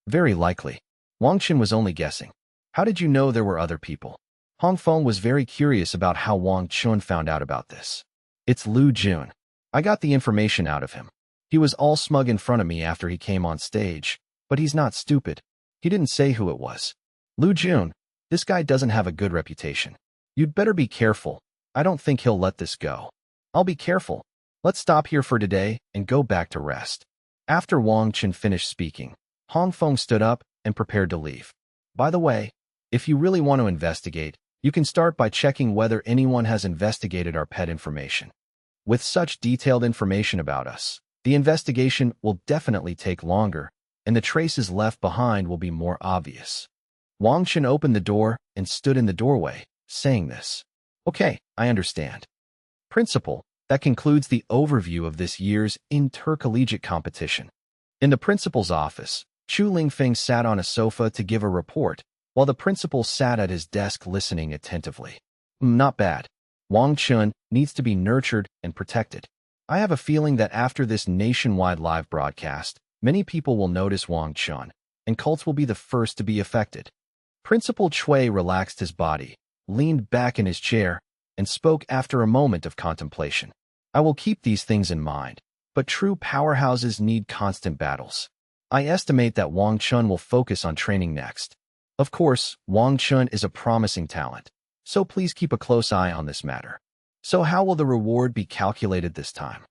Very likely. Wang Chen was only guessing. How did you know there were other people? Hong Feng was very curious about how Wang Chen found out about this. It's Lu Jun. I got the information out of him. He was all smug in front of me after he came on stage, but he's not stupid. He didn't say who it was. Lu Jun, this guy doesn't have a good reputation. You'd better be careful. I don't think he'll let this go. I'll be careful. Let's stop here for today and go back to rest. After Wang Chen finished speaking, Hong Feng stood up and prepared to leave. By the way, if you really want to investigate, you can start by checking whether anyone has investigated our pet information. With such detailed information about us, the investigation will definitely take longer, and the traces left behind will be more obvious. Wang Chen opened the door and stood in the doorway, saying this. Okay, I understand. Principal, that concludes the overview of this year's intercollegiate competition. In the principal's office, Chu Lingfeng sat on a sofa to give a report, while the principal sat at his desk listening attentively. Not bad. Wang Chen needs to be nurtured and protected. I have a feeling that after this nationwide live broadcast, many people will notice Wang Chen, and cults will be the first to be affected. Principal Chui relaxed his body, leaned back in his chair, and spoke after a moment of contemplation. I will keep these things in mind, but true powerhouses need constant battles. I estimate that Wang Chen will focus on training next. Of course, Wang Chen is a promising talent, so please keep a close eye on this matter. So how will the reward be calculated this time?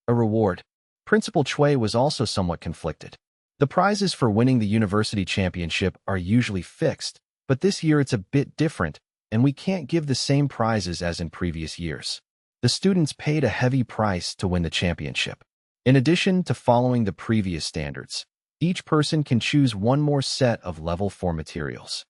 A reward? Principal Chui was also somewhat conflicted. The prizes for winning the university championship are usually fixed, but this year it's a bit different, and we can't give the same prizes as in previous years. The students paid a heavy price to win the championship. In addition to following the previous standards, each person can choose one more set of level 4 materials.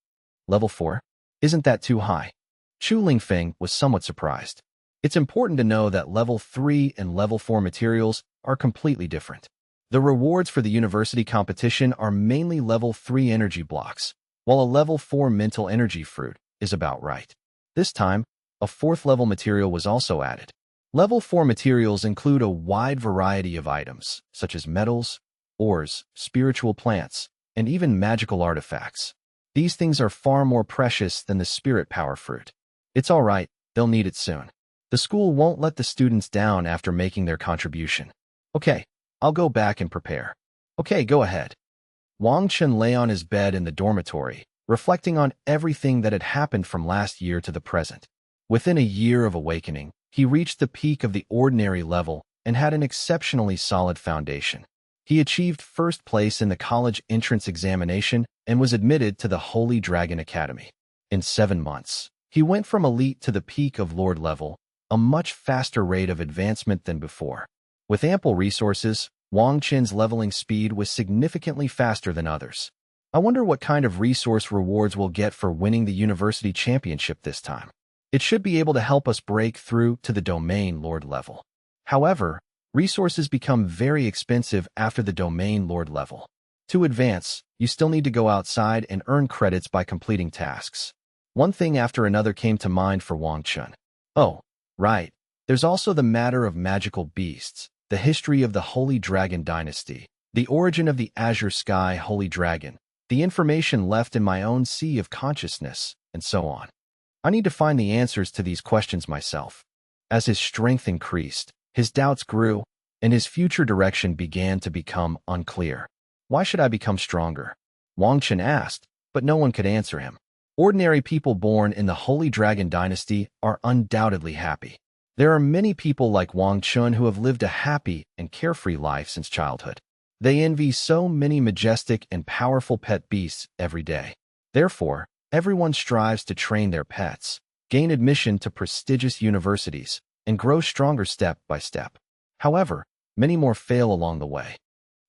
Level 4? Isn't that too high? Chu Lingfeng was somewhat surprised. It's important to know that level 3 and level 4 materials are completely different. The rewards for the university competition are mainly level 3 energy blocks, while a level 4 mental energy fruit is about right. This time, a 4th level material was also added. Level 4 materials include a wide variety of items, such as metals, ores, spiritual plants, and even magical artifacts. These things are far more precious than the spirit power fruit. It's all right, they'll need it soon. The school won't let the students down after making their contribution. Okay, I'll go back and prepare. Okay, go ahead. Wang Chen lay on his bed in the dormitory, reflecting on everything that had happened from last year to the present. Within a year of awakening, he reached the peak of the ordinary level and had an exceptionally solid foundation. He achieved first place in the college entrance examination and was admitted to the Holy Dragon Academy. In 7 months, he went from elite to the peak of Lord level, a much faster rate of advancement than before. With ample resources, Wang Chen's leveling speed was significantly faster than others. I wonder what kind of resource rewards we'll get for winning the university championship this time. It should be able to help us break through to the domain Lord level. However, resources become very expensive after the domain Lord level. To advance, you still need to go outside and earn credits by completing tasks. One thing after another came to mind for Wang Chen. Oh, right. There's also the matter of magical beasts, the history of the Holy Dragon Dynasty, the origin of the Azure Sky Holy Dragon, the information left in my own sea of consciousness, and so on. I need to find the answers to these questions myself. As his strength increased, his doubts grew, and his future direction began to become unclear. Why should I become stronger? Wang Chen asked, but no one could answer him. Ordinary people born in the Holy Dragon Dynasty are undoubtedly happy. There are many people like Wang Chen who have lived a happy and carefree life since childhood. They envy so many majestic and powerful pet beasts every day. Therefore, everyone strives to train their pets, gain admission to prestigious universities, and grow stronger step by step. However, many more fail along the way.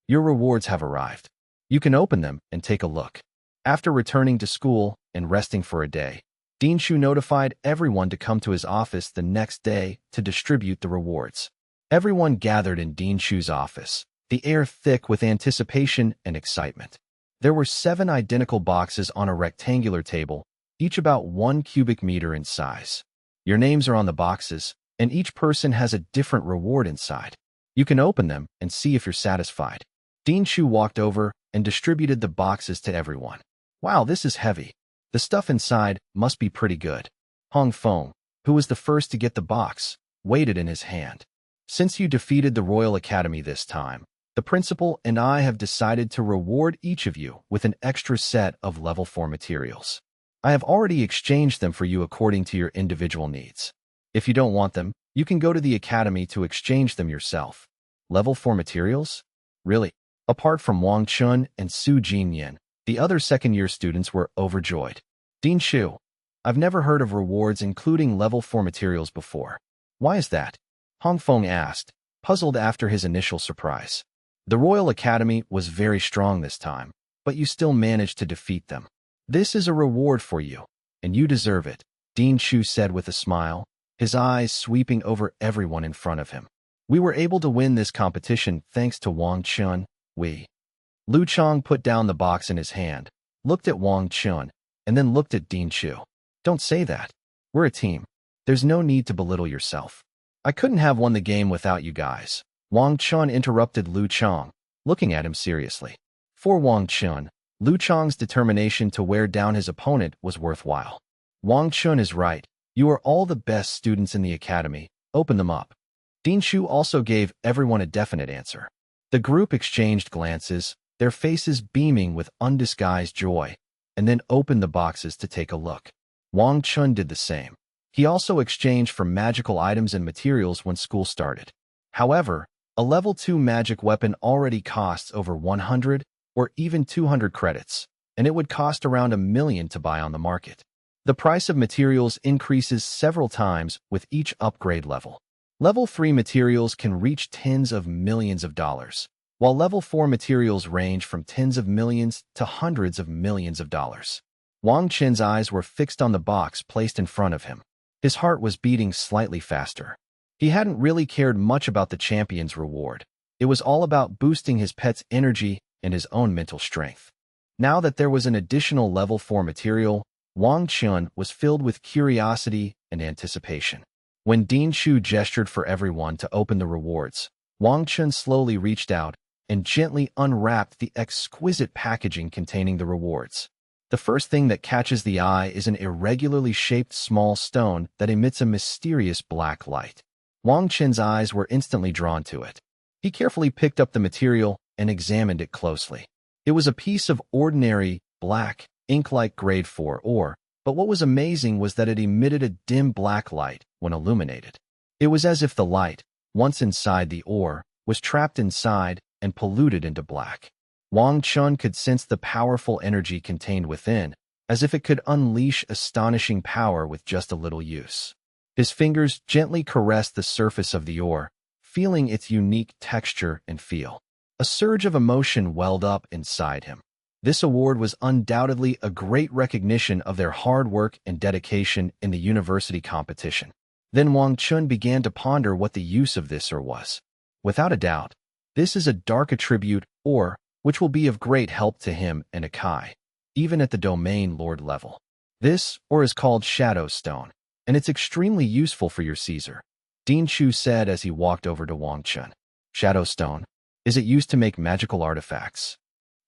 Your rewards have arrived. You can open them and take a look. After returning to school and resting for a day, Dean Shu notified everyone to come to his office the next day to distribute the rewards. Everyone gathered in Dean Shu's office, the air thick with anticipation and excitement. There were 7 identical boxes on a rectangular table, each about 1 cubic meter in size. Your names are on the boxes, and each person has a different reward inside. You can open them and see if you're satisfied. Dean Shu walked over and distributed the boxes to everyone. Wow, this is heavy. The stuff inside must be pretty good. Hong Feng, who was the first to get the box, weighed it in his hand. Since you defeated the Royal Academy this time, the principal and I have decided to reward each of you with an extra set of level 4 materials. I have already exchanged them for you according to your individual needs. If you don't want them, you can go to the academy to exchange them yourself. Level 4 materials? Really? Apart from Wang Chen and Su Jinyan, the other second-year students were overjoyed. Dean Shu, I've never heard of rewards including level 4 materials before. Why is that? Hong Feng asked, puzzled after his initial surprise. The Royal Academy was very strong this time, but you still managed to defeat them. This is a reward for you, and you deserve it, Dean Shu said with a smile, his eyes sweeping over everyone in front of him. We were able to win this competition thanks to Wang Chen. Lu Chang put down the box in his hand, looked at Wang Chen, and then looked at Dean Shu. Don't say that. We're a team. There's no need to belittle yourself. I couldn't have won the game without you guys. Wang Chen interrupted Lu Chang, looking at him seriously. For Wang Chen, Lu Chang's determination to wear down his opponent was worthwhile. Wang Chen is right. You are all the best students in the academy. Open them up. Dean Shu also gave everyone a definite answer. The group exchanged glances, their faces beaming with undisguised joy, and then opened the boxes to take a look. Wang Chen did the same. He also exchanged for magical items and materials when school started. However, a level 2 magic weapon already costs over 100 or even 200 credits, and it would cost around 1 million to buy on the market. The price of materials increases several times with each upgrade level. Level 3 materials can reach tens of millions of dollars, while level 4 materials range from tens of millions to hundreds of millions of dollars. Wang Chen's eyes were fixed on the box placed in front of him. His heart was beating slightly faster. He hadn't really cared much about the champion's reward. It was all about boosting his pet's energy and his own mental strength. Now that there was an additional level 4 material, Wang Chen was filled with curiosity and anticipation. When Dean Shu gestured for everyone to open the rewards, Wang Chen slowly reached out and gently unwrapped the exquisite packaging containing the rewards. The first thing that catches the eye is an irregularly shaped small stone that emits a mysterious black light. Wang Chen's eyes were instantly drawn to it. He carefully picked up the material and examined it closely. It was a piece of ordinary, black, ink-like grade 4 ore, but what was amazing was that it emitted a dim black light when illuminated. It was as if the light, once inside the ore, was trapped inside and polluted into black. Wang Chen could sense the powerful energy contained within, as if it could unleash astonishing power with just a little use. His fingers gently caressed the surface of the ore, feeling its unique texture and feel. A surge of emotion welled up inside him. This award was undoubtedly a great recognition of their hard work and dedication in the university competition. Then Wang Chen began to ponder what the use of this ore was. Without a doubt, this is a dark attribute ore, which will be of great help to him and Akai, even at the domain lord level. This ore is called Shadow Stone, and it's extremely useful for your Caesar, Dean Shu said as he walked over to Wang Chen. Shadow Stone, is it used to make magical artifacts?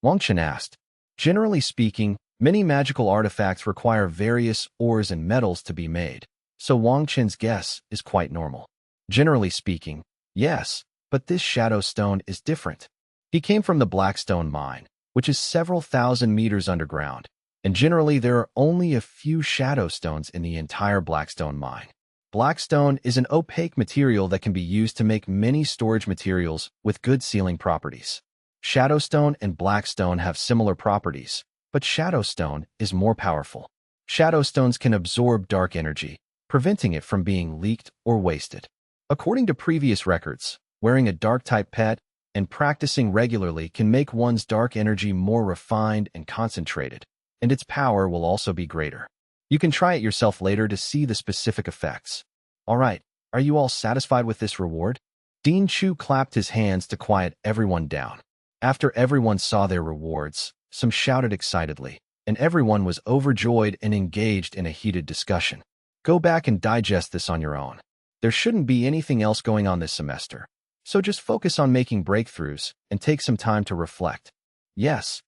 Wang Chen asked. Generally speaking, many magical artifacts require various ores and metals to be made, so Wang Chen's guess is quite normal. Generally speaking, yes, but this Shadow Stone is different. He came from the Blackstone mine, which is several thousand meters underground, and generally there are only a few Shadow Stones in the entire Blackstone mine. Blackstone is an opaque material that can be used to make many storage materials with good sealing properties. Shadowstone and Blackstone have similar properties, but Shadowstone is more powerful. Shadowstones can absorb dark energy, preventing it from being leaked or wasted. According to previous records, wearing a dark-type pet and practicing regularly can make one's dark energy more refined and concentrated, and its power will also be greater. You can try it yourself later to see the specific effects. All right, are you all satisfied with this reward? Dean Chu clapped his hands to quiet everyone down. After everyone saw their rewards, some shouted excitedly, and everyone was overjoyed and engaged in a heated discussion. Go back and digest this on your own. There shouldn't be anything else going on this semester, so just focus on making breakthroughs and take some time to reflect. Yes.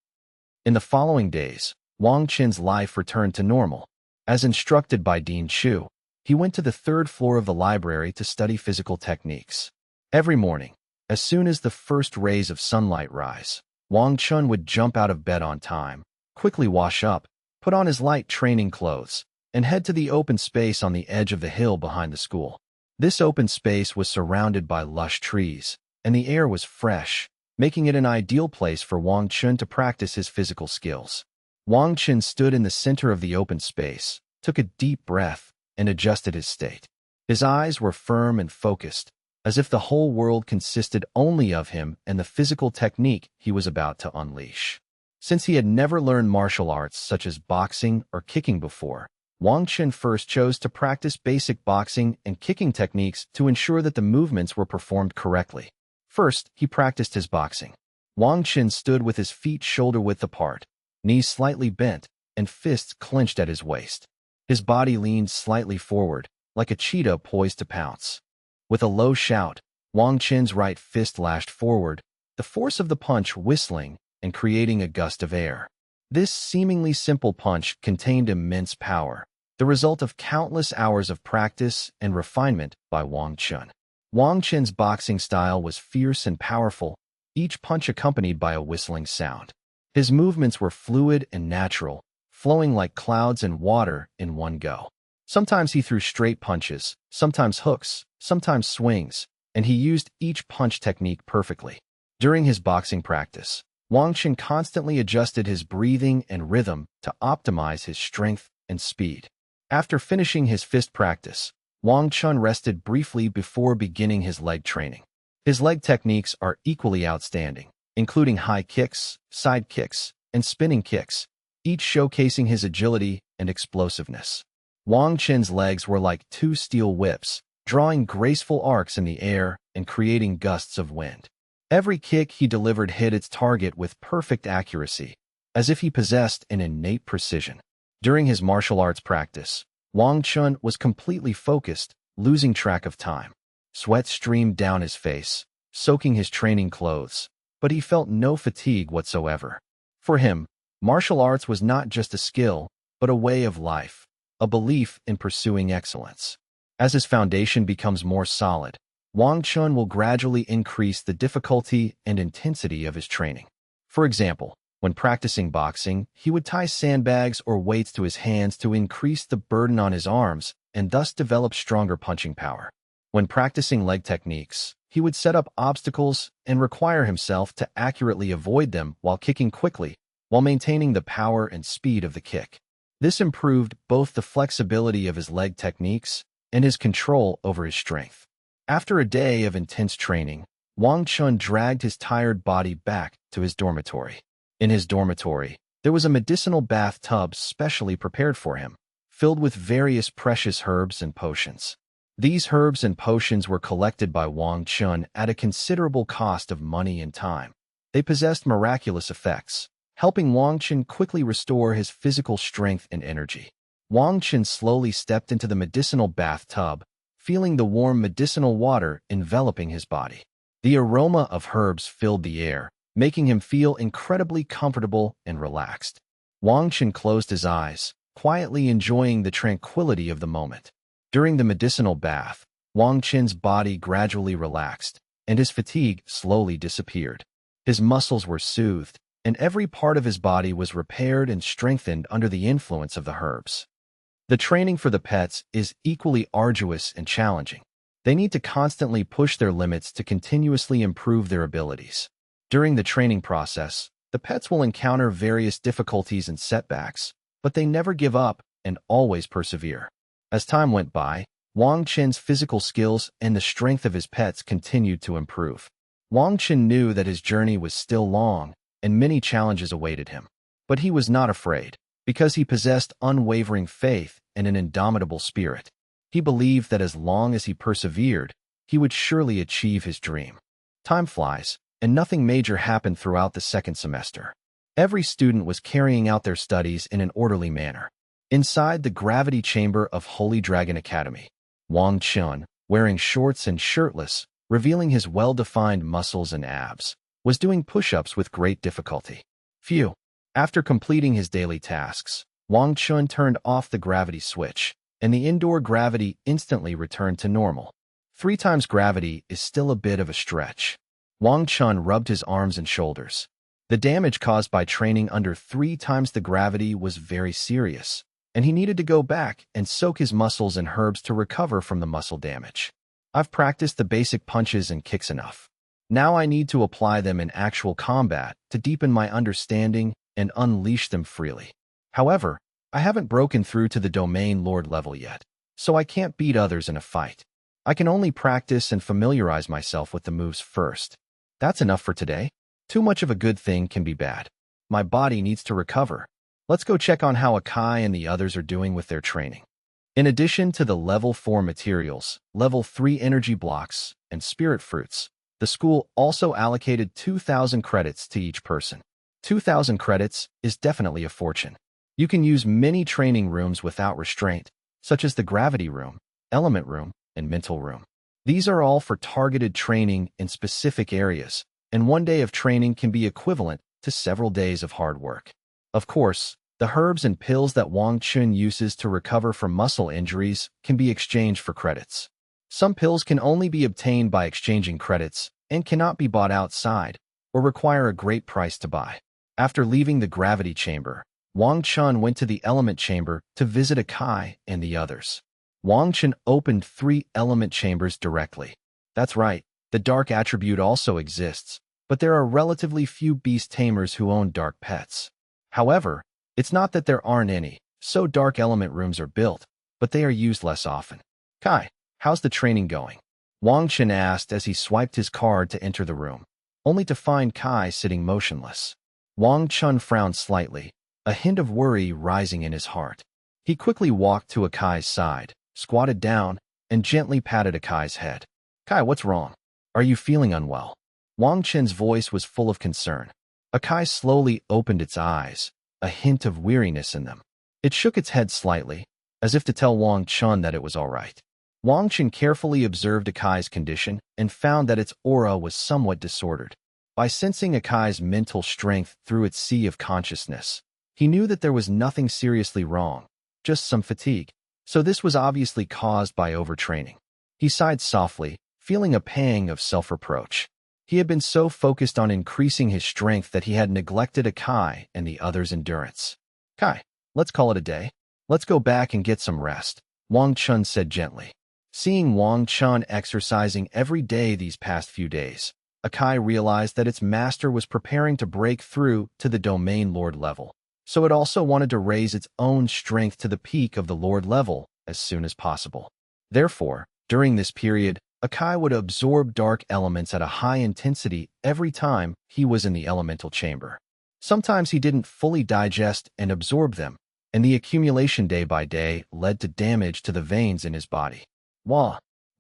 In the following days, Wang Chen's life returned to normal. As instructed by Dean Chu, he went to the third floor of the library to study physical techniques. Every morning, as soon as the first rays of sunlight rise, Wang Chen would jump out of bed on time, quickly wash up, put on his light training clothes, and head to the open space on the edge of the hill behind the school. This open space was surrounded by lush trees, and the air was fresh, making it an ideal place for Wang Chen to practice his physical skills. Wang Chen stood in the center of the open space, took a deep breath, and adjusted his state. His eyes were firm and focused, as if the whole world consisted only of him and the physical technique he was about to unleash. Since he had never learned martial arts such as boxing or kicking before, Wang Chen first chose to practice basic boxing and kicking techniques to ensure that the movements were performed correctly. First, he practiced his boxing. Wang Chen stood with his feet shoulder-width apart, knees slightly bent, and fists clenched at his waist. His body leaned slightly forward, like a cheetah poised to pounce. With a low shout, Wang Chen's right fist lashed forward, the force of the punch whistling and creating a gust of air. This seemingly simple punch contained immense power, the result of countless hours of practice and refinement by Wang Chen. Wang Chen's boxing style was fierce and powerful, each punch accompanied by a whistling sound. His movements were fluid and natural, flowing like clouds and water in one go. Sometimes he threw straight punches, sometimes hooks, sometimes swings, and he used each punch technique perfectly. During his boxing practice, Wang Chen constantly adjusted his breathing and rhythm to optimize his strength and speed. After finishing his fist practice, Wang Chen rested briefly before beginning his leg training. His leg techniques are equally outstanding, including high kicks, side kicks, and spinning kicks, each showcasing his agility and explosiveness. Wang Chen's legs were like two steel whips, drawing graceful arcs in the air and creating gusts of wind. Every kick he delivered hit its target with perfect accuracy, as if he possessed an innate precision. During his martial arts practice, Wang Chen was completely focused, losing track of time. Sweat streamed down his face, soaking his training clothes, but he felt no fatigue whatsoever. For him, martial arts was not just a skill, but a way of life, a belief in pursuing excellence. As his foundation becomes more solid, Wang Chen will gradually increase the difficulty and intensity of his training. For example, when practicing boxing, he would tie sandbags or weights to his hands to increase the burden on his arms and thus develop stronger punching power. When practicing leg techniques, he would set up obstacles and require himself to accurately avoid them while kicking quickly, while maintaining the power and speed of the kick. This improved both the flexibility of his leg techniques and his control over his strength. After a day of intense training, Wang Chen dragged his tired body back to his dormitory. In his dormitory, there was a medicinal bathtub specially prepared for him, filled with various precious herbs and potions. These herbs and potions were collected by Wang Chen at a considerable cost of money and time. They possessed miraculous effects, helping Wang Chen quickly restore his physical strength and energy. Wang Chen slowly stepped into the medicinal bathtub, feeling the warm medicinal water enveloping his body. The aroma of herbs filled the air, making him feel incredibly comfortable and relaxed. Wang Chen closed his eyes, quietly enjoying the tranquility of the moment. During the medicinal bath, Wang Chen's body gradually relaxed, and his fatigue slowly disappeared. His muscles were soothed, and every part of his body was repaired and strengthened under the influence of the herbs. The training for the pets is equally arduous and challenging. They need to constantly push their limits to continuously improve their abilities. During the training process, the pets will encounter various difficulties and setbacks, but they never give up and always persevere. As time went by, Wang Chen's physical skills and the strength of his pets continued to improve. Wang Chen knew that his journey was still long and many challenges awaited him. But he was not afraid, because he possessed unwavering faith and an indomitable spirit. He believed that as long as he persevered, he would surely achieve his dream. Time flies, and nothing major happened throughout the second semester. Every student was carrying out their studies in an orderly manner. Inside the gravity chamber of Holy Dragon Academy, Wang Chen, wearing shorts and shirtless, revealing his well-defined muscles and abs, was doing push-ups with great difficulty. Phew. After completing his daily tasks, Wang Chen turned off the gravity switch, and the indoor gravity instantly returned to normal. 3 times gravity is still a bit of a stretch. Wang Chen rubbed his arms and shoulders. The damage caused by training under 3 times the gravity was very serious, and he needed to go back and soak his muscles in herbs to recover from the muscle damage. I've practiced the basic punches and kicks enough. Now I need to apply them in actual combat to deepen my understanding and unleash them freely. However, I haven't broken through to the domain lord level yet, so I can't beat others in a fight. I can only practice and familiarize myself with the moves first. That's enough for today. Too much of a good thing can be bad. My body needs to recover. Let's go check on how Akai and the others are doing with their training. In addition to the level 4 materials, level 3 energy blocks, and spirit fruits, the school also allocated 2,000 credits to each person. 2,000 credits is definitely a fortune. You can use many training rooms without restraint, such as the gravity room, element room, and mental room. These are all for targeted training in specific areas, and 1 day of training can be equivalent to several days of hard work. Of course, the herbs and pills that Wang Chen uses to recover from muscle injuries can be exchanged for credits. Some pills can only be obtained by exchanging credits and cannot be bought outside or require a great price to buy. After leaving the gravity chamber, Wang Chen went to the element chamber to visit Akai and the others. Wang Chen opened 3 element chambers directly. That's right, the dark attribute also exists, but there are relatively few beast tamers who own dark pets. However, it's not that there aren't any, so dark element rooms are built, but they are used less often. Kai, how's the training going? Wang Chen asked as he swiped his card to enter the room, only to find Kai sitting motionless. Wang Chen frowned slightly, a hint of worry rising in his heart. He quickly walked to Akai's side, squatted down, and gently patted Akai's head. Kai, what's wrong? Are you feeling unwell? Wang Chen's voice was full of concern. Akai slowly opened its eyes, a hint of weariness in them. It shook its head slightly, as if to tell Wang Chen that it was all right. Wang Chen carefully observed Akai's condition and found that its aura was somewhat disordered. By sensing Akai's mental strength through its sea of consciousness, he knew that there was nothing seriously wrong, just some fatigue. So this was obviously caused by overtraining. He sighed softly, feeling a pang of self-reproach. He had been so focused on increasing his strength that he had neglected Akai and the others' endurance. Kai, let's call it a day. Let's go back and get some rest, Wang Chen said gently. Seeing Wang Chen exercising every day these past few days, Akai realized that its master was preparing to break through to the domain lord level, so it also wanted to raise its own strength to the peak of the lord level as soon as possible. Therefore, during this period, Akai would absorb dark elements at a high intensity every time he was in the elemental chamber. Sometimes he didn't fully digest and absorb them, and the accumulation day by day led to damage to the veins in his body.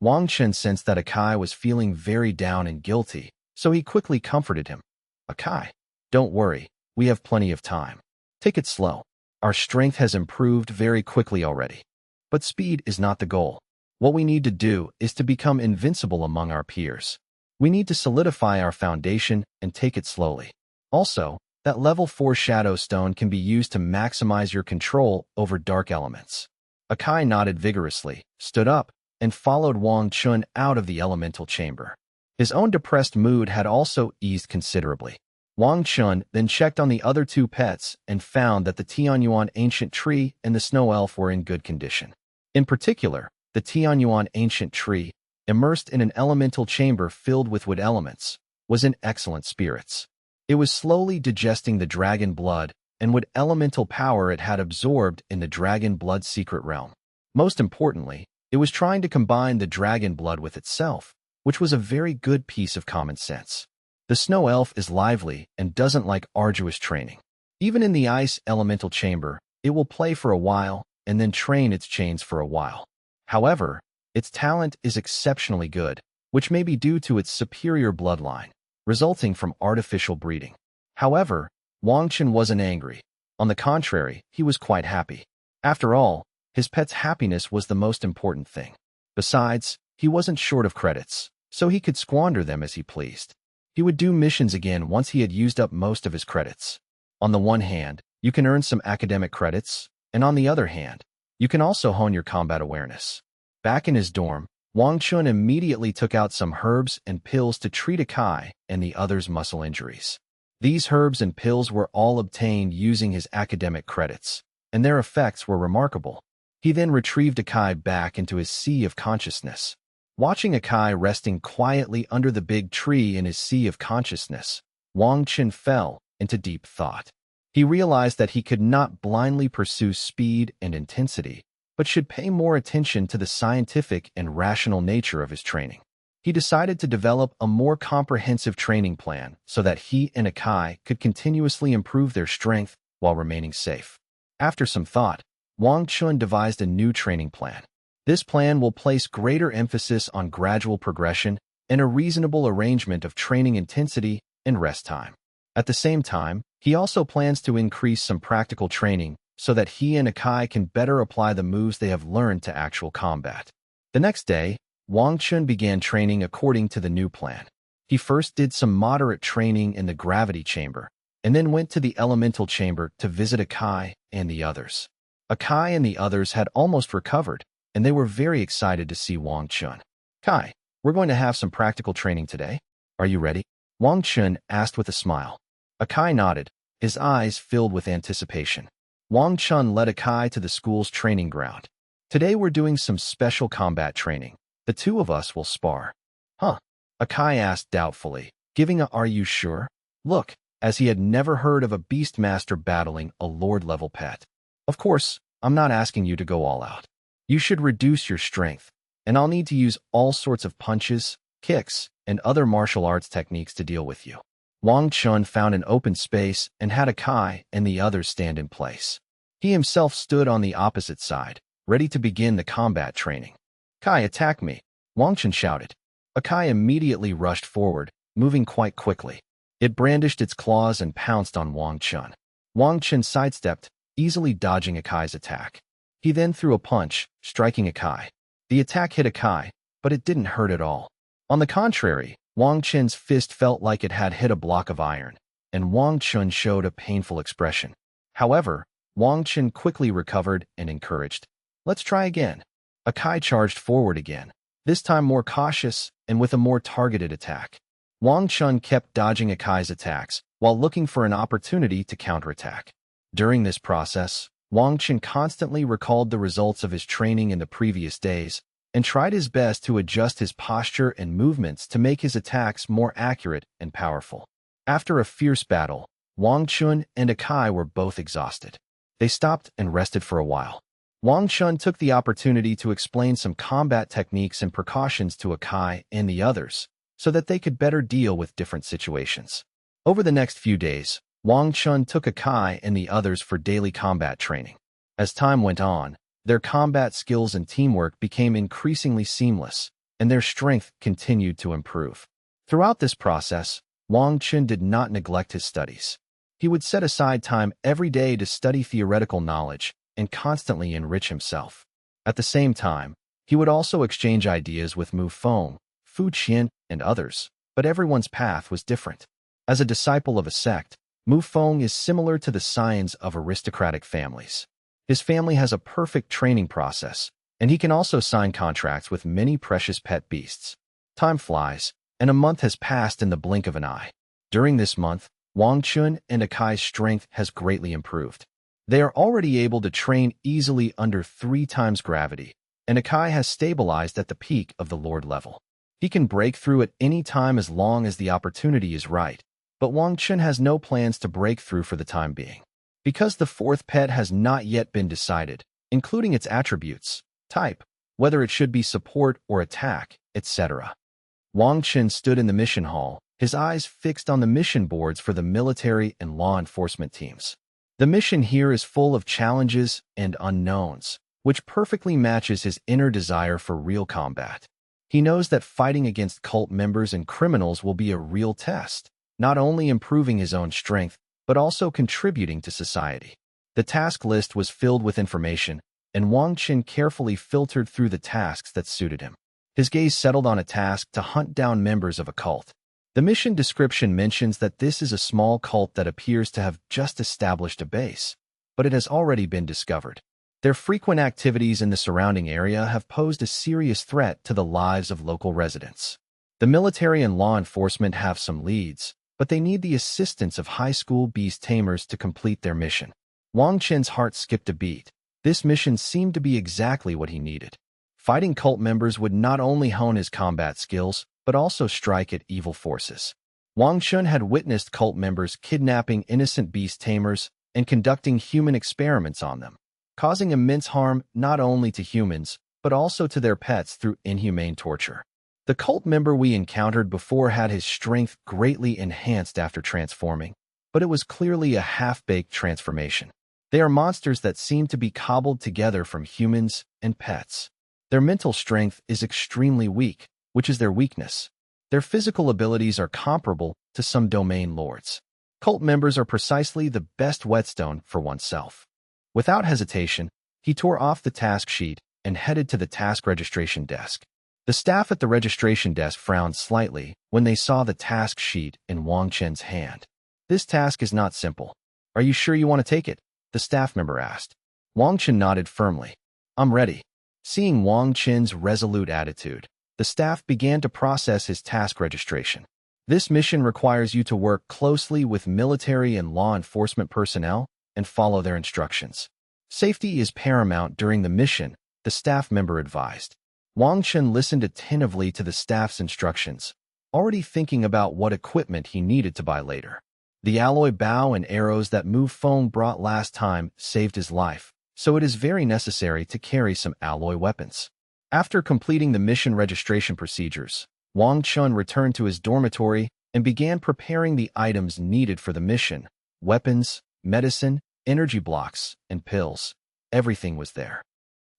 Wang Chen sensed that Akai was feeling very down and guilty, so he quickly comforted him. Akai, don't worry, we have plenty of time. Take it slow. Our strength has improved very quickly already. But speed is not the goal. What we need to do is to become invincible among our peers. We need to solidify our foundation and take it slowly. Also, that level 4 shadow stone can be used to maximize your control over dark elements. Akai nodded vigorously, stood up, and followed Wang Chen out of the elemental chamber. His own depressed mood had also eased considerably. Wang Chen then checked on the other 2 pets and found that the Tianyuan ancient tree and the snow elf were in good condition. In particular, the Tianyuan ancient tree, immersed in an elemental chamber filled with wood elements, was in excellent spirits. It was slowly digesting the dragon blood and wood elemental power it had absorbed in the dragon blood secret realm. Most importantly, it was trying to combine the dragon blood with itself, which was a very good piece of common sense. The snow elf is lively and doesn't like arduous training. Even in the ice elemental chamber, it will play for a while and then train its chains for a while. However, its talent is exceptionally good, which may be due to its superior bloodline, resulting from artificial breeding. However, Wang Chen wasn't angry. On the contrary, he was quite happy. After all, his pet's happiness was the most important thing. Besides, he wasn't short of credits, so he could squander them as he pleased. He would do missions again once he had used up most of his credits. On the one hand, you can earn some academic credits, and on the other hand, you can also hone your combat awareness. Back in his dorm, Wang Chen immediately took out some herbs and pills to treat Akai and the others' muscle injuries. These herbs and pills were all obtained using his academic credits, and their effects were remarkable. He then retrieved Akai back into his sea of consciousness. Watching Akai resting quietly under the big tree in his sea of consciousness, Wang Chen fell into deep thought. He realized that he could not blindly pursue speed and intensity, but should pay more attention to the scientific and rational nature of his training. He decided to develop a more comprehensive training plan so that he and Akai could continuously improve their strength while remaining safe. After some thought, Wang Chen devised a new training plan. This plan will place greater emphasis on gradual progression and a reasonable arrangement of training intensity and rest time. At the same time, he also plans to increase some practical training so that he and Akai can better apply the moves they have learned to actual combat. The next day, Wang Chen began training according to the new plan. He first did some moderate training in the gravity chamber, and then went to the elemental chamber to visit Akai and the others. Akai and the others had almost recovered, and they were very excited to see Wang Chen. "Kai, we're going to have some practical training today. Are you ready?" Wang Chen asked with a smile. Akai nodded, his eyes filled with anticipation. Wang Chen led Akai to the school's training ground. "Today we're doing some special combat training. The two of us will spar." "Huh?" Akai asked doubtfully, giving a "are you sure?" look, as he had never heard of a beastmaster battling a lord-level pet. "Of course, I'm not asking you to go all out. You should reduce your strength, and I'll need to use all sorts of punches, kicks, and other martial arts techniques to deal with you." Wang Chen found an open space and had Akai and the others stand in place. He himself stood on the opposite side, ready to begin the combat training. "Kai, attack me!" Wang Chen shouted. Akai immediately rushed forward, moving quite quickly. It brandished its claws and pounced on Wang Chen. Wang Chen sidestepped, easily dodging Akai's attack. He then threw a punch, striking Akai. The attack hit Akai, but it didn't hurt at all. On the contrary, Wang Chen's fist felt like it had hit a block of iron, and Wang Chen showed a painful expression. However, Wang Chen quickly recovered and encouraged. "Let's try again." Akai charged forward again, this time more cautious and with a more targeted attack. Wang Chen kept dodging Akai's attacks while looking for an opportunity to counterattack. During this process, Wang Chen constantly recalled the results of his training in the previous days and tried his best to adjust his posture and movements to make his attacks more accurate and powerful. After a fierce battle, Wang Chen and Akai were both exhausted. They stopped and rested for a while. Wang Chen took the opportunity to explain some combat techniques and precautions to Akai and the others so that they could better deal with different situations. Over the next few days, Wang Chen took Akai and the others for daily combat training. As time went on, their combat skills and teamwork became increasingly seamless, and their strength continued to improve. Throughout this process, Wang Chen did not neglect his studies. He would set aside time every day to study theoretical knowledge and constantly enrich himself. At the same time, he would also exchange ideas with Mu Feng, Fu Qian, and others, but everyone's path was different. As a disciple of a sect, Mu Feng is similar to the scions of aristocratic families. His family has a perfect training process, and he can also sign contracts with many precious pet beasts. Time flies, and a month has passed in the blink of an eye. During this month, Wang Chen and Akai's strength has greatly improved. They are already able to train easily under 3 times gravity, and Akai has stabilized at the peak of the Lord level. He can break through at any time as long as the opportunity is right, but Wang Chen has no plans to break through for the time being. Because the 4th pet has not yet been decided, including its attributes, type, whether it should be support or attack, etc. Wang Chen stood in the mission hall, his eyes fixed on the mission boards for the military and law enforcement teams. The mission here is full of challenges and unknowns, which perfectly matches his inner desire for real combat. He knows that fighting against cult members and criminals will be a real test, not only improving his own strength, but also contributing to society. The task list was filled with information, and Wang Chen carefully filtered through the tasks that suited him. His gaze settled on a task to hunt down members of a cult. The mission description mentions that this is a small cult that appears to have just established a base, but it has already been discovered. Their frequent activities in the surrounding area have posed a serious threat to the lives of local residents. The military and law enforcement have some leads, but they need the assistance of high school beast tamers to complete their mission. Wang Chen's heart skipped a beat. This mission seemed to be exactly what he needed. Fighting cult members would not only hone his combat skills, but also strike at evil forces. Wang Chen had witnessed cult members kidnapping innocent beast tamers and conducting human experiments on them, causing immense harm not only to humans, but also to their pets through inhumane torture. The cult member we encountered before had his strength greatly enhanced after transforming, but it was clearly a half-baked transformation. They are monsters that seem to be cobbled together from humans and pets. Their mental strength is extremely weak, which is their weakness. Their physical abilities are comparable to some domain lords. Cult members are precisely the best whetstone for oneself. Without hesitation, he tore off the task sheet and headed to the task registration desk. The staff at the registration desk frowned slightly when they saw the task sheet in Wang Chen's hand. This task is not simple. Are you sure you want to take it? The staff member asked. Wang Chen nodded firmly. I'm ready. Seeing Wang Chen's resolute attitude, the staff began to process his task registration. This mission requires you to work closely with military and law enforcement personnel and follow their instructions. Safety is paramount during the mission, the staff member advised. Wang Chen listened attentively to the staff's instructions, already thinking about what equipment he needed to buy later. The alloy bow and arrows that Mu Feng brought last time saved his life, so it is very necessary to carry some alloy weapons. After completing the mission registration procedures, Wang Chen returned to his dormitory and began preparing the items needed for the mission: weapons, medicine, energy blocks, and pills. Everything was there.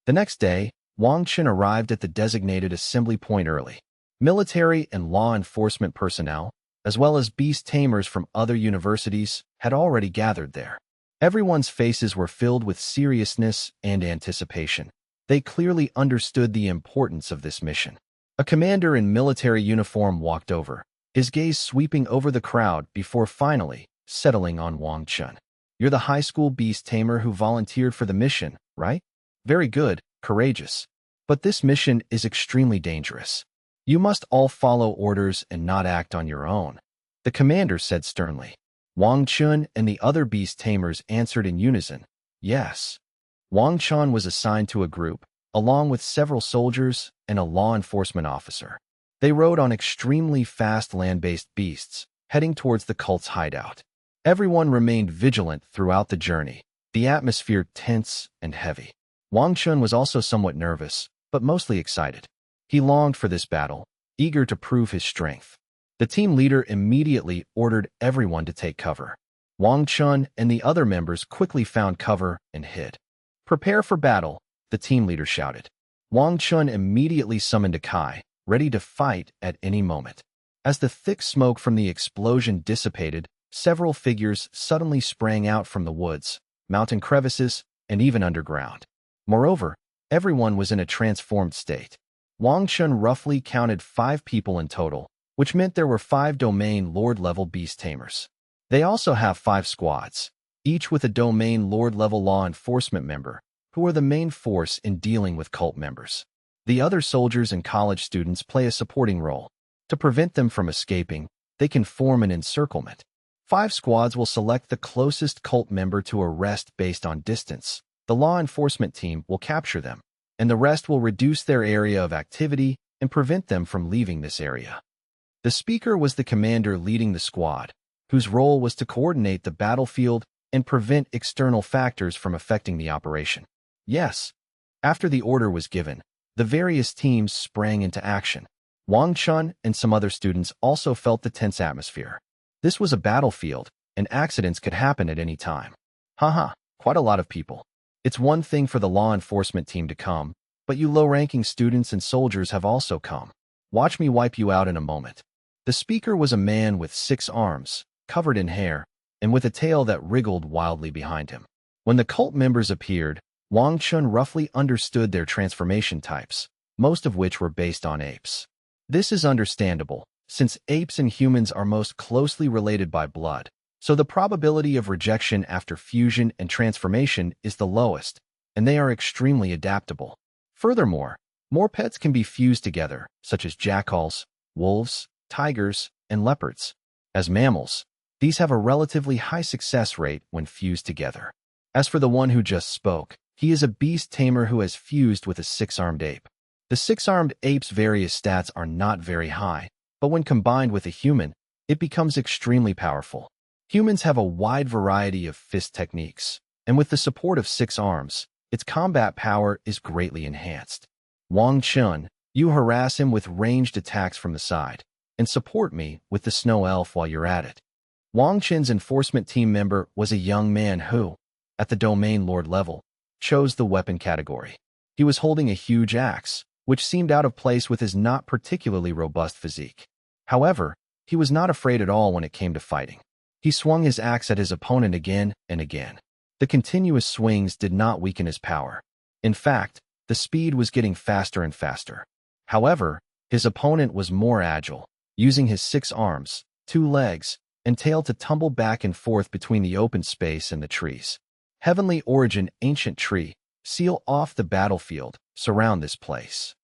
The next day, Wang Chen arrived at the designated assembly point early. Military and law enforcement personnel, as well as beast tamers from other universities, had already gathered there. Everyone's faces were filled with seriousness and anticipation. They clearly understood the importance of this mission. A commander in military uniform walked over, his gaze sweeping over the crowd before finally settling on Wang Chen. You're the high school beast tamer who volunteered for the mission, right? Very good, courageous. But this mission is extremely dangerous. You must all follow orders and not act on your own, the commander said sternly. Wang Chen and the other beast tamers answered in unison, yes. Wang Chen was assigned to a group, along with several soldiers and a law enforcement officer. They rode on extremely fast land-based beasts, heading towards the cult's hideout. Everyone remained vigilant throughout the journey, the atmosphere tense and heavy. Wang Chen was also somewhat nervous, but mostly excited. He longed for this battle, eager to prove his strength. The team leader immediately ordered everyone to take cover. Wang Chen and the other members quickly found cover and hid. Prepare for battle, the team leader shouted. Wang Chen immediately summoned a Kai, ready to fight at any moment. As the thick smoke from the explosion dissipated, several figures suddenly sprang out from the woods, mountain crevices, and even underground. Moreover, everyone was in a transformed state. Wang Chen roughly counted 5 people in total, which meant there were 5 domain lord-level beast tamers. They also have 5 squads, each with a domain lord-level law enforcement member, who are the main force in dealing with cult members. The other soldiers and college students play a supporting role. To prevent them from escaping, they can form an encirclement. 5 squads will select the closest cult member to arrest based on distance. The law enforcement team will capture them, and the rest will reduce their area of activity and prevent them from leaving this area. The speaker was the commander leading the squad, whose role was to coordinate the battlefield and prevent external factors from affecting the operation. Yes. After the order was given, the various teams sprang into action. Wang Chen and some other students also felt the tense atmosphere. This was a battlefield, and accidents could happen at any time. Haha, quite a lot of people. It's one thing for the law enforcement team to come, but you low-ranking students and soldiers have also come. Watch me wipe you out in a moment. The speaker was a man with 6 arms, covered in hair, and with a tail that wriggled wildly behind him. When the cult members appeared, Wang Chen roughly understood their transformation types, most of which were based on apes. This is understandable, since apes and humans are most closely related by blood, so the probability of rejection after fusion and transformation is the lowest, and they are extremely adaptable. Furthermore, more pets can be fused together, such as jackals, wolves, tigers, and leopards. As mammals, these have a relatively high success rate when fused together. As for the one who just spoke, he is a beast tamer who has fused with a six-armed ape. The six-armed ape's various stats are not very high, but when combined with a human, it becomes extremely powerful. Humans have a wide variety of fist techniques, and with the support of six arms, its combat power is greatly enhanced. Wang Chen, you harass him with ranged attacks from the side, and support me with the snow elf while you're at it. Wang Chen's enforcement team member was a young man who, at the domain lord level, chose the weapon category. He was holding a huge axe, which seemed out of place with his not particularly robust physique. However, he was not afraid at all when it came to fighting. He swung his axe at his opponent again and again. The continuous swings did not weaken his power. In fact, the speed was getting faster and faster. However, his opponent was more agile, using his six arms, two legs, and tail to tumble back and forth between the open space and the trees. Heavenly Origin Ancient Tree, seal off the battlefield, surround this place.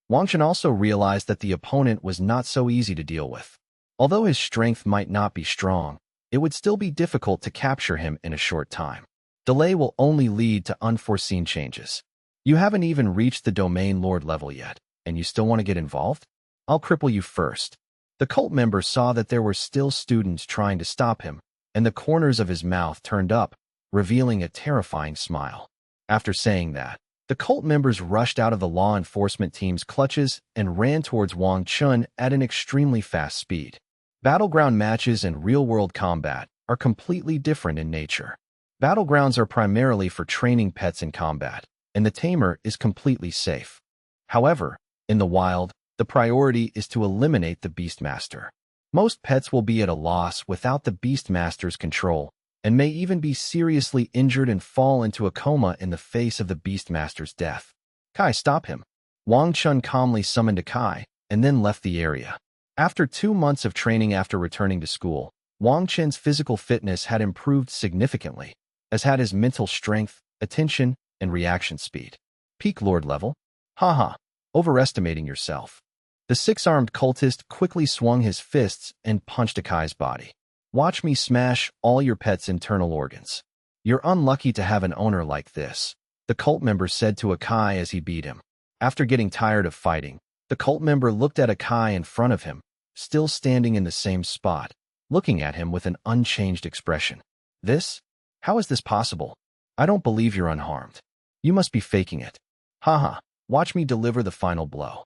Wang Chen also realized that the opponent was not so easy to deal with. Although his strength might not be strong, it would still be difficult to capture him in a short time. Delay will only lead to unforeseen changes. You haven't even reached the domain lord level yet, and you still want to get involved? I'll cripple you first. The cult member saw that there were still students trying to stop him, and the corners of his mouth turned up, revealing a terrifying smile. After saying that, the cult members rushed out of the law enforcement team's clutches and ran towards Wang Chen at an extremely fast speed. Battleground matches and real-world combat are completely different in nature. Battlegrounds are primarily for training pets in combat, and the tamer is completely safe. However, in the wild, the priority is to eliminate the Beastmaster. Most pets will be at a loss without the Beastmaster's control, and may even be seriously injured and fall into a coma in the face of the Beastmaster's death. Kai, stop him. Wang Chen calmly summoned a Kai, and then left the area. After 2 months of training after returning to school, Wang Chen's physical fitness had improved significantly, as had his mental strength, attention, and reaction speed. Peak Lord level? Haha, overestimating yourself. The six-armed cultist quickly swung his fists and punched Akai's body. Watch me smash all your pet's internal organs. You're unlucky to have an owner like this, the cult member said to Akai as he beat him. After getting tired of fighting, the cult member looked at Akai in front of him, still standing in the same spot, looking at him with an unchanged expression. This? How is this possible? I don't believe you're unharmed. You must be faking it. Haha, watch me deliver the final blow.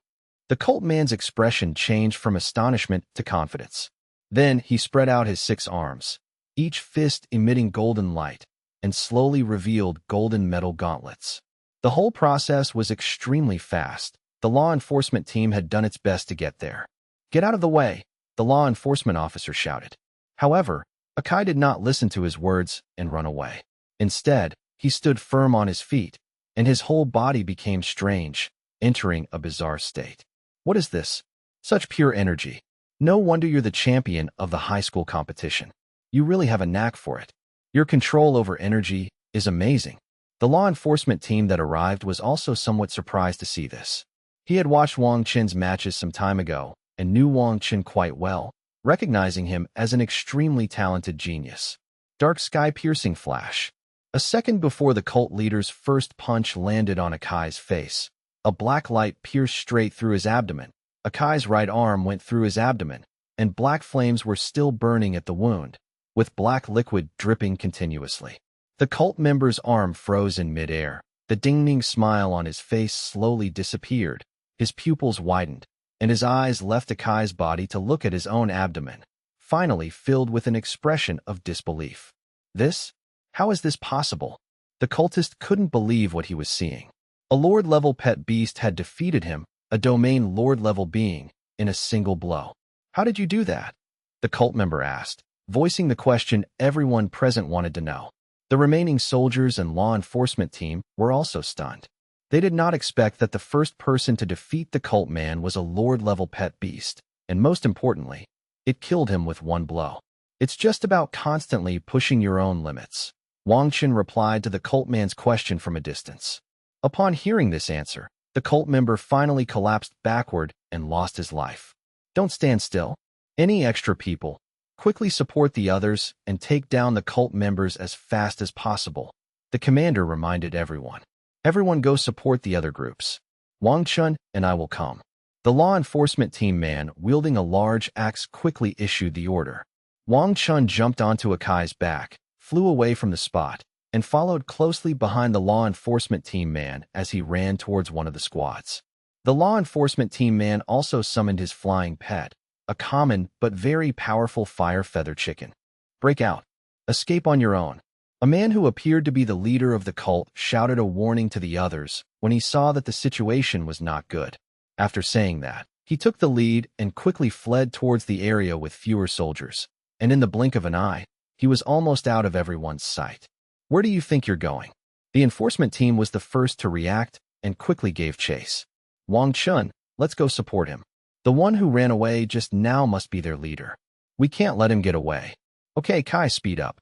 The cult man's expression changed from astonishment to confidence. Then he spread out his 6 arms, each fist emitting golden light, and slowly revealed golden metal gauntlets. The whole process was extremely fast. The law enforcement team had done its best to get there. Get out of the way, the law enforcement officer shouted. However, Akai did not listen to his words and run away. Instead, he stood firm on his feet, and his whole body became strange, entering a bizarre state. What is this? Such pure energy. No wonder you're the champion of the high school competition. You really have a knack for it. Your control over energy is amazing. The law enforcement team that arrived was also somewhat surprised to see this. He had watched Wang Chen's matches some time ago and knew Wang Chen quite well, recognizing him as an extremely talented genius. Dark sky-piercing flash. A second before the cult leader's first punch landed on Akai's face, a black light pierced straight through his abdomen. Akai's right arm went through his abdomen, and black flames were still burning at the wound, with black liquid dripping continuously. The cult member's arm froze in midair. The ding-ding smile on his face slowly disappeared. His pupils widened, and his eyes left Akai's body to look at his own abdomen, finally filled with an expression of disbelief. This? How is this possible? The cultist couldn't believe what he was seeing. A Lord-level pet beast had defeated him, a domain Lord-level being, in a single blow. How did you do that? The cult member asked, voicing the question everyone present wanted to know. The remaining soldiers and law enforcement team were also stunned. They did not expect that the first person to defeat the cult man was a Lord-level pet beast. and most importantly, it killed him with one blow. It's just about constantly pushing your own limits. Wang Chen replied to the cult man's question from a distance. Upon hearing this answer, the cult member finally collapsed backward and lost his life. Don't stand still. Any extra people, quickly support the others and take down the cult members as fast as possible. The commander reminded everyone. Everyone go support the other groups. Wang Chen and I will come. The law enforcement team man wielding a large axe quickly issued the order. Wang Chen jumped onto Akai's back, flew away from the spot, and followed closely behind the law enforcement team man as he ran towards one of the squads. The law enforcement team man also summoned his flying pet, a common but very powerful fire feather chicken. Break out. Escape on your own. A man who appeared to be the leader of the cult shouted a warning to the others when he saw that the situation was not good. After saying that, he took the lead and quickly fled towards the area with fewer soldiers, and in the blink of an eye, he was almost out of everyone's sight. Where do you think you're going? The enforcement team was the first to react and quickly gave chase. Wang Chen, let's go support him. The one who ran away just now must be their leader. We can't let him get away. Okay, Kai, speed up.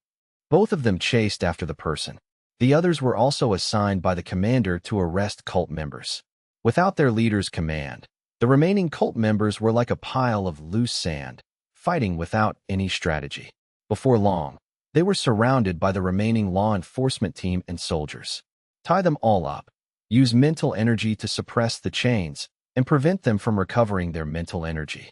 Both of them chased after the person. The others were also assigned by the commander to arrest cult members. Without their leader's command, the remaining cult members were like a pile of loose sand, fighting without any strategy. Before long, they were surrounded by the remaining law enforcement team and soldiers. Tie them all up. Use mental energy to suppress the chains and prevent them from recovering their mental energy.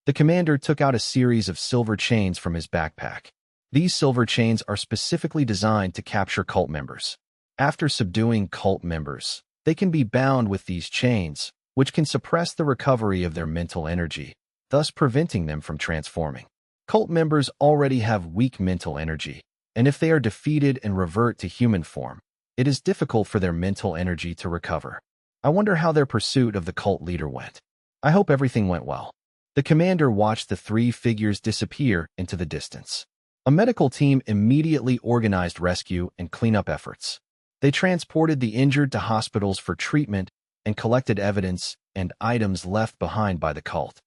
The commander took out a series of silver chains from his backpack. These silver chains are specifically designed to capture cult members. After subduing cult members, they can be bound with these chains, which can suppress the recovery of their mental energy, thus preventing them from transforming. Cult members already have weak mental energy, and if they are defeated and revert to human form, it is difficult for their mental energy to recover. I wonder how their pursuit of the cult leader went. I hope everything went well. The commander watched the three figures disappear into the distance. A medical team immediately organized rescue and cleanup efforts. They transported the injured to hospitals for treatment and collected evidence and items left behind by the cult.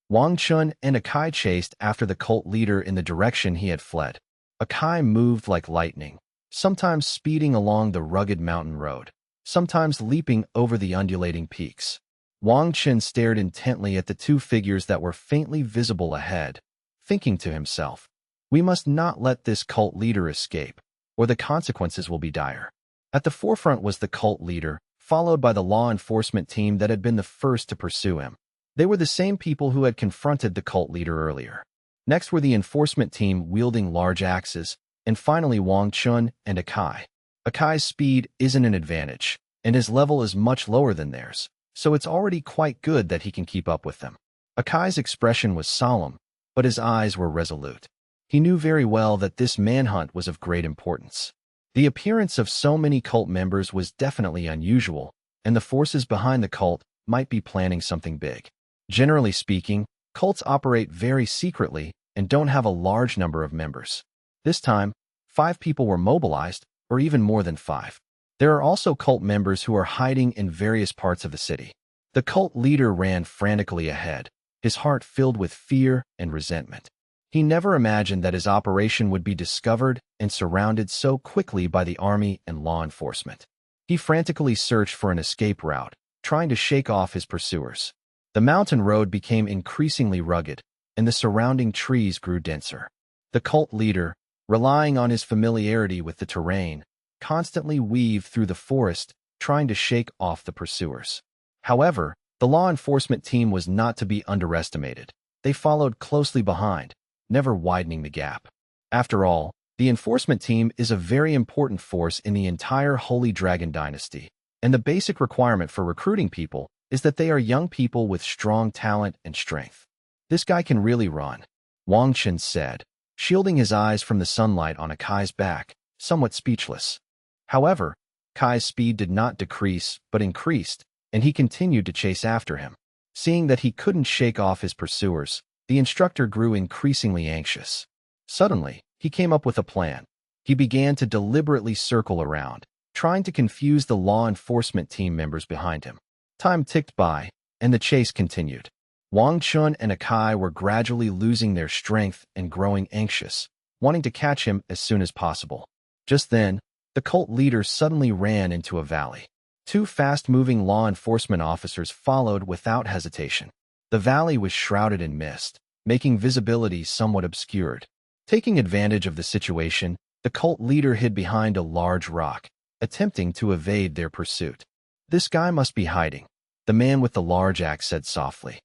Wang Chen and Akai chased after the cult leader in the direction he had fled. Akai moved like lightning, sometimes speeding along the rugged mountain road, sometimes leaping over the undulating peaks. Wang Chen stared intently at the two figures that were faintly visible ahead, thinking to himself, we must not let this cult leader escape, or the consequences will be dire. At the forefront was the cult leader, followed by the law enforcement team that had been the first to pursue him. They were the same people who had confronted the cult leader earlier. Next were the enforcement team wielding large axes, and finally Wang Chen and Akai. Akai's speed isn't an advantage, and his level is much lower than theirs, so it's already quite good that he can keep up with them. Akai's expression was solemn, but his eyes were resolute. He knew very well that this manhunt was of great importance. The appearance of so many cult members was definitely unusual, and the forces behind the cult might be planning something big. Generally speaking, cults operate very secretly and don't have a large number of members. This time, 5 people were mobilized, or even more than 5. There are also cult members who are hiding in various parts of the city. The cult leader ran frantically ahead, his heart filled with fear and resentment. He never imagined that his operation would be discovered and surrounded so quickly by the army and law enforcement. He frantically searched for an escape route, trying to shake off his pursuers. The mountain road became increasingly rugged, and the surrounding trees grew denser. The cult leader, relying on his familiarity with the terrain, constantly weaved through the forest, trying to shake off the pursuers. However, the law enforcement team was not to be underestimated. They followed closely behind, never widening the gap. After all, the enforcement team is a very important force in the entire Holy Dragon Dynasty, and the basic requirement for recruiting people is that they are young people with strong talent and strength. This guy can really run, Wang Chen said, shielding his eyes from the sunlight on Akai's back, somewhat speechless. However, Kai's speed did not decrease but increased, and he continued to chase after him. Seeing that he couldn't shake off his pursuers, the instructor grew increasingly anxious. Suddenly, he came up with a plan. He began to deliberately circle around, trying to confuse the law enforcement team members behind him. Time ticked by, and the chase continued. Wang Chen and Akai were gradually losing their strength and growing anxious, wanting to catch him as soon as possible. Just then, the cult leader suddenly ran into a valley. Two fast-moving law enforcement officers followed without hesitation. The valley was shrouded in mist, making visibility somewhat obscured. Taking advantage of the situation, the cult leader hid behind a large rock, attempting to evade their pursuit. "This guy must be hiding," the man with the large axe said softly.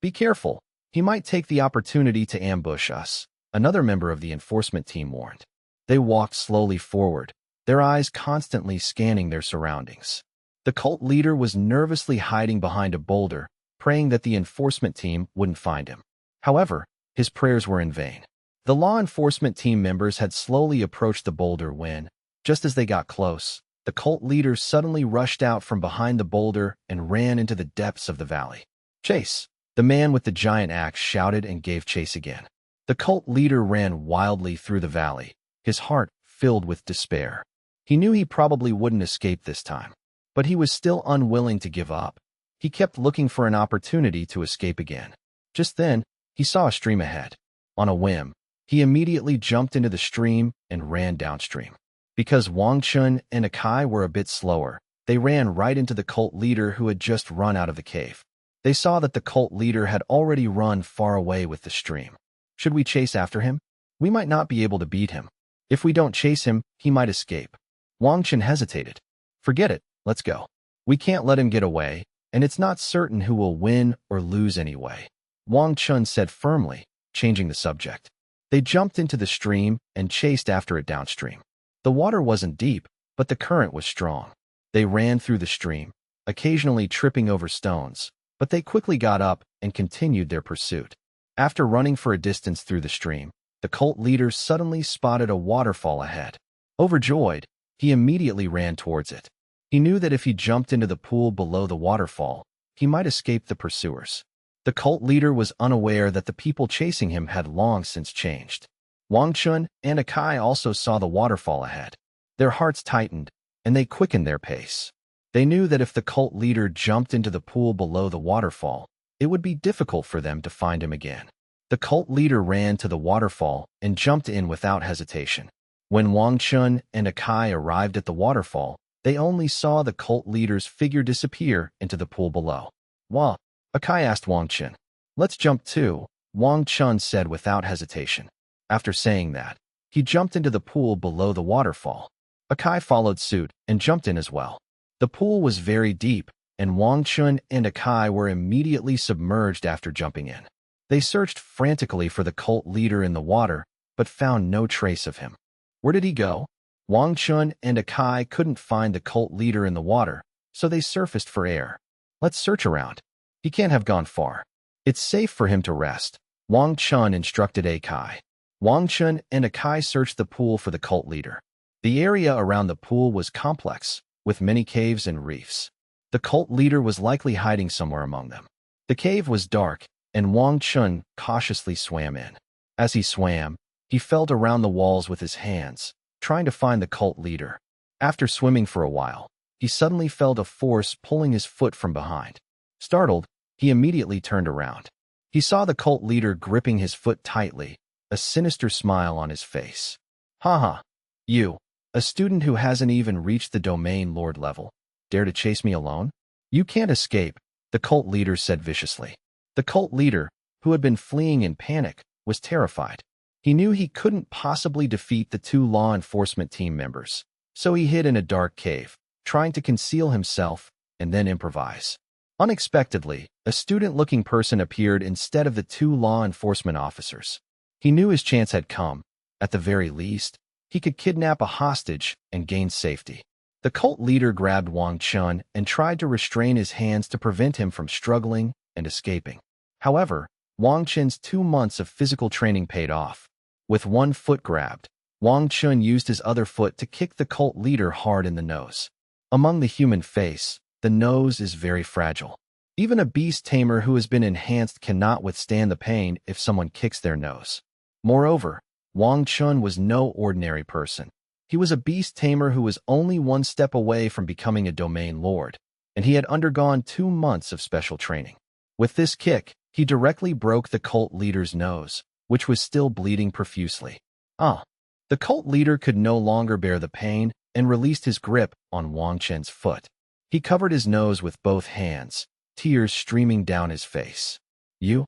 Be careful. He might take the opportunity to ambush us," another member of the enforcement team warned. They walked slowly forward, their eyes constantly scanning their surroundings. The cult leader was nervously hiding behind a boulder, praying that the enforcement team wouldn't find him. However, his prayers were in vain. The law enforcement team members had slowly approached the boulder when, just as they got close, the cult leader suddenly rushed out from behind the boulder and ran into the depths of the valley. "Chase!" The man with the giant axe shouted and gave chase again. The cult leader ran wildly through the valley, his heart filled with despair. He knew he probably wouldn't escape this time, but he was still unwilling to give up. He kept looking for an opportunity to escape again. Just then, he saw a stream ahead. On a whim, he immediately jumped into the stream and ran downstream. Because Wang Chen and Akai were a bit slower, they ran right into the cult leader who had just run out of the cave. They saw that the cult leader had already run far away with the stream. "Should we chase after him? We might not be able to beat him. If we don't chase him, he might escape." Wang Chen hesitated. "Forget it, let's go. We can't let him get away, and it's not certain who will win or lose anyway," Wang Chen said firmly, changing the subject. They jumped into the stream and chased after it downstream. The water wasn't deep, but the current was strong. They ran through the stream, occasionally tripping over stones, but they quickly got up and continued their pursuit. After running for a distance through the stream, the cult leader suddenly spotted a waterfall ahead. Overjoyed, he immediately ran towards it. He knew that if he jumped into the pool below the waterfall, he might escape the pursuers. The cult leader was unaware that the people chasing him had long since changed. Wang Chen and Akai also saw the waterfall ahead. Their hearts tightened, and they quickened their pace. They knew that if the cult leader jumped into the pool below the waterfall, it would be difficult for them to find him again. The cult leader ran to the waterfall and jumped in without hesitation. When Wang Chen and Akai arrived at the waterfall, they only saw the cult leader's figure disappear into the pool below. "Wah!" Akai asked Wang Chen. "Let's jump too," Wang Chen said without hesitation. After saying that, he jumped into the pool below the waterfall. Akai followed suit and jumped in as well. The pool was very deep, and Wang Chen and Akai were immediately submerged after jumping in. They searched frantically for the cult leader in the water, but found no trace of him. Where did he go? Wang Chen and Akai couldn't find the cult leader in the water, so they surfaced for air. "Let's search around. He can't have gone far. It's safe for him to rest," Wang Chen instructed Akai. Wang Chen and Akai searched the pool for the cult leader. The area around the pool was complex, with many caves and reefs. The cult leader was likely hiding somewhere among them. The cave was dark, and Wang Chen cautiously swam in. As he swam, he felt around the walls with his hands, trying to find the cult leader. After swimming for a while, he suddenly felt a force pulling his foot from behind. Startled, he immediately turned around. He saw the cult leader gripping his foot tightly, a sinister smile on his face. "Haha, you, a student who hasn't even reached the domain lord level, dare to chase me alone? You can't escape," the cult leader said viciously. The cult leader, who had been fleeing in panic, was terrified. He knew he couldn't possibly defeat the two law enforcement team members, so he hid in a dark cave, trying to conceal himself and then improvise. Unexpectedly, a student-looking person appeared instead of the two law enforcement officers. He knew his chance had come. At the very least, he could kidnap a hostage and gain safety. The cult leader grabbed Wang Chen and tried to restrain his hands to prevent him from struggling and escaping. However, Wang Chen's 2 months of physical training paid off. With one foot grabbed, Wang Chen used his other foot to kick the cult leader hard in the nose. Among the human face, the nose is very fragile. Even a beast tamer who has been enhanced cannot withstand the pain if someone kicks their nose. Moreover, Wang Chen was no ordinary person. He was a beast tamer who was only 1 step away from becoming a domain lord, and he had undergone 2 months of special training. With this kick, he directly broke the cult leader's nose, which was still bleeding profusely. Ah! The cult leader could no longer bear the pain and released his grip on Wang Chen's foot. He covered his nose with both hands, tears streaming down his face. You're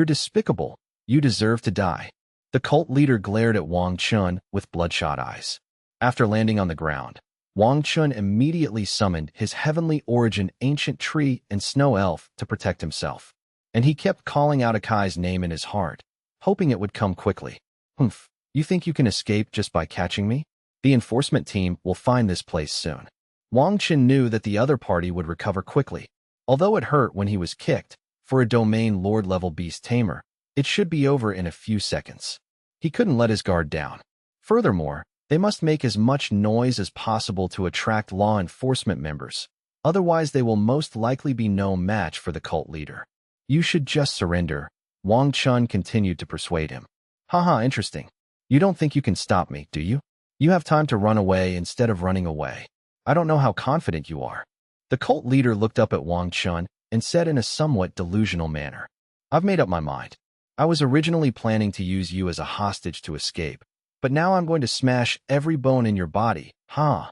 despicable. You deserve to die. The cult leader glared at Wang Chen with bloodshot eyes. After landing on the ground, Wang Chen immediately summoned his heavenly origin ancient tree and snow elf to protect himself. And he kept calling out Akai's name in his heart, hoping it would come quickly. Humph, you think you can escape just by catching me? The enforcement team will find this place soon. Wang Chen knew that the other party would recover quickly. Although it hurt when he was kicked, for a domain lord-level beast tamer, it should be over in a few seconds. He couldn't let his guard down. Furthermore, they must make as much noise as possible to attract law enforcement members. Otherwise, they will most likely be no match for the cult leader. You should just surrender, Wang Chen continued to persuade him. Haha, interesting. You don't think you can stop me, do you? You have time to run away instead of running away. I don't know how confident you are. The cult leader looked up at Wang Chen and said in a somewhat delusional manner, I've made up my mind. I was originally planning to use you as a hostage to escape, but now I'm going to smash every bone in your body, huh?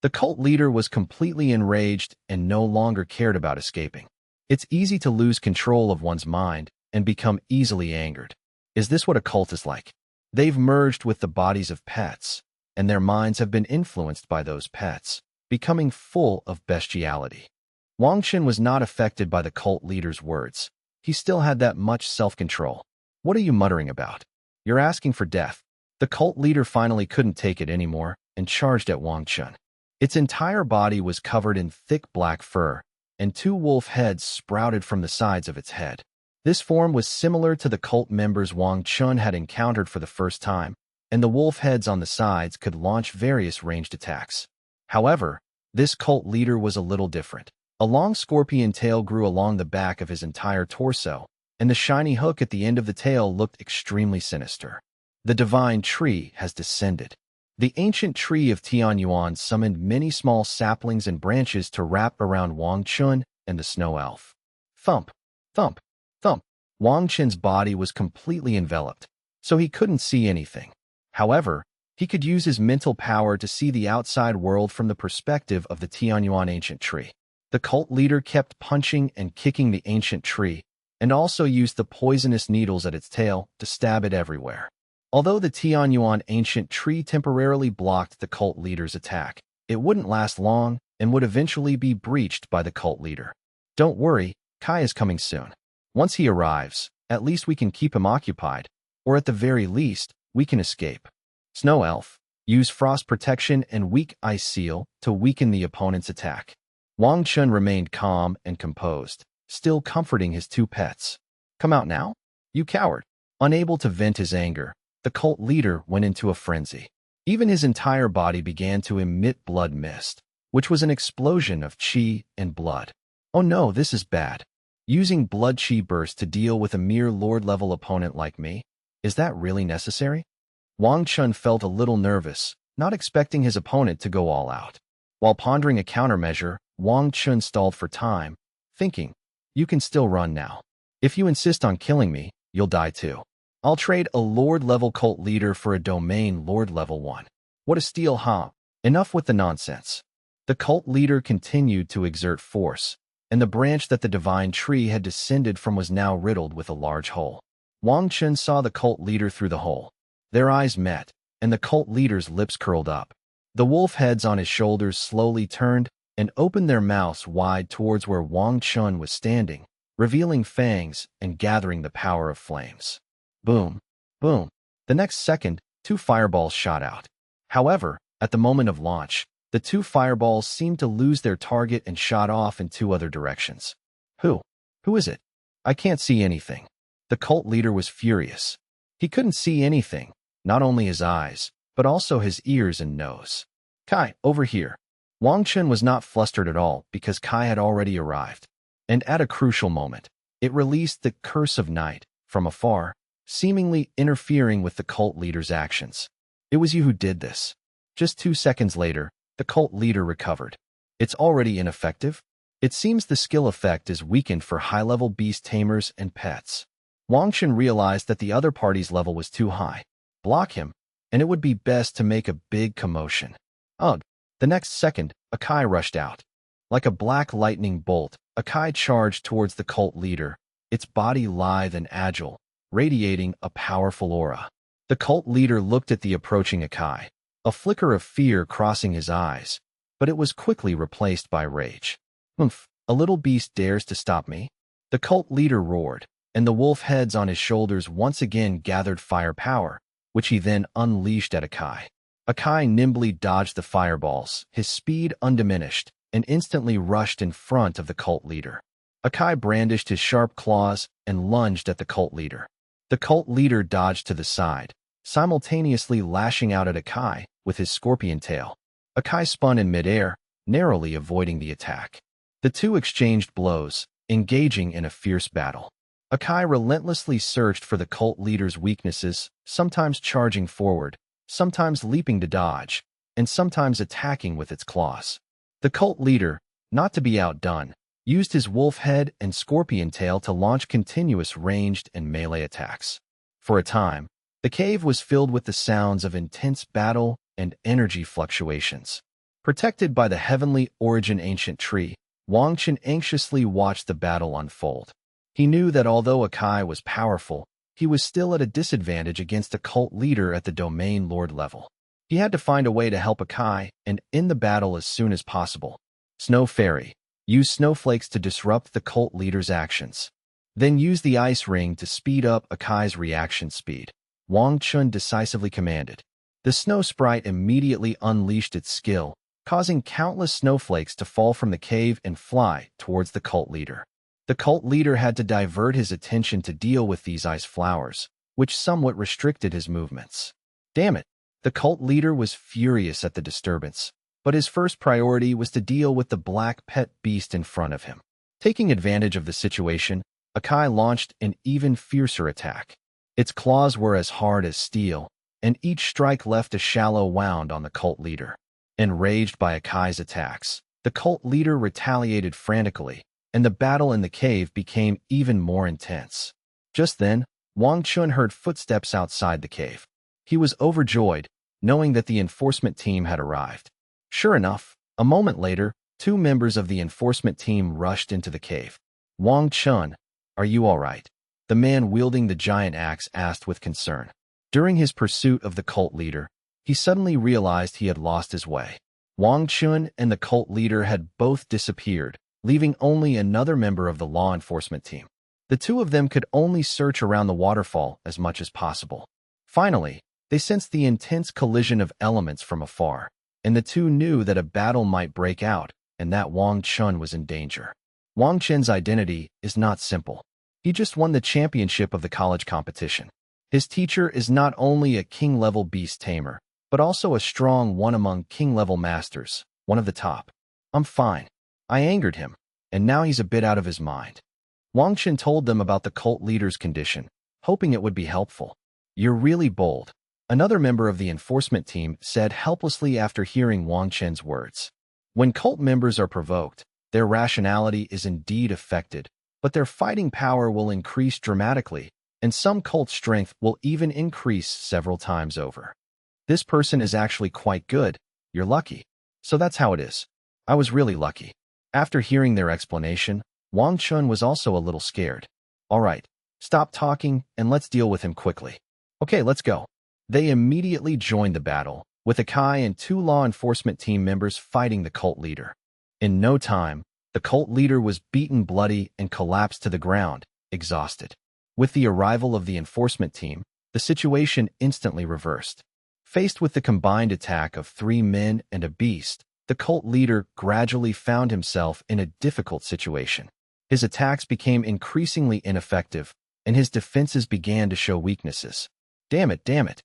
The cult leader was completely enraged and no longer cared about escaping. It's easy to lose control of one's mind and become easily angered. Is this what a cult is like? They've merged with the bodies of pets, and their minds have been influenced by those pets, becoming full of bestiality. Wang Chen was not affected by the cult leader's words. He still had that much self-control. What are you muttering about? You're asking for death. The cult leader finally couldn't take it anymore and charged at Wang Chen. Its entire body was covered in thick black fur, and two wolf heads sprouted from the sides of its head. This form was similar to the cult members Wang Chen had encountered for the first time, and the wolf heads on the sides could launch various ranged attacks. However, this cult leader was a little different. A long scorpion tail grew along the back of his entire torso, and the shiny hook at the end of the tail looked extremely sinister. The divine tree has descended. The ancient tree of Tianyuan summoned many small saplings and branches to wrap around Wang Chen and the snow elf. Thump, thump, thump. Wang Chen's body was completely enveloped, so he couldn't see anything. However, he could use his mental power to see the outside world from the perspective of the Tianyuan ancient tree. The cult leader kept punching and kicking the ancient tree, and also used the poisonous needles at its tail to stab it everywhere. Although the Tianyuan ancient tree temporarily blocked the cult leader's attack, it wouldn't last long and would eventually be breached by the cult leader. Don't worry, Kai is coming soon. Once he arrives, at least we can keep him occupied, or at the very least, we can escape. Snow Elf, use Frost Protection and Weak Ice Seal to weaken the opponent's attack. Wang Chen remained calm and composed, still comforting his two pets. Come out now? You coward. Unable to vent his anger, the cult leader went into a frenzy. Even his entire body began to emit blood mist, which was an explosion of chi and blood. Oh no, this is bad. Using blood chi burst to deal with a mere lord-level opponent like me? Is that really necessary? Wang Chen felt a little nervous, not expecting his opponent to go all out. While pondering a countermeasure, Wang Chen stalled for time, thinking, you can still run now. If you insist on killing me, you'll die too. I'll trade a lord-level cult leader for a domain lord-level one. What a steal, huh? Enough with the nonsense. The cult leader continued to exert force, and the branch that the divine tree had descended from was now riddled with a large hole. Wang Chen saw the cult leader through the hole. Their eyes met, and the cult leader's lips curled up. The wolf heads on his shoulders slowly turned and opened their mouths wide towards where Wang Chen was standing, revealing fangs and gathering the power of flames. Boom, boom. The next second, two fireballs shot out. However, at the moment of launch, the two fireballs seemed to lose their target and shot off in two other directions. Who is it? I can't see anything. The cult leader was furious. He couldn't see anything, not only his eyes, but also his ears and nose. Kai, over here. Wang Chen was not flustered at all because Kai had already arrived. And at a crucial moment, it released the curse of night from afar, seemingly interfering with the cult leader's actions. It was you who did this. Just 2 seconds later, the cult leader recovered. It's already ineffective? It seems the skill effect is weakened for high-level beast tamers and pets. Wang Chen realized that the other party's level was too high. Block him, and it would be best to make a big commotion. Ugh! The next second, Akai rushed out. Like a black lightning bolt, Akai charged towards the cult leader, its body lithe and agile, radiating a powerful aura. The cult leader looked at the approaching Akai, a flicker of fear crossing his eyes, but it was quickly replaced by rage. "Oomph, a little beast dares to stop me?" The cult leader roared, and the wolf heads on his shoulders once again gathered firepower, which he then unleashed at Akai. Akai nimbly dodged the fireballs, his speed undiminished, and instantly rushed in front of the cult leader. Akai brandished his sharp claws and lunged at the cult leader. The cult leader dodged to the side, simultaneously lashing out at Akai with his scorpion tail. Akai spun in midair, narrowly avoiding the attack. The two exchanged blows, engaging in a fierce battle. Akai relentlessly searched for the cult leader's weaknesses, sometimes charging forward, sometimes leaping to dodge, and sometimes attacking with its claws. The cult leader, not to be outdone, used his wolf head and scorpion tail to launch continuous ranged and melee attacks. For a time, the cave was filled with the sounds of intense battle and energy fluctuations. Protected by the heavenly origin ancient tree, Wang Chen anxiously watched the battle unfold. He knew that although Akai was powerful, he was still at a disadvantage against a cult leader at the domain lord level. He had to find a way to help Akai and end the battle as soon as possible. Snow Fairy. Use snowflakes to disrupt the cult leader's actions. Then use the ice ring to speed up Akai's reaction speed. Wang Chen decisively commanded. The snow sprite immediately unleashed its skill, causing countless snowflakes to fall from the cave and fly towards the cult leader. The cult leader had to divert his attention to deal with these ice flowers, which somewhat restricted his movements. Damn it! The cult leader was furious at the disturbance, but his first priority was to deal with the black pet beast in front of him. Taking advantage of the situation, Akai launched an even fiercer attack. Its claws were as hard as steel, and each strike left a shallow wound on the cult leader. Enraged by Akai's attacks, the cult leader retaliated frantically, and the battle in the cave became even more intense. Just then, Wang Chen heard footsteps outside the cave. He was overjoyed, knowing that the enforcement team had arrived. Sure enough, a moment later, two members of the enforcement team rushed into the cave. "Wang Chen, are you all right?" The man wielding the giant axe asked with concern. During his pursuit of the cult leader, he suddenly realized he had lost his way. Wang Chen and the cult leader had both disappeared, leaving only another member of the law enforcement team. The two of them could only search around the waterfall as much as possible. Finally, they sensed the intense collision of elements from afar, and the two knew that a battle might break out and that Wang Chen was in danger. Wang Chen's identity is not simple. He just won the championship of the college competition. His teacher is not only a king-level beast tamer, but also a strong one among king-level masters, one of the top. "I'm fine. I angered him, and now he's a bit out of his mind." Wang Chen told them about the cult leader's condition, hoping it would be helpful. "You're really bold," another member of the enforcement team said helplessly after hearing Wang Chen's words. When cult members are provoked, their rationality is indeed affected, but their fighting power will increase dramatically, and some cult strength will even increase several times over. "This person is actually quite good. You're lucky." "So that's how it is. I was really lucky." After hearing their explanation, Wang Chen was also a little scared. "All right, stop talking and let's deal with him quickly." "Okay, let's go." They immediately joined the battle, with Akai and two law enforcement team members fighting the cult leader. In no time, the cult leader was beaten bloody and collapsed to the ground, exhausted. With the arrival of the enforcement team, the situation instantly reversed. Faced with the combined attack of three men and a beast, the cult leader gradually found himself in a difficult situation. His attacks became increasingly ineffective, and his defenses began to show weaknesses. Damn it, damn it."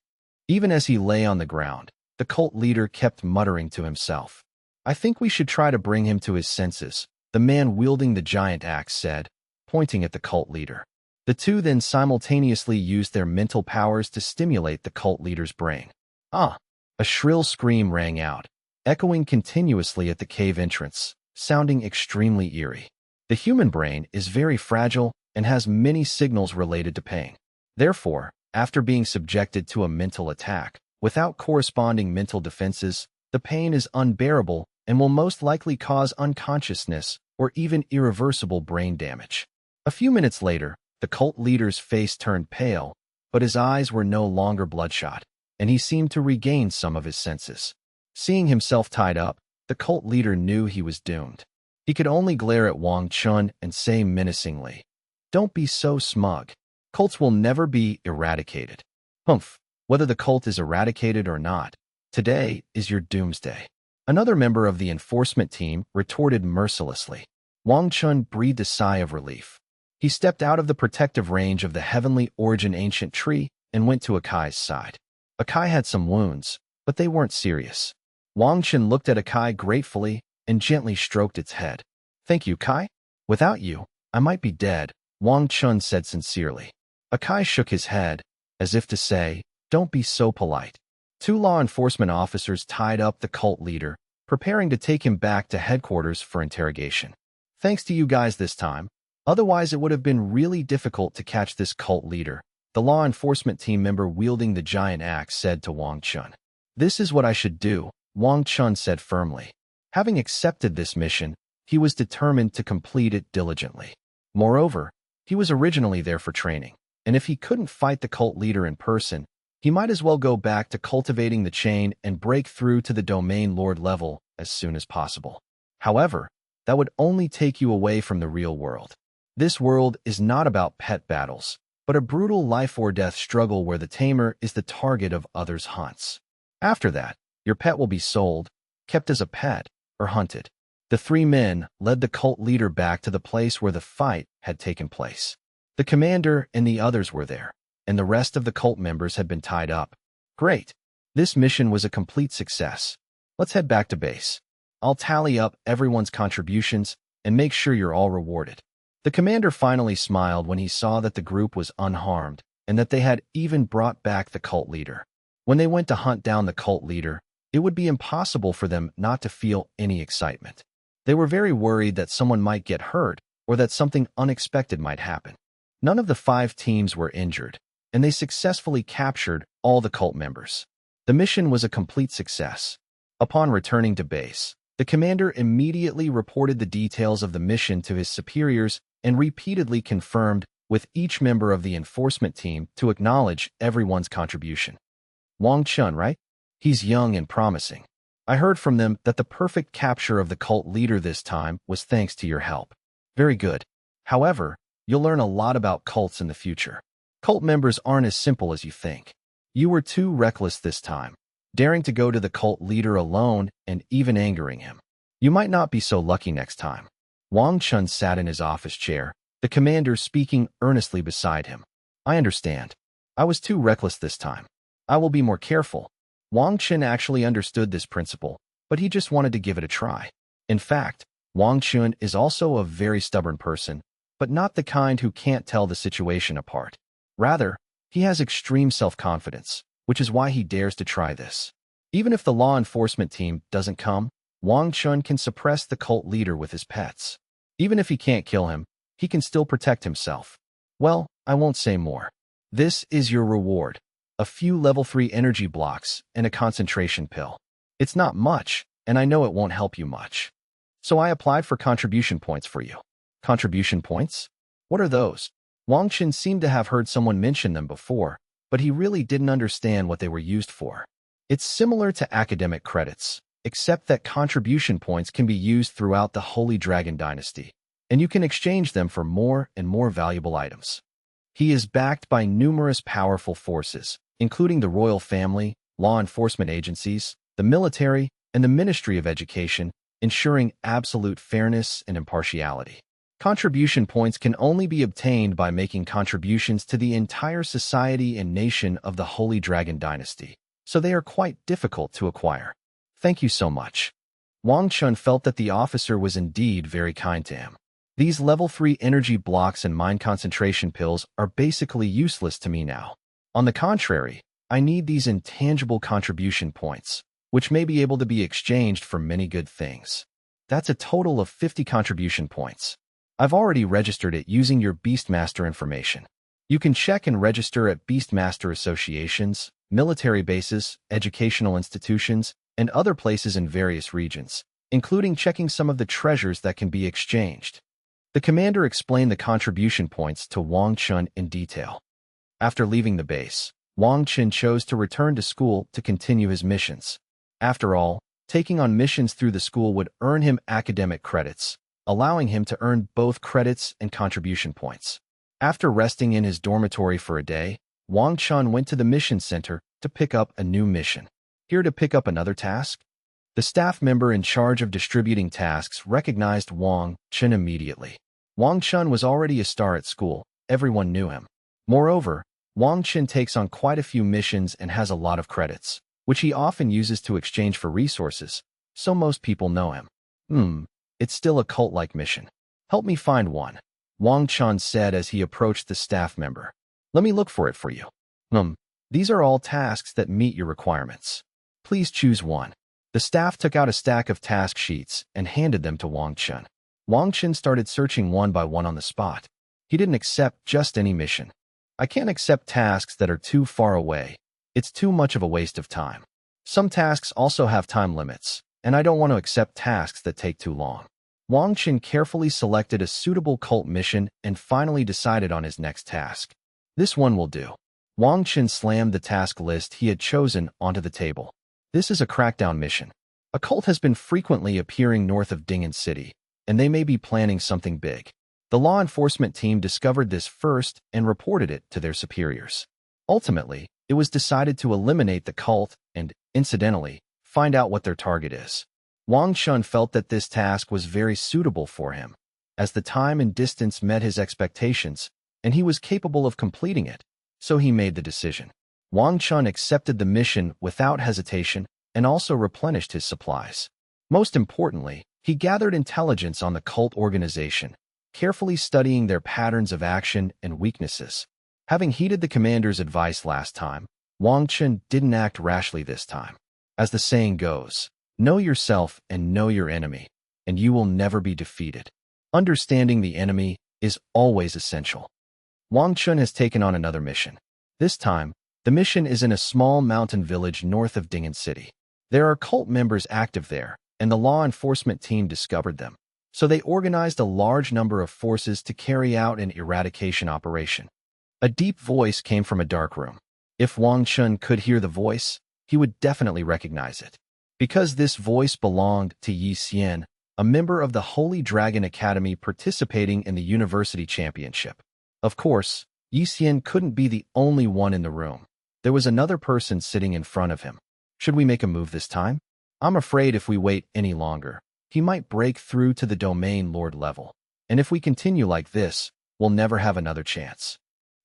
Even as he lay on the ground, the cult leader kept muttering to himself. "I think we should try to bring him to his senses," the man wielding the giant axe said, pointing at the cult leader. The two then simultaneously used their mental powers to stimulate the cult leader's brain. "Ah!" A shrill scream rang out, echoing continuously at the cave entrance, sounding extremely eerie. The human brain is very fragile and has many signals related to pain. Therefore, after being subjected to a mental attack, without corresponding mental defenses, the pain is unbearable and will most likely cause unconsciousness or even irreversible brain damage. A few minutes later, the cult leader's face turned pale, but his eyes were no longer bloodshot, and he seemed to regain some of his senses. Seeing himself tied up, the cult leader knew he was doomed. He could only glare at Wang Chen and say menacingly, "Don't be so smug. Cults will never be eradicated." Humph, whether the cult is eradicated or not, today is your doomsday. Another member of the enforcement team retorted mercilessly. Wang Chen breathed a sigh of relief. He stepped out of the protective range of the heavenly origin ancient tree and went to Akai's side. Akai had some wounds, but they weren't serious. Wang Chen looked at Akai gratefully and gently stroked its head. "Thank you, Kai. Without you, I might be dead," Wang Chen said sincerely. Akai shook his head, as if to say, "Don't be so polite." Two law enforcement officers tied up the cult leader, preparing to take him back to headquarters for interrogation. "Thanks to you guys this time. Otherwise, it would have been really difficult to catch this cult leader," the law enforcement team member wielding the giant axe said to Wang Chen. "This is what I should do," Wang Chen said firmly. Having accepted this mission, he was determined to complete it diligently. Moreover, he was originally there for training, and if he couldn't fight the cult leader in person, he might as well go back to cultivating the chain and break through to the domain lord level as soon as possible. However, that would only take you away from the real world. This world is not about pet battles, but a brutal life-or-death struggle where the tamer is the target of others' hunts. After that, your pet will be sold, kept as a pet, or hunted. The three men led the cult leader back to the place where the fight had taken place. The commander and the others were there, and the rest of the cult members had been tied up. "Great. This mission was a complete success. Let's head back to base. I'll tally up everyone's contributions and make sure you're all rewarded." The commander finally smiled when he saw that the group was unharmed and that they had even brought back the cult leader. When they went to hunt down the cult leader, it would be impossible for them not to feel any excitement. They were very worried that someone might get hurt or that something unexpected might happen. None of the 5 teams were injured, and they successfully captured all the cult members. The mission was a complete success. Upon returning to base, the commander immediately reported the details of the mission to his superiors and repeatedly confirmed with each member of the enforcement team to acknowledge everyone's contribution. "Wang Chen, right? He's young and promising. I heard from them that the perfect capture of the cult leader this time was thanks to your help. Very good. However, you'll learn a lot about cults in the future. Cult members aren't as simple as you think. You were too reckless this time, daring to go to the cult leader alone and even angering him. You might not be so lucky next time." Wang Chen sat in his office chair, the commander speaking earnestly beside him. "I understand. I was too reckless this time. I will be more careful." Wang Chen actually understood this principle, but he just wanted to give it a try. In fact, Wang Chen is also a very stubborn person, but not the kind who can't tell the situation apart. Rather, he has extreme self-confidence, which is why he dares to try this. Even if the law enforcement team doesn't come, Wang Chen can suppress the cult leader with his pets. Even if he can't kill him, he can still protect himself. Well, I won't say more. This is your reward. A few level 3 energy blocks and a concentration pill. It's not much, and I know it won't help you much. So I applied for contribution points for you. Contribution points? What are those? Wang Chen seemed to have heard someone mention them before, but he really didn't understand what they were used for. It's similar to academic credits, except that contribution points can be used throughout the Holy Dragon Dynasty, and you can exchange them for more and more valuable items. He is backed by numerous powerful forces, including the royal family, law enforcement agencies, the military, and the Ministry of Education, ensuring absolute fairness and impartiality. Contribution points can only be obtained by making contributions to the entire society and nation of the Holy Dragon Dynasty, so they are quite difficult to acquire. Thank you so much. Wang Chen felt that the officer was indeed very kind to him. These level 3 energy blocks and mind concentration pills are basically useless to me now. On the contrary, I need these intangible contribution points, which may be able to be exchanged for many good things. That's a total of 50 contribution points. I've already registered it using your Beastmaster information. You can check and register at Beastmaster associations, military bases, educational institutions, and other places in various regions, including checking some of the treasures that can be exchanged. The commander explained the contribution points to Wang Chen in detail. After leaving the base, Wang Chen chose to return to school to continue his missions. After all, taking on missions through the school would earn him academic credits, allowing him to earn both credits and contribution points. After resting in his dormitory for a day, Wang Chen went to the mission center to pick up a new mission. Here to pick up another task? The staff member in charge of distributing tasks recognized Wang Chen immediately. Wang Chen was already a star at school. Everyone knew him. Moreover, Wang Chen takes on quite a few missions and has a lot of credits, which he often uses to exchange for resources, so most people know him. It's still a cult-like mission. Help me find one, Wang Chen said as he approached the staff member. Let me look for it for you. These are all tasks that meet your requirements. Please choose one. The staff took out a stack of task sheets and handed them to Wang Chen. Wang Chen started searching one by one on the spot. He didn't accept just any mission. I can't accept tasks that are too far away. It's too much of a waste of time. Some tasks also have time limits, and I don't want to accept tasks that take too long. Wang Chen carefully selected a suitable cult mission and finally decided on his next task. This one will do. Wang Chen slammed the task list he had chosen onto the table. This is a crackdown mission. A cult has been frequently appearing north of Lingmu City, and they may be planning something big. The law enforcement team discovered this first and reported it to their superiors. Ultimately, it was decided to eliminate the cult and, incidentally, find out what their target is. Wang Chen felt that this task was very suitable for him, as the time and distance met his expectations, and he was capable of completing it, so he made the decision. Wang Chen accepted the mission without hesitation and also replenished his supplies. Most importantly, he gathered intelligence on the cult organization, carefully studying their patterns of action and weaknesses. Having heeded the commander's advice last time, Wang Chen didn't act rashly this time. As the saying goes, know yourself and know your enemy, and you will never be defeated. Understanding the enemy is always essential. Wang Chen has taken on another mission. This time, the mission is in a small mountain village north of Lingmu City. There are cult members active there, and the law enforcement team discovered them. So they organized a large number of forces to carry out an eradication operation. A deep voice came from a dark room. If Wang Chen could hear the voice, he would definitely recognize it. Because this voice belonged to Yi Xian, a member of the Holy Dragon Academy participating in the University Championship. Of course, Yi Xian couldn't be the only one in the room. There was another person sitting in front of him. Should we make a move this time? I'm afraid if we wait any longer, he might break through to the domain lord level. And if we continue like this, we'll never have another chance.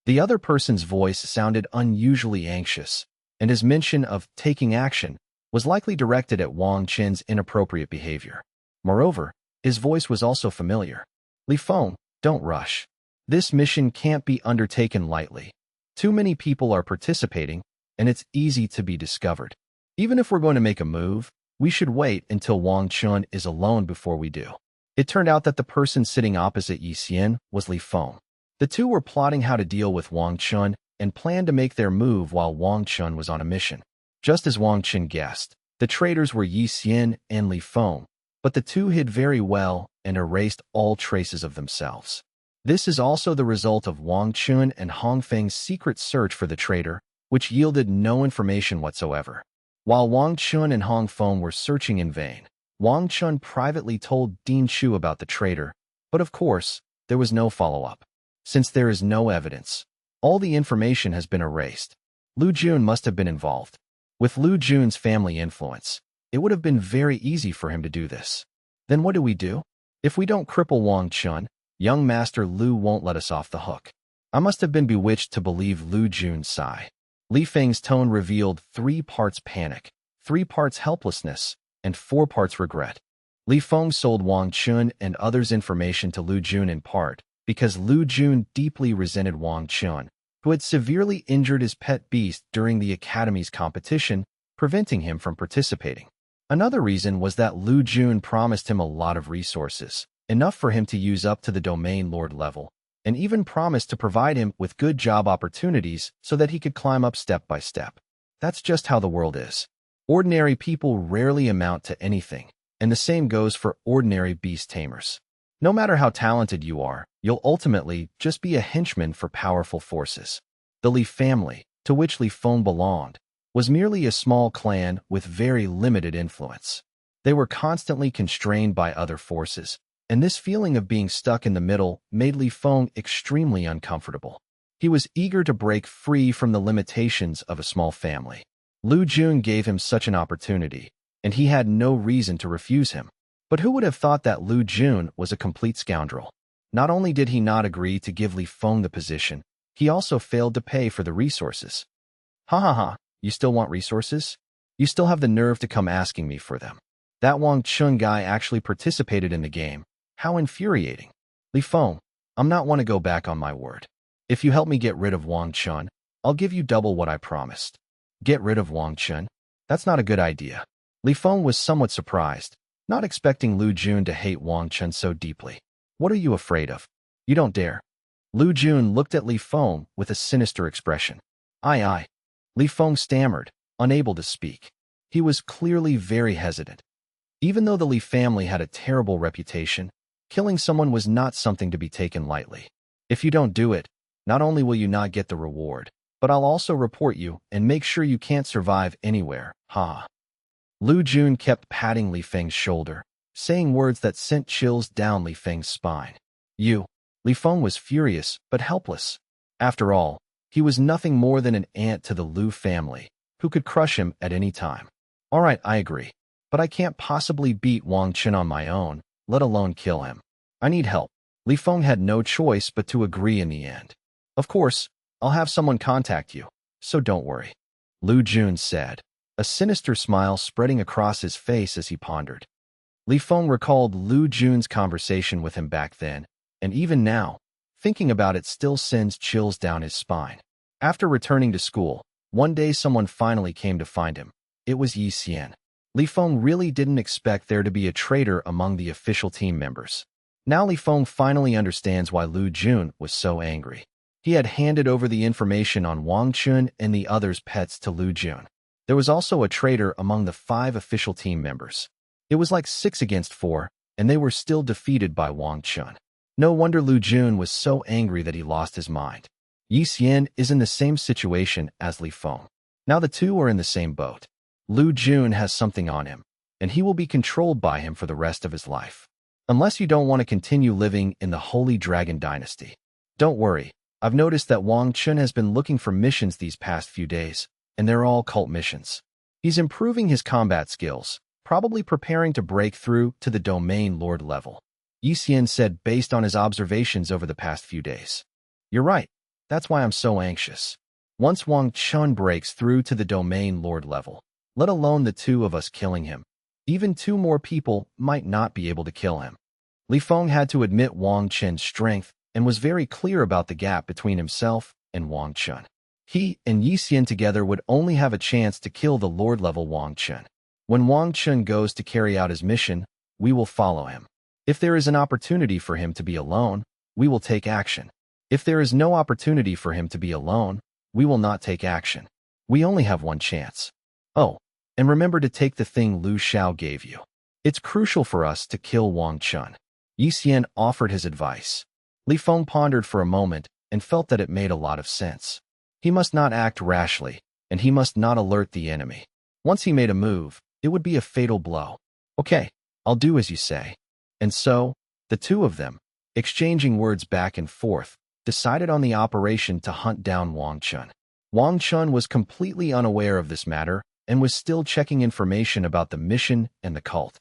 The other person's voice sounded unusually anxious, and his mention of taking action was likely directed at Wang Chen's inappropriate behavior. Moreover, his voice was also familiar. Li Feng, don't rush. This mission can't be undertaken lightly. Too many people are participating, and it's easy to be discovered. Even if we're going to make a move, we should wait until Wang Chen is alone before we do. It turned out that the person sitting opposite Yi Xian was Li Feng. The two were plotting how to deal with Wang Chen and planned to make their move while Wang Chen was on a mission. Just as Wang Chen guessed, the traitors were Yi Xian and Li Feng, but the two hid very well and erased all traces of themselves. This is also the result of Wang Chen and Hongfeng's secret search for the traitor, which yielded no information whatsoever. While Wang Chen and Hongfeng were searching in vain, Wang Chen privately told Dean Chu about the traitor, but of course, there was no follow-up. Since there is no evidence, all the information has been erased. Lu Jun must have been involved. With Lu Jun's family influence, it would have been very easy for him to do this. Then what do we do? If we don't cripple Wang Chen, young Master Lu won't let us off the hook. I must have been bewitched to believe Lu Jun's sigh. Li Feng's tone revealed 3 parts panic, 3 parts helplessness, and 4 parts regret. Li Feng sold Wang Chen and others information to Lu Jun in part because Lu Jun deeply resented Wang Chen, who had severely injured his pet beast during the Academy's competition, preventing him from participating. Another reason was that Lu Jun promised him a lot of resources, enough for him to use up to the domain lord level, and even promised to provide him with good job opportunities so that he could climb up step by step. That's just how the world is. Ordinary people rarely amount to anything, and the same goes for ordinary beast tamers. No matter how talented you are, you'll ultimately just be a henchman for powerful forces. The Li family, to which Li Feng belonged, was merely a small clan with very limited influence. They were constantly constrained by other forces, and this feeling of being stuck in the middle made Li Feng extremely uncomfortable. He was eager to break free from the limitations of a small family. Lu Jun gave him such an opportunity, and he had no reason to refuse him. But who would have thought that Lu Jun was a complete scoundrel? Not only did he not agree to give Li Feng the position, he also failed to pay for the resources. Ha ha ha, you still want resources? You still have the nerve to come asking me for them. That Wang Chen guy actually participated in the game. How infuriating. Li Feng, I'm not want to go back on my word. If you help me get rid of Wang Chen, I'll give you double what I promised. Get rid of Wang Chen? That's not a good idea. Li Feng was somewhat surprised, not expecting Lu Jun to hate Wang Chen so deeply. What are you afraid of? You don't dare. Lu Jun looked at Li Feng with a sinister expression. Aye. Li Feng stammered, unable to speak. He was clearly very hesitant. Even though the Li family had a terrible reputation, killing someone was not something to be taken lightly. If you don't do it, not only will you not get the reward, but I'll also report you and make sure you can't survive anywhere, ha. Lu Jun kept patting Li Feng's shoulder, saying words that sent chills down Li Feng's spine. Li Feng was furious but helpless. After all, he was nothing more than an ant to the Lu family, who could crush him at any time. All right, I agree, but I can't possibly beat Wang Chen on my own, let alone kill him. I need help. Li Feng had no choice but to agree in the end. Of course, I'll have someone contact you, so don't worry, Lu Jun said, a sinister smile spreading across his face as he pondered. Li Feng recalled Lu Jun's conversation with him back then, and even now, thinking about it still sends chills down his spine. After returning to school, one day someone finally came to find him. It was Yi Xian. Li Feng really didn't expect there to be a traitor among the official team members. Now Li Feng finally understands why Lu Jun was so angry. He had handed over the information on Wang Chen and the others' pets to Lu Jun. There was also a traitor among the 5 official team members. It was like 6 against 4, and they were still defeated by Wang Chen. No wonder Lu Jun was so angry that he lost his mind. Yi Xian is in the same situation as Li Feng. Now the two are in the same boat. Lu Jun has something on him, and he will be controlled by him for the rest of his life. Unless you don't want to continue living in the Holy Dragon Dynasty. Don't worry, I've noticed that Wang Chen has been looking for missions these past few days, and they're all cult missions. He's improving his combat skills, probably preparing to break through to the domain lord level. Yi Xian said based on his observations over the past few days. You're right, that's why I'm so anxious. Once Wang Chen breaks through to the domain lord level, let alone the 2 of us killing him, even 2 more people might not be able to kill him. Li Feng had to admit Wang Chen's strength and was very clear about the gap between himself and Wang Chen. He and Yi Xian together would only have a chance to kill the lord-level Wang Chen. When Wang Chen goes to carry out his mission, we will follow him. If there is an opportunity for him to be alone, we will take action. If there is no opportunity for him to be alone, we will not take action. We only have one chance. Oh, and remember to take the thing Lu Xiao gave you. It's crucial for us to kill Wang Chen. Yi Xian offered his advice. Li Feng pondered for a moment and felt that it made a lot of sense. He must not act rashly, and he must not alert the enemy. Once he made a move, it would be a fatal blow. Okay, I'll do as you say. And so, the 2 of them, exchanging words back and forth, decided on the operation to hunt down Wang Chen. Wang Chen was completely unaware of this matter and was still checking information about the mission and the cult.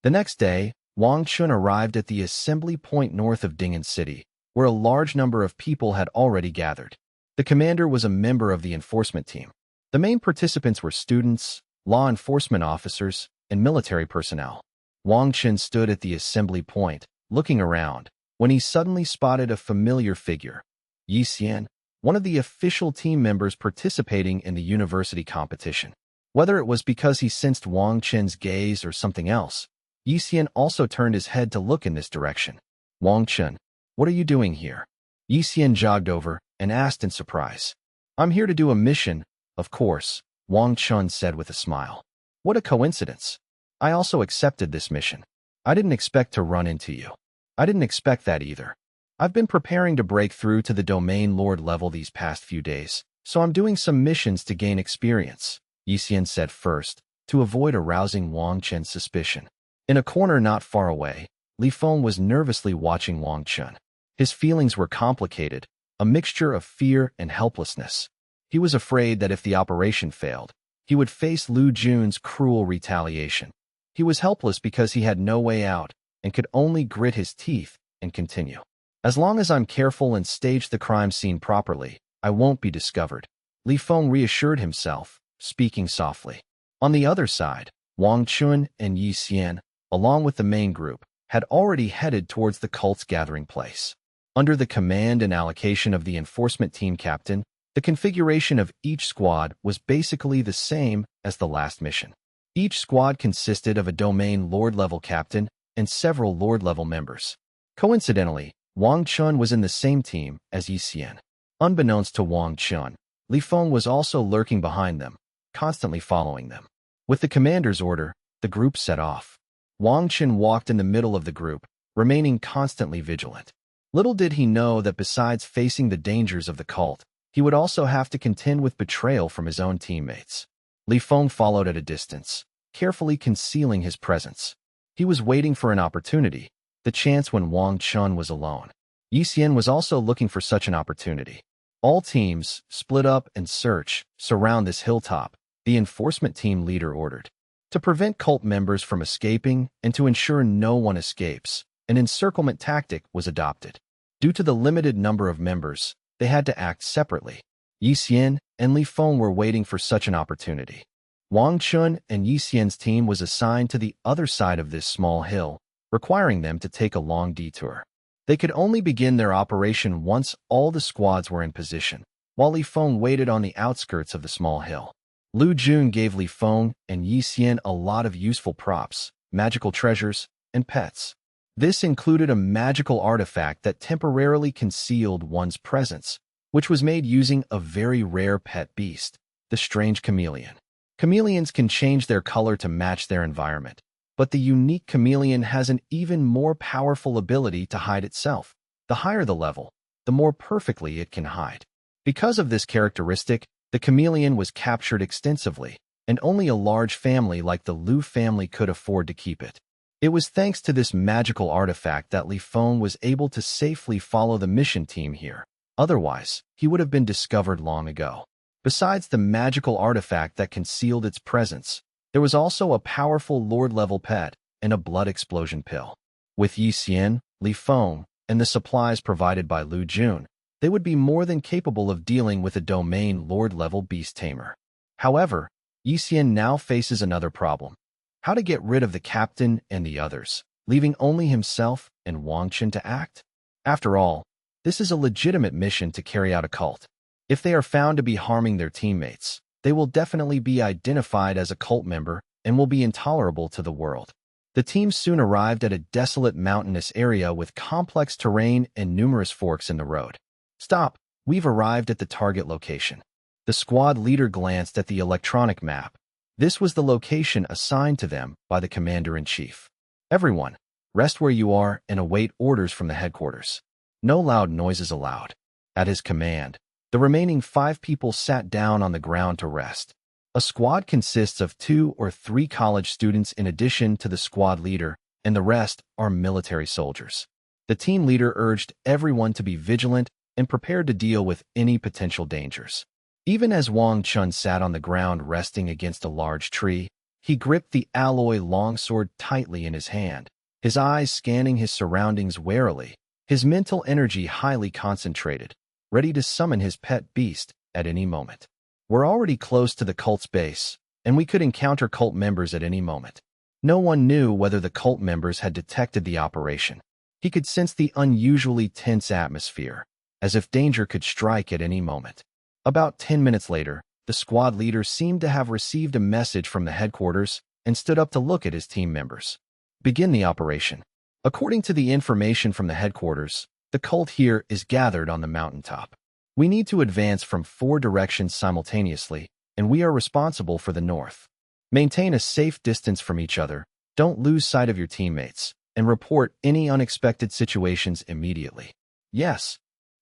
The next day, Wang Chen arrived at the assembly point north of Lingmu City, where a large number of people had already gathered. The commander was a member of the enforcement team. The main participants were students, law enforcement officers, and military personnel. Wang Chen stood at the assembly point, looking around, when he suddenly spotted a familiar figure. Yi Xian, one of the official team members participating in the university competition. Whether it was because he sensed Wang Chen's gaze or something else, Yixian also turned his head to look in this direction. Wang Chen, what are you doing here? Yixian jogged over and asked in surprise. I'm here to do a mission, of course, Wang Chen said with a smile. What a coincidence. I also accepted this mission. I didn't expect to run into you. I didn't expect that either. I've been preparing to break through to the domain lord level these past few days, so I'm doing some missions to gain experience, Yixian said first, to avoid arousing Wang Chen's suspicion. In a corner not far away, Li Feng was nervously watching Wang Chen. His feelings were complicated, a mixture of fear and helplessness. He was afraid that if the operation failed, he would face Lu Jun's cruel retaliation. He was helpless because he had no way out and could only grit his teeth and continue. As long as I'm careful and stage the crime scene properly, I won't be discovered, Li Feng reassured himself, speaking softly. On the other side, Wang Chen and Yi Xian, along with the main group, had already headed towards the cult's gathering place. Under the command and allocation of the enforcement team captain, the configuration of each squad was basically the same as the last mission. Each squad consisted of a domain lord-level captain and several lord-level members. Coincidentally, Wang Chen was in the same team as Yi Xian. Unbeknownst to Wang Chen, Li Feng was also lurking behind them, constantly following them. With the commander's order, the group set off. Wang Chen walked in the middle of the group, remaining constantly vigilant. Little did he know that besides facing the dangers of the cult, he would also have to contend with betrayal from his own teammates. Li Feng followed at a distance, carefully concealing his presence. He was waiting for an opportunity, the chance when Wang Chen was alone. Yi Xian was also looking for such an opportunity. All teams, split up and surround this hilltop, the enforcement team leader ordered. To prevent cult members from escaping and to ensure no one escapes, an encirclement tactic was adopted. Due to the limited number of members, they had to act separately. Yi Xian and Li Feng were waiting for such an opportunity. Wang Chen and Yi Xian's team was assigned to the other side of this small hill, requiring them to take a long detour. They could only begin their operation once all the squads were in position, while Li Feng waited on the outskirts of the small hill. Lu Jun gave Li Feng and Yi Xian a lot of useful props, magical treasures, and pets. This included a magical artifact that temporarily concealed one's presence, which was made using a very rare pet beast, the strange chameleon. Chameleons can change their color to match their environment, but the unique chameleon has an even more powerful ability to hide itself. The higher the level, the more perfectly it can hide. Because of this characteristic, the chameleon was captured extensively, and only a large family like the Lu family could afford to keep it. It was thanks to this magical artifact that Li Feng was able to safely follow the mission team here. Otherwise, he would have been discovered long ago. Besides the magical artifact that concealed its presence, there was also a powerful lord-level pet and a blood explosion pill. With Yi Xian, Li Feng, and the supplies provided by Lu Jun, they would be more than capable of dealing with a domain lord-level beast tamer. However, Yi Xian now faces another problem. How to get rid of the captain and the others, leaving only himself and Wang Chen to act? After all, this is a legitimate mission to carry out a cult. If they are found to be harming their teammates, they will definitely be identified as a cult member and will be intolerable to the world. The team soon arrived at a desolate mountainous area with complex terrain and numerous forks in the road. Stop, we've arrived at the target location. The squad leader glanced at the electronic map. This was the location assigned to them by the commander-in-chief. Everyone, rest where you are and await orders from the headquarters. No loud noises allowed. At his command, the remaining 5 people sat down on the ground to rest. A squad consists of 2 or 3 college students in addition to the squad leader, and the rest are military soldiers. The team leader urged everyone to be vigilant and prepared to deal with any potential dangers. Even as Wang Chen sat on the ground resting against a large tree, he gripped the alloy longsword tightly in his hand, his eyes scanning his surroundings warily, his mental energy highly concentrated, ready to summon his pet beast at any moment. We're already close to the cult's base, and we could encounter cult members at any moment. No one knew whether the cult members had detected the operation. He could sense the unusually tense atmosphere, as if danger could strike at any moment. About 10 minutes later, The squad leader seemed to have received a message from the headquarters and stood up to look at his team members. Begin the operation. According to the information from the headquarters, the cult here is gathered on the mountaintop. We need to advance from 4 directions simultaneously, and we are responsible for the north. Maintain a safe distance from each other, don't lose sight of your teammates, and report any unexpected situations immediately. Yes.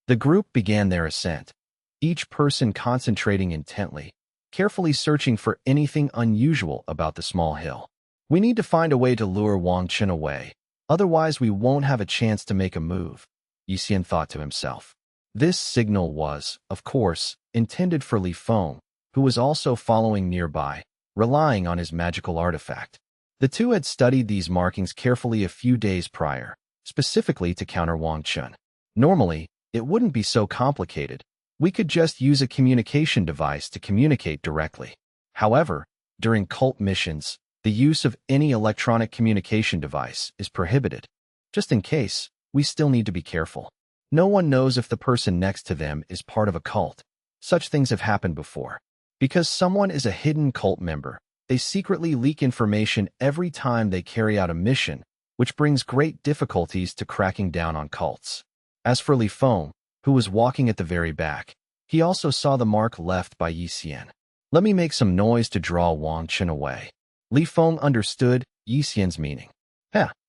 The group began their ascent, each person concentrating intently, carefully searching for anything unusual about the small hill. We need to find a way to lure Wang Chen away, otherwise we won't have a chance to make a move, Yixian thought to himself. This signal was, of course, intended for Li Feng, who was also following nearby, relying on his magical artifact. The two had studied these markings carefully a few days prior, specifically to counter Wang Chen. Normally, it wouldn't be so complicated. We could just use a communication device to communicate directly. However, during cult missions, the use of any electronic communication device is prohibited. Just in case, we still need to be careful. No one knows if the person next to them is part of a cult. Such things have happened before. Because someone is a hidden cult member, they secretly leak information every time they carry out a mission, which brings great difficulties to cracking down on cults. As for Li Feng, who was walking at the very back, he also saw the mark left by Yixian. Let me make some noise to draw Wang Chen away. Li Feng understood Yixian's meaning.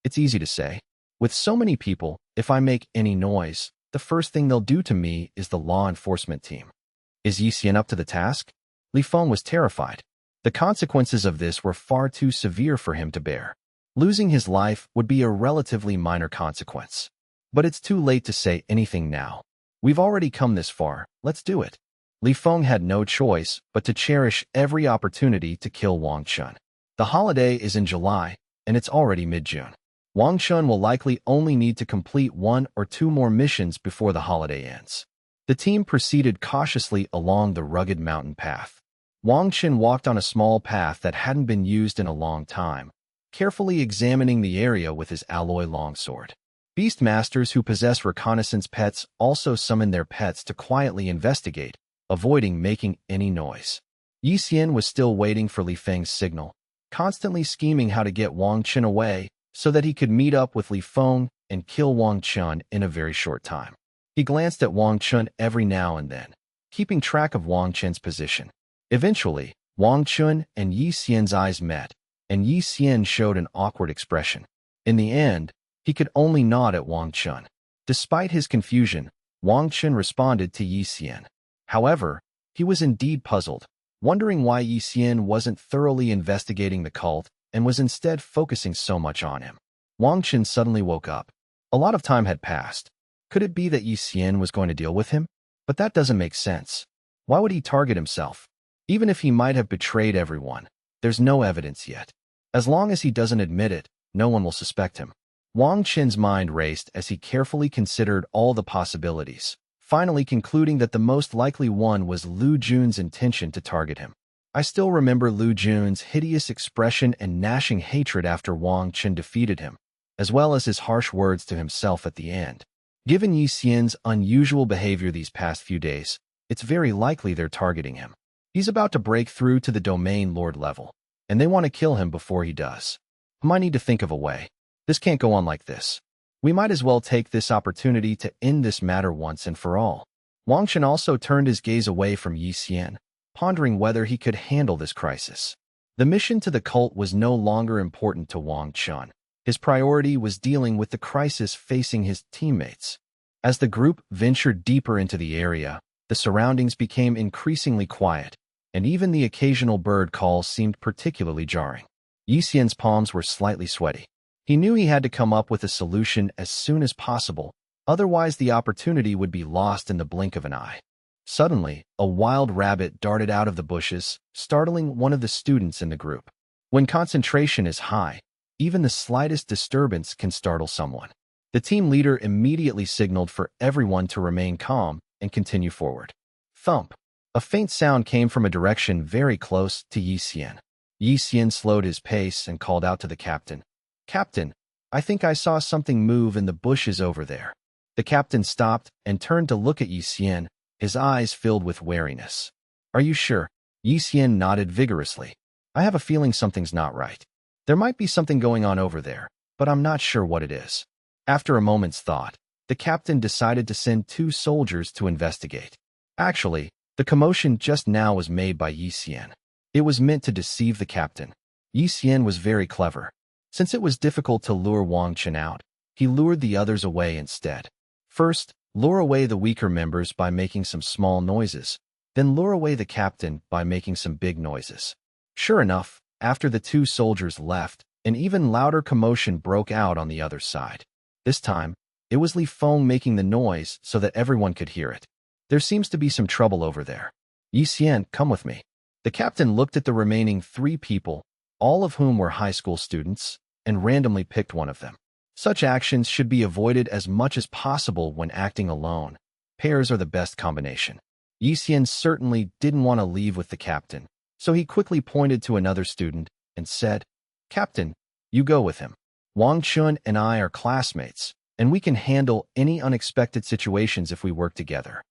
It's easy to say. With so many people, if I make any noise, the first thing they'll do to me is the law enforcement team. Is Yixian up to the task? Li Feng was terrified. The consequences of this were far too severe for him to bear. Losing his life would be a relatively minor consequence. But it's too late to say anything now. We've already come this far, let's do it. Li Feng had no choice but to cherish every opportunity to kill Wang Chen. The holiday is in July, and it's already mid-June. Wang Chen will likely only need to complete 1 or 2 more missions before the holiday ends. The team proceeded cautiously along the rugged mountain path. Wang Chen walked on a small path that hadn't been used in a long time, carefully examining the area with his alloy longsword. Beast masters who possess reconnaissance pets also summon their pets to quietly investigate, avoiding making any noise. Yixian was still waiting for Li Feng's signal, constantly scheming how to get Wang Chen away so that he could meet up with Li Feng and kill Wang Chen in a very short time. He glanced at Wang Chen every now and then, keeping track of Wang Chen's position. Eventually, Wang Chen and Yixian's eyes met, and Yixian showed an awkward expression. In the end, he could only nod at Wang Chen. Despite his confusion, Wang Chen responded to Yixian. However, he was indeed puzzled, wondering why Yixian wasn't thoroughly investigating the cult and was instead focusing so much on him. Wang Chen suddenly woke up. A lot of time had passed. Could it be that Yixian was going to deal with him? But that doesn't make sense. Why would he target himself? Even if he might have betrayed everyone, there's no evidence yet. As long as he doesn't admit it, no one will suspect him. Wang Chen's mind raced as he carefully considered all the possibilities, finally concluding that the most likely one was Lu Jun's intention to target him. I still remember Lu Jun's hideous expression and gnashing hatred after Wang Chen defeated him, as well as his harsh words to himself at the end. Given Yixian's unusual behavior these past few days, it's very likely they're targeting him. He's about to break through to the domain lord level, and they want to kill him before he does. I might need to think of a way. This can't go on like this. We might as well take this opportunity to end this matter once and for all. Wang Chen also turned his gaze away from Yixian, pondering whether he could handle this crisis. The mission to the cult was no longer important to Wang Chen. His priority was dealing with the crisis facing his teammates. As the group ventured deeper into the area, the surroundings became increasingly quiet, and even the occasional bird calls seemed particularly jarring. Yixian's palms were slightly sweaty. He knew he had to come up with a solution as soon as possible, otherwise the opportunity would be lost in the blink of an eye. Suddenly, a wild rabbit darted out of the bushes, startling one of the students in the group. When concentration is high, even the slightest disturbance can startle someone. The team leader immediately signaled for everyone to remain calm and continue forward. Thump! A faint sound came from a direction very close to Yixian. Yixian slowed his pace and called out to the captain. "Captain, I think I saw something move in the bushes over there." The captain stopped and turned to look at Yixian, his eyes filled with wariness. "Are you sure? Yi Xian nodded vigorously. I have a feeling something's not right. There might be something going on over there, but I'm not sure what it is. After a moment's thought, the captain decided to send 2 soldiers to investigate. Actually, the commotion just now was made by Yi Xian. It was meant to deceive the captain. Yi Xian was very clever. Since it was difficult to lure Wang Chen out, he lured the others away instead. First, lure away the weaker members by making some small noises, then lure away the captain by making some big noises. Sure enough, after the 2 soldiers left, an even louder commotion broke out on the other side. This time, it was Li Feng making the noise so that everyone could hear it. There seems to be some trouble over there. Yi Xian, come with me. The captain looked at the remaining 3 people, all of whom were high school students, and randomly picked one of them. Such actions should be avoided as much as possible when acting alone. Pairs are the best combination. Yi Xian certainly didn't want to leave with the captain, so he quickly pointed to another student and said, Captain, you go with him. Wang Chen and I are classmates, and we can handle any unexpected situations if we work together.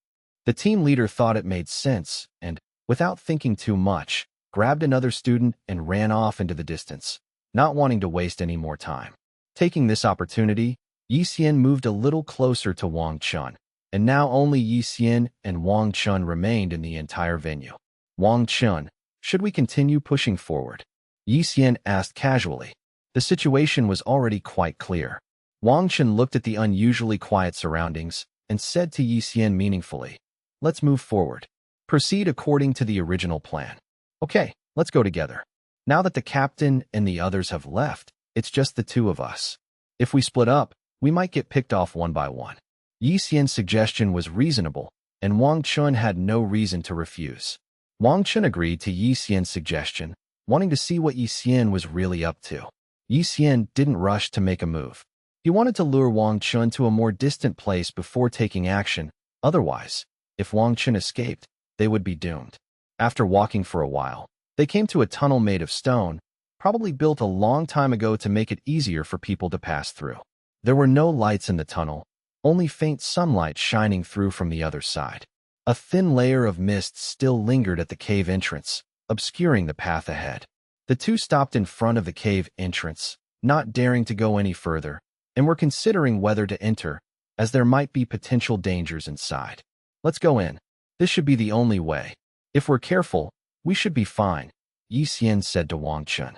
The team leader thought it made sense and, without thinking too much, grabbed another student and ran off into the distance, not wanting to waste any more time. Taking this opportunity, Yi Xian moved a little closer to Wang Chen, and now only Yi Xian and Wang Chen remained in the entire venue. Wang Chen, should we continue pushing forward? Yi Xian asked casually. The situation was already quite clear. Wang Chen looked at the unusually quiet surroundings and said to Yi Xian meaningfully, Let's move forward. Proceed according to the original plan. Okay, let's go together. Now that the captain and the others have left, it's just the 2 of us. If we split up, we might get picked off one by one. Yi Xian's suggestion was reasonable, and Wang Chen had no reason to refuse. Wang Chen agreed to Yi Xian's suggestion, wanting to see what Yi Xian was really up to. Yi Xian didn't rush to make a move. He wanted to lure Wang Chen to a more distant place before taking action. Otherwise, if Wang Chen escaped, they would be doomed. After walking for a while, they came to a tunnel made of stone, probably built a long time ago to make it easier for people to pass through. There were no lights in the tunnel, only faint sunlight shining through from the other side. A thin layer of mist still lingered at the cave entrance, obscuring the path ahead. The 2 stopped in front of the cave entrance, not daring to go any further, and were considering whether to enter, as there might be potential dangers inside. Let's go in. This should be the only way. If we're careful, we should be fine, Yi Xian said to Wang Chen.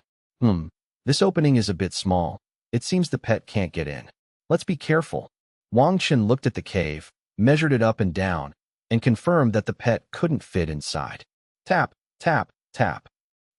This opening is a bit small. It seems the pet can't get in. Let's be careful. Wang Chen looked at the cave, measured it up and down, and confirmed that the pet couldn't fit inside. Tap, tap, tap.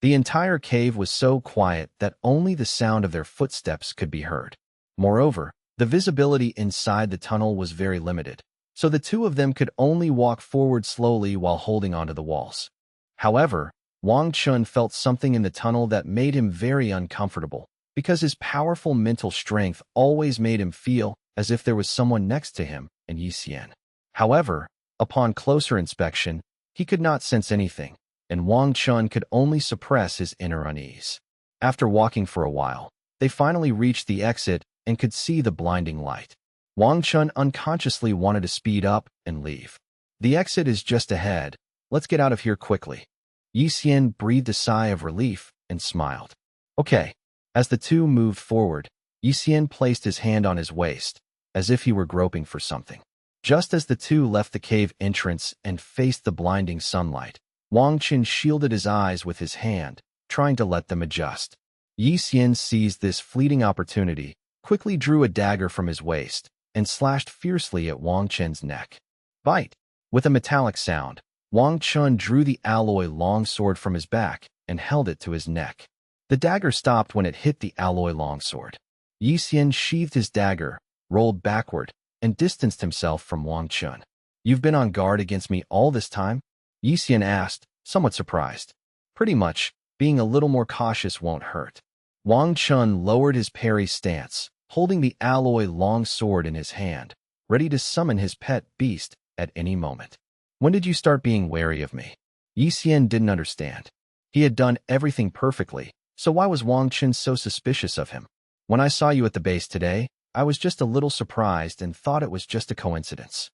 The entire cave was so quiet that only the sound of their footsteps could be heard. Moreover, the visibility inside the tunnel was very limited, so the 2 of them could only walk forward slowly while holding onto the walls. However, Wang Chen felt something in the tunnel that made him very uncomfortable, because his powerful mental strength always made him feel as if there was someone next to him and Yi Xian. However, upon closer inspection, he could not sense anything, and Wang Chen could only suppress his inner unease. After walking for a while, they finally reached the exit and could see the blinding light. Wang Chen unconsciously wanted to speed up and leave. The exit is just ahead. Let's get out of here quickly. Yi Xian breathed a sigh of relief and smiled. Okay. As the 2 moved forward, Yi Xian placed his hand on his waist, as if he were groping for something. Just as the 2 left the cave entrance and faced the blinding sunlight, Wang Chen shielded his eyes with his hand, trying to let them adjust. Yi Xian seized this fleeting opportunity, quickly drew a dagger from his waist, and slashed fiercely at Wang Chen's neck. Bite! With a metallic sound, Wang Chen drew the alloy longsword from his back and held it to his neck. The dagger stopped when it hit the alloy longsword. Yi Xian sheathed his dagger, rolled backward, and distanced himself from Wang Chen. You've been on guard against me all this time? Yi Xian asked, somewhat surprised. Pretty much, being a little more cautious won't hurt. Wang Chen lowered his parry stance, holding the alloy longsword in his hand, ready to summon his pet beast at any moment. When did you start being wary of me? Yi Xian didn't understand. He had done everything perfectly, so why was Wang Chen so suspicious of him? When I saw you at the base today, I was just a little surprised and thought it was just a coincidence.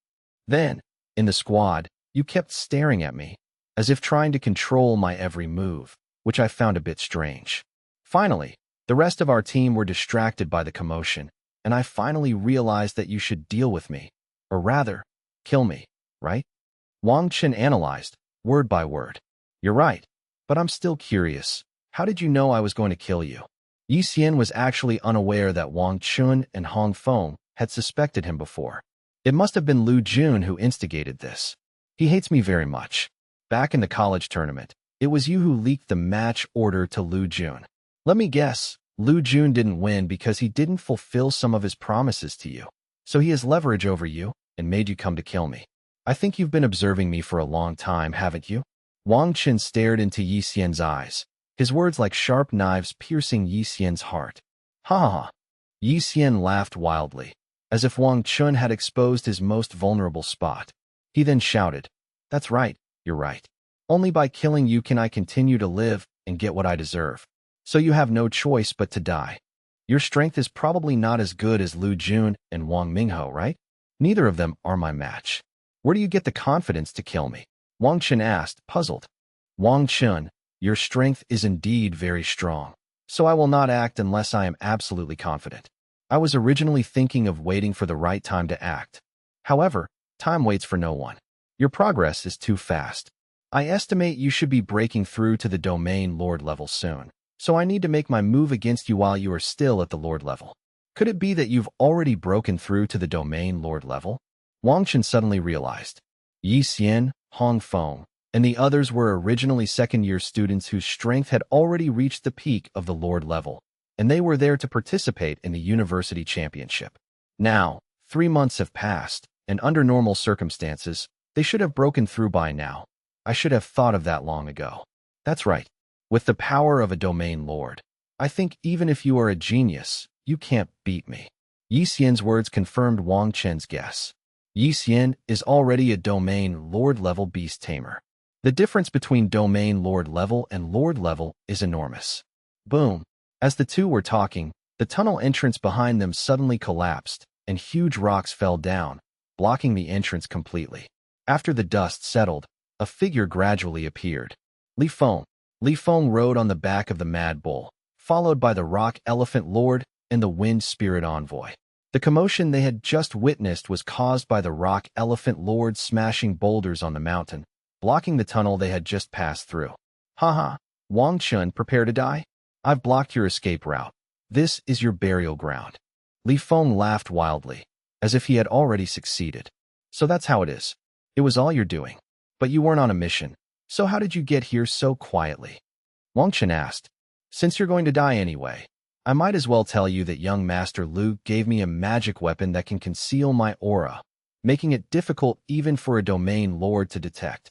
Then, in the squad, you kept staring at me, as if trying to control my every move, which I found a bit strange. Finally, the rest of our team were distracted by the commotion, and I finally realized that you should deal with me, or rather, kill me, right? Wang Chen analyzed, word by word. You're right, but I'm still curious. How did you know I was going to kill you? Yi Xian was actually unaware that Wang Chen and Hong Feng had suspected him before. It must have been Lu Jun who instigated this. He hates me very much. Back in the college tournament, it was you who leaked the match order to Lu Jun. Let me guess, Lu Jun didn't win because he didn't fulfill some of his promises to you. So he has leverage over you and made you come to kill me. I think you've been observing me for a long time, haven't you? Wang Chen stared into Yi Xian's eyes, his words like sharp knives piercing Yi Xian's heart. Ha ha ha. Yi Xian laughed wildly, as if Wang Chen had exposed his most vulnerable spot. He then shouted, That's right, you're right. Only by killing you can I continue to live and get what I deserve. So you have no choice but to die. Your strength is probably not as good as Lu Jun and Wang Mingho, right? Neither of them are my match. Where do you get the confidence to kill me? Wang Chen asked, puzzled. Wang Chen, your strength is indeed very strong, so I will not act unless I am absolutely confident. I was originally thinking of waiting for the right time to act. However, time waits for no one. Your progress is too fast. I estimate you should be breaking through to the domain lord level soon, so I need to make my move against you while you are still at the lord level. Could it be that you've already broken through to the domain lord level? Wang Chen suddenly realized. Yi Xian, Hong Feng, and the others were originally second-year students whose strength had already reached the peak of the lord level, and they were there to participate in the university championship. Now, 3 months have passed, and under normal circumstances, they should have broken through by now. I should have thought of that long ago. That's right. With the power of a domain lord, I think even if you are a genius, you can't beat me. Yi Xian's words confirmed Wang Chen's guess. Yi Xian is already a domain lord level beast tamer. The difference between domain lord level and lord level is enormous. Boom. As the two were talking, the tunnel entrance behind them suddenly collapsed, and huge rocks fell down, blocking the entrance completely. After the dust settled, a figure gradually appeared. Li Feng. Li Feng rode on the back of the Mad Bull, followed by the Rock Elephant Lord and the Wind Spirit Envoy. The commotion they had just witnessed was caused by the Rock Elephant Lord smashing boulders on the mountain, blocking the tunnel they had just passed through. Haha, Wang Chen, prepare to die? I've blocked your escape route. This is your burial ground. Li Feng laughed wildly, as if he had already succeeded. So that's how it is. It was all you're doing. But you weren't on a mission. So how did you get here so quietly? Wang Chen asked. Since you're going to die anyway, I might as well tell you that young Master Lu gave me a magic weapon that can conceal my aura, making it difficult even for a domain lord to detect.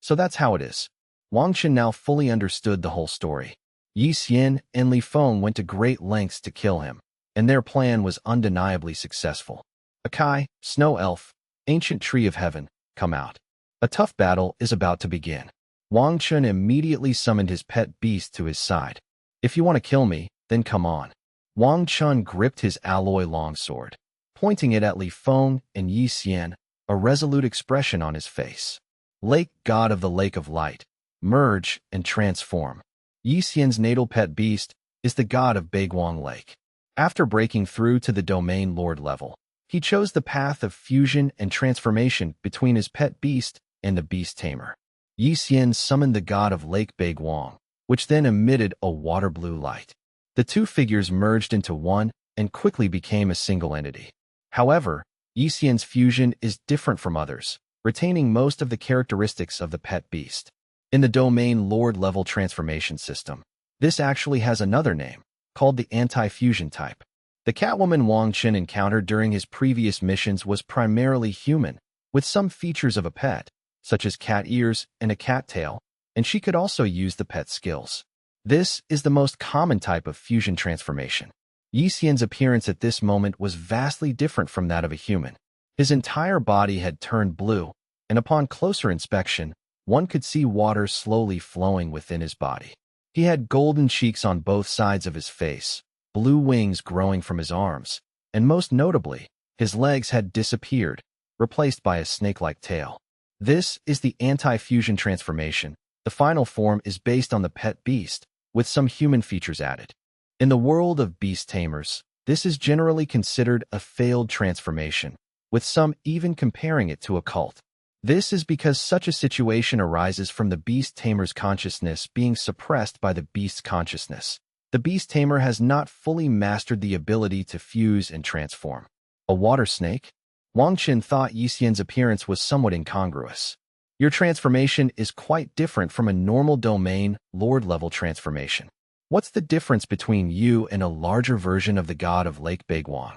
So that's how it is. Wang Chen now fully understood the whole story. Yi Xian and Li Feng went to great lengths to kill him, and their plan was undeniably successful. Akai, Snow Elf, Ancient Tree of Heaven, come out. A tough battle is about to begin. Wang Chen immediately summoned his pet beast to his side. If you want to kill me, then come on. Wang Chen gripped his alloy longsword, pointing it at Li Feng and Yi Xian, a resolute expression on his face. Lake, God of the Lake of Light, merge and transform. Yi Xian's natal pet beast is the god of Baiguang Lake. After breaking through to the domain lord level, he chose the path of fusion and transformation between his pet beast and the beast tamer. Yi Xian summoned the god of Lake Baiguang, which then emitted a water blue light. The two figures merged into one and quickly became a single entity. However, Yi Xian's fusion is different from others, retaining most of the characteristics of the pet beast. In the domain lord level transformation system, this actually has another name, called the anti-fusion type. The Catwoman Wang Chen encountered during his previous missions was primarily human, with some features of a pet, such as cat ears and a cat tail, and she could also use the pet skills. This is the most common type of fusion transformation. Yi Xian's appearance at this moment was vastly different from that of a human. His entire body had turned blue, and upon closer inspection, one could see water slowly flowing within his body. He had golden cheeks on both sides of his face, blue wings growing from his arms, and most notably, his legs had disappeared, replaced by a snake-like tail. This is the anti-fusion transformation. The final form is based on the pet beast, with some human features added. In the world of beast tamers, this is generally considered a failed transformation, with some even comparing it to a cult. This is because such a situation arises from the beast tamer's consciousness being suppressed by the beast's consciousness. The beast tamer has not fully mastered the ability to fuse and transform. A water snake? Wang Chen thought Yixian's appearance was somewhat incongruous. Your transformation is quite different from a normal domain, lord-level transformation. What's the difference between you and a larger version of the god of Lake Beiguang?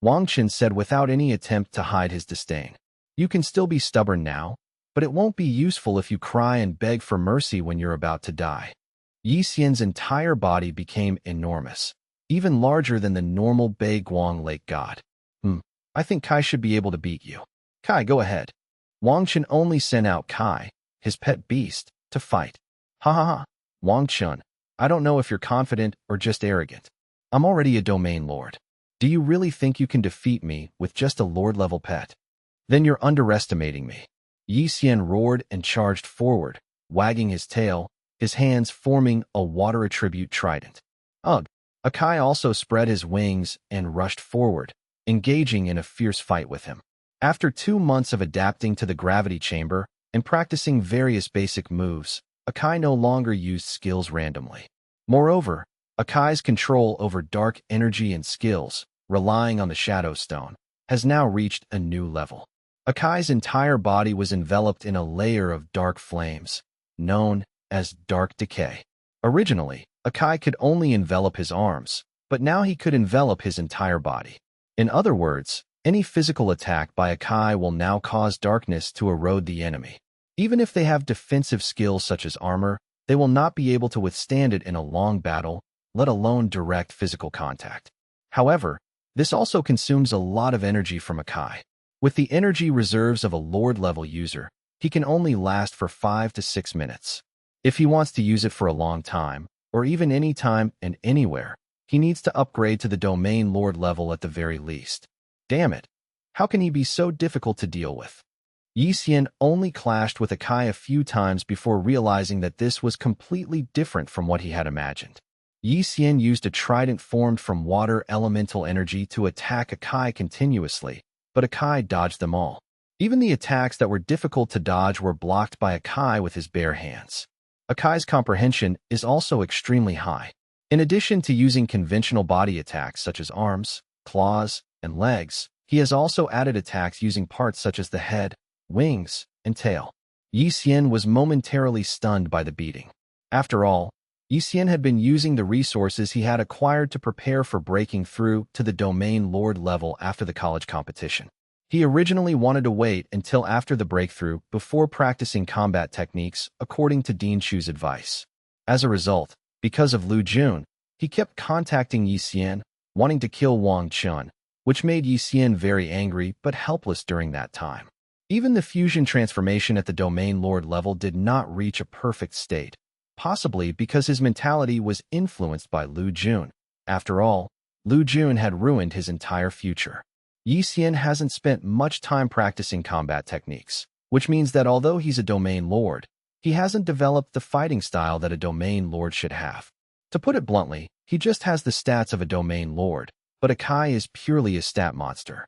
Wang Chen said without any attempt to hide his disdain. You can still be stubborn now, but it won't be useful if you cry and beg for mercy when you're about to die. Yixian's entire body became enormous, even larger than the normal Beiguang Lake god. I think Kai should be able to beat you. Kai, go ahead. Wang Chen only sent out Kai, his pet beast, to fight. Ha ha ha. Wang Chen, I don't know if you're confident or just arrogant. I'm already a domain lord. Do you really think you can defeat me with just a lord-level pet? Then you're underestimating me. Yixian roared and charged forward, wagging his tail, his hands forming a water attribute trident. Ugh! Akai also spread his wings and rushed forward, engaging in a fierce fight with him. After 2 months of adapting to the gravity chamber and practicing various basic moves, Akai no longer used skills randomly. Moreover, Akai's control over dark energy and skills, relying on the Shadow Stone, has now reached a new level. Akai's entire body was enveloped in a layer of dark flames, known as dark decay. Originally, Akai could only envelop his arms, but now he could envelop his entire body. In other words, any physical attack by Akai will now cause darkness to erode the enemy. Even if they have defensive skills such as armor, they will not be able to withstand it in a long battle, let alone direct physical contact. However, this also consumes a lot of energy from Akai. With the energy reserves of a Lord-level user, he can only last for 5 to 6 minutes. If he wants to use it for a long time, or even any time and anywhere, he needs to upgrade to the Domain Lord level at the very least. Damn it! How can he be so difficult to deal with? Yixian only clashed with Akai a few times before realizing that this was completely different from what he had imagined. Yixian used a trident formed from water elemental energy to attack Akai continuously, but Akai dodged them all. Even the attacks that were difficult to dodge were blocked by Akai with his bare hands. Akai's comprehension is also extremely high. In addition to using conventional body attacks such as arms, claws, and legs, he has also added attacks using parts such as the head, wings, and tail. Yixian was momentarily stunned by the beating. After all, Yixian had been using the resources he had acquired to prepare for breaking through to the Domain Lord level after the college competition. He originally wanted to wait until after the breakthrough before practicing combat techniques according to Dean Chu's advice. As a result, because of Lu Jun, he kept contacting Yixian, wanting to kill Wang Chen, which made Yixian very angry but helpless during that time. Even the fusion transformation at the Domain Lord level did not reach a perfect state, possibly because his mentality was influenced by Lu Jun. After all, Lu Jun had ruined his entire future. Yixian hasn't spent much time practicing combat techniques, which means that although he's a Domain Lord, he hasn't developed the fighting style that a Domain Lord should have. To put it bluntly, he just has the stats of a Domain Lord, but Akai is purely a stat monster.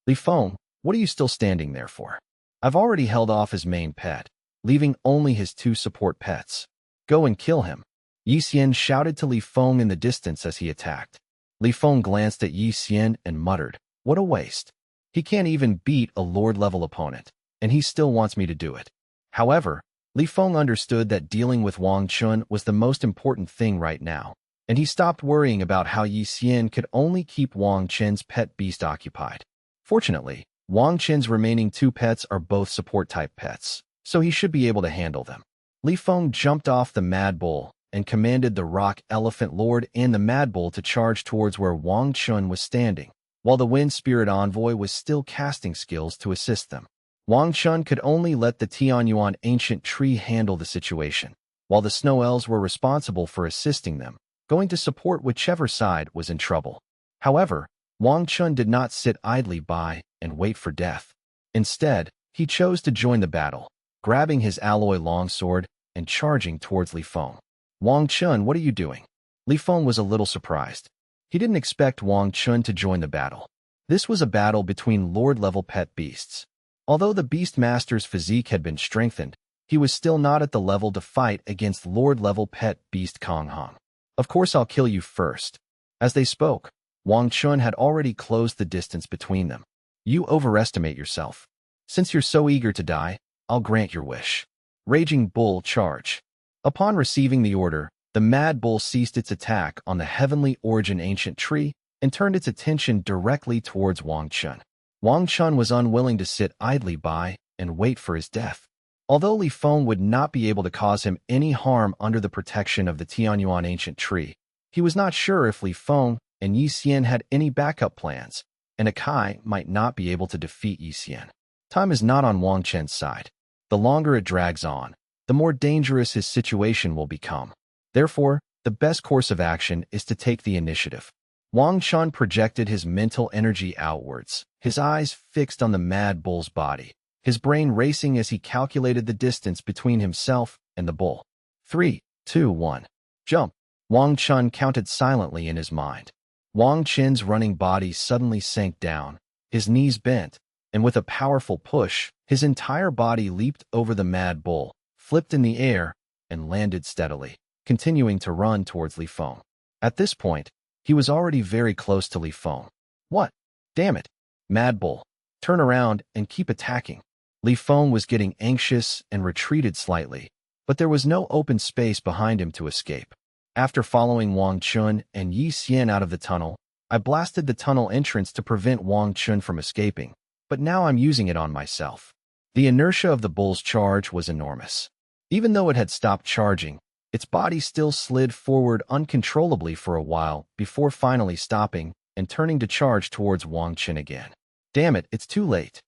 Li Feng, what are you still standing there for? I've already held off his main pet, leaving only his 2 support pets. Go and kill him. Yixian shouted to Li Feng in the distance as he attacked. Li Feng glanced at Yixian and muttered, "What a waste. He can't even beat a Lord-level opponent, and he still wants me to do it." However, Li Feng understood that dealing with Wang Chen was the most important thing right now, and he stopped worrying about how Yixian could only keep Wang Chen's pet beast occupied. Fortunately, Wang Chen's remaining 2 pets are both support-type pets, so he should be able to handle them. Li Feng jumped off the Mad Bull and commanded the Rock Elephant Lord and the Mad Bull to charge towards where Wang Chen was standing, while the Wind Spirit Envoy was still casting skills to assist them. Wang Chen could only let the Tianyuan Ancient Tree handle the situation, while the Snow Elves were responsible for assisting them, going to support whichever side was in trouble. However, Wang Chen did not sit idly by and wait for death. Instead, He chose to join the battle, grabbing his alloy longsword and charging towards Li Feng. Wang Chen, what are you doing? Li Feng was a little surprised. He didn't expect Wang Chen to join the battle. This was a battle between Lord-level pet beasts. Although the Beast Master's physique had been strengthened, he was still not at the level to fight against Lord-level pet beast Kong Hong. Of course I'll kill you first. As they spoke, Wang Chen had already closed the distance between them. You overestimate yourself. Since you're so eager to die, I'll grant your wish. Raging Bull charge. Upon receiving the order, the Mad Bull ceased its attack on the Heavenly Origin ancient tree and turned its attention directly towards Wang Chen. Wang Chen was unwilling to sit idly by and wait for his death. Although Li Feng would not be able to cause him any harm under the protection of the Tianyuan ancient tree, he was not sure if Li Feng and Yi Xian had any backup plans, and Akai might not be able to defeat Yi Xian. Time is not on Wang Chen's side. The longer it drags on, the more dangerous his situation will become. Therefore, the best course of action is to take the initiative. Wang Chen projected his mental energy outwards, his eyes fixed on the Mad Bull's body, his brain racing as he calculated the distance between himself and the bull. 3, 2, 1. Jump! Wang Chen counted silently in his mind. Wang Chen's running body suddenly sank down, his knees bent, and with a powerful push, his entire body leaped over the Mad Bull, flipped in the air, and landed steadily, continuing to run towards Li Feng. At this point, he was already very close to Li Feng. What? Damn it! Mad Bull, turn around and keep attacking. Li Feng was getting anxious and retreated slightly, but there was no open space behind him to escape. After following Wang Chen and Yi Xian out of the tunnel, I blasted the tunnel entrance to prevent Wang Chen from escaping, but now I'm using it on myself. The inertia of the bull's charge was enormous. Even though it had stopped charging, its body still slid forward uncontrollably for a while before finally stopping and turning to charge towards Wang Chen again. Damn it, it's too late.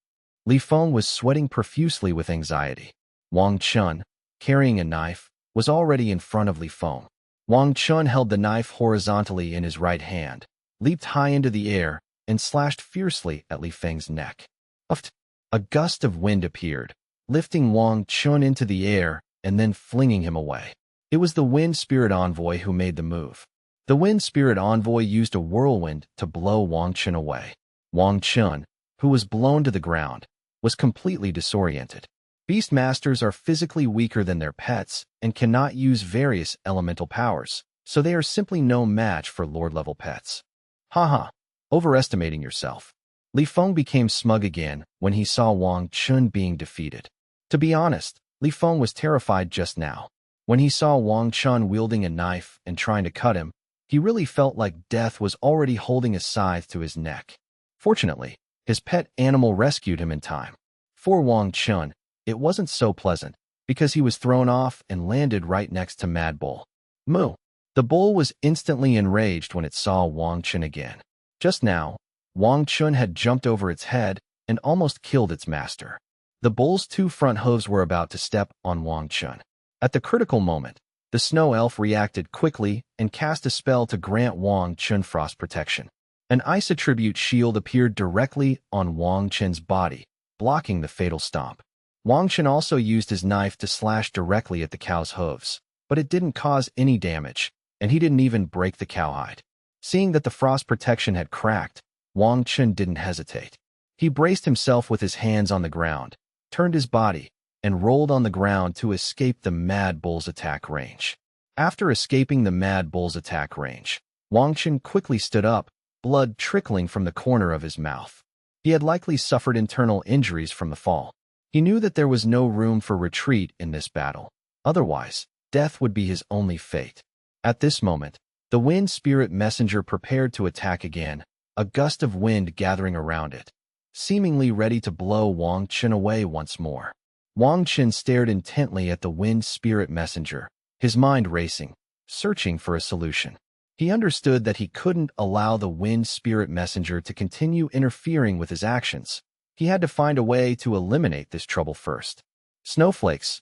Li Feng was sweating profusely with anxiety. Wang Chen, carrying a knife, was already in front of Li Feng. Wang Chen held the knife horizontally in his right hand, leaped high into the air, and slashed fiercely at Li Feng's neck. Uft! A gust of wind appeared, lifting Wang Chen into the air and then flinging him away. It was the Wind Spirit Envoy who made the move. The Wind Spirit Envoy used a whirlwind to blow Wang Chen away. Wang Chen, who was blown to the ground, was completely disoriented. Beast Masters are physically weaker than their pets and cannot use various elemental powers, so they are simply no match for Lord-level pets. Haha, overestimating yourself. Li Feng became smug again when he saw Wang Chen being defeated. To be honest, Li Feng was terrified just now. When he saw Wang Chen wielding a knife and trying to cut him, he really felt like death was already holding a scythe to his neck. Fortunately, his pet animal rescued him in time. For Wang Chen, it wasn't so pleasant, because he was thrown off and landed right next to Mad Bull. Moo! The bull was instantly enraged when it saw Wang Chen again. Just now, Wang Chen had jumped over its head and almost killed its master. The bull's two front hooves were about to step on Wang Chen. At the critical moment, the snow elf reacted quickly and cast a spell to grant Wang Chen frost protection. An ice attribute shield appeared directly on Wang Chen's body, blocking the fatal stomp. Wang Chen also used his knife to slash directly at the cow's hooves, but it didn't cause any damage, and he didn't even break the cowhide. Seeing that the frost protection had cracked, Wang Chen didn't hesitate. He braced himself with his hands on the ground, turned his body, and rolled on the ground to escape the Mad Bull's attack range. After escaping the Mad Bull's attack range, Wang Chen quickly stood up, blood trickling from the corner of his mouth. He had likely suffered internal injuries from the fall. He knew that there was no room for retreat in this battle. Otherwise, death would be his only fate. At this moment, the Wind Spirit Messenger prepared to attack again, a gust of wind gathering around it, seemingly ready to blow Wang Chen away once more. Wang Chen stared intently at the Wind Spirit Messenger, his mind racing, searching for a solution. He understood that he couldn't allow the Wind Spirit Messenger to continue interfering with his actions. He had to find a way to eliminate this trouble first. Snowflakes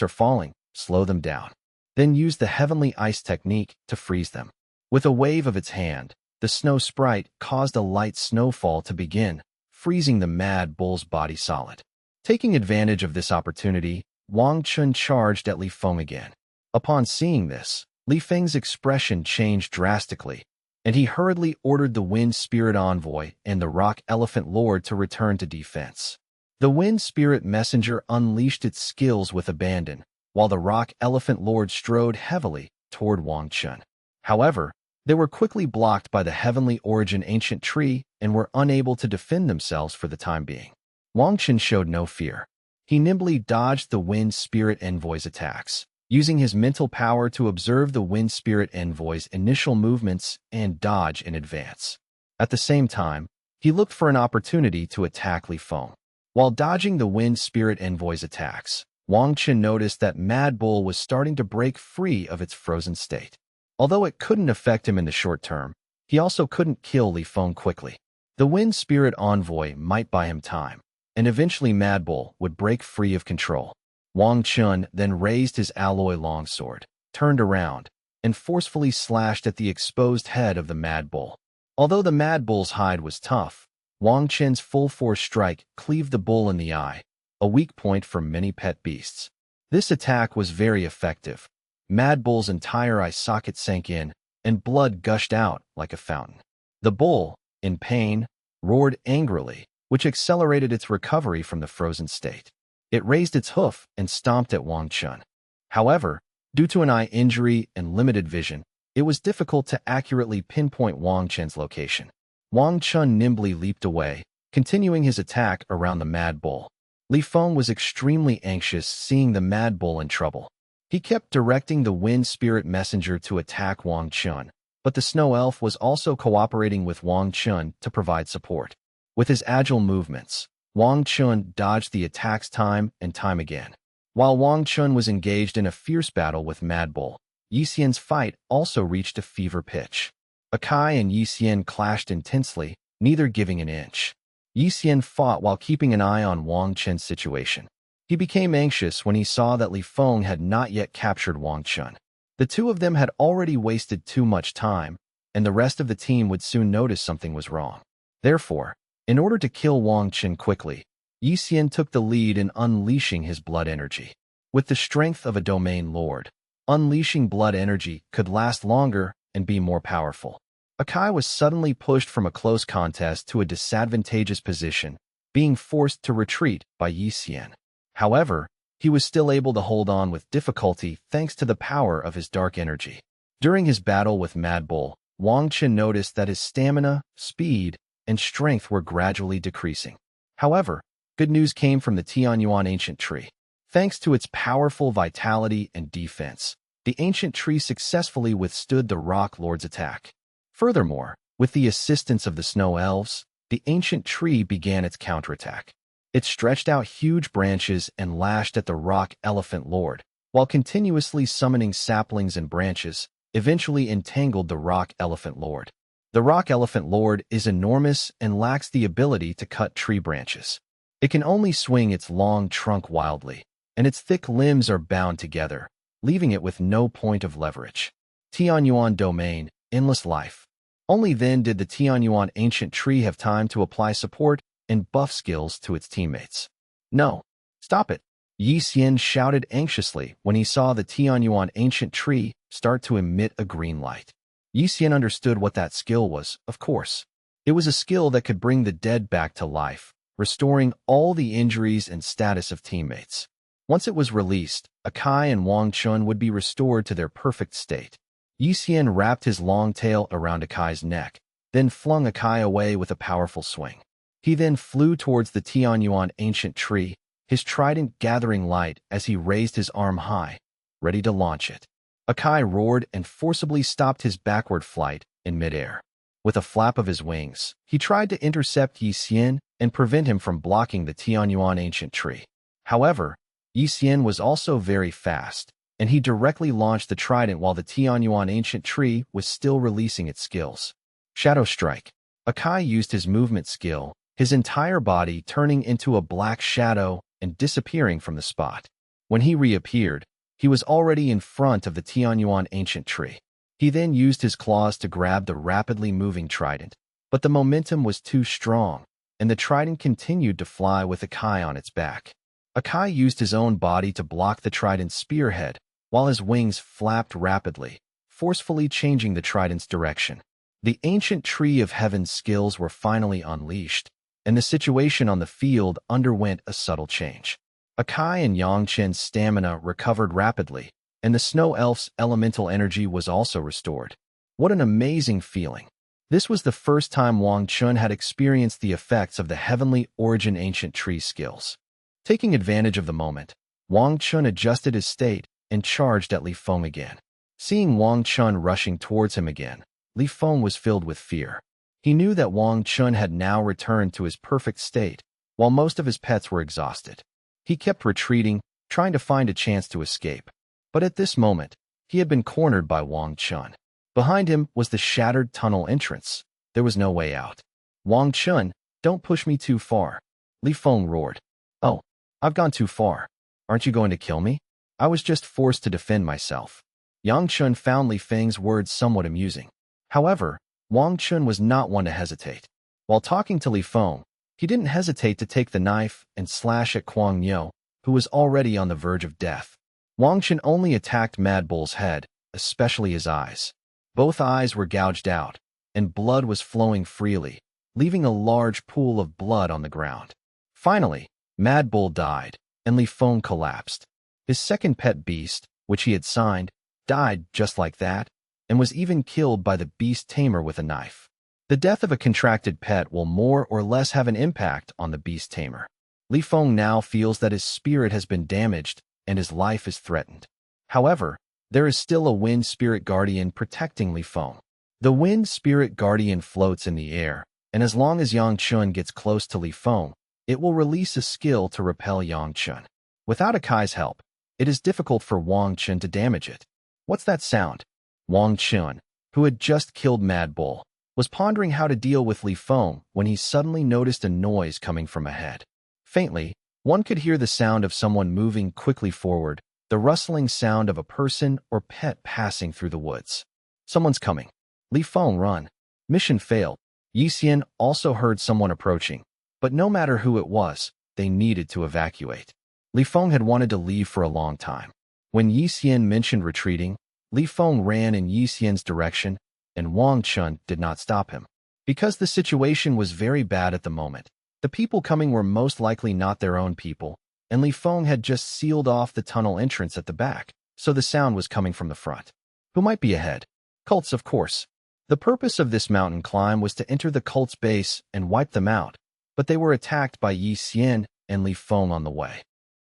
are falling, slow them down. Then use the Heavenly Ice technique to freeze them. With a wave of its hand, the snow sprite caused a light snowfall to begin, freezing the Mad Bull's body solid. Taking advantage of this opportunity, Wang Chen charged at Li Feng again. Upon seeing this, Li Feng's expression changed drastically, and he hurriedly ordered the Wind Spirit Envoy and the Rock Elephant Lord to return to defense. The Wind Spirit Messenger unleashed its skills with abandon, while the Rock Elephant Lord strode heavily toward Wang Chen. However, they were quickly blocked by the Heavenly Origin Ancient Tree and were unable to defend themselves for the time being. Wang Chen showed no fear. He nimbly dodged the Wind Spirit Envoy's attacks, using his mental power to observe the Wind Spirit Envoy's initial movements and dodge in advance. At the same time, he looked for an opportunity to attack Li Feng. While dodging the Wind Spirit Envoy's attacks, Wang Chen noticed that Mad Bull was starting to break free of its frozen state. Although it couldn't affect him in the short term, he also couldn't kill Li Feng quickly. The Wind Spirit Envoy might buy him time, and eventually Mad Bull would break free of control. Wang Chen then raised his alloy longsword, turned around, and forcefully slashed at the exposed head of the Mad Bull. Although the Mad Bull's hide was tough, Wang Chen's full-force strike cleaved the bull in the eye, a weak point for many pet beasts. This attack was very effective. Mad Bull's entire eye socket sank in, and blood gushed out like a fountain. The bull, in pain, roared angrily, which accelerated its recovery from the frozen state. It raised its hoof and stomped at Wang Chen. However, due to an eye injury and limited vision, it was difficult to accurately pinpoint Wang Chen's location. Wang Chen nimbly leaped away, continuing his attack around the Mad Bull. Li Feng was extremely anxious seeing the Mad Bull in trouble. He kept directing the Wind Spirit Messenger to attack Wang Chen, but the Snow Elf was also cooperating with Wang Chen to provide support. With his agile movements, Wang Chen dodged the attacks time and time again. While Wang Chen was engaged in a fierce battle with Mad Bull, Yi Xian's fight also reached a fever pitch. Akai and Yi Xian clashed intensely, neither giving an inch. Yi Xian fought while keeping an eye on Wang Chen's situation. He became anxious when he saw that Li Feng had not yet captured Wang Chen. The two of them had already wasted too much time, and the rest of the team would soon notice something was wrong. Therefore, in order to kill Wang Chen quickly, Yi Xian took the lead in unleashing his blood energy. With the strength of a domain lord, unleashing blood energy could last longer and be more powerful. Akai was suddenly pushed from a close contest to a disadvantageous position, being forced to retreat by Yi Xian. However, he was still able to hold on with difficulty thanks to the power of his dark energy. During his battle with Mad Bull, Wang Chen noticed that his stamina, speed, and strength were gradually decreasing. However, good news came from the Tianyuan Ancient Tree. Thanks to its powerful vitality and defense, the Ancient Tree successfully withstood the Rock Lord's attack. Furthermore, with the assistance of the Snow Elves, the Ancient Tree began its counterattack. It stretched out huge branches and lashed at the Rock Elephant Lord, while continuously summoning saplings and branches, eventually entangled the Rock Elephant Lord. The Rock Elephant Lord is enormous and lacks the ability to cut tree branches. It can only swing its long trunk wildly, and its thick limbs are bound together, leaving it with no point of leverage. Tianyuan Domain, Endless Life. Only then did the Tianyuan Ancient Tree have time to apply support and buff skills to its teammates. No, stop it! Yi Xian shouted anxiously when he saw the Tianyuan Ancient Tree start to emit a green light. Yi Xian understood what that skill was, of course. It was a skill that could bring the dead back to life, restoring all the injuries and status of teammates. Once it was released, Akai and Wang Chen would be restored to their perfect state. Yi Xian wrapped his long tail around Akai's neck, then flung Akai away with a powerful swing. He then flew towards the Tianyuan Ancient Tree, his trident gathering light as he raised his arm high, ready to launch it. Akai roared and forcibly stopped his backward flight in midair. With a flap of his wings, he tried to intercept Yi Xian and prevent him from blocking the Tianyuan Ancient Tree. However, Yi Xian was also very fast, and he directly launched the trident while the Tianyuan Ancient Tree was still releasing its skills. Shadow Strike. Akai used his movement skill, his entire body turning into a black shadow and disappearing from the spot. When he reappeared, he was already in front of the Tianyuan Ancient Tree. He then used his claws to grab the rapidly moving trident, but the momentum was too strong, and the trident continued to fly with Akai on its back. Akai used his own body to block the trident's spearhead, while his wings flapped rapidly, forcefully changing the trident's direction. The ancient tree of heaven's skills were finally unleashed, and the situation on the field underwent a subtle change. Akai and Yangcheng's stamina recovered rapidly, and the snow elf's elemental energy was also restored. What an amazing feeling! This was the first time Wang Chen had experienced the effects of the heavenly origin ancient tree skills. Taking advantage of the moment, Wang Chen adjusted his state and charged at Li Feng again. Seeing Wang Chen rushing towards him again, Li Feng was filled with fear. He knew that Wang Chen had now returned to his perfect state, while most of his pets were exhausted. He kept retreating, trying to find a chance to escape. But at this moment, he had been cornered by Wang Chen. Behind him was the shattered tunnel entrance. There was no way out. Wang Chen, don't push me too far. Li Feng roared. Oh, I've gone too far. Aren't you going to kill me? I was just forced to defend myself. Yangcheng found Li Feng's words somewhat amusing. However, Wang Chen was not one to hesitate. While talking to Li Feng, he didn't hesitate to take the knife and slash at Kuang Niu, who was already on the verge of death. Wang Chen only attacked Mad Bull's head, especially his eyes. Both eyes were gouged out, and blood was flowing freely, leaving a large pool of blood on the ground. Finally, Mad Bull died, and Li Feng collapsed. His second pet beast, which he had signed, died just like that, and was even killed by the beast tamer with a knife. The death of a contracted pet will more or less have an impact on the beast tamer. Li Feng now feels that his spirit has been damaged and his life is threatened. However, there is still a wind spirit guardian protecting Li Feng. The wind spirit guardian floats in the air, and as long as Yangcheng gets close to Li Feng, it will release a skill to repel Yangcheng. Without Akai's help, it is difficult for Wang Chen to damage it. What's that sound? Wang Chen, who had just killed Mad Bull, was pondering how to deal with Li Feng when he suddenly noticed a noise coming from ahead. Faintly, one could hear the sound of someone moving quickly forward, the rustling sound of a person or pet passing through the woods. Someone's coming. Li Feng, run. Mission failed. Yi Xian also heard someone approaching, but no matter who it was, they needed to evacuate. Li Feng had wanted to leave for a long time. When Yi Xian mentioned retreating, Li Feng ran in Yi Xian's direction, and Wang Chen did not stop him. Because the situation was very bad at the moment, the people coming were most likely not their own people, and Li Feng had just sealed off the tunnel entrance at the back, so the sound was coming from the front. Who might be ahead? Cults, of course. The purpose of this mountain climb was to enter the cult's base and wipe them out, but they were attacked by Yi Xian and Li Feng on the way.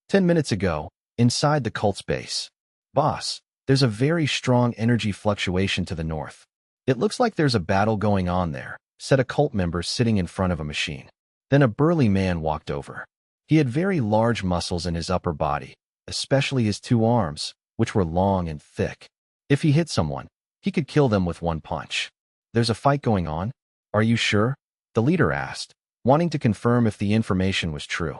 10 minutes ago, inside the cult's base. Boss, there's a very strong energy fluctuation to the north. It looks like there's a battle going on there, said a cult member sitting in front of a machine. Then a burly man walked over. He had very large muscles in his upper body, especially his two arms, which were long and thick. If he hit someone, he could kill them with one punch. There's a fight going on? Are you sure? The leader asked, wanting to confirm if the information was true.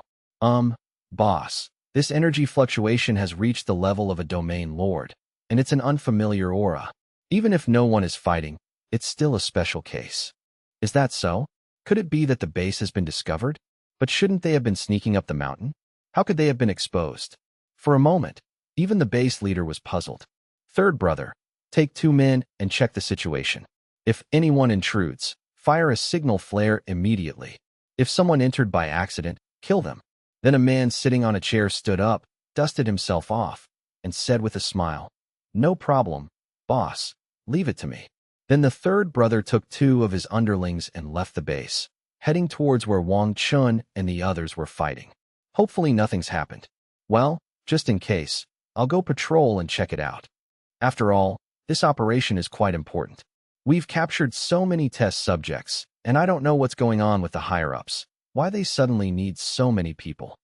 Boss, this energy fluctuation has reached the level of a domain lord, and it's an unfamiliar aura. Even if no one is fighting, it's still a special case. Is that so? Could it be that the base has been discovered? But shouldn't they have been sneaking up the mountain? How could they have been exposed? For a moment, even the base leader was puzzled. Third brother, take 2 men and check the situation. If anyone intrudes, fire a signal flare immediately. If someone entered by accident, kill them. Then a man sitting on a chair stood up, dusted himself off, and said with a smile, "No problem, boss, leave it to me." Then the third brother took 2 of his underlings and left the base, heading towards where Wang Chen and the others were fighting. Hopefully nothing's happened. Well, just in case, I'll go patrol and check it out. After all, this operation is quite important. We've captured so many test subjects, and I don't know what's going on with the higher-ups, why they suddenly need so many people.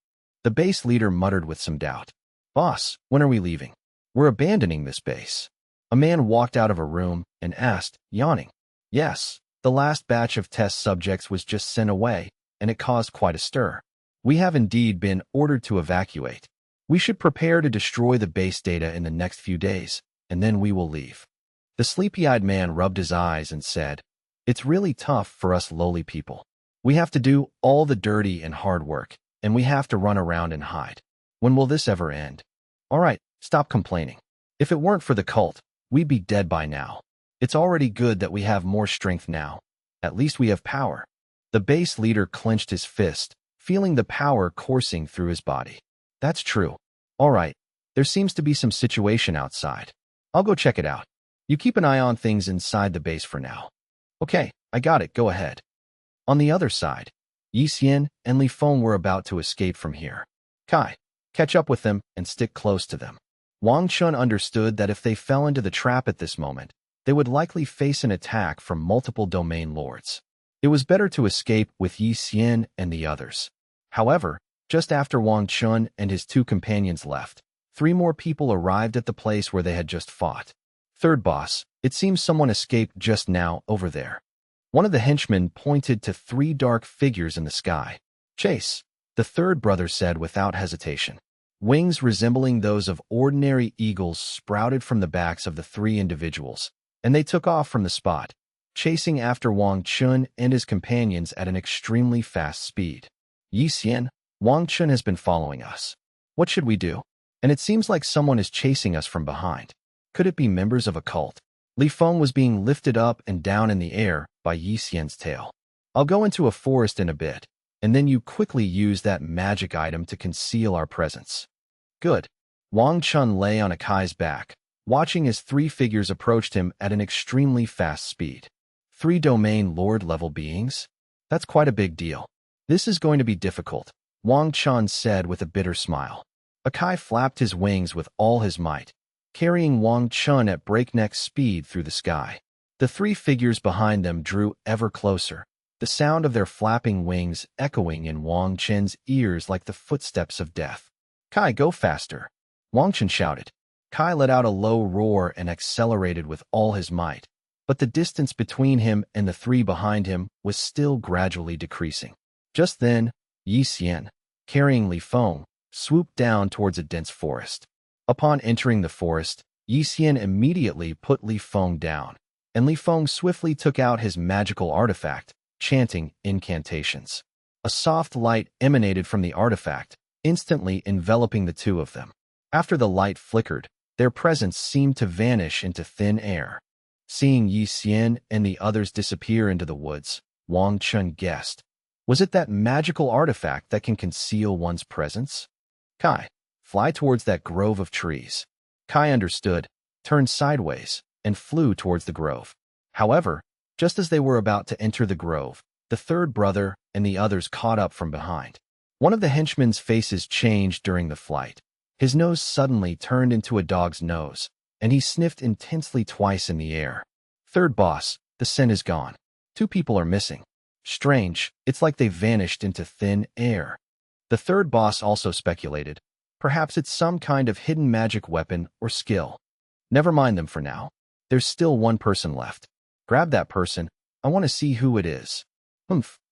The base leader muttered with some doubt. Boss, when are we leaving? We're abandoning this base. A man walked out of a room and asked, yawning. Yes, the last batch of test subjects was just sent away, and it caused quite a stir. We have indeed been ordered to evacuate. We should prepare to destroy the base data in the next few days, and then we will leave. The sleepy-eyed man rubbed his eyes and said, It's really tough for us lowly people. We have to do all the dirty and hard work, and we have to run around and hide. When will this ever end? All right, stop complaining. If it weren't for the cult, we'd be dead by now. It's already good that we have more strength now. At least we have power. The base leader clenched his fist, feeling the power coursing through his body. That's true. All right, there seems to be some situation outside. I'll go check it out. You keep an eye on things inside the base for now. Okay, I got it, go ahead. On the other side, Yi Xian and Li Feng were about to escape from here. Kai, catch up with them and stick close to them. Wang Chen understood that if they fell into the trap at this moment, they would likely face an attack from multiple domain lords. It was better to escape with Yi Xian and the others. However, just after Wang Chen and his two companions left, 3 more people arrived at the place where they had just fought. Third boss, it seems someone escaped just now over there. One of the henchmen pointed to 3 dark figures in the sky. Chase, the third brother said without hesitation. Wings resembling those of ordinary eagles sprouted from the backs of the 3 individuals, and they took off from the spot, chasing after Wang Chen and his companions at an extremely fast speed. Yi Xian, Wang Chen has been following us. What should we do? And it seems like someone is chasing us from behind. Could it be members of a cult? Li Feng was being lifted up and down in the air by Yi Xian's tail. I'll go into a forest in a bit, and then you quickly use that magic item to conceal our presence. Good. Wang Chen lay on Akai's back, watching as 3 figures approached him at an extremely fast speed. 3 domain lord-level beings? That's quite a big deal. This is going to be difficult, Wang Chen said with a bitter smile. Akai flapped his wings with all his might, carrying Wang Chen at breakneck speed through the sky. The 3 figures behind them drew ever closer, the sound of their flapping wings echoing in Wang Chen's ears like the footsteps of death. Kai, go faster, Wang Chen shouted. Kai let out a low roar and accelerated with all his might, but the distance between him and the 3 behind him was still gradually decreasing. Just then, Yi Xian, carrying Li Feng, swooped down towards a dense forest. Upon entering the forest, Yi Xian immediately put Li Feng down, and Li Feng swiftly took out his magical artifact, chanting incantations. A soft light emanated from the artifact, instantly enveloping the 2 of them. After the light flickered, their presence seemed to vanish into thin air. Seeing Yi Xian and the others disappear into the woods, Wang Chen guessed. Was it that magical artifact that can conceal one's presence? Kai, fly towards that grove of trees. Kai understood, turned sideways, and flew towards the grove. However, just as they were about to enter the grove, the third brother and the others caught up from behind. One of the henchmen's faces changed during the flight. His nose suddenly turned into a dog's nose, and he sniffed intensely twice in the air. Third boss, the scent is gone. 2 people are missing. Strange, it's like they vanished into thin air. The third boss also speculated. Perhaps it's some kind of hidden magic weapon or skill. Never mind them for now. There's still 1 person left. Grab that person. I want to see who it is.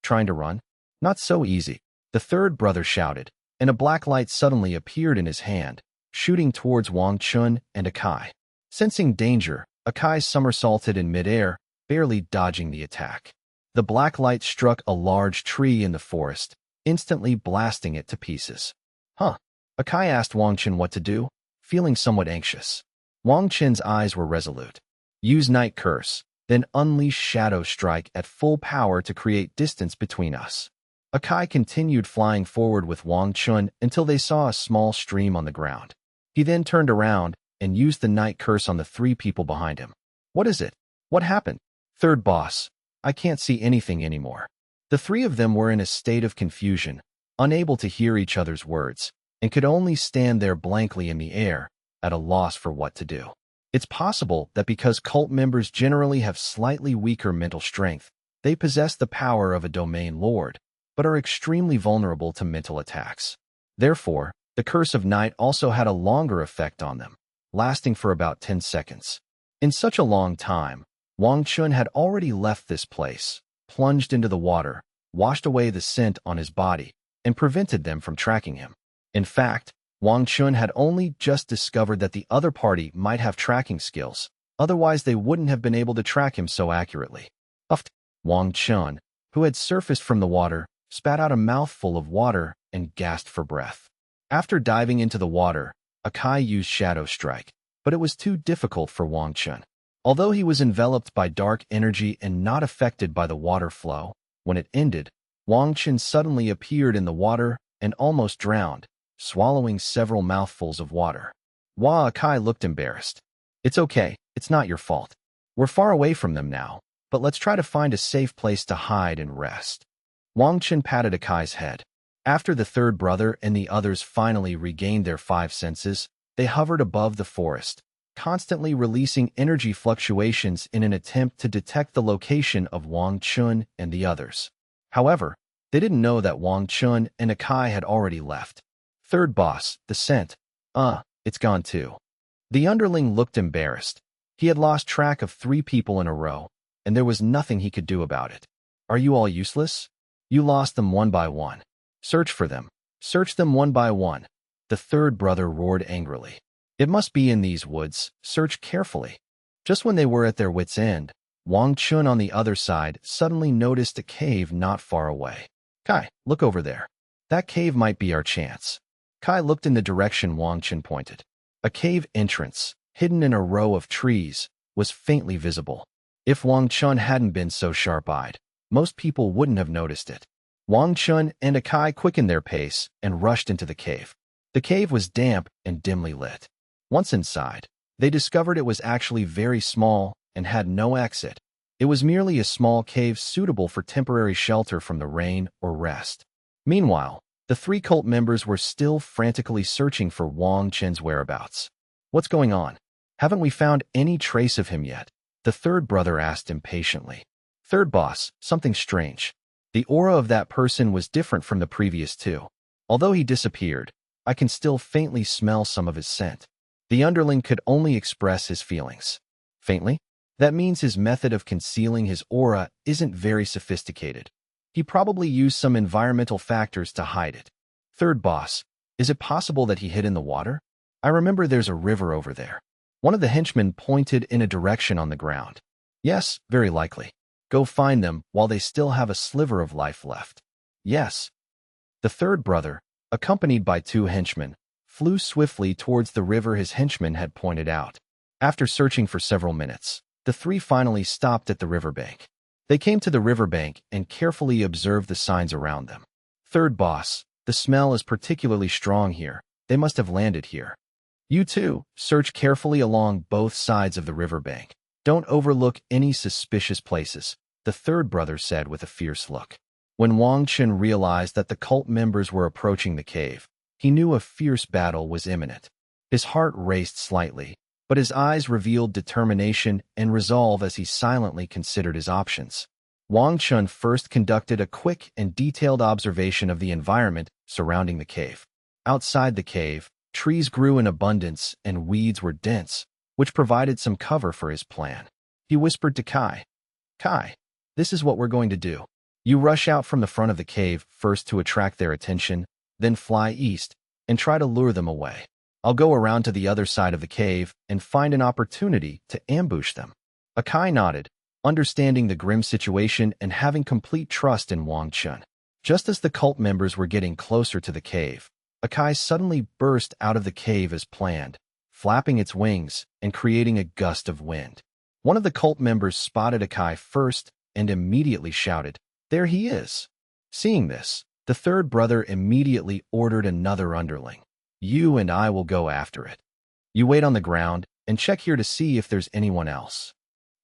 Trying to run? Not so easy. The third brother shouted, and a black light suddenly appeared in his hand, shooting towards Wang Chen and Akai. Sensing danger, Akai somersaulted in midair, barely dodging the attack. The black light struck a large tree in the forest, instantly blasting it to pieces. Akai asked Wang Chen what to do, feeling somewhat anxious. Wang Chen's eyes were resolute. Use Night Curse, then unleash Shadow Strike at full power to create distance between us. Akai continued flying forward with Wang Chen until they saw a small stream on the ground. He then turned around and used the Night Curse on the 3 people behind him. What is it? What happened? Third boss, I can't see anything anymore. The 3 of them were in a state of confusion, unable to hear each other's words, and could only stand there blankly in the air, at a loss for what to do. It's possible that because cult members generally have slightly weaker mental strength, they possess the power of a domain lord, but are extremely vulnerable to mental attacks. Therefore, the Curse of Night also had a longer effect on them, lasting for about 10 seconds. In such a long time, Wang Chen had already left this place, plunged into the water, washed away the scent on his body, and prevented them from tracking him. In fact, Wang Chen had only just discovered that the other party might have tracking skills, otherwise they wouldn't have been able to track him so accurately. Wang Chen, who had surfaced from the water, spat out a mouthful of water and gasped for breath. After diving into the water, Akai used Shadow Strike, but it was too difficult for Wang Chen. Although he was enveloped by dark energy and not affected by the water flow, when it ended, Wang Chen suddenly appeared in the water and almost drowned, swallowing several mouthfuls of water. Akai looked embarrassed. "It's okay, it's not your fault. We're far away from them now, but let's try to find a safe place to hide and rest." Wang Chen patted Akai's head. After the third brother and the others finally regained their 5 senses, they hovered above the forest, constantly releasing energy fluctuations in an attempt to detect the location of Wang Chen and the others. However, they didn't know that Wang Chen and Akai had already left. Third boss, the scent. It's gone too. The underling looked embarrassed. He had lost track of 3 people in a row, and there was nothing he could do about it. "Are you all useless? You lost them one by one. Search for them. Search them one by one," the third brother roared angrily. "It must be in these woods. Search carefully." Just when they were at their wits' end, Wang Chen on the other side suddenly noticed a cave not far away. "Kai, look over there. That cave might be our chance." Kai looked in the direction Wang Chen pointed. A cave entrance, hidden in a row of trees, was faintly visible. If Wang Chen hadn't been so sharp-eyed, most people wouldn't have noticed it. Wang Chen and Akai quickened their pace and rushed into the cave. The cave was damp and dimly lit. Once inside, they discovered it was actually very small and had no exit. It was merely a small cave suitable for temporary shelter from the rain or rest. Meanwhile, the 3 cult members were still frantically searching for Wang Chen's whereabouts. "What's going on? Haven't we found any trace of him yet?" the third brother asked impatiently. "Third boss, something strange. The aura of that person was different from the previous 2. Although he disappeared, I can still faintly smell some of his scent." The underling could only express his feelings. Faintly? That means his method of concealing his aura isn't very sophisticated. He probably used some environmental factors to hide it. "Third boss, is it possible that he hid in the water? I remember there's a river over there." One of the henchmen pointed in a direction on the ground. "Yes, very likely. Go find them while they still have a sliver of life left." "Yes." The third brother, accompanied by 2 henchmen, flew swiftly towards the river his henchmen had pointed out. After searching for several minutes, the 3 finally stopped at the riverbank. They came to the riverbank and carefully observed the signs around them. "Third boss, the smell is particularly strong here. They must have landed here. You too, search carefully along both sides of the riverbank. Don't overlook any suspicious places," the third brother said with a fierce look. When Wang Chen realized that the cult members were approaching the cave, he knew a fierce battle was imminent. His heart raced slightly, but his eyes revealed determination and resolve as he silently considered his options. Wang Chen first conducted a quick and detailed observation of the environment surrounding the cave. Outside the cave, trees grew in abundance and weeds were dense, which provided some cover for his plan. He whispered to Kai, "Kai, this is what we're going to do. You rush out from the front of the cave first to attract their attention, then fly east and try to lure them away. I'll go around to the other side of the cave and find an opportunity to ambush them." Akai nodded, understanding the grim situation and having complete trust in Wang Chen. Just as the cult members were getting closer to the cave, Akai suddenly burst out of the cave as planned, flapping its wings and creating a gust of wind. One of the cult members spotted Akai first and immediately shouted, "There he is!" Seeing this, the third brother immediately ordered another underling. "You and I will go after it. You wait on the ground and check here to see if there's anyone else."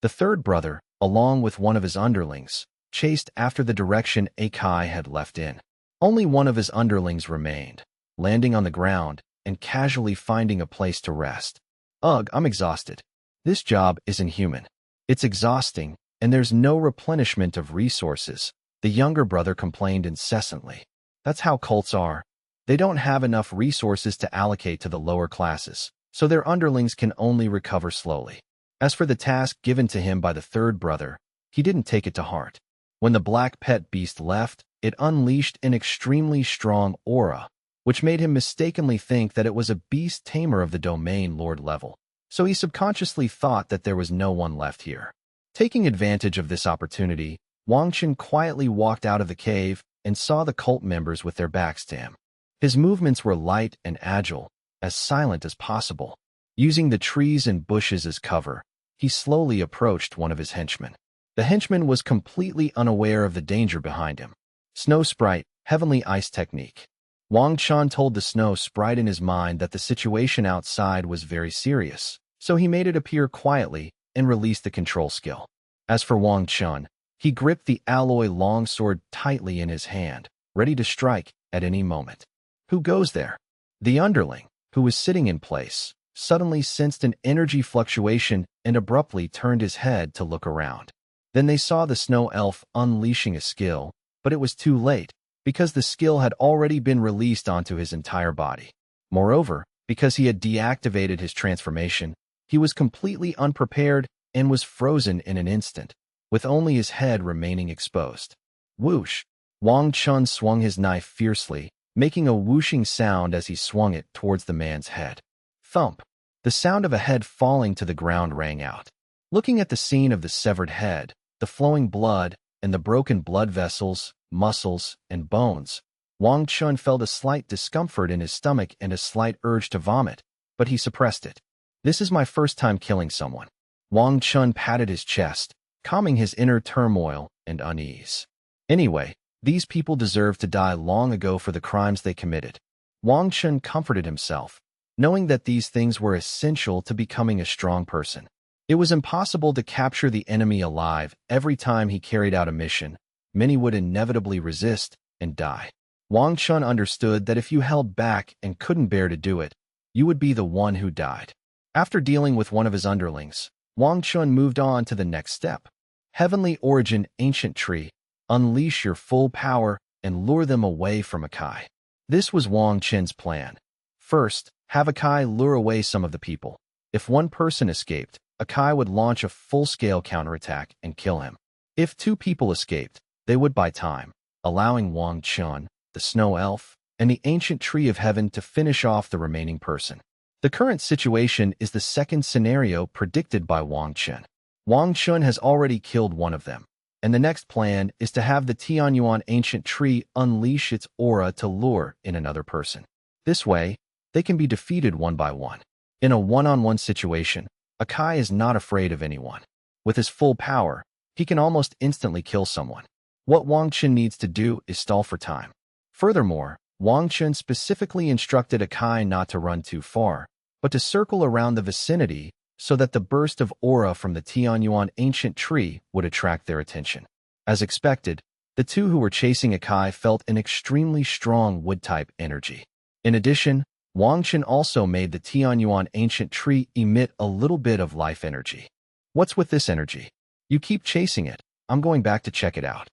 The third brother, along with one of his underlings, chased after the direction Akai had left in. Only one of his underlings remained, landing on the ground and casually finding a place to rest. "Ugh, I'm exhausted. This job isn't human. It's exhausting, and there's no replenishment of resources," the younger brother complained incessantly. "That's how cults are. They don't have enough resources to allocate to the lower classes, so their underlings can only recover slowly." As for the task given to him by the third brother, he didn't take it to heart. When the black pet beast left, it unleashed an extremely strong aura, which made him mistakenly think that it was a beast tamer of the domain lord level. So he subconsciously thought that there was no one left here. Taking advantage of this opportunity, Wang Chen quietly walked out of the cave and saw the cult members with their backs to him. His movements were light and agile, as silent as possible. Using the trees and bushes as cover, he slowly approached one of his henchmen. The henchman was completely unaware of the danger behind him. Snow Sprite, Heavenly Ice Technique. Wang Chen told the Snow Sprite in his mind that the situation outside was very serious, so he made it appear quietly and released the control skill. As for Wang Chen, he gripped the alloy longsword tightly in his hand, ready to strike at any moment. Who goes there? The underling, who was sitting in place, suddenly sensed an energy fluctuation and abruptly turned his head to look around. Then they saw the snow elf unleashing a skill, but it was too late, because the skill had already been released onto his entire body. Moreover, because he had deactivated his transformation, he was completely unprepared and was frozen in an instant, with only his head remaining exposed. Whoosh! Wang Chen swung his knife fiercely, making a whooshing sound as he swung it towards the man's head. Thump! The sound of a head falling to the ground rang out. Looking at the scene of the severed head, the flowing blood, and the broken blood vessels, muscles, and bones, Wang Chen felt a slight discomfort in his stomach and a slight urge to vomit, but he suppressed it. This is my first time killing someone. Wang Chen patted his chest, calming his inner turmoil and unease. Anyway, these people deserved to die long ago for the crimes they committed. Wang Chen comforted himself, knowing that these things were essential to becoming a strong person. It was impossible to capture the enemy alive every time he carried out a mission. Many would inevitably resist and die. Wang Chen understood that if you held back and couldn't bear to do it, you would be the one who died. After dealing with one of his underlings, Wang Chen moved on to the next step. Heavenly Origin Ancient Tree. Unleash your full power and lure them away from Akai. This was Wang Chen's plan. First, have Akai lure away some of the people. If one person escaped, Akai would launch a full-scale counterattack and kill him. If two people escaped, they would buy time, allowing Wang Chen, the Snow Elf, and the Ancient Tree of Heaven to finish off the remaining person. The current situation is the second scenario predicted by Wang Chen. Wang Chen has already killed one of them, and the next plan is to have the Tianyuan Ancient Tree unleash its aura to lure in another person. This way, they can be defeated one by one. In a one-on-one situation, Akai is not afraid of anyone. With his full power, he can almost instantly kill someone. What Wang Chen needs to do is stall for time. Furthermore, Wang Chen specifically instructed Akai not to run too far, but to circle around the vicinity so that the burst of aura from the Tianyuan Ancient Tree would attract their attention. As expected, the two who were chasing Akai felt an extremely strong wood-type energy. In addition, Wang Chen also made the Tianyuan Ancient Tree emit a little bit of life energy. What's with this energy? You keep chasing it. I'm going back to check it out.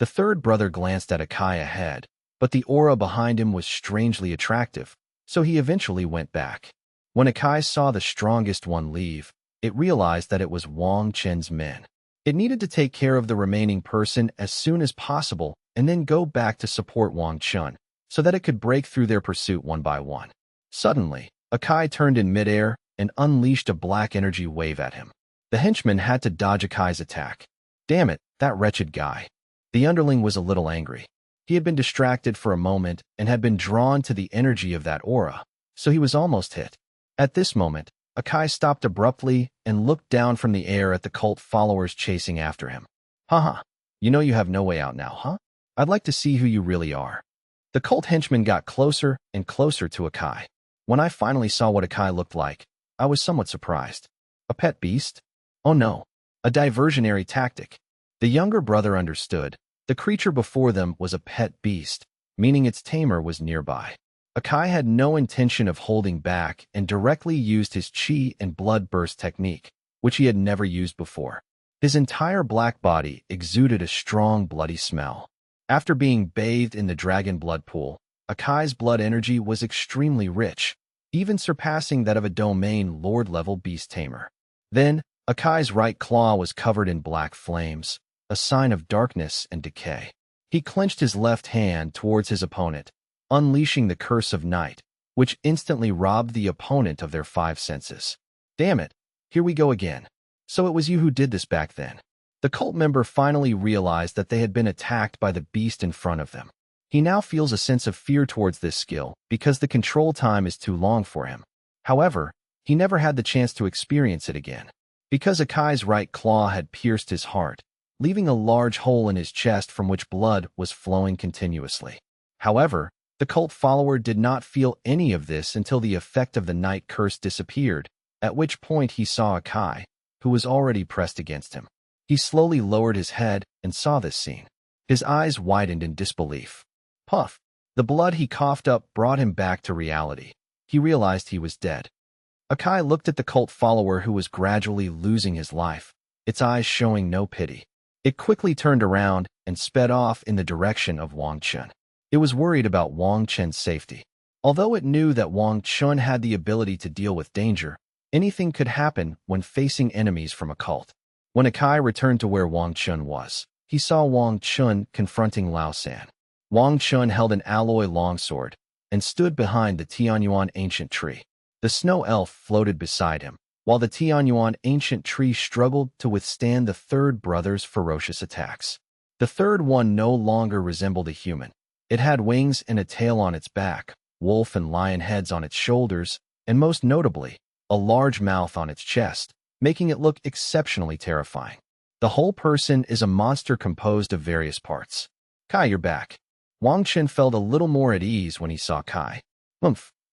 The third brother glanced at Akai ahead, but the aura behind him was strangely attractive, so he eventually went back. When Akai saw the strongest one leave, it realized that it was Wang Chen's men. It needed to take care of the remaining person as soon as possible and then go back to support Wang Chen, so that it could break through their pursuit one by one. Suddenly, Akai turned in midair and unleashed a black energy wave at him. The henchman had to dodge Akai's attack. Damn it, that wretched guy. The underling was a little angry. He had been distracted for a moment and had been drawn to the energy of that aura, so he was almost hit. At this moment, Akai stopped abruptly and looked down from the air at the cult followers chasing after him. Haha, you know you have no way out now, huh? I'd like to see who you really are. The cult henchman got closer and closer to Akai. When I finally saw what Akai looked like, I was somewhat surprised. A pet beast? Oh no, a diversionary tactic. The younger brother understood. The creature before them was a pet beast, meaning its tamer was nearby. Akai had no intention of holding back and directly used his chi and blood burst technique, which he had never used before. His entire black body exuded a strong bloody smell. After being bathed in the dragon blood pool, Akai's blood energy was extremely rich, even surpassing that of a domain lord-level beast tamer. Then, Akai's right claw was covered in black flames, a sign of darkness and decay. He clenched his left hand towards his opponent, unleashing the curse of night, which instantly robbed the opponent of their five senses. Damn it, here we go again. So it was you who did this back then. The cult member finally realized that they had been attacked by the beast in front of them. He now feels a sense of fear towards this skill because the control time is too long for him. However, he never had the chance to experience it again, because Akai's right claw had pierced his heart, leaving a large hole in his chest from which blood was flowing continuously. However, the cult follower did not feel any of this until the effect of the night curse disappeared, at which point he saw Akai, who was already pressed against him. He slowly lowered his head and saw this scene. His eyes widened in disbelief. Puff! The blood he coughed up brought him back to reality. He realized he was dead. Akai looked at the cult follower who was gradually losing his life, its eyes showing no pity. It quickly turned around and sped off in the direction of Wang Chen. It was worried about Wang Chen's safety. Although it knew that Wang Chen had the ability to deal with danger, anything could happen when facing enemies from a cult. When Akai returned to where Wang Chen was, he saw Wang Chen confronting Lao San. Wang Chen held an alloy longsword and stood behind the Tianyuan ancient tree. The snow elf floated beside him, while the Tianyuan ancient tree struggled to withstand the third brother's ferocious attacks. The third one no longer resembled a human. It had wings and a tail on its back, wolf and lion heads on its shoulders, and most notably, a large mouth on its chest, making it look exceptionally terrifying. The whole person is a monster composed of various parts. Kai, you're back. Wang Chen felt a little more at ease when he saw Kai.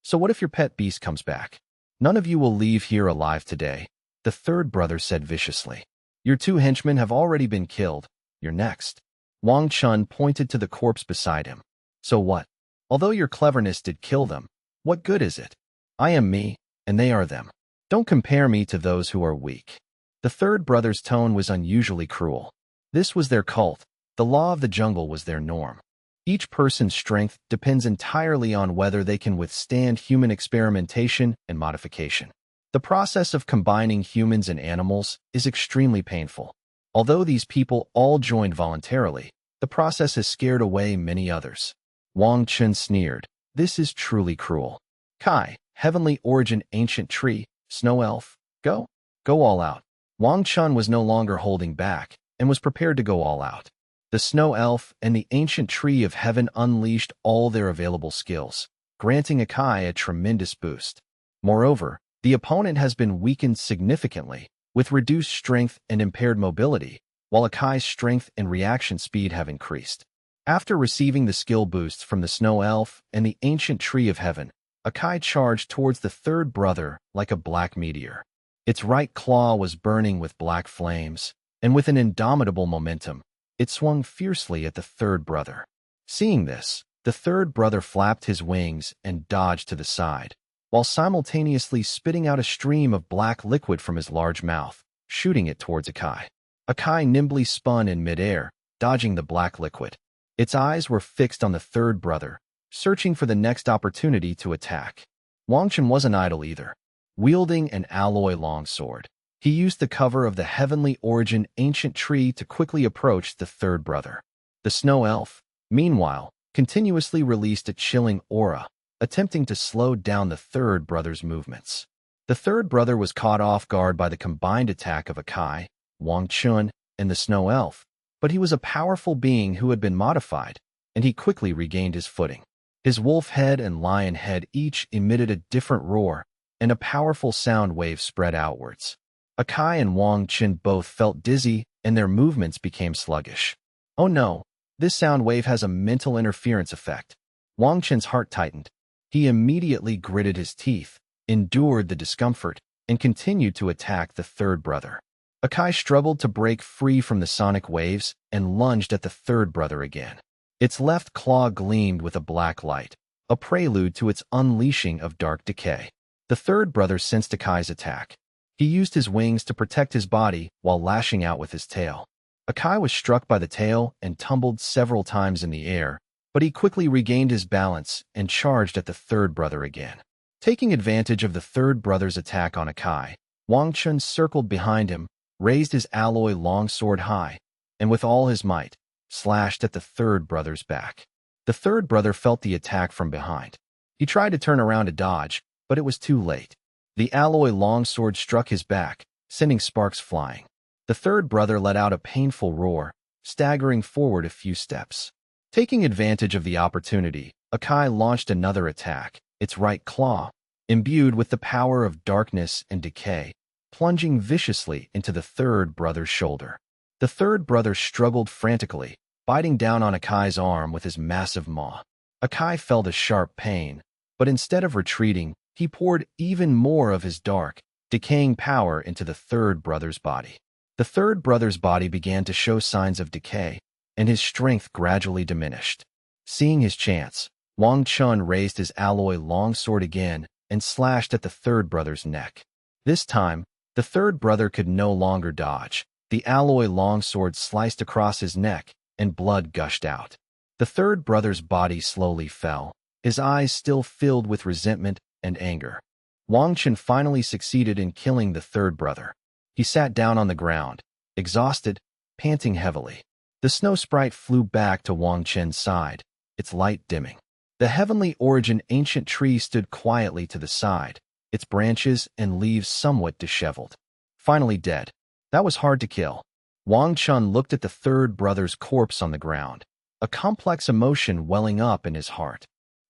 So what if your pet beast comes back? None of you will leave here alive today, the third brother said viciously. Your two henchmen have already been killed. You're next. Wang Chen pointed to the corpse beside him. So what? Although your cleverness did kill them, what good is it? I am me, and they are them. Don't compare me to those who are weak. The third brother's tone was unusually cruel. This was their cult. The law of the jungle was their norm. Each person's strength depends entirely on whether they can withstand human experimentation and modification. The process of combining humans and animals is extremely painful. Although these people all joined voluntarily, the process has scared away many others. Wang Chen sneered. This is truly cruel. Kai, heavenly origin ancient tree, snow elf, go all out. Wang Chen was no longer holding back and was prepared to go all out. The snow elf and the ancient tree of heaven unleashed all their available skills, granting Akai a tremendous boost. Moreover, the opponent has been weakened significantly, with reduced strength and impaired mobility, while Akai's strength and reaction speed have increased. After receiving the skill boosts from the snow elf and the ancient tree of heaven, Akai charged towards the third brother like a black meteor. Its right claw was burning with black flames, and with an indomitable momentum, it swung fiercely at the third brother. Seeing this, the third brother flapped his wings and dodged to the side, while simultaneously spitting out a stream of black liquid from his large mouth, shooting it towards Akai. Akai nimbly spun in midair, dodging the black liquid. Its eyes were fixed on the third brother, searching for the next opportunity to attack. Wang Chen wasn't idle either. Wielding an alloy longsword, he used the cover of the heavenly origin ancient tree to quickly approach the third brother. The snow elf, meanwhile, continuously released a chilling aura, attempting to slow down the third brother's movements. The third brother was caught off guard by the combined attack of Akai, Wang Chen, and the snow elf, but he was a powerful being who had been modified, and he quickly regained his footing. His wolf head and lion head each emitted a different roar, and a powerful sound wave spread outwards. Akai and Wang Chen both felt dizzy, and their movements became sluggish. Oh no, this sound wave has a mental interference effect. Wang Chen's heart tightened. He immediately gritted his teeth, endured the discomfort, and continued to attack the third brother. Akai struggled to break free from the sonic waves and lunged at the third brother again. Its left claw gleamed with a black light, a prelude to its unleashing of dark decay. The third brother sensed Akai's attack. He used his wings to protect his body while lashing out with his tail. Akai was struck by the tail and tumbled several times in the air, but he quickly regained his balance and charged at the third brother again. Taking advantage of the third brother's attack on Akai, Wang Chen circled behind him, raised his alloy longsword high, and with all his might, slashed at the third brother's back. The third brother felt the attack from behind. He tried to turn around to dodge, but it was too late. The alloy longsword struck his back, sending sparks flying. The The third brother let out a painful roar, staggering forward a few steps. Taking advantage of the opportunity, Akai launched another attack, its right claw, imbued with the power of darkness and decay, plunging viciously into the third brother's shoulder. The third brother struggled frantically, biting down on Akai's arm with his massive maw. Akai felt a sharp pain, but instead of retreating, he poured even more of his dark, decaying power into the third brother's body. The third brother's body began to show signs of decay, and his strength gradually diminished. Seeing his chance, Wang Chen raised his alloy longsword again and slashed at the third brother's neck. This time, the third brother could no longer dodge. The alloy longsword sliced across his neck, and blood gushed out. The third brother's body slowly fell, his eyes still filled with resentment and anger. Wang Chen finally succeeded in killing the third brother. He sat down on the ground, exhausted, panting heavily. The snow sprite flew back to Wang Chen's side, its light dimming. The heavenly origin ancient tree stood quietly to the side, its branches and leaves somewhat disheveled. Finally dead. That was hard to kill. Wang Chen looked at the third brother's corpse on the ground, a complex emotion welling up in his heart.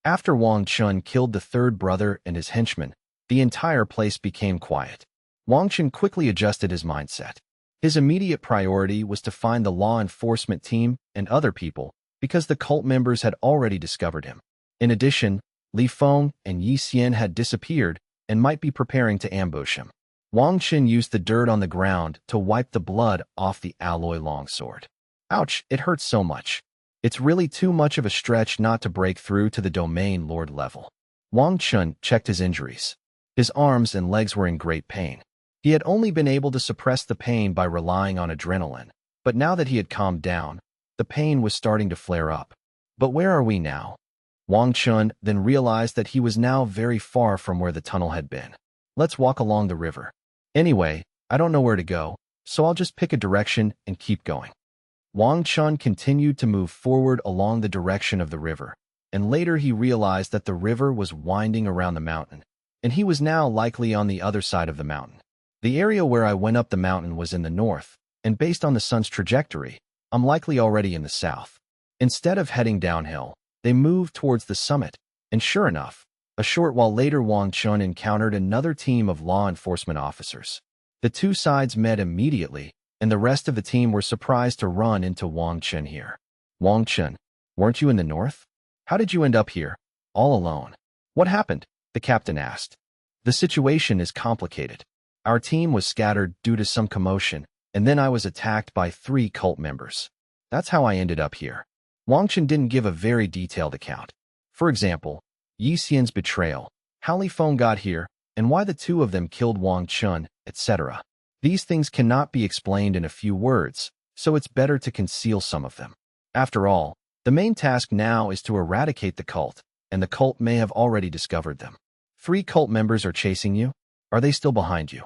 After Wang Chen killed the third brother and his henchmen, the entire place became quiet. Wang Chen quickly adjusted his mindset. His immediate priority was to find the law enforcement team and other people, because the cult members had already discovered him. In addition, Li Feng and Yi Xian had disappeared and might be preparing to ambush him. Wang Chen used the dirt on the ground to wipe the blood off the alloy longsword. Ouch, it hurts so much. It's really too much of a stretch not to break through to the domain lord level. Wang Chen checked his injuries. His arms and legs were in great pain. He had only been able to suppress the pain by relying on adrenaline, but now that he had calmed down, the pain was starting to flare up. But where are we now? Wang Chen then realized that he was now very far from where the tunnel had been. Let's walk along the river. Anyway, I don't know where to go, so I'll just pick a direction and keep going. Wang Chen continued to move forward along the direction of the river, and later he realized that the river was winding around the mountain, and he was now likely on the other side of the mountain. The area where I went up the mountain was in the north, and based on the sun's trajectory, I'm likely already in the south. Instead of heading downhill, they moved towards the summit, and sure enough, a short while later Wang Chen encountered another team of law enforcement officers. The two sides met immediately, and the rest of the team were surprised to run into Wang Chen here. Wang Chen, weren't you in the north? How did you end up here, all alone? What happened? The captain asked. The situation is complicated. Our team was scattered due to some commotion, and then I was attacked by 3 cult members. That's how I ended up here. Wang Chen didn't give a very detailed account. For example, Yi Xian's betrayal, how Li Feng got here, and why the two of them killed Wang Chen, etc. These things cannot be explained in a few words, so it's better to conceal some of them. After all, the main task now is to eradicate the cult, and the cult may have already discovered them. 3 cult members are chasing you? Are they still behind you?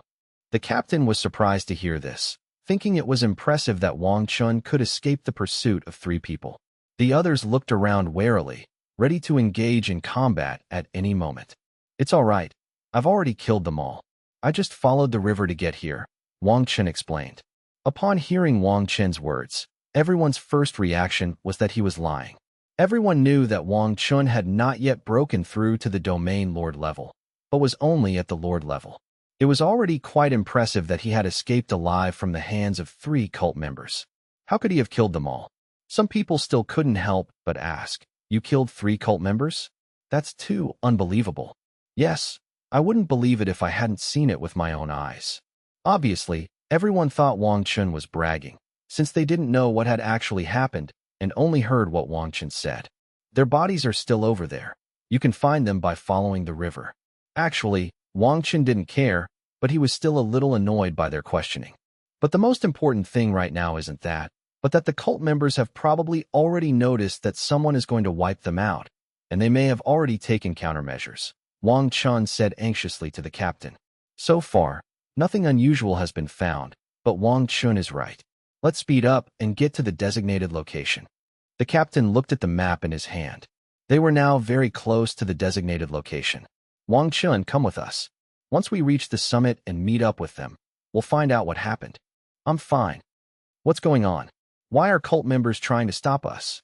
The captain was surprised to hear this, thinking it was impressive that Wang Chen could escape the pursuit of 3 people. The others looked around warily, ready to engage in combat at any moment. It's all right. I've already killed them all. I just followed the river to get here, Wang Chen explained. Upon hearing Wang Chen's words, everyone's first reaction was that he was lying. Everyone knew that Wang Chen had not yet broken through to the domain lord level, but was only at the lord level. It was already quite impressive that he had escaped alive from the hands of 3 cult members. How could he have killed them all? Some people still couldn't help but ask, you killed 3 cult members? That's too unbelievable. Yes, I wouldn't believe it if I hadn't seen it with my own eyes. Obviously, everyone thought Wang Chen was bragging, since they didn't know what had actually happened and only heard what Wang Chen said. Their bodies are still over there. You can find them by following the river. Actually, Wang Chen didn't care, but he was still a little annoyed by their questioning. But the most important thing right now isn't that, but that the cult members have probably already noticed that someone is going to wipe them out, and they may have already taken countermeasures, Wang Chen said anxiously to the captain. So far, nothing unusual has been found, but Wang Chen is right. Let's speed up and get to the designated location. The captain looked at the map in his hand. They were now very close to the designated location. Wang Chen, come with us. Once we reach the summit and meet up with them, we'll find out what happened. I'm fine. What's going on? Why are cult members trying to stop us?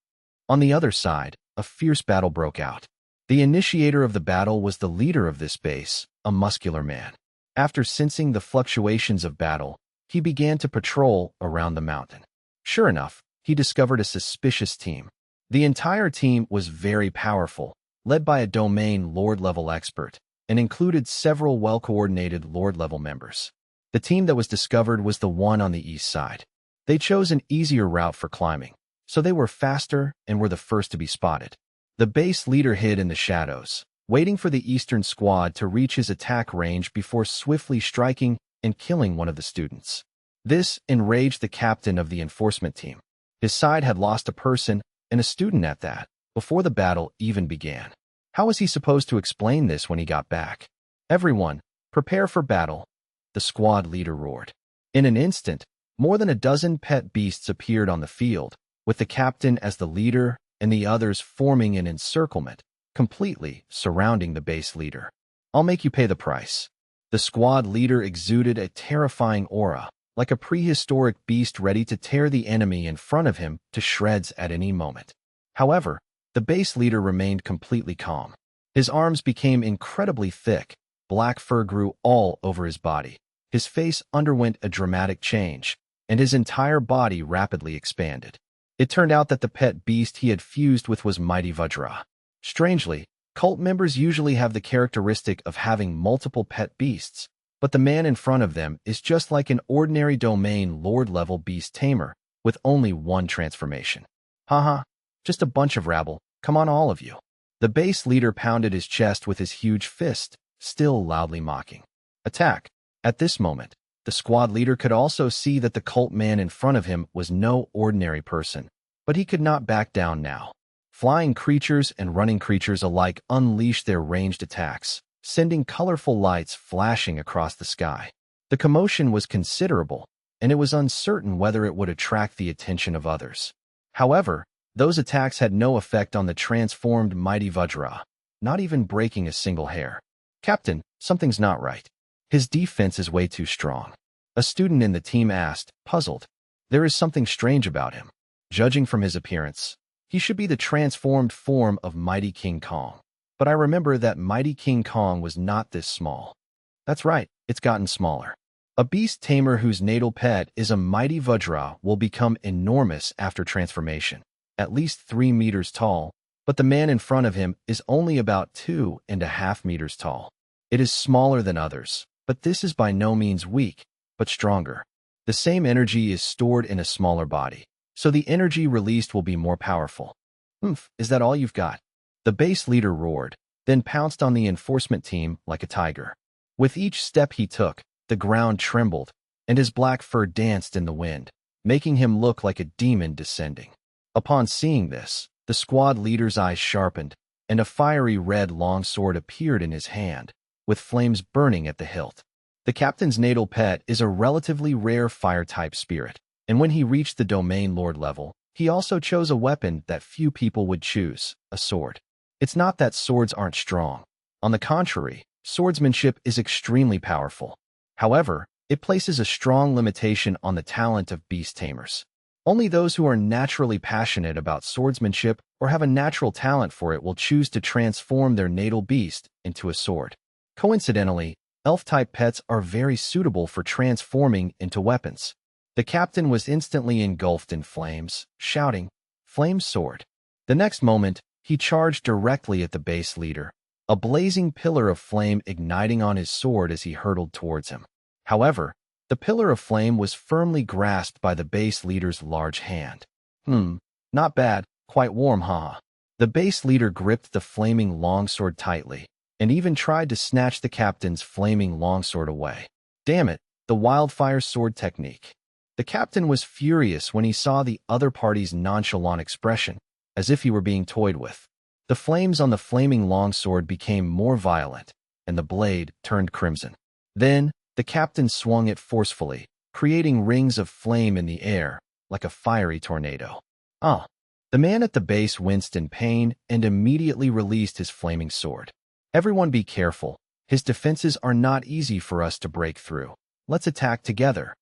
On the other side, a fierce battle broke out. The initiator of the battle was the leader of this base, a muscular man. After sensing the fluctuations of battle, he began to patrol around the mountain. Sure enough, he discovered a suspicious team. The entire team was very powerful, led by a domain Lord-level expert, and included several well-coordinated Lord-level members. The team that was discovered was the one on the east side. They chose an easier route for climbing, so they were faster and were the first to be spotted. The base leader hid in the shadows, waiting for the eastern squad to reach his attack range before swiftly striking and killing one of the students. This enraged the captain of the enforcement team. His side had lost a person, and a student at that, before the battle even began. How was he supposed to explain this when he got back? Everyone, prepare for battle, the squad leader roared. In an instant, more than a dozen pet beasts appeared on the field, with the captain as the leader and the others forming an encirclement, completely surrounding the base leader. I'll make you pay the price. The squad leader exuded a terrifying aura, like a prehistoric beast ready to tear the enemy in front of him to shreds at any moment. However, the base leader remained completely calm. His arms became incredibly thick, black fur grew all over his body. His face underwent a dramatic change, and his entire body rapidly expanded. It turned out that the pet beast he had fused with was Mighty Vajra. Strangely, cult members usually have the characteristic of having multiple pet beasts, but the man in front of them is just like an ordinary domain Lord-level beast tamer, with only one transformation. Haha, just a bunch of rabble, come on all of you. The base leader pounded his chest with his huge fist, still loudly mocking. Attack! At this moment, the squad leader could also see that the cult man in front of him was no ordinary person, but he could not back down now. Flying creatures and running creatures alike unleashed their ranged attacks, sending colorful lights flashing across the sky. The commotion was considerable, and it was uncertain whether it would attract the attention of others. However, those attacks had no effect on the transformed Mighty Vajra, not even breaking a single hair. Captain, something's not right. His defense is way too strong. A student in the team asked, puzzled. There is something strange about him. Judging from his appearance, he should be the transformed form of Mighty King Kong. But I remember that Mighty King Kong was not this small. That's right, it's gotten smaller. A beast tamer whose natal pet is a Mighty Vajra will become enormous after transformation, at least 3 meters tall, but the man in front of him is only about 2.5 meters tall. It is smaller than others, but this is by no means weak, but stronger. The same energy is stored in a smaller body, so the energy released will be more powerful. Is that all you've got? The base leader roared, then pounced on the enforcement team like a tiger. With each step he took, the ground trembled, and his black fur danced in the wind, making him look like a demon descending. Upon seeing this, the squad leader's eyes sharpened, and a fiery red longsword appeared in his hand, with flames burning at the hilt. The captain's natal pet is a relatively rare fire-type spirit, and when he reached the domain lord level, he also chose a weapon that few people would choose, a sword. It's not that swords aren't strong. On the contrary, swordsmanship is extremely powerful. However, it places a strong limitation on the talent of beast tamers. Only those who are naturally passionate about swordsmanship or have a natural talent for it will choose to transform their natal beast into a sword. Coincidentally, elf-type pets are very suitable for transforming into weapons. The captain was instantly engulfed in flames, shouting, "Flame sword!" The next moment, he charged directly at the base leader, a blazing pillar of flame igniting on his sword as he hurtled towards him. However, the pillar of flame was firmly grasped by the base leader's large hand. Not bad, quite warm, haha. The base leader gripped the flaming longsword tightly, and even tried to snatch the captain's flaming longsword away. Damn it, the wildfire sword technique. The captain was furious when he saw the other party's nonchalant expression, as if he were being toyed with. The flames on the flaming longsword became more violent, and the blade turned crimson. Then, the captain swung it forcefully, creating rings of flame in the air, like a fiery tornado. The man at the base winced in pain and immediately released his flaming sword. Everyone be careful. His defenses are not easy for us to break through. Let's attack together.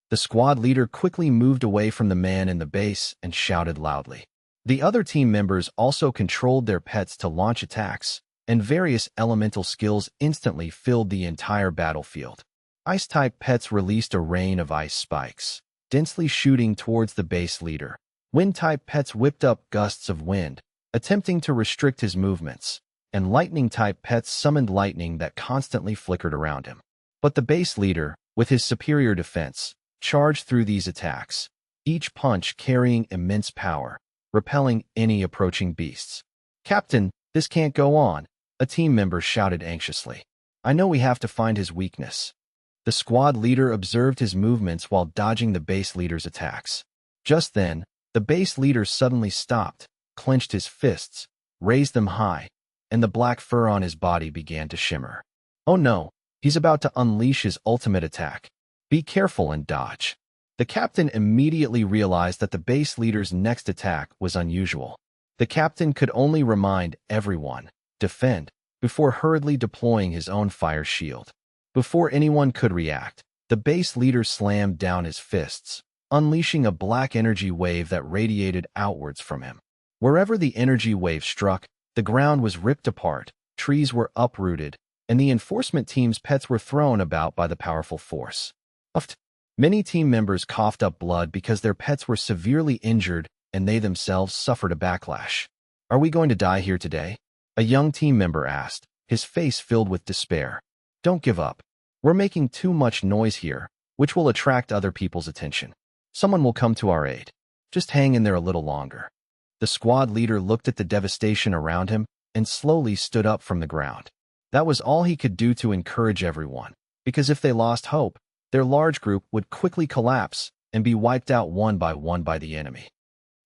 The squad leader quickly moved away from the man in the base and shouted loudly. The other team members also controlled their pets to launch attacks, and various elemental skills instantly filled the entire battlefield. Ice-type pets released a rain of ice spikes, densely shooting towards the base leader. Wind-type pets whipped up gusts of wind, attempting to restrict his movements, and lightning-type pets summoned lightning that constantly flickered around him. But the base leader, with his superior defense, charged through these attacks, each punch carrying immense power, repelling any approaching beasts. "Captain, this can't go on," a team member shouted anxiously. "I know we have to find his weakness." The squad leader observed his movements while dodging the base leader's attacks. Just then, the base leader suddenly stopped, clenched his fists, raised them high, and the black fur on his body began to shimmer. "Oh no, he's about to unleash his ultimate attack. Be careful and dodge." The captain immediately realized that the base leader's next attack was unusual. The captain could only remind everyone, defend, before hurriedly deploying his own fire shield. Before anyone could react, the base leader slammed down his fists, unleashing a black energy wave that radiated outwards from him. Wherever the energy wave struck, the ground was ripped apart, trees were uprooted, and the enforcement team's pets were thrown about by the powerful force. Many team members coughed up blood because their pets were severely injured and they themselves suffered a backlash. "Are we going to die here today?" a young team member asked, his face filled with despair. "Don't give up. We're making too much noise here, which will attract other people's attention. Someone will come to our aid. Just hang in there a little longer." The squad leader looked at the devastation around him and slowly stood up from the ground. That was all he could do to encourage everyone, because if they lost hope, their large group would quickly collapse and be wiped out one by the enemy.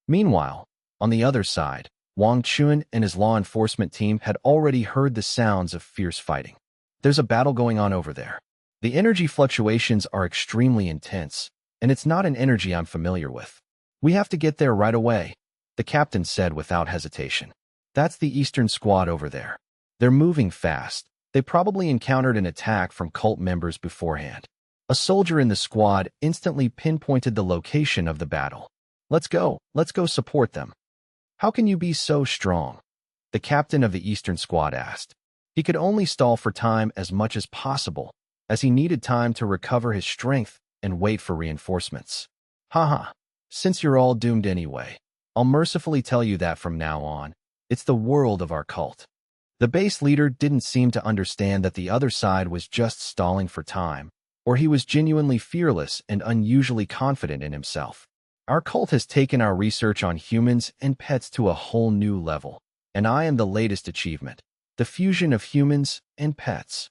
Meanwhile, on the other side, Wang Chen and his law enforcement team had already heard the sounds of fierce fighting. "There's a battle going on over there. The energy fluctuations are extremely intense, and it's not an energy I'm familiar with. We have to get there right away," the captain said without hesitation. "That's the eastern squad over there. They're moving fast. They probably encountered an attack from cult members beforehand." A soldier in the squad instantly pinpointed the location of the battle. Let's go support them." "How can you be so strong?" the captain of the eastern squad asked. He could only stall for time as much as possible, as he needed time to recover his strength and wait for reinforcements. "Haha, since you're all doomed anyway, I'll mercifully tell you that from now on, it's the world of our cult." The base leader didn't seem to understand that the other side was just stalling for time, or he was genuinely fearless and unusually confident in himself. "Our cult has taken our research on humans and pets to a whole new level, and I am the latest achievement, the fusion of humans and pets."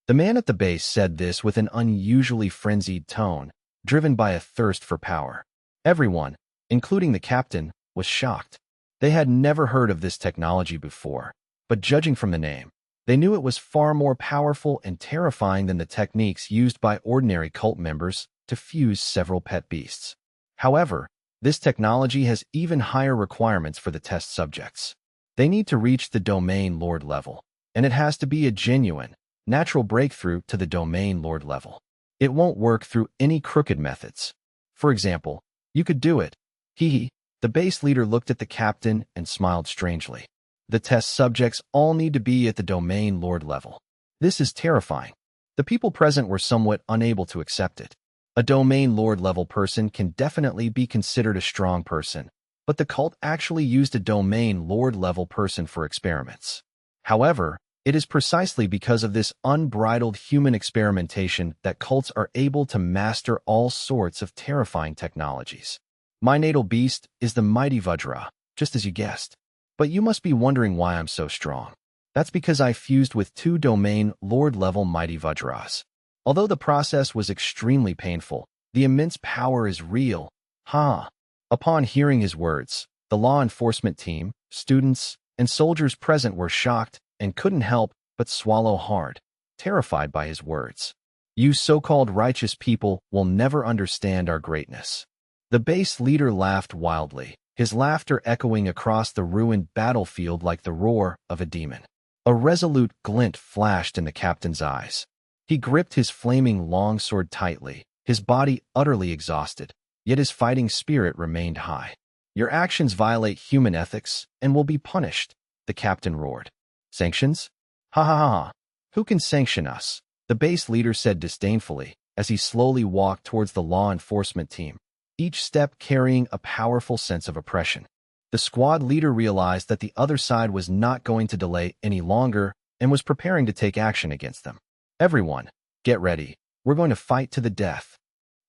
The man at the base said this with an unusually frenzied tone, driven by a thirst for power. Everyone, including the captain, was shocked. They had never heard of this technology before, but judging from the name, they knew it was far more powerful and terrifying than the techniques used by ordinary cult members to fuse several pet beasts. However, this technology has even higher requirements for the test subjects. They need to reach the domain lord level, and it has to be a genuine, natural breakthrough to the domain lord level. It won't work through any crooked methods. For example, you could do it. Hee. The base leader looked at the captain and smiled strangely. The test subjects all need to be at the domain lord level. This is terrifying. The people present were somewhat unable to accept it. A domain lord level person can definitely be considered a strong person, but the cult actually used a domain lord level person for experiments. However, it is precisely because of this unbridled human experimentation that cults are able to master all sorts of terrifying technologies. My natal beast is the mighty Vajra, just as you guessed. But you must be wondering why I'm so strong. That's because I fused with 2 domain lord level mighty Vajras. Although the process was extremely painful, the immense power is real. Upon hearing his words, the law enforcement team, students, and soldiers present were shocked and couldn't help but swallow hard, terrified by his words. "You so-called righteous people will never understand our greatness." The base leader laughed wildly, his laughter echoing across the ruined battlefield like the roar of a demon. A resolute glint flashed in the captain's eyes. He gripped his flaming longsword tightly, his body utterly exhausted, yet his fighting spirit remained high. "Your actions violate human ethics and will be punished," the captain roared. "Sanctions? Ha ha ha ha. Who can sanction us?" the base leader said disdainfully as he slowly walked towards the law enforcement team, each step carrying a powerful sense of oppression. The squad leader realized that the other side was not going to delay any longer and was preparing to take action against them. "Everyone, get ready. We're going to fight to the death."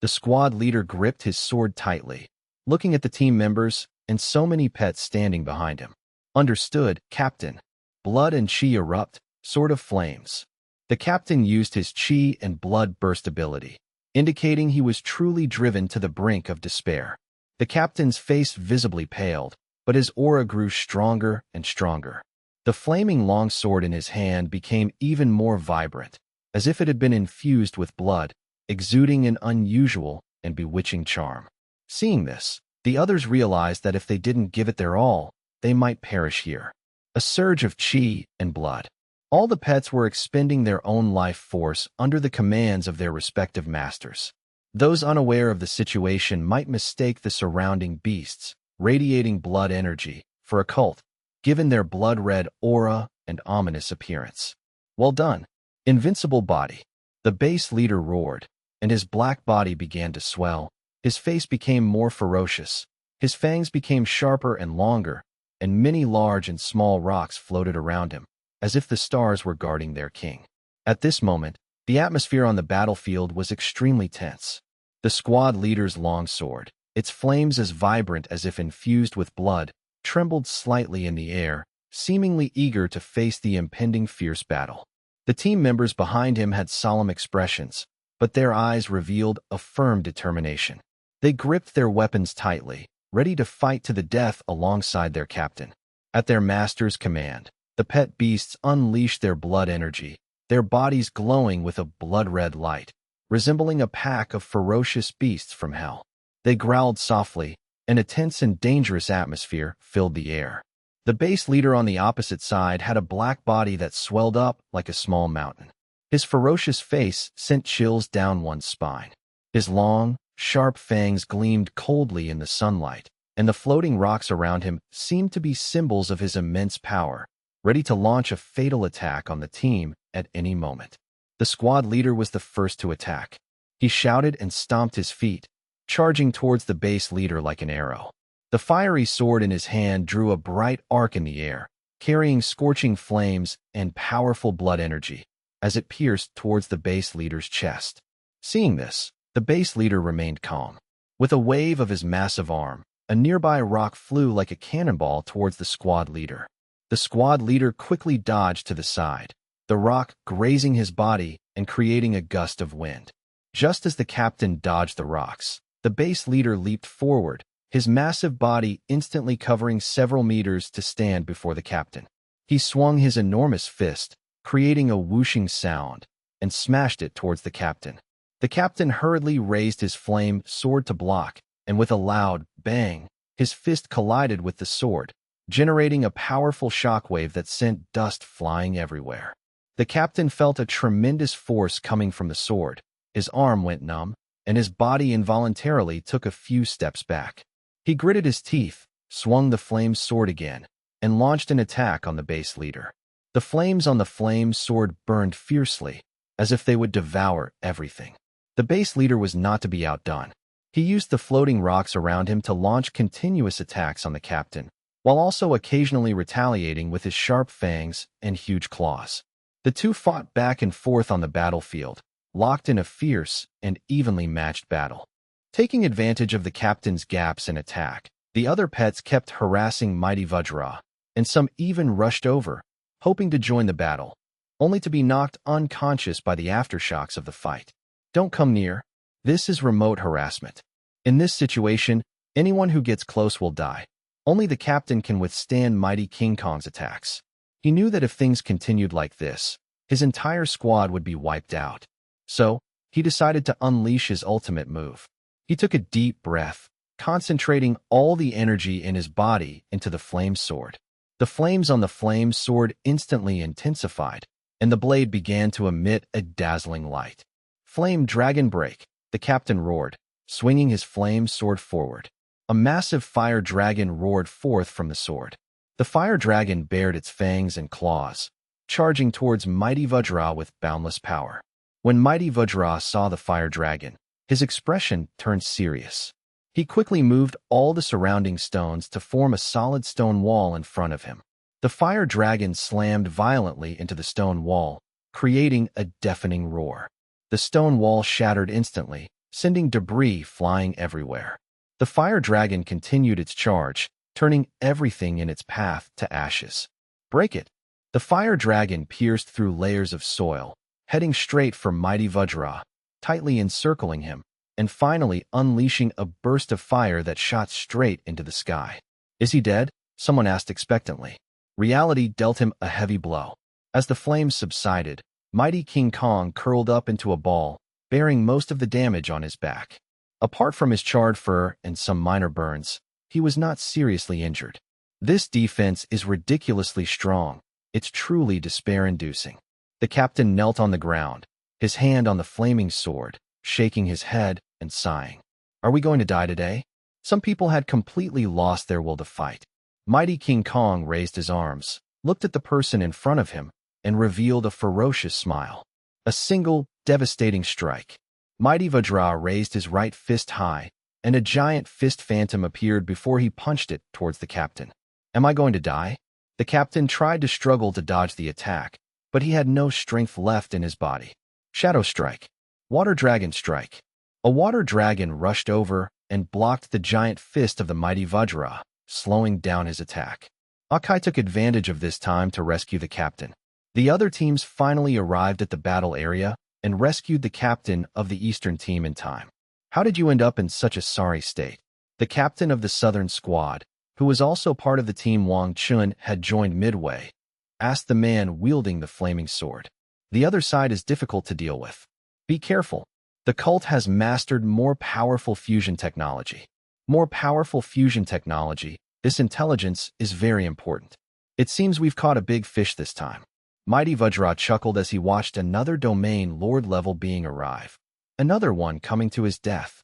The squad leader gripped his sword tightly, looking at the team members and so many pets standing behind him. "Understood, Captain." Blood and chi erupt, sword of flames. The captain used his chi and blood burst ability, indicating he was truly driven to the brink of despair. The captain's face visibly paled, but his aura grew stronger and stronger. The flaming longsword in his hand became even more vibrant, as if it had been infused with blood, exuding an unusual and bewitching charm. Seeing this, the others realized that if they didn't give it their all, they might perish here. A surge of chi and blood. All the pets were expending their own life force under the commands of their respective masters. Those unaware of the situation might mistake the surrounding beasts, radiating blood energy, for a cult, given their blood-red aura and ominous appearance. "Well done, invincible body." The base leader roared, and his black body began to swell. His face became more ferocious. His fangs became sharper and longer, and many large and small rocks floated around him, as if the stars were guarding their king. At this moment, the atmosphere on the battlefield was extremely tense. The squad leader's long sword, its flames as vibrant as if infused with blood, trembled slightly in the air, seemingly eager to face the impending fierce battle. The team members behind him had solemn expressions, but their eyes revealed a firm determination. They gripped their weapons tightly, ready to fight to the death alongside their captain. At their master's command, the pet beasts unleashed their blood energy, their bodies glowing with a blood-red light, resembling a pack of ferocious beasts from hell. They growled softly, and a tense and dangerous atmosphere filled the air. The base leader on the opposite side had a black body that swelled up like a small mountain. His ferocious face sent chills down one's spine. His long, sharp fangs gleamed coldly in the sunlight, and the floating rocks around him seemed to be symbols of his immense power, ready to launch a fatal attack on the team at any moment. The squad leader was the first to attack. He shouted and stomped his feet, charging towards the base leader like an arrow. The fiery sword in his hand drew a bright arc in the air, carrying scorching flames and powerful blood energy, as it pierced towards the base leader's chest. Seeing this, the base leader remained calm. With a wave of his massive arm, a nearby rock flew like a cannonball towards the squad leader. The squad leader quickly dodged to the side, the rock grazing his body and creating a gust of wind. Just as the captain dodged the rocks, the base leader leaped forward, his massive body instantly covering several meters to stand before the captain. He swung his enormous fist, creating a whooshing sound, and smashed it towards the captain. The captain hurriedly raised his flame sword to block, and with a loud bang, his fist collided with the sword, generating a powerful shockwave that sent dust flying everywhere. The captain felt a tremendous force coming from the sword. His arm went numb, and his body involuntarily took a few steps back. He gritted his teeth, swung the flame sword again, and launched an attack on the base leader. The flames on the flame sword burned fiercely, as if they would devour everything. The base leader was not to be outdone. He used the floating rocks around him to launch continuous attacks on the captain, while also occasionally retaliating with his sharp fangs and huge claws. The two fought back and forth on the battlefield, locked in a fierce and evenly matched battle. Taking advantage of the captain's gaps in attack, the other pets kept harassing mighty Vajra, and some even rushed over, hoping to join the battle, only to be knocked unconscious by the aftershocks of the fight. Don't come near. This is remote harassment. In this situation, anyone who gets close will die. Only the captain can withstand mighty King Kong's attacks. He knew that if things continued like this, his entire squad would be wiped out. So, he decided to unleash his ultimate move. He took a deep breath, concentrating all the energy in his body into the flame sword. The flames on the flame sword instantly intensified, and the blade began to emit a dazzling light. Flame Dragon Break. the captain roared, swinging his flame sword forward. A massive fire dragon roared forth from the sword. The fire dragon bared its fangs and claws, charging towards Mighty Vajra with boundless power. When Mighty Vajra saw the fire dragon, his expression turned serious. He quickly moved all the surrounding stones to form a solid stone wall in front of him. The fire dragon slammed violently into the stone wall, creating a deafening roar. The stone wall shattered instantly, sending debris flying everywhere. The fire dragon continued its charge, turning everything in its path to ashes. Break it! The fire dragon pierced through layers of soil, heading straight for Mighty Vajra, tightly encircling him, and finally unleashing a burst of fire that shot straight into the sky. Is he dead? Someone asked expectantly. Reality dealt him a heavy blow. As the flames subsided, Mighty King Kong curled up into a ball, bearing most of the damage on his back. Apart from his charred fur and some minor burns, he was not seriously injured. This defense is ridiculously strong. It's truly despair-inducing. The captain knelt on the ground, his hand on the flaming sword, shaking his head and sighing. Are we going to die today? Some people had completely lost their will to fight. Mighty King Kong raised his arms, looked at the person in front of him, and revealed a ferocious smile. A single, devastating strike. Mighty Vajra raised his right fist high, and a giant fist phantom appeared before he punched it towards the captain. Am I going to die? The captain tried to struggle to dodge the attack, but he had no strength left in his body. Shadow Strike. Water Dragon Strike. A water dragon rushed over and blocked the giant fist of the Mighty Vajra, slowing down his attack. Akai took advantage of this time to rescue the captain. The other teams finally arrived at the battle area and rescued the captain of the eastern team in time. How did you end up in such a sorry state? The captain of the southern squad, who was also part of the team Wang Chen had joined midway, asked the man wielding the flaming sword. The other side is difficult to deal with. Be careful. The cult has mastered more powerful fusion technology. More powerful fusion technology. This intelligence is very important. It seems we've caught a big fish this time. Mighty Vajra chuckled as he watched another domain lord-level being arrive. Another one coming to his death.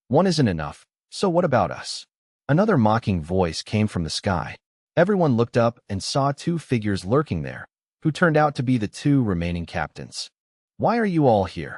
One isn't enough, so what about us? Another mocking voice came from the sky. Everyone looked up and saw two figures lurking there, who turned out to be the two remaining captains. Why are you all here?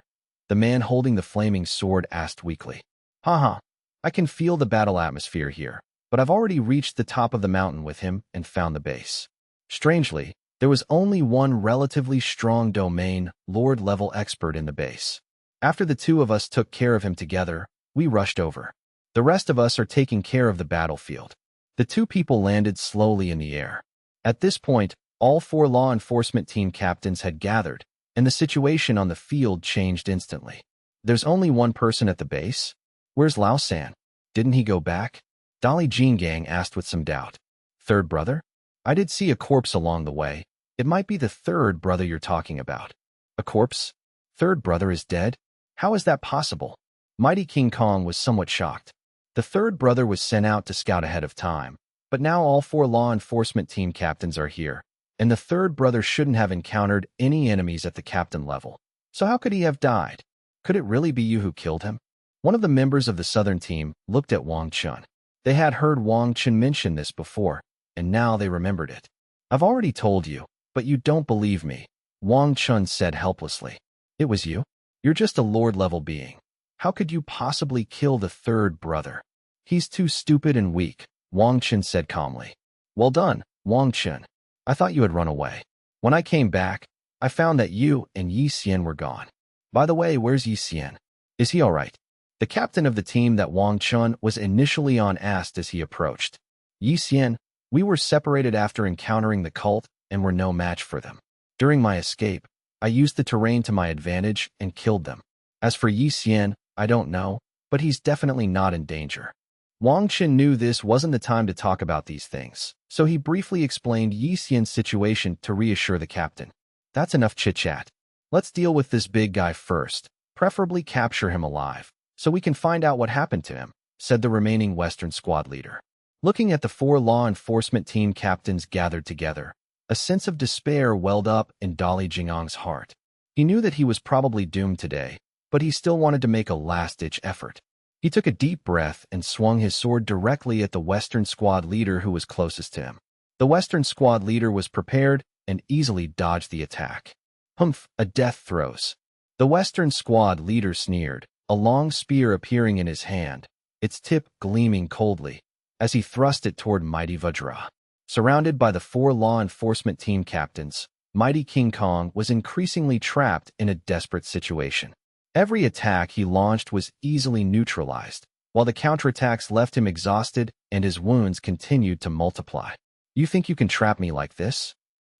The man holding the flaming sword asked weakly. Haha, I can feel the battle atmosphere here, but I've already reached the top of the mountain with him and found the base. Strangely, there was only one relatively strong domain, lord-level expert in the base. After the two of us took care of him together, we rushed over. The rest of us are taking care of the battlefield. The two people landed slowly in the air. At this point, all four law enforcement team captains had gathered, and the situation on the field changed instantly. There's only one person at the base? Where's Lao San? Didn't he go back? Dolly Jingang asked with some doubt. Third brother? I did see a corpse along the way. It might be the third brother you're talking about. A corpse? Third brother is dead? How is that possible? Mighty King Kong was somewhat shocked. The third brother was sent out to scout ahead of time, but now all four law enforcement team captains are here, and the third brother shouldn't have encountered any enemies at the captain level. So how could he have died? Could it really be you who killed him? One of the members of the southern team looked at Wang Chen. They had heard Wang Chen mention this before, and now they remembered it. I've already told you, but you don't believe me, Wang Chen said helplessly. It was you? You're just a lord-level being. How could you possibly kill the third brother? He's too stupid and weak, Wang Chen said calmly. Well done, Wang Chen. I thought you had run away. When I came back, I found that you and Yi Xian were gone. By the way, where's Yi Xian? Is he all right? The captain of the team that Wang Chen was initially on asked as he approached. Yi Xian, we were separated after encountering the cult and were no match for them. During my escape, I used the terrain to my advantage and killed them. As for Yi Xian, I don't know, but he's definitely not in danger. Wang Chen knew this wasn't the time to talk about these things, so he briefly explained Yi Xian's situation to reassure the captain. That's enough chit-chat. Let's deal with this big guy first, preferably capture him alive, so we can find out what happened to him, said the remaining Western squad leader. Looking at the four law enforcement team captains gathered together, a sense of despair welled up in Dolly Jingang's heart. He knew that he was probably doomed today, but he still wanted to make a last-ditch effort. He took a deep breath and swung his sword directly at the Western squad leader who was closest to him. The Western squad leader was prepared and easily dodged the attack. Humph, a death throws. The Western squad leader sneered, a long spear appearing in his hand, its tip gleaming coldly, as he thrust it toward Mighty Vajra. Surrounded by the 4 law enforcement team captains, Mighty King Kong was increasingly trapped in a desperate situation. Every attack he launched was easily neutralized, while the counterattacks left him exhausted and his wounds continued to multiply. "You think you can trap me like this?"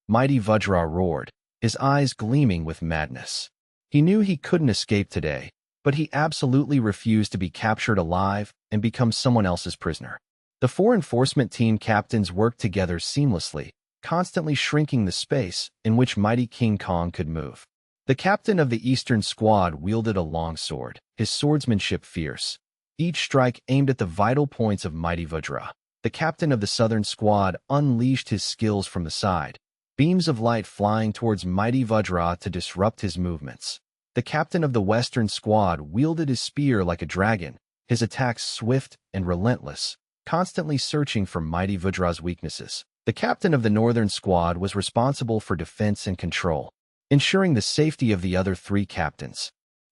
Mighty Vajra roared, his eyes gleaming with madness. He knew he couldn't escape today, but he absolutely refused to be captured alive and become someone else's prisoner. The 4 enforcement team captains worked together seamlessly, constantly shrinking the space in which Mighty King Kong could move. The captain of the Eastern squad wielded a long sword, his swordsmanship fierce. Each strike aimed at the vital points of Mighty Vajra. The captain of the Southern squad unleashed his skills from the side, beams of light flying towards Mighty Vajra to disrupt his movements. The captain of the Western squad wielded his spear like a dragon, his attacks swift and relentless, constantly searching for Mighty Vajra's weaknesses. The captain of the Northern squad was responsible for defense and control, ensuring the safety of the other 3 captains.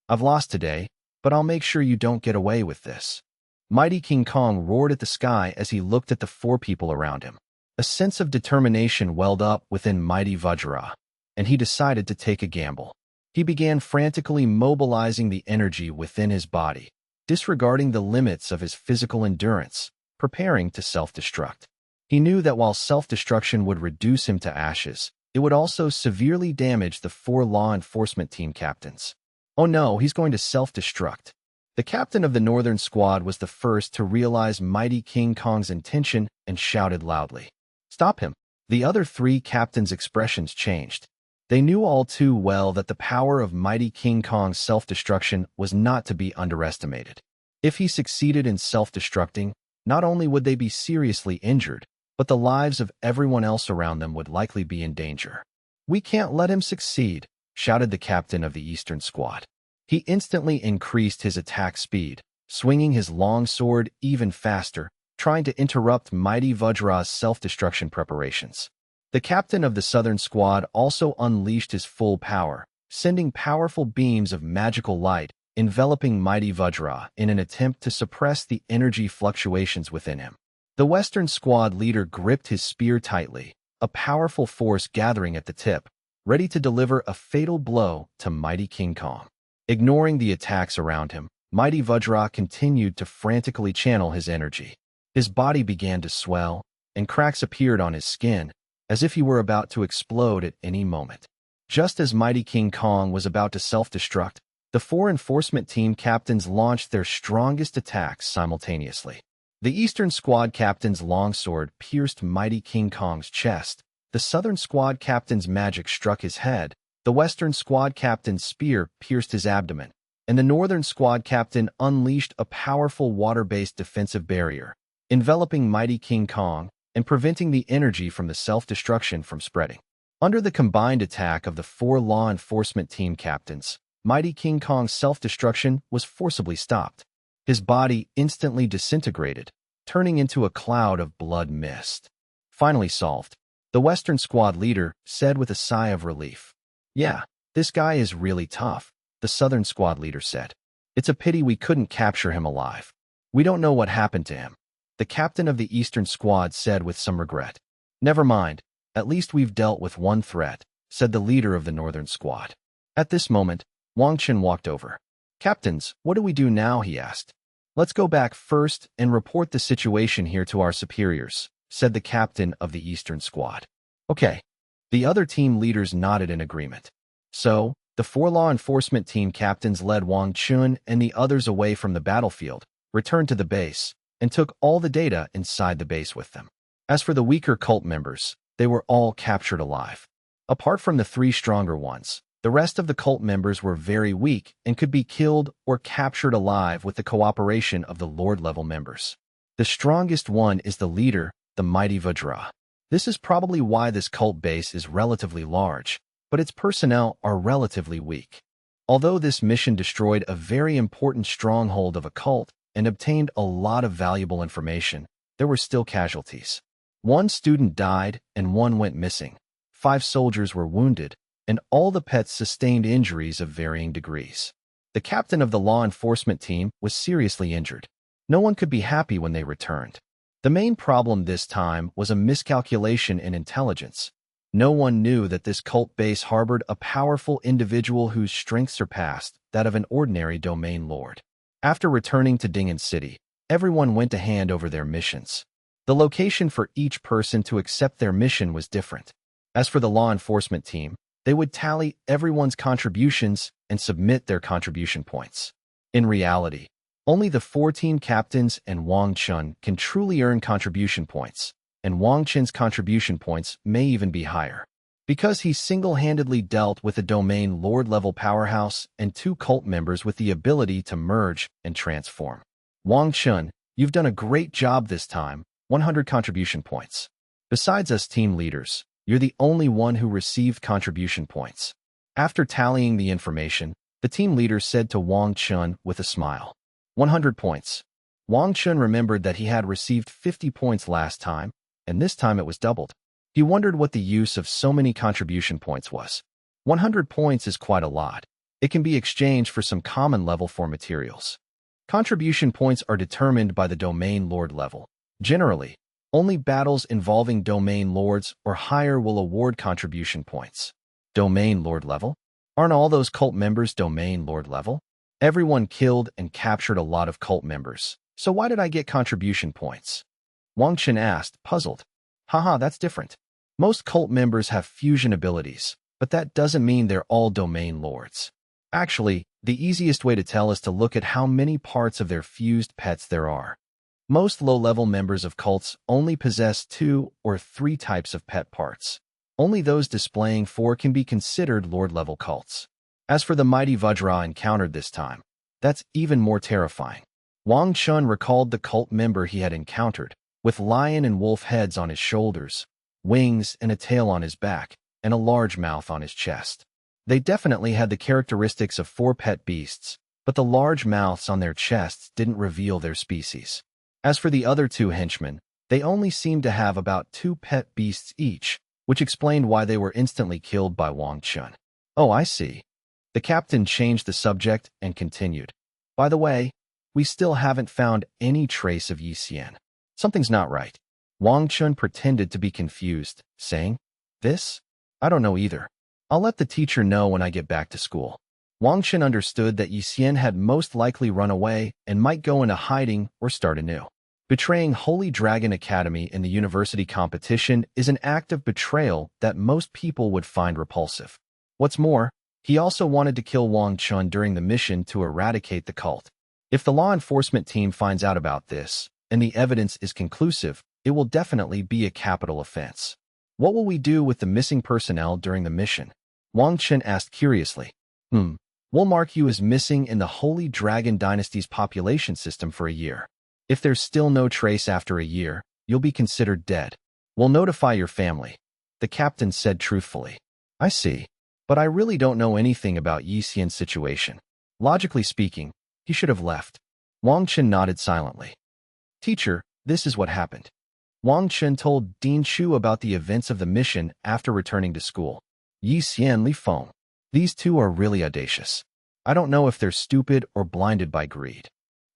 "I've lost today, but I'll make sure you don't get away with this." Mighty King Kong roared at the sky as he looked at the 4 people around him. A sense of determination welled up within Mighty Vajra, and he decided to take a gamble. He began frantically mobilizing the energy within his body, disregarding the limits of his physical endurance, preparing to self-destruct. He knew that while self-destruction would reduce him to ashes, it would also severely damage the 4 law enforcement team captains. Oh no, he's going to self-destruct. The captain of the Northern squad was the first to realize Mighty King Kong's intention and shouted loudly, "Stop him!" The other 3 captains' expressions changed. They knew all too well that the power of Mighty King Kong's self-destruction was not to be underestimated. If he succeeded in self-destructing, not only would they be seriously injured, but the lives of everyone else around them would likely be in danger. "We can't let him succeed," shouted the captain of the Eastern squad. He instantly increased his attack speed, swinging his long sword even faster, trying to interrupt Mighty Vajra's self-destruction preparations. The captain of the Southern squad also unleashed his full power, sending powerful beams of magical light, enveloping Mighty Vajra in an attempt to suppress the energy fluctuations within him. The Western squad leader gripped his spear tightly, a powerful force gathering at the tip, ready to deliver a fatal blow to Mighty King Kong. Ignoring the attacks around him, Mighty Vajra continued to frantically channel his energy. His body began to swell, and cracks appeared on his skin, as if he were about to explode at any moment. Just as Mighty King Kong was about to self-destruct, the 4 enforcement team captains launched their strongest attacks simultaneously. The Eastern squad captain's longsword pierced Mighty King Kong's chest, the Southern squad captain's magic struck his head, the Western squad captain's spear pierced his abdomen, and the Northern squad captain unleashed a powerful water-based defensive barrier, enveloping Mighty King Kong and preventing the energy from the self-destruction from spreading. Under the combined attack of the 4 law enforcement team captains, Mighty King Kong's self-destruction was forcibly stopped. His body instantly disintegrated, turning into a cloud of blood mist. "Finally solved," the Western squad leader said with a sigh of relief. "Yeah, this guy is really tough," the Southern squad leader said. "It's a pity we couldn't capture him alive. We don't know what happened to him," the captain of the Eastern squad said with some regret. "Never mind, at least we've dealt with one threat," said the leader of the Northern squad. At this moment, Wang Chen walked over. "Captains, what do we do now?" he asked. "Let's go back first and report the situation here to our superiors," said the captain of the Eastern squad. "Okay." The other team leaders nodded in agreement. So, the 4 law enforcement team captains led Wang Chen and the others away from the battlefield, returned to the base, and took all the data inside the base with them. As for the weaker cult members, they were all captured alive. Apart from the 3 stronger ones, the rest of the cult members were very weak and could be killed or captured alive with the cooperation of the Lord-level members. The strongest one is the leader, the Mighty Vajra. This is probably why this cult base is relatively large, but its personnel are relatively weak. Although this mission destroyed a very important stronghold of a cult and obtained a lot of valuable information, there were still casualties. One student died and one went missing. 5 soldiers were wounded, and all the pets sustained injuries of varying degrees. The captain of the law enforcement team was seriously injured. No one could be happy when they returned. The main problem this time was a miscalculation in intelligence. No one knew that this cult base harbored a powerful individual whose strength surpassed that of an ordinary domain lord. After returning to Lingmu City, everyone went to hand over their missions. The location for each person to accept their mission was different. As for the law enforcement team, they would tally everyone's contributions and submit their contribution points. In reality, only the 4 team captains and Wang Chen can truly earn contribution points, and Wang Chen's contribution points may even be higher. Because he single-handedly dealt with a domain lord-level powerhouse and 2 cult members with the ability to merge and transform. Wang Chen, you've done a great job this time, 100 contribution points. Besides us team leaders, you're the only one who received contribution points. After tallying the information, the team leader said to Wang Chen with a smile, 100 points. Wang Chen remembered that he had received 50 points last time, and this time it was doubled. He wondered what the use of so many contribution points was. 100 points is quite a lot. It can be exchanged for some common level for materials. Contribution points are determined by the domain lord level. Generally, only battles involving domain lords or higher will award contribution points. Domain lord level? Aren't all those cult members domain lord level? Everyone killed and captured a lot of cult members, so why did I get contribution points? Wang Chen asked, puzzled. Haha, that's different. Most cult members have fusion abilities, but that doesn't mean they're all domain lords. Actually, the easiest way to tell is to look at how many parts of their fused pets there are. Most low-level members of cults only possess 2 or 3 types of pet parts. Only those displaying 4 can be considered lord-level cults. As for the mighty Vajra encountered this time, that's even more terrifying. Wang Chen recalled the cult member he had encountered, with lion and wolf heads on his shoulders, wings and a tail on his back, and a large mouth on his chest. They definitely had the characteristics of 4 pet beasts, but the large mouths on their chests didn't reveal their species. As for the other 2 henchmen, they only seemed to have about 2 pet beasts each, which explained why they were instantly killed by Wang Chen. Oh, I see. The captain changed the subject and continued. By the way, we still haven't found any trace of Yi Xian. Something's not right. Wang Chen pretended to be confused, saying, This? I don't know either. I'll let the teacher know when I get back to school. Wang Chen understood that Yi Xian had most likely run away and might go into hiding or start anew. Betraying Holy Dragon Academy in the university competition is an act of betrayal that most people would find repulsive. What's more, he also wanted to kill Wang Chen during the mission to eradicate the cult. If the law enforcement team finds out about this, and the evidence is conclusive, it will definitely be a capital offense. What will we do with the missing personnel during the mission? Wang Chen asked curiously. We'll mark you as missing in the Holy Dragon Dynasty's population system for a year. If there's still no trace after a year, you'll be considered dead. We'll notify your family, the captain said truthfully. I see. But I really don't know anything about Yi Xian's situation. Logically speaking, he should have left. Wang Chen nodded silently. Teacher, this is what happened. Wang Chen told Dean Chu about the events of the mission after returning to school. Yi Xian Li Feng. These 2 are really audacious. I don't know if they're stupid or blinded by greed.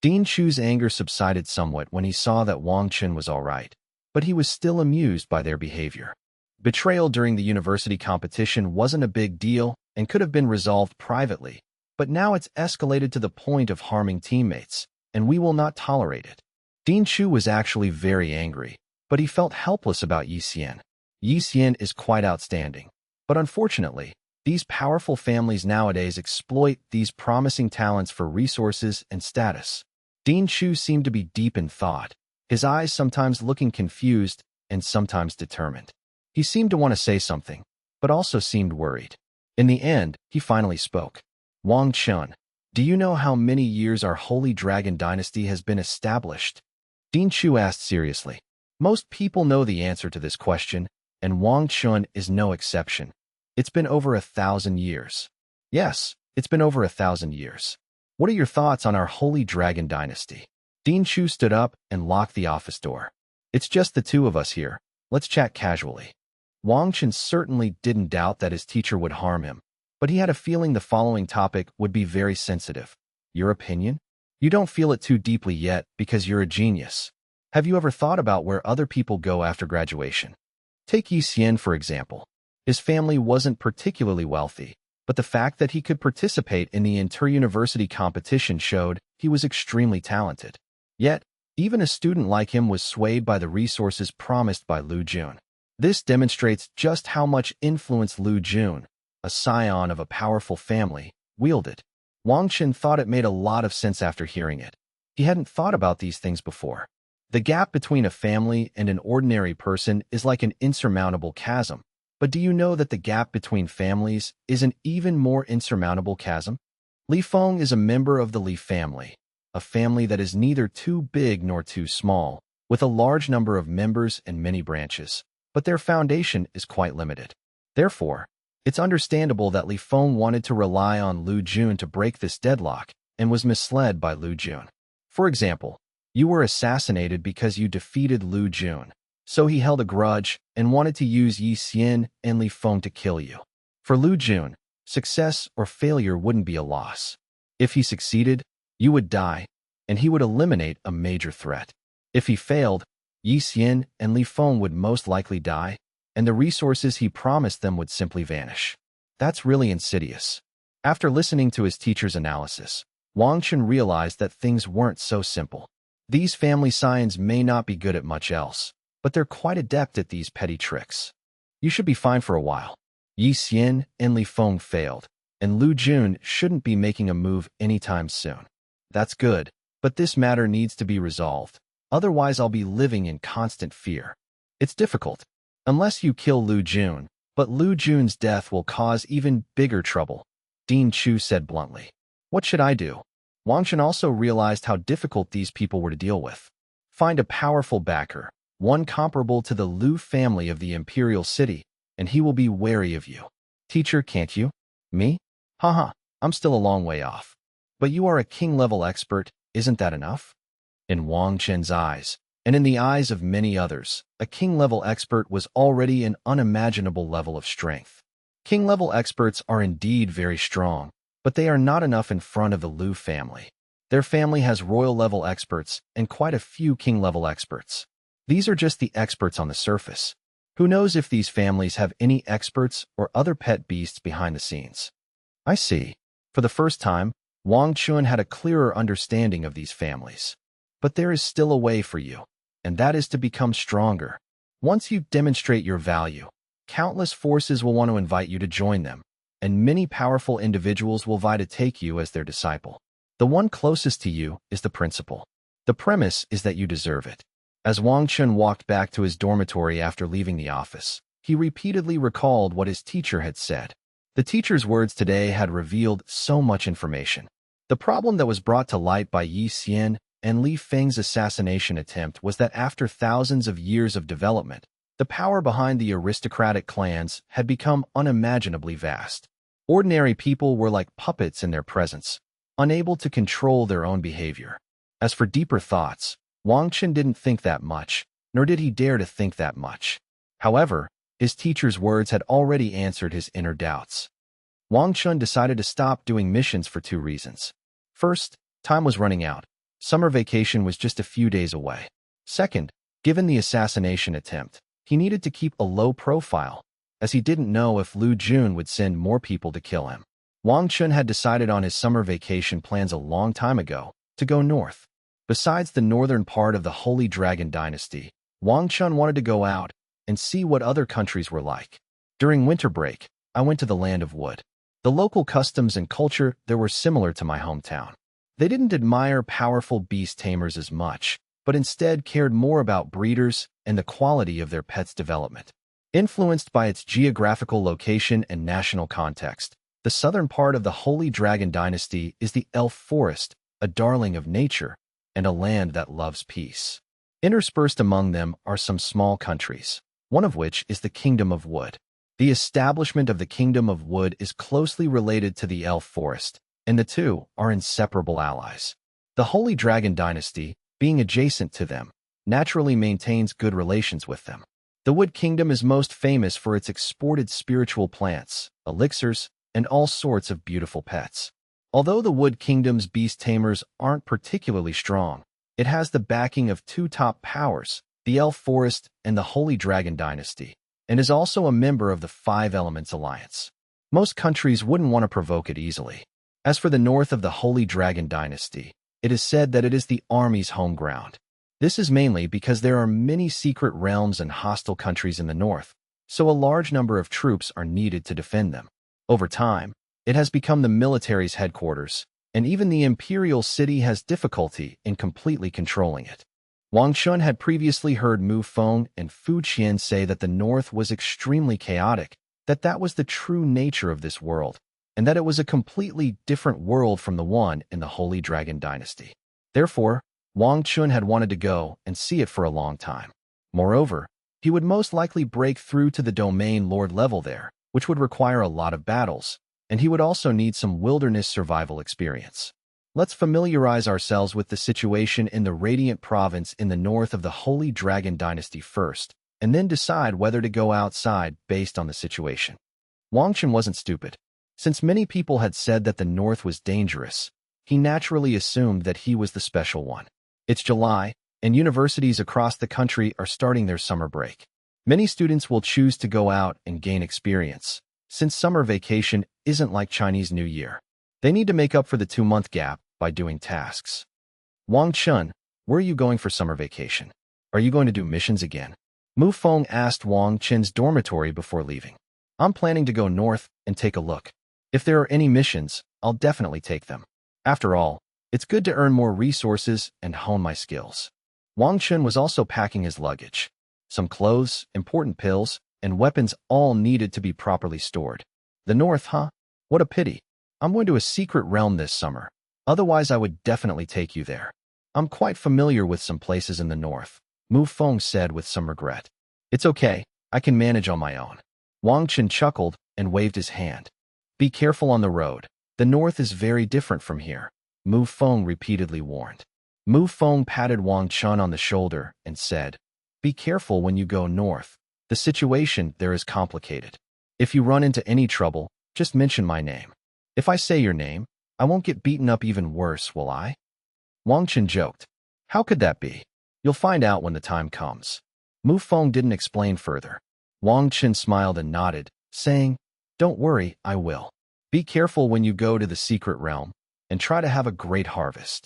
Dean Chu's anger subsided somewhat when he saw that Wang Chen was all right, but he was still amused by their behavior. Betrayal during the university competition wasn't a big deal and could have been resolved privately, but now it's escalated to the point of harming teammates, and we will not tolerate it. Dean Chu was actually very angry, but he felt helpless about Yi Xian. Yi Xian is quite outstanding, but unfortunately, these powerful families nowadays exploit these promising talents for resources and status. Dean Chu seemed to be deep in thought, his eyes sometimes looking confused and sometimes determined. He seemed to want to say something, but also seemed worried. In the end, he finally spoke. Wang Chen, do you know how many years our Holy Dragon Dynasty has been established? Dean Chu asked seriously. Most people know the answer to this question, and Wang Chen is no exception. It's been over 1,000 years. Yes, It's been over 1,000 years. What are your thoughts on our holy dragon dynasty? Dean Chu stood up and locked the office door. It's just the two of us here. Let's chat casually. Wang Chen certainly didn't doubt that his teacher would harm him, but he had a feeling the following topic would be very sensitive. Your opinion? You don't feel it too deeply yet because you're a genius. Have you ever thought about where other people go after graduation? Take Yi Xian, for example. His family wasn't particularly wealthy, but the fact that he could participate in the inter-university competition showed he was extremely talented. Yet, even a student like him was swayed by the resources promised by Lu Jun. This demonstrates just how much influence Lu Jun, a scion of a powerful family, wielded. Wang Chen thought it made a lot of sense after hearing it. He hadn't thought about these things before. The gap between a family and an ordinary person is like an insurmountable chasm. But do you know that the gap between families is an even more insurmountable chasm? Li Feng is a member of the Li family, a family that is neither too big nor too small, with a large number of members and many branches, but their foundation is quite limited. Therefore, it's understandable that Li Feng wanted to rely on Lu Jun to break this deadlock and was misled by Lu Jun. For example, you were assassinated because you defeated Lu Jun, so he held a grudge and wanted to use Yi Xian and Li Feng to kill you. For Lu Jun, success or failure wouldn't be a loss. If he succeeded, you would die, and he would eliminate a major threat. If he failed, Yi Xian and Li Feng would most likely die, and the resources he promised them would simply vanish. That's really insidious. After listening to his teacher's analysis, Wang Chen realized that things weren't so simple. These family scions may not be good at much else, but they're quite adept at these petty tricks. You should be fine for a while. Yi Xian and Li Feng failed, and Lu Jun shouldn't be making a move anytime soon. That's good, but this matter needs to be resolved. Otherwise, I'll be living in constant fear. It's difficult, unless you kill Lu Jun, but Lu Jun's death will cause even bigger trouble, Dean Chu said bluntly. What should I do? Wang Chen also realized how difficult these people were to deal with. Find a powerful backer, one comparable to the Lu family of the Imperial City, and he will be wary of you. Teacher, can't you? Me? Haha, I'm still a long way off. But you are a king-level expert, isn't that enough? In Wang Chen's eyes, and in the eyes of many others, a king-level expert was already an unimaginable level of strength. King-level experts are indeed very strong, but they are not enough in front of the Lu family. Their family has royal-level experts and quite a few king-level experts. These are just the experts on the surface. Who knows if these families have any experts or other pet beasts behind the scenes? I see. For the first time, Wang Chen had a clearer understanding of these families. But there is still a way for you, and that is to become stronger. Once you demonstrate your value, countless forces will want to invite you to join them, and many powerful individuals will vie to take you as their disciple. The one closest to you is the principal. The premise is that you deserve it. As Wang Chen walked back to his dormitory after leaving the office, he repeatedly recalled what his teacher had said. The teacher's words today had revealed so much information. The problem that was brought to light by Yi Xian and Li Feng's assassination attempt was that after thousands of years of development, the power behind the aristocratic clans had become unimaginably vast. Ordinary people were like puppets in their presence, unable to control their own behavior. As for deeper thoughts, Wang Chen didn't think that much, nor did he dare to think that much. However, his teacher's words had already answered his inner doubts. Wang Chen decided to stop doing missions for 2 reasons. First, time was running out. Summer vacation was just a few days away. Second, given the assassination attempt, he needed to keep a low profile, as he didn't know if Lu Jun would send more people to kill him. Wang Chen had decided on his summer vacation plans a long time ago, to go north. Besides the northern part of the Holy Dragon Dynasty, Wang Chen wanted to go out and see what other countries were like. During winter break, I went to the Land of Wood. The local customs and culture there were similar to my hometown. They didn't admire powerful beast tamers as much, but instead cared more about breeders and the quality of their pets' development. Influenced by its geographical location and national context, the southern part of the Holy Dragon Dynasty is the Elf Forest, a darling of nature, and a land that loves peace. Interspersed among them are some small countries, one of which is the Kingdom of Wood. The establishment of the Kingdom of Wood is closely related to the Elf Forest, and the two are inseparable allies. The Holy Dragon Dynasty, being adjacent to them, naturally maintains good relations with them. The Wood Kingdom is most famous for its exported spiritual plants, elixirs, and all sorts of beautiful pets. Although the Wood Kingdom's beast tamers aren't particularly strong, it has the backing of two top powers, the Elf Forest and the Holy Dragon Dynasty, and is also a member of the Five Elements Alliance. Most countries wouldn't want to provoke it easily. As for the north of the Holy Dragon Dynasty, it is said that it is the army's home ground. This is mainly because there are many secret realms and hostile countries in the north, so a large number of troops are needed to defend them. Over time, it has become the military's headquarters, and even the imperial city has difficulty in completely controlling it. Wang Chen had previously heard Mu Feng and Fu Qian say that the north was extremely chaotic, that was the true nature of this world, and that it was a completely different world from the one in the Holy Dragon Dynasty. Therefore, Wang Chen had wanted to go and see it for a long time. Moreover, he would most likely break through to the domain lord level there, which would require a lot of battles, and he would also need some wilderness survival experience. Let's familiarize ourselves with the situation in the Radiant Province in the north of the Holy Dragon Dynasty first, and then decide whether to go outside based on the situation. Wang Chen wasn't stupid. Since many people had said that the north was dangerous, he naturally assumed that he was the special one. It's July, and universities across the country are starting their summer break. Many students will choose to go out and gain experience, since summer vacation isn't like Chinese New Year. They need to make up for the 2-month gap by doing tasks. Wang Chen, where are you going for summer vacation? Are you going to do missions again? Mu Feng asked Wang Chen's dormitory before leaving. I'm planning to go north and take a look. If there are any missions, I'll definitely take them. After all, it's good to earn more resources and hone my skills. Wang Chen was also packing his luggage. Some clothes, important pills, and weapons all needed to be properly stored. The north, huh? What a pity. I'm going to a secret realm this summer. Otherwise, I would definitely take you there. I'm quite familiar with some places in the north, Mu Feng said with some regret. It's okay, I can manage on my own. Wang Chen chuckled and waved his hand. Be careful on the road. The north is very different from here, Mu Feng repeatedly warned. Mu Feng patted Wang Chen on the shoulder and said, Be careful when you go north. The situation there is complicated. If you run into any trouble, just mention my name. If I say your name, I won't get beaten up even worse, will I? Wang Chen joked. How could that be? You'll find out when the time comes. Mu Feng didn't explain further. Wang Chen smiled and nodded, saying, Don't worry, I will. Be careful when you go to the secret realm, and try to have a great harvest.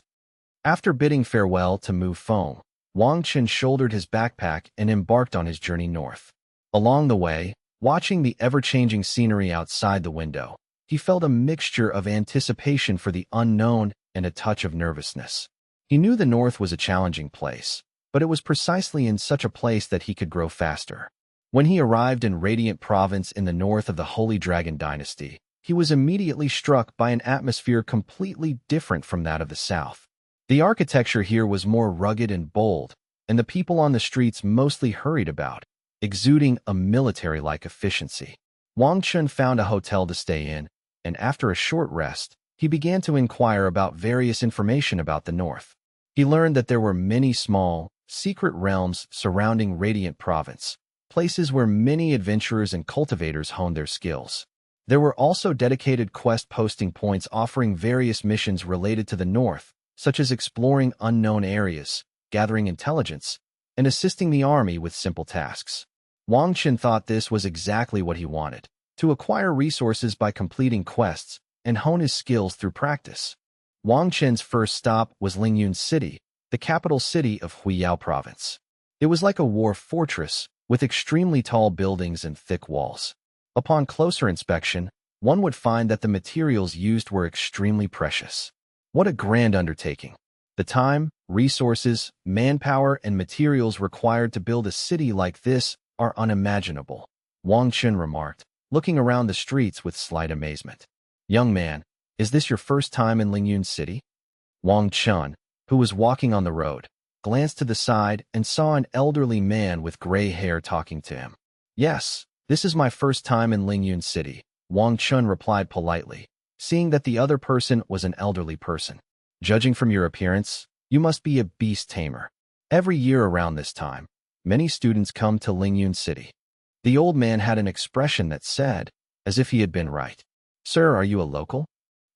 After bidding farewell to Mu Feng, Wang Chen shouldered his backpack and embarked on his journey north. Along the way, watching the ever-changing scenery outside the window, he felt a mixture of anticipation for the unknown and a touch of nervousness. He knew the north was a challenging place, but it was precisely in such a place that he could grow faster. When he arrived in Radiant Province in the north of the Holy Dragon Dynasty, he was immediately struck by an atmosphere completely different from that of the south. The architecture here was more rugged and bold, and the people on the streets mostly hurried about, exuding a military-like efficiency. Wang Chen found a hotel to stay in, and after a short rest, he began to inquire about various information about the north. He learned that there were many small, secret realms surrounding Radiant Province, places where many adventurers and cultivators honed their skills. There were also dedicated quest posting points offering various missions related to the north, such as exploring unknown areas, gathering intelligence, and assisting the army with simple tasks. Wang Chen thought this was exactly what he wanted, to acquire resources by completing quests and hone his skills through practice. Wang Chen's first stop was Lingmu City, the capital city of Huiyao Province. It was like a war fortress, with extremely tall buildings and thick walls. Upon closer inspection, one would find that the materials used were extremely precious. What a grand undertaking! The time, resources, manpower, and materials required to build a city like this are unimaginable, Wang Chen remarked, looking around the streets with slight amazement. Young man, is this your first time in Lingmu City? Wang Chen, who was walking on the road, glanced to the side and saw an elderly man with gray hair talking to him. Yes, This is my first time in Lingmu City, Wang Chen replied politely, seeing that the other person was an elderly person. Judging from your appearance, you must be a beast tamer. Every year around this time, many students come to Lingmu City. The old man had an expression that said, as if he had been right. Sir, are you a local?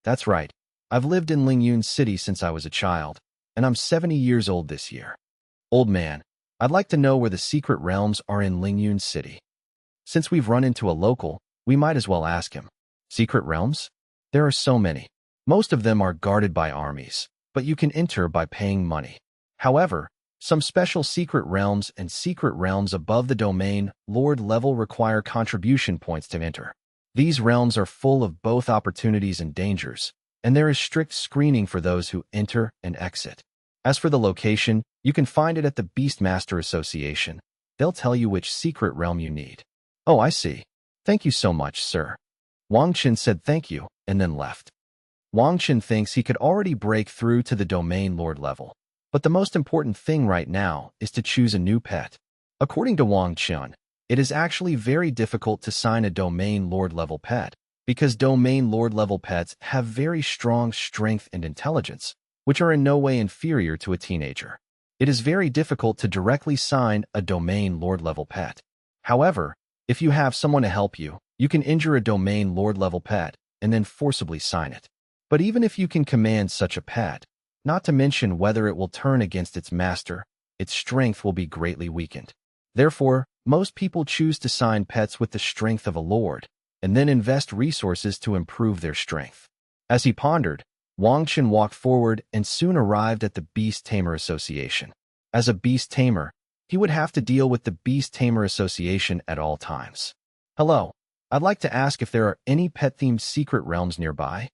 That's right. I've lived in Lingmu City since I was a child, and I'm 70 years old this year. Old man, I'd like to know where the secret realms are in Lingmu City. Since we've run into a local, we might as well ask him. Secret realms? There are so many. Most of them are guarded by armies, but you can enter by paying money. However, some special secret realms and secret realms above the domain lord level require contribution points to enter. These realms are full of both opportunities and dangers, and there is strict screening for those who enter and exit. As for the location, you can find it at the Beastmaster Association. They'll tell you which secret realm you need. Oh, I see. Thank you so much, sir. Wang Chen said thank you, and then left. Wang Chen thinks he could already break through to the domain lord level. But the most important thing right now is to choose a new pet. According to Wang Chen, it is actually very difficult to sign a domain lord level pet, because domain lord level pets have very strong strength and intelligence, which are in no way inferior to a teenager. It is very difficult to directly sign a domain lord level pet. However, if you have someone to help you, you can injure a domain lord level pet and then forcibly sign it. But even if you can command such a pet, not to mention whether it will turn against its master, its strength will be greatly weakened. Therefore, most people choose to sign pets with the strength of a lord, and then invest resources to improve their strength. As he pondered, Wang Chen walked forward and soon arrived at the Beast Tamer Association. As a beast tamer, he would have to deal with the Beast Tamer Association at all times. Hello, I'd like to ask if there are any pet-themed secret realms nearby.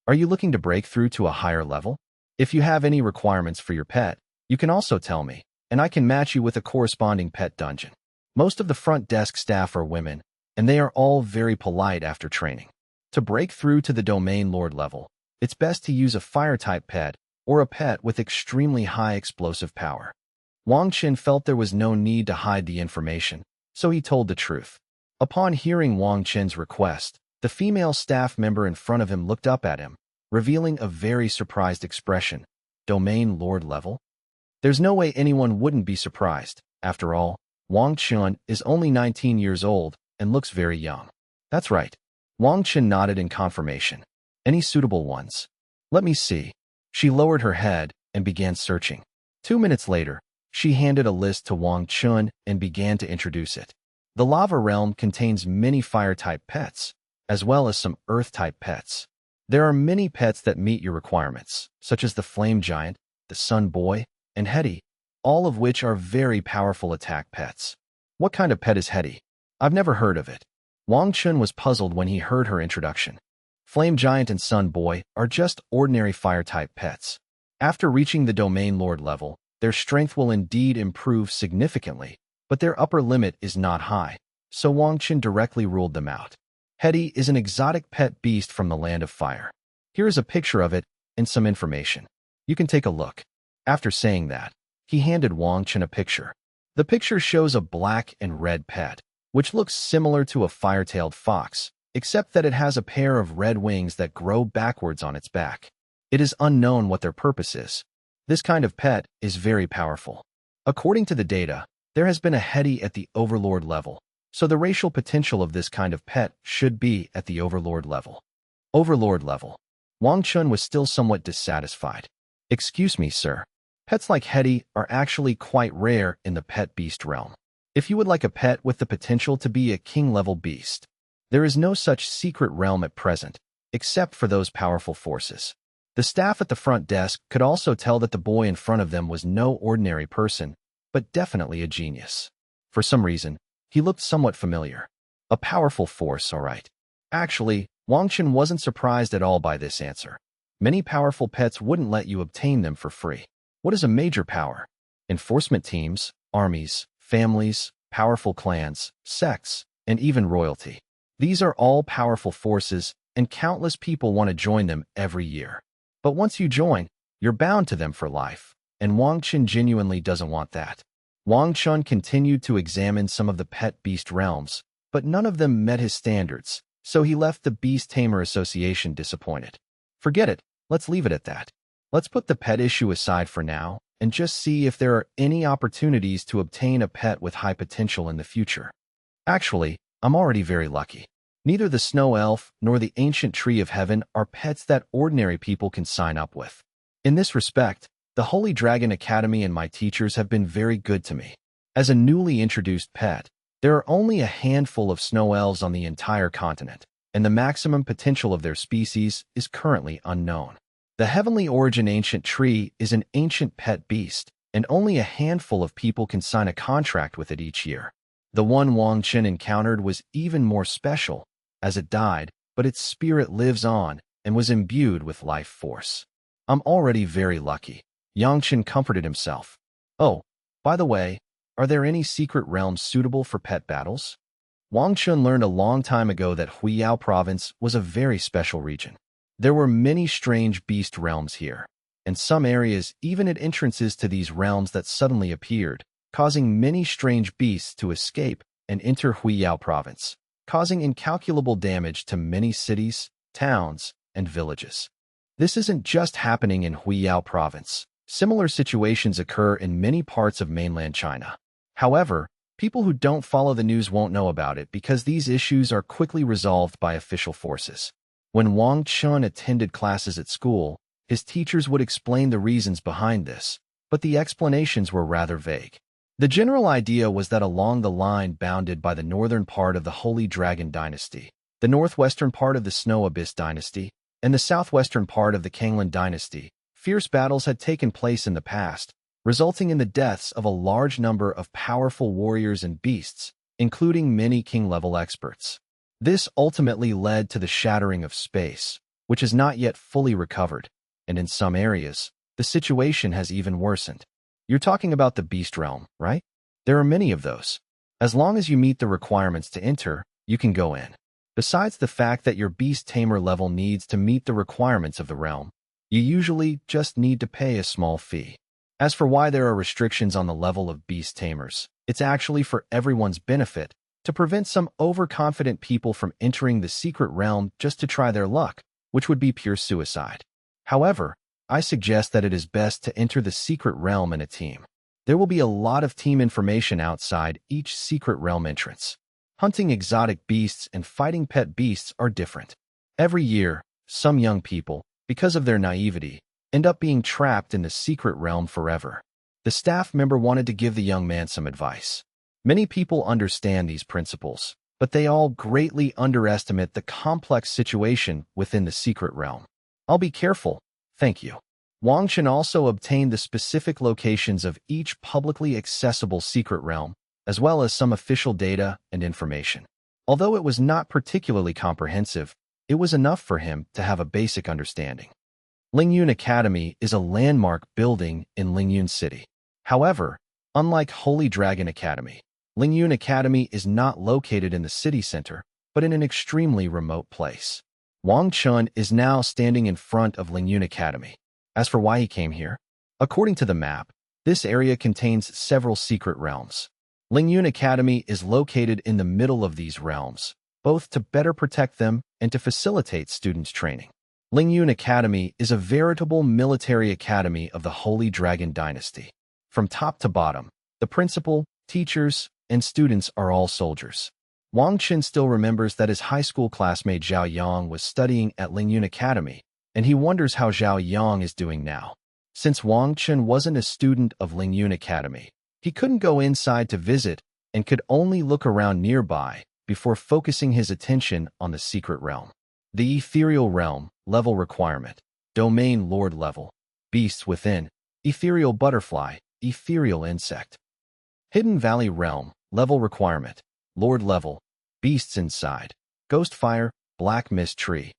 Are you looking to break through to a higher level? If you have any requirements for your pet, you can also tell me, and I can match you with a corresponding pet dungeon. Most of the front desk staff are women, and they are all very polite after training. To break through to the domain lord level, it's best to use a fire-type pet or a pet with extremely high explosive power. Wang Chen felt there was no need to hide the information, so he told the truth. Upon hearing Wang Chen's request, the female staff member in front of him looked up at him, revealing a very surprised expression. Domain lord level? There's no way anyone wouldn't be surprised. After all, Wang Chen is only 19 years old and looks very young. That's right. Wang Chen nodded in confirmation. Any suitable ones? Let me see. She lowered her head and began searching. 2 minutes later, she handed a list to Wang Chen and began to introduce it. The lava realm contains many fire-type pets, as well as some earth-type pets. There are many pets that meet your requirements, such as the flame giant, the sun boy, and Hetty, all of which are very powerful attack pets. What kind of pet is Hetty? I've never heard of it. Wang Chen was puzzled when he heard her introduction. Flame giant and sun boy are just ordinary fire-type pets. After reaching the domain lord level, their strength will indeed improve significantly, but their upper limit is not high, so Wang Chen directly ruled them out. Hetty is an exotic pet beast from the land of fire. Here is a picture of it and some information. You can take a look. After saying that, he handed Wang Chen a picture. The picture shows a black and red pet, which looks similar to a fire-tailed fox, except that it has a pair of red wings that grow backwards on its back. It is unknown what their purpose is. This kind of pet is very powerful. According to the data, there has been a Hetty at the Overlord level, so the racial potential of this kind of pet should be at the Overlord level. Overlord level. Wang Chen was still somewhat dissatisfied. Excuse me, sir. Pets like Hetty are actually quite rare in the pet beast realm. If you would like a pet with the potential to be a king-level beast, there is no such secret realm at present, except for those powerful forces. The staff at the front desk could also tell that the boy in front of them was no ordinary person, but definitely a genius. For some reason, he looked somewhat familiar. A powerful force, all right. Actually, Wang Chen wasn't surprised at all by this answer. Many powerful pets wouldn't let you obtain them for free. What is a major power? Enforcement teams, armies, families, powerful clans, sects, and even royalty. These are all powerful forces, and countless people want to join them every year. But once you join, you're bound to them for life, and Wang Chen genuinely doesn't want that. Wang Chen continued to examine some of the pet beast realms, but none of them met his standards, so he left the Beast Tamer Association disappointed. Forget it, let's leave it at that. Let's put the pet issue aside for now and just see if there are any opportunities to obtain a pet with high potential in the future. Actually, I'm already very lucky. Neither the snow elf nor the ancient tree of heaven are pets that ordinary people can sign up with. In this respect, the Holy Dragon Academy and my teachers have been very good to me. As a newly introduced pet, there are only a handful of snow elves on the entire continent, and the maximum potential of their species is currently unknown. The Heavenly Origin Ancient Tree is an ancient pet beast, and only a handful of people can sign a contract with it each year. The one Wang Chen encountered was even more special, as it died, but its spirit lives on and was imbued with life force. I'm already very lucky. Yangcheng comforted himself. Oh, by the way, are there any secret realms suitable for pet battles? Wang Chen learned a long time ago that Huiyao province was a very special region. There were many strange beast realms here, and some areas even had entrances to these realms that suddenly appeared, causing many strange beasts to escape and enter Huiyao province, causing incalculable damage to many cities, towns, and villages. This isn't just happening in Huiyao province. Similar situations occur in many parts of mainland China. However, people who don't follow the news won't know about it because these issues are quickly resolved by official forces. When Wang Chen attended classes at school, his teachers would explain the reasons behind this, but the explanations were rather vague. The general idea was that along the line bounded by the northern part of the Holy Dragon Dynasty, the northwestern part of the Snow Abyss Dynasty, and the southwestern part of the Kanglan Dynasty, fierce battles had taken place in the past, resulting in the deaths of a large number of powerful warriors and beasts, including many king-level experts. This ultimately led to the shattering of space, which has not yet fully recovered, and in some areas, the situation has even worsened. You're talking about the beast realm, right? There are many of those. As long as you meet the requirements to enter, you can go in. Besides the fact that your beast tamer level needs to meet the requirements of the realm, you usually just need to pay a small fee. As for why there are restrictions on the level of beast tamers, it's actually for everyone's benefit, to prevent some overconfident people from entering the secret realm just to try their luck, which would be pure suicide. However, I suggest that it is best to enter the secret realm in a team. There will be a lot of team information outside each secret realm entrance. Hunting exotic beasts and fighting pet beasts are different. Every year, some young people, because of their naivety, end up being trapped in the secret realm forever. The staff member wanted to give the young man some advice. Many people understand these principles, but they all greatly underestimate the complex situation within the secret realm. I'll be careful, thank you. Wang Chen also obtained the specific locations of each publicly accessible secret realm, as well as some official data and information. Although it was not particularly comprehensive, it was enough for him to have a basic understanding. Lingmu Academy is a landmark building in Lingmu City. However, unlike Holy Dragon Academy, Lingmu Academy is not located in the city center, but in an extremely remote place. Wang Chen is now standing in front of Lingmu Academy. As for why he came here, according to the map, this area contains several secret realms. Lingmu Academy is located in the middle of these realms, both to better protect them and to facilitate students' training. Lingmu Academy is a veritable military academy of the Holy Dragon Dynasty. From top to bottom, the principal, teachers, and students are all soldiers. Wang Chen still remembers that his high school classmate Zhao Yang was studying at Lingmu Academy, and he wonders how Zhao Yang is doing now. Since Wang Chen wasn't a student of Lingmu Academy, he couldn't go inside to visit and could only look around nearby before focusing his attention on the secret realm. The ethereal realm, level requirement, domain lord level, beasts within, ethereal butterfly, ethereal insect. Hidden valley realm, level requirement, lord level, beasts inside, ghost fire, black mist tree.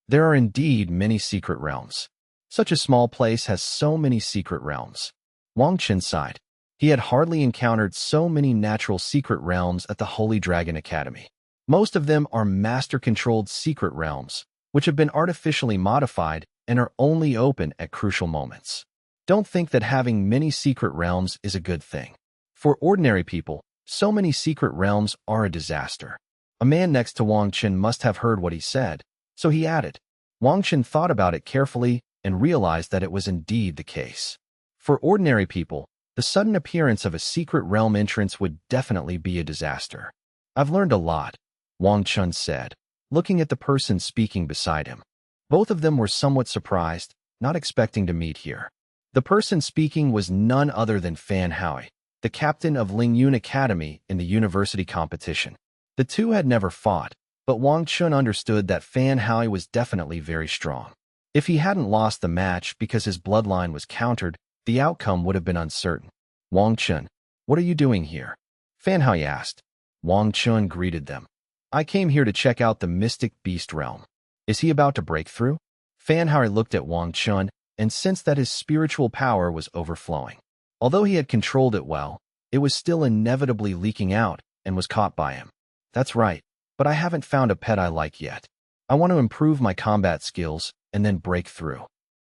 There are indeed many secret realms. Such a small place has so many secret realms. Wang Chen sighed. He had hardly encountered so many natural secret realms at the Holy Dragon Academy. Most of them are master-controlled secret realms, which have been artificially modified and are only open at crucial moments. Don't think that having many secret realms is a good thing. For ordinary people, so many secret realms are a disaster. A man next to Wang Chen must have heard what he said, so he added. Wang Chen thought about it carefully and realized that it was indeed the case. For ordinary people, the sudden appearance of a secret realm entrance would definitely be a disaster. I've learned a lot, Wang Chen said, looking at the person speaking beside him. Both of them were somewhat surprised, not expecting to meet here. The person speaking was none other than Fan Haoyu, the captain of Lingmu Academy in the university competition. The two had never fought, but Wang Chen understood that Fan Haoyu was definitely very strong. If he hadn't lost the match because his bloodline was countered, the outcome would have been uncertain. Wang Chen, what are you doing here? Fan Haoyu asked. Wang Chen greeted them. I came here to check out the mystic beast realm. Is he about to break through? Fan Haoyu looked at Wang Chen and sensed that his spiritual power was overflowing. Although he had controlled it well, it was still inevitably leaking out and was caught by him. That's right, but I haven't found a pet I like yet. I want to improve my combat skills and then break through.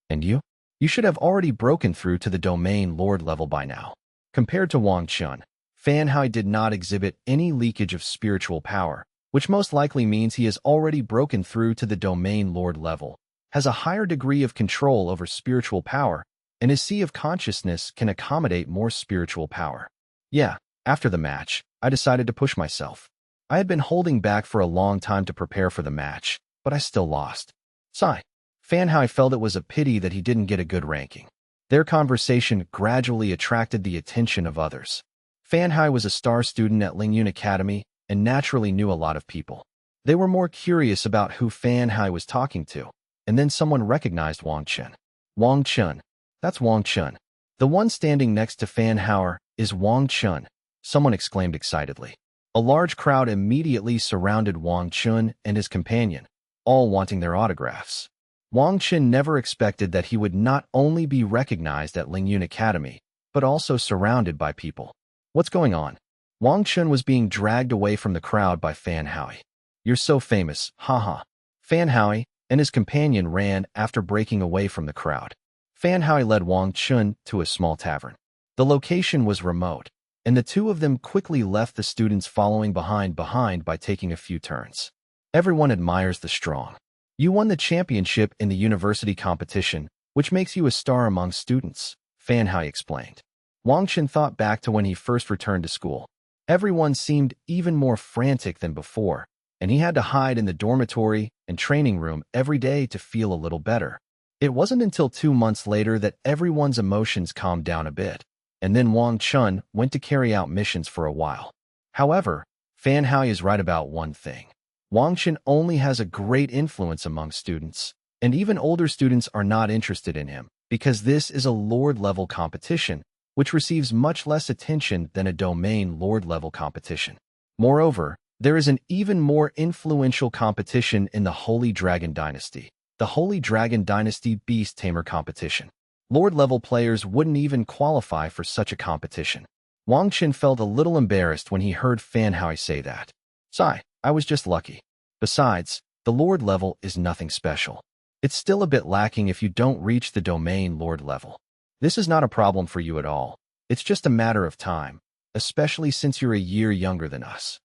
And you? You should have already broken through to the domain lord level by now. Compared to Wang Chen, Fan Haoyu did not exhibit any leakage of spiritual power, which most likely means he has already broken through to the domain lord level, has a higher degree of control over spiritual power, and his sea of consciousness can accommodate more spiritual power. Yeah, after the match, I decided to push myself. I had been holding back for a long time to prepare for the match, but I still lost. Sigh. Fan Haoyu felt it was a pity that he didn't get a good ranking. Their conversation gradually attracted the attention of others. Fan Haoyu was a star student at Lingmu Academy and naturally knew a lot of people. They were more curious about who Fan Haoyu was talking to, and then someone recognized Wang Chen. Wang Chen. That's Wang Chen. The one standing next to Fan Haoyu is Wang Chen, someone exclaimed excitedly. A large crowd immediately surrounded Wang Chen and his companion, all wanting their autographs. Wang Chen never expected that he would not only be recognized at Lingmu Academy, but also surrounded by people. What's going on? Wang Chen was being dragged away from the crowd by Fan Haoyu. You're so famous, haha. Fan Haoyu and his companion ran after breaking away from the crowd. Fan Haoyu led Wang Chen to a small tavern. The location was remote, and the two of them quickly left the students following behind by taking a few turns. Everyone admires the strong. You won the championship in the university competition, which makes you a star among students, Fan Haoyu explained. Wang Chen thought back to when he first returned to school. Everyone seemed even more frantic than before, and he had to hide in the dormitory and training room every day to feel a little better. It wasn't until 2 months later that everyone's emotions calmed down a bit, and then Wang Chen went to carry out missions for a while. However, Fan Haoyu is right about one thing. Wang Chen only has a great influence among students, and even older students are not interested in him, because this is a lord-level competition, which receives much less attention than a domain lord-level competition. Moreover, there is an even more influential competition in the Holy Dragon Dynasty, the Holy Dragon Dynasty Beast Tamer competition. Lord-level players wouldn't even qualify for such a competition. Wang Chen felt a little embarrassed when he heard Fan Haoyu say that. Sigh, I was just lucky. Besides, the Lord level is nothing special. It's still a bit lacking if you don't reach the domain Lord level. This is not a problem for you at all. It's just a matter of time, especially since you're a year younger than us.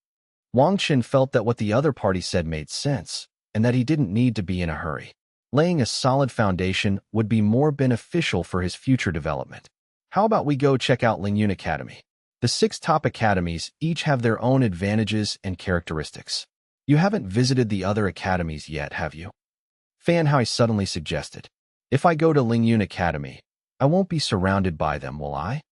Wang Chen felt that what the other party said made sense, and that he didn't need to be in a hurry. Laying a solid foundation would be more beneficial for his future development. How about we go check out Lingmu Academy? The 6 top academies each have their own advantages and characteristics. You haven't visited the other academies yet, have you? Fan Haoyu suddenly suggested. If I go to Lingmu Academy, I won't be surrounded by them, will I?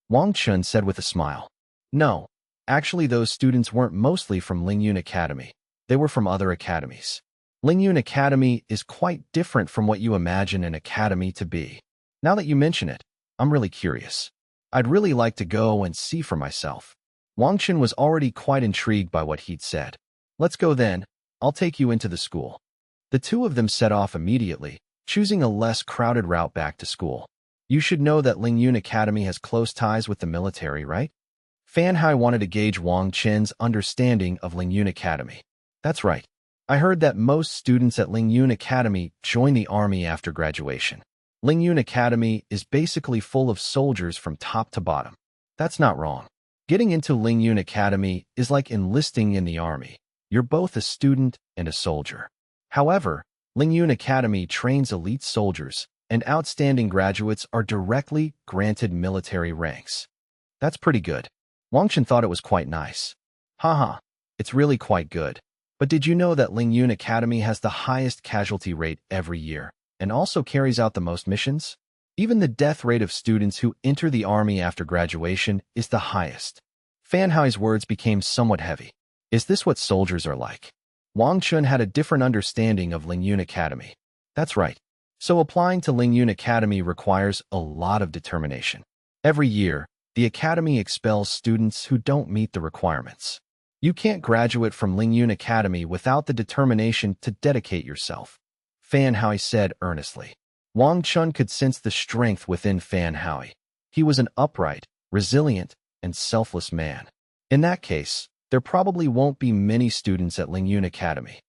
Wang Chen said with a smile. No, actually those students weren't mostly from Lingmu Academy. They were from other academies. Lingmu Academy is quite different from what you imagine an academy to be. Now that you mention it, I'm really curious. I'd really like to go and see for myself. Wang Chen was already quite intrigued by what he'd said. Let's go then, I'll take you into the school. The two of them set off immediately, choosing a less crowded route back to school. You should know that Lingmu Academy has close ties with the military, right? Fan Haoyu wanted to gauge Wang Chen's understanding of Lingmu Academy. That's right. I heard that most students at Lingmu Academy join the army after graduation. Lingmu Academy is basically full of soldiers from top to bottom. That's not wrong. Getting into Lingmu Academy is like enlisting in the army. You're both a student and a soldier. However, Lingyun Academy trains elite soldiers, and outstanding graduates are directly granted military ranks. That's pretty good. Wang Chen thought it was quite nice. Haha, it's really quite good. But did you know that Lingyun Academy has the highest casualty rate every year, and also carries out the most missions? Even the death rate of students who enter the army after graduation is the highest. Fan Hao's words became somewhat heavy. Is this what soldiers are like? Wang Chen had a different understanding of Lingyun Academy. That's right. So applying to Lingyun Academy requires a lot of determination. Every year, the academy expels students who don't meet the requirements. You can't graduate from Lingyun Academy without the determination to dedicate yourself. Fan Hao said earnestly. Wang Chen could sense the strength within Fan Hao. He was an upright, resilient, and selfless man. In that case, there probably won't be many students at Lingyun Academy.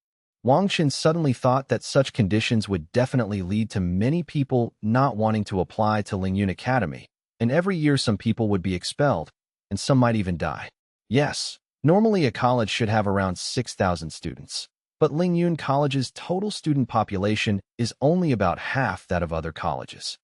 Wang Chen suddenly thought that such conditions would definitely lead to many people not wanting to apply to Lingyun Academy, and every year some people would be expelled, and some might even die. Yes, normally a college should have around 6,000 students, but Lingyun College's total student population is only about half that of other colleges.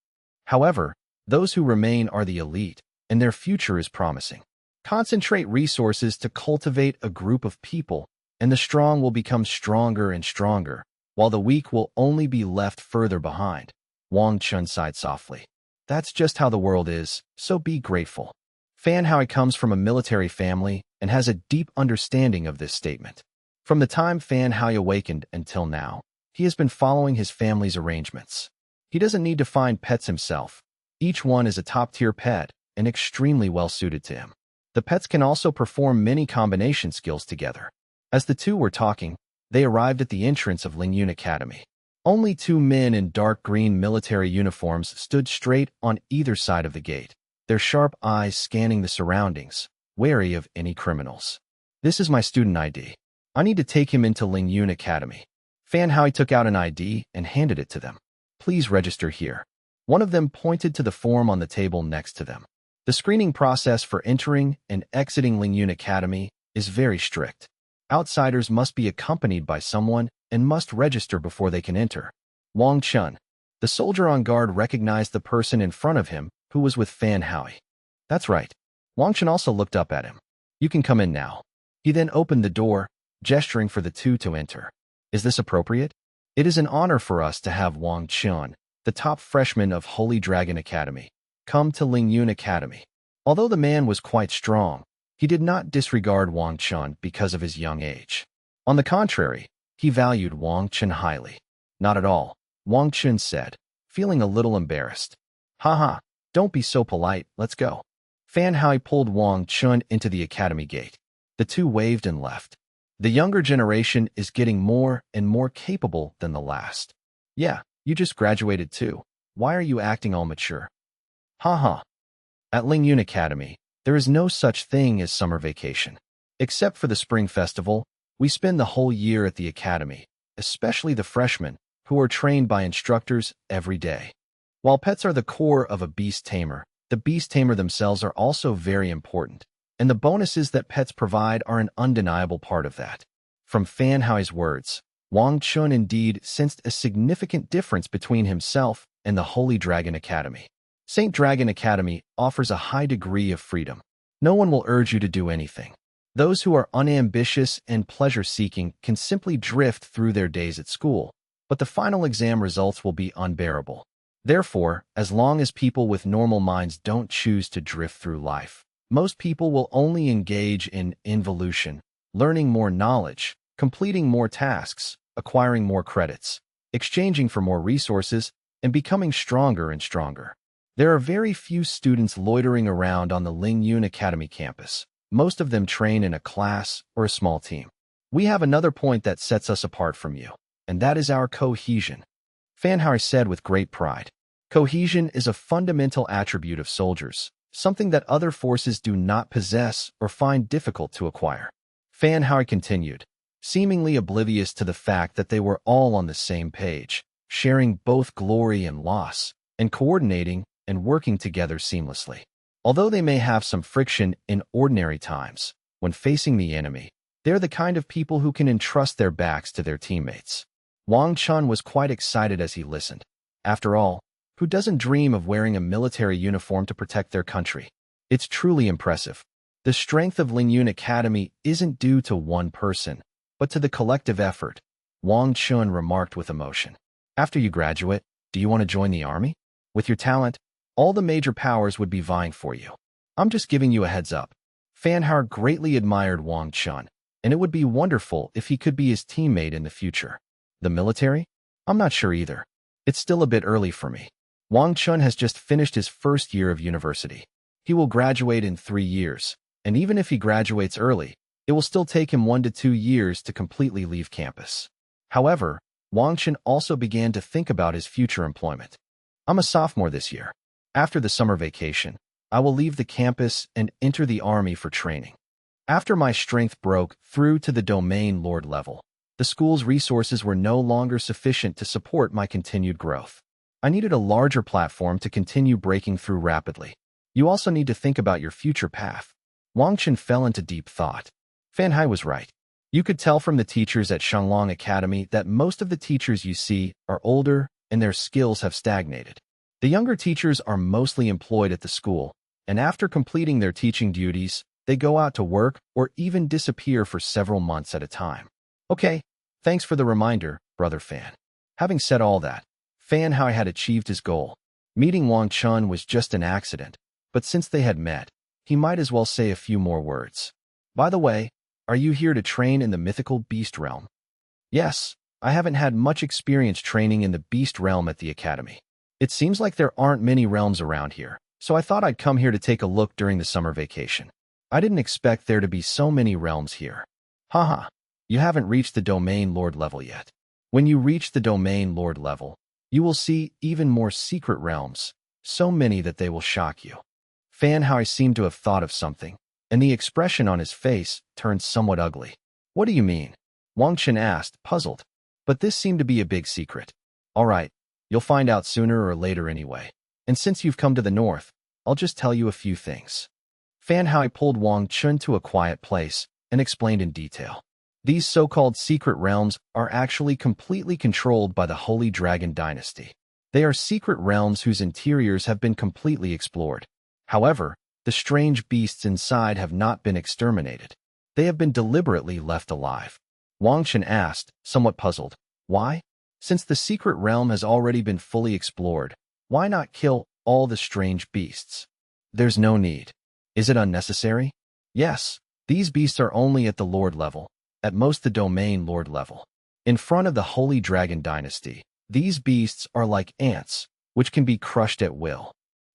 However, those who remain are the elite, and their future is promising. Concentrate resources to cultivate a group of people, and the strong will become stronger and stronger, while the weak will only be left further behind. Wang Chen sighed softly. That's just how the world is, so be grateful. Fan Hao comes from a military family and has a deep understanding of this statement. From the time Fan Hao awakened until now, he has been following his family's arrangements. He doesn't need to find pets himself. Each one is a top-tier pet and extremely well-suited to him. The pets can also perform many combination skills together. As the two were talking, they arrived at the entrance of Lingyun Academy. Only two men in dark green military uniforms stood straight on either side of the gate, their sharp eyes scanning the surroundings, wary of any criminals. This is my student ID. I need to take him into Lingyun Academy. Fan Hao took out an ID and handed it to them. Please register here. One of them pointed to the form on the table next to them. The screening process for entering and exiting Lingyun Academy is very strict. Outsiders must be accompanied by someone and must register before they can enter. Wang Chen, the soldier on guard, recognized the person in front of him who was with Fan Hao. That's right. Wang Chen also looked up at him. You can come in now. He then opened the door, gesturing for the two to enter. Is this appropriate? It is an honor for us to have Wang Chen, the top freshman of Holy Dragon Academy, come to Lingyun Academy. Although the man was quite strong, he did not disregard Wang Chen because of his young age. On the contrary, he valued Wang Chen highly. Not at all, Wang Chen said, feeling a little embarrassed. Haha, don't be so polite, let's go. Fan Hao pulled Wang Chen into the academy gate. The two waved and left. The younger generation is getting more and more capable than the last. Yeah, you just graduated too. Why are you acting all mature? Haha. At Lingyun Academy, there is no such thing as summer vacation. Except for the spring festival, we spend the whole year at the academy, especially the freshmen, who are trained by instructors every day. While pets are the core of a beast tamer, the beast tamer themselves are also very important, and the bonuses that pets provide are an undeniable part of that. From Fan Hao's words, Wang Chen indeed sensed a significant difference between himself and the Holy Dragon Academy. Saint Dragon Academy offers a high degree of freedom. No one will urge you to do anything. Those who are unambitious and pleasure-seeking can simply drift through their days at school, but the final exam results will be unbearable. Therefore, as long as people with normal minds don't choose to drift through life, most people will only engage in involution, learning more knowledge, completing more tasks, acquiring more credits, exchanging for more resources, and becoming stronger and stronger. There are very few students loitering around on the Lingyun Academy campus. Most of them train in a class or a small team. We have another point that sets us apart from you, and that is our cohesion. Fan Hao said with great pride. Cohesion is a fundamental attribute of soldiers, something that other forces do not possess or find difficult to acquire. Fan Hao continued, seemingly oblivious to the fact that they were all on the same page, sharing both glory and loss, and coordinating and working together seamlessly. Although they may have some friction in ordinary times, when facing the enemy, They're the kind of people who can entrust their backs to their teammates. Wang Chen was quite excited as he listened. After all, who doesn't dream of wearing a military uniform to protect their country? It's truly impressive. The strength of Lingmu Academy isn't due to one person, but to the collective effort, Wang Chen remarked with emotion. After you graduate, do you want to join the army? With your talent, all the major powers would be vying for you. I'm just giving you a heads up. Fan Hao greatly admired Wang Chen, and it would be wonderful if he could be his teammate in the future. The military? I'm not sure either. It's still a bit early for me. Wang Chen has just finished his first year of university. He will graduate in 3 years, and even if he graduates early, it will still take him 1 to 2 years to completely leave campus. However, Wang Chen also began to think about his future employment. I'm a sophomore this year. After the summer vacation, I will leave the campus and enter the army for training. After my strength broke through to the domain lord level, the school's resources were no longer sufficient to support my continued growth. I needed a larger platform to continue breaking through rapidly. You also need to think about your future path. Wang Chen fell into deep thought. Fan Hao was right. You could tell from the teachers at Xiang Academy that most of the teachers you see are older and their skills have stagnated. The younger teachers are mostly employed at the school, and after completing their teaching duties, they go out to work or even disappear for several months at a time. Okay, thanks for the reminder, Brother Fan. Having said all that, Fan Hao had achieved his goal. Meeting Wang Chen was just an accident, but since they had met, he might as well say a few more words. By the way, are you here to train in the mythical beast realm? Yes, I haven't had much experience training in the beast realm at the academy. It seems like there aren't many realms around here, so I thought I'd come here to take a look during the summer vacation. I didn't expect there to be so many realms here. Haha, you haven't reached the domain lord level yet. When you reach the domain lord level, you will see even more secret realms, so many that they will shock you. Fan Hao seemed to have thought of something, and the expression on his face turned somewhat ugly. What do you mean? Wang Chen asked, puzzled. But this seemed to be a big secret. All right, you'll find out sooner or later anyway. And since you've come to the north, I'll just tell you a few things. Fan Hao pulled Wang Chen to a quiet place and explained in detail. These so-called secret realms are actually completely controlled by the Holy Dragon Dynasty. They are secret realms whose interiors have been completely explored. However, the strange beasts inside have not been exterminated. They have been deliberately left alive. Wang Chen asked, somewhat puzzled. Why? Since the secret realm has already been fully explored, why not kill all the strange beasts? There's no need. Is it unnecessary? Yes, these beasts are only at the Lord level, at most the domain Lord level. In front of the Holy Dragon Dynasty, these beasts are like ants, which can be crushed at will.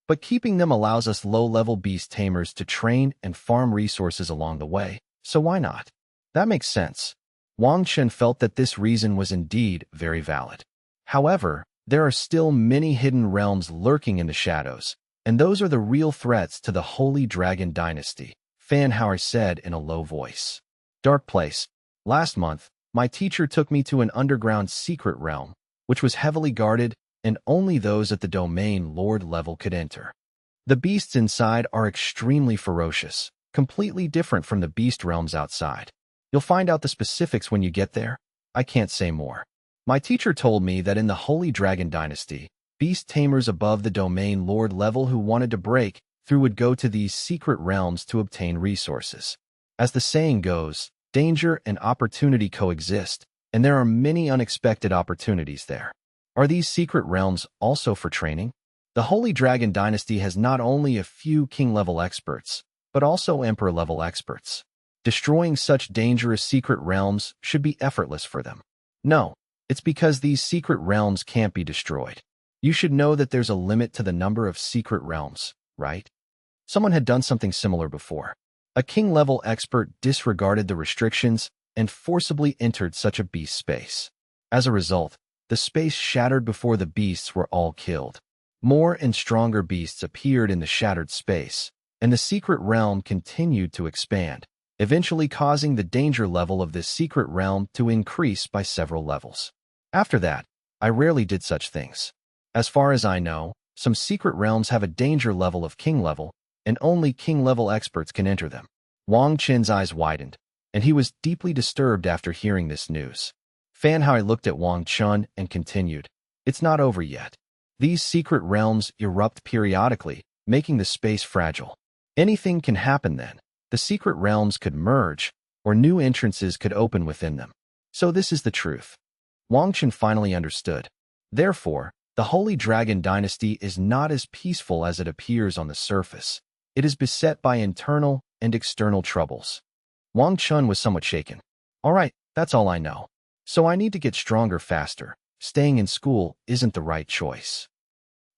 But keeping them allows us low-level beast tamers to train and farm resources along the way, so why not? That makes sense. Wang Chen felt that this reason was indeed very valid. However, there are still many hidden realms lurking in the shadows, and those are the real threats to the Holy Dragon Dynasty, Fan Hao said in a low voice. Dark place. Last month, my teacher took me to an underground secret realm, which was heavily guarded, and only those at the domain lord level could enter. The beasts inside are extremely ferocious, completely different from the beast realms outside. You'll find out the specifics when you get there. I can't say more. My teacher told me that in the Holy Dragon Dynasty, beast tamers above the domain lord level who wanted to break through would go to these secret realms to obtain resources. As the saying goes, danger and opportunity coexist, and there are many unexpected opportunities there. Are these secret realms also for training? The Holy Dragon Dynasty has not only a few king-level experts, but also emperor-level experts. Destroying such dangerous secret realms should be effortless for them. No, it's because these secret realms can't be destroyed. You should know that there's a limit to the number of secret realms, right? Someone had done something similar before. A king-level expert disregarded the restrictions and forcibly entered such a beast space. As a result, the space shattered before the beasts were all killed. More and stronger beasts appeared in the shattered space, and the secret realm continued to expand, eventually causing the danger level of this secret realm to increase by several levels. After that, I rarely did such things. As far as I know, some secret realms have a danger level of king level, and only king-level experts can enter them. Wang Chen's eyes widened. and he was deeply disturbed after hearing this news. Fan Hao looked at Wang Chen and continued, "It's not over yet. These secret realms erupt periodically, making the space fragile. Anything can happen then. The secret realms could merge, or new entrances could open within them. So this is the truth." Wang Chen finally understood. Therefore, the Holy Dragon Dynasty is not as peaceful as it appears on the surface. It is beset by internal and external troubles. Wang Chen was somewhat shaken. "All right, that's all I know. So I need to get stronger faster. Staying in school isn't the right choice."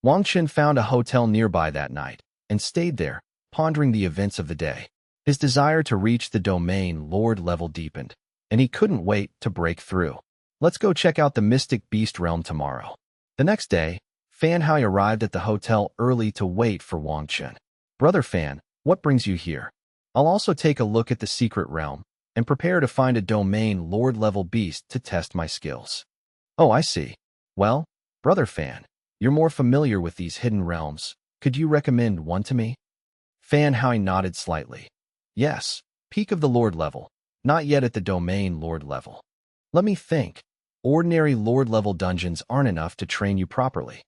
Wang Chen found a hotel nearby that night and stayed there, pondering the events of the day. His desire to reach the domain Lord level deepened, and he couldn't wait to break through. "Let's go check out the Mystic Beast Realm tomorrow." The next day, Fan Hao arrived at the hotel early to wait for Wang Chen. "Brother Fan, what brings you here? I'll also take a look at the secret realm and prepare to find a domain Lord-level beast to test my skills." "Oh, I see. Well, Brother Fan, you're more familiar with these hidden realms. Could you recommend one to me?" Fan Hao nodded slightly. "Yes, peak of the Lord level, not yet at the domain Lord level. Let me think. Ordinary Lord-level dungeons aren't enough to train you properly."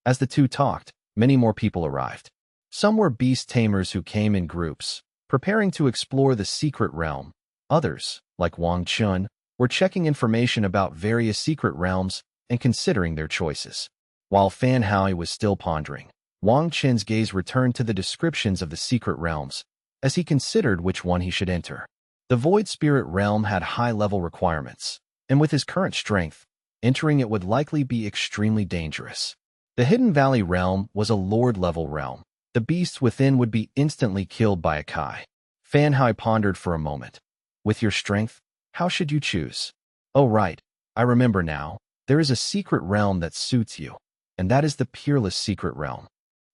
As the two talked, many more people arrived. Some were beast tamers who came in groups, preparing to explore the secret realm. Others, like Wang Chen, were checking information about various secret realms and considering their choices. While Fan Hao was still pondering, Wang Chen's gaze returned to the descriptions of the secret realms as he considered which one he should enter. The Void Spirit realm had high-level requirements, and with his current strength, entering it would likely be extremely dangerous. The Hidden Valley realm was a Lord-level realm. The beasts within would be instantly killed by a Kai. Fan Hao pondered for a moment. "With your strength, how should you choose?" "Oh right, I remember now. There is a secret realm that suits you, and that is the Peerless Secret Realm."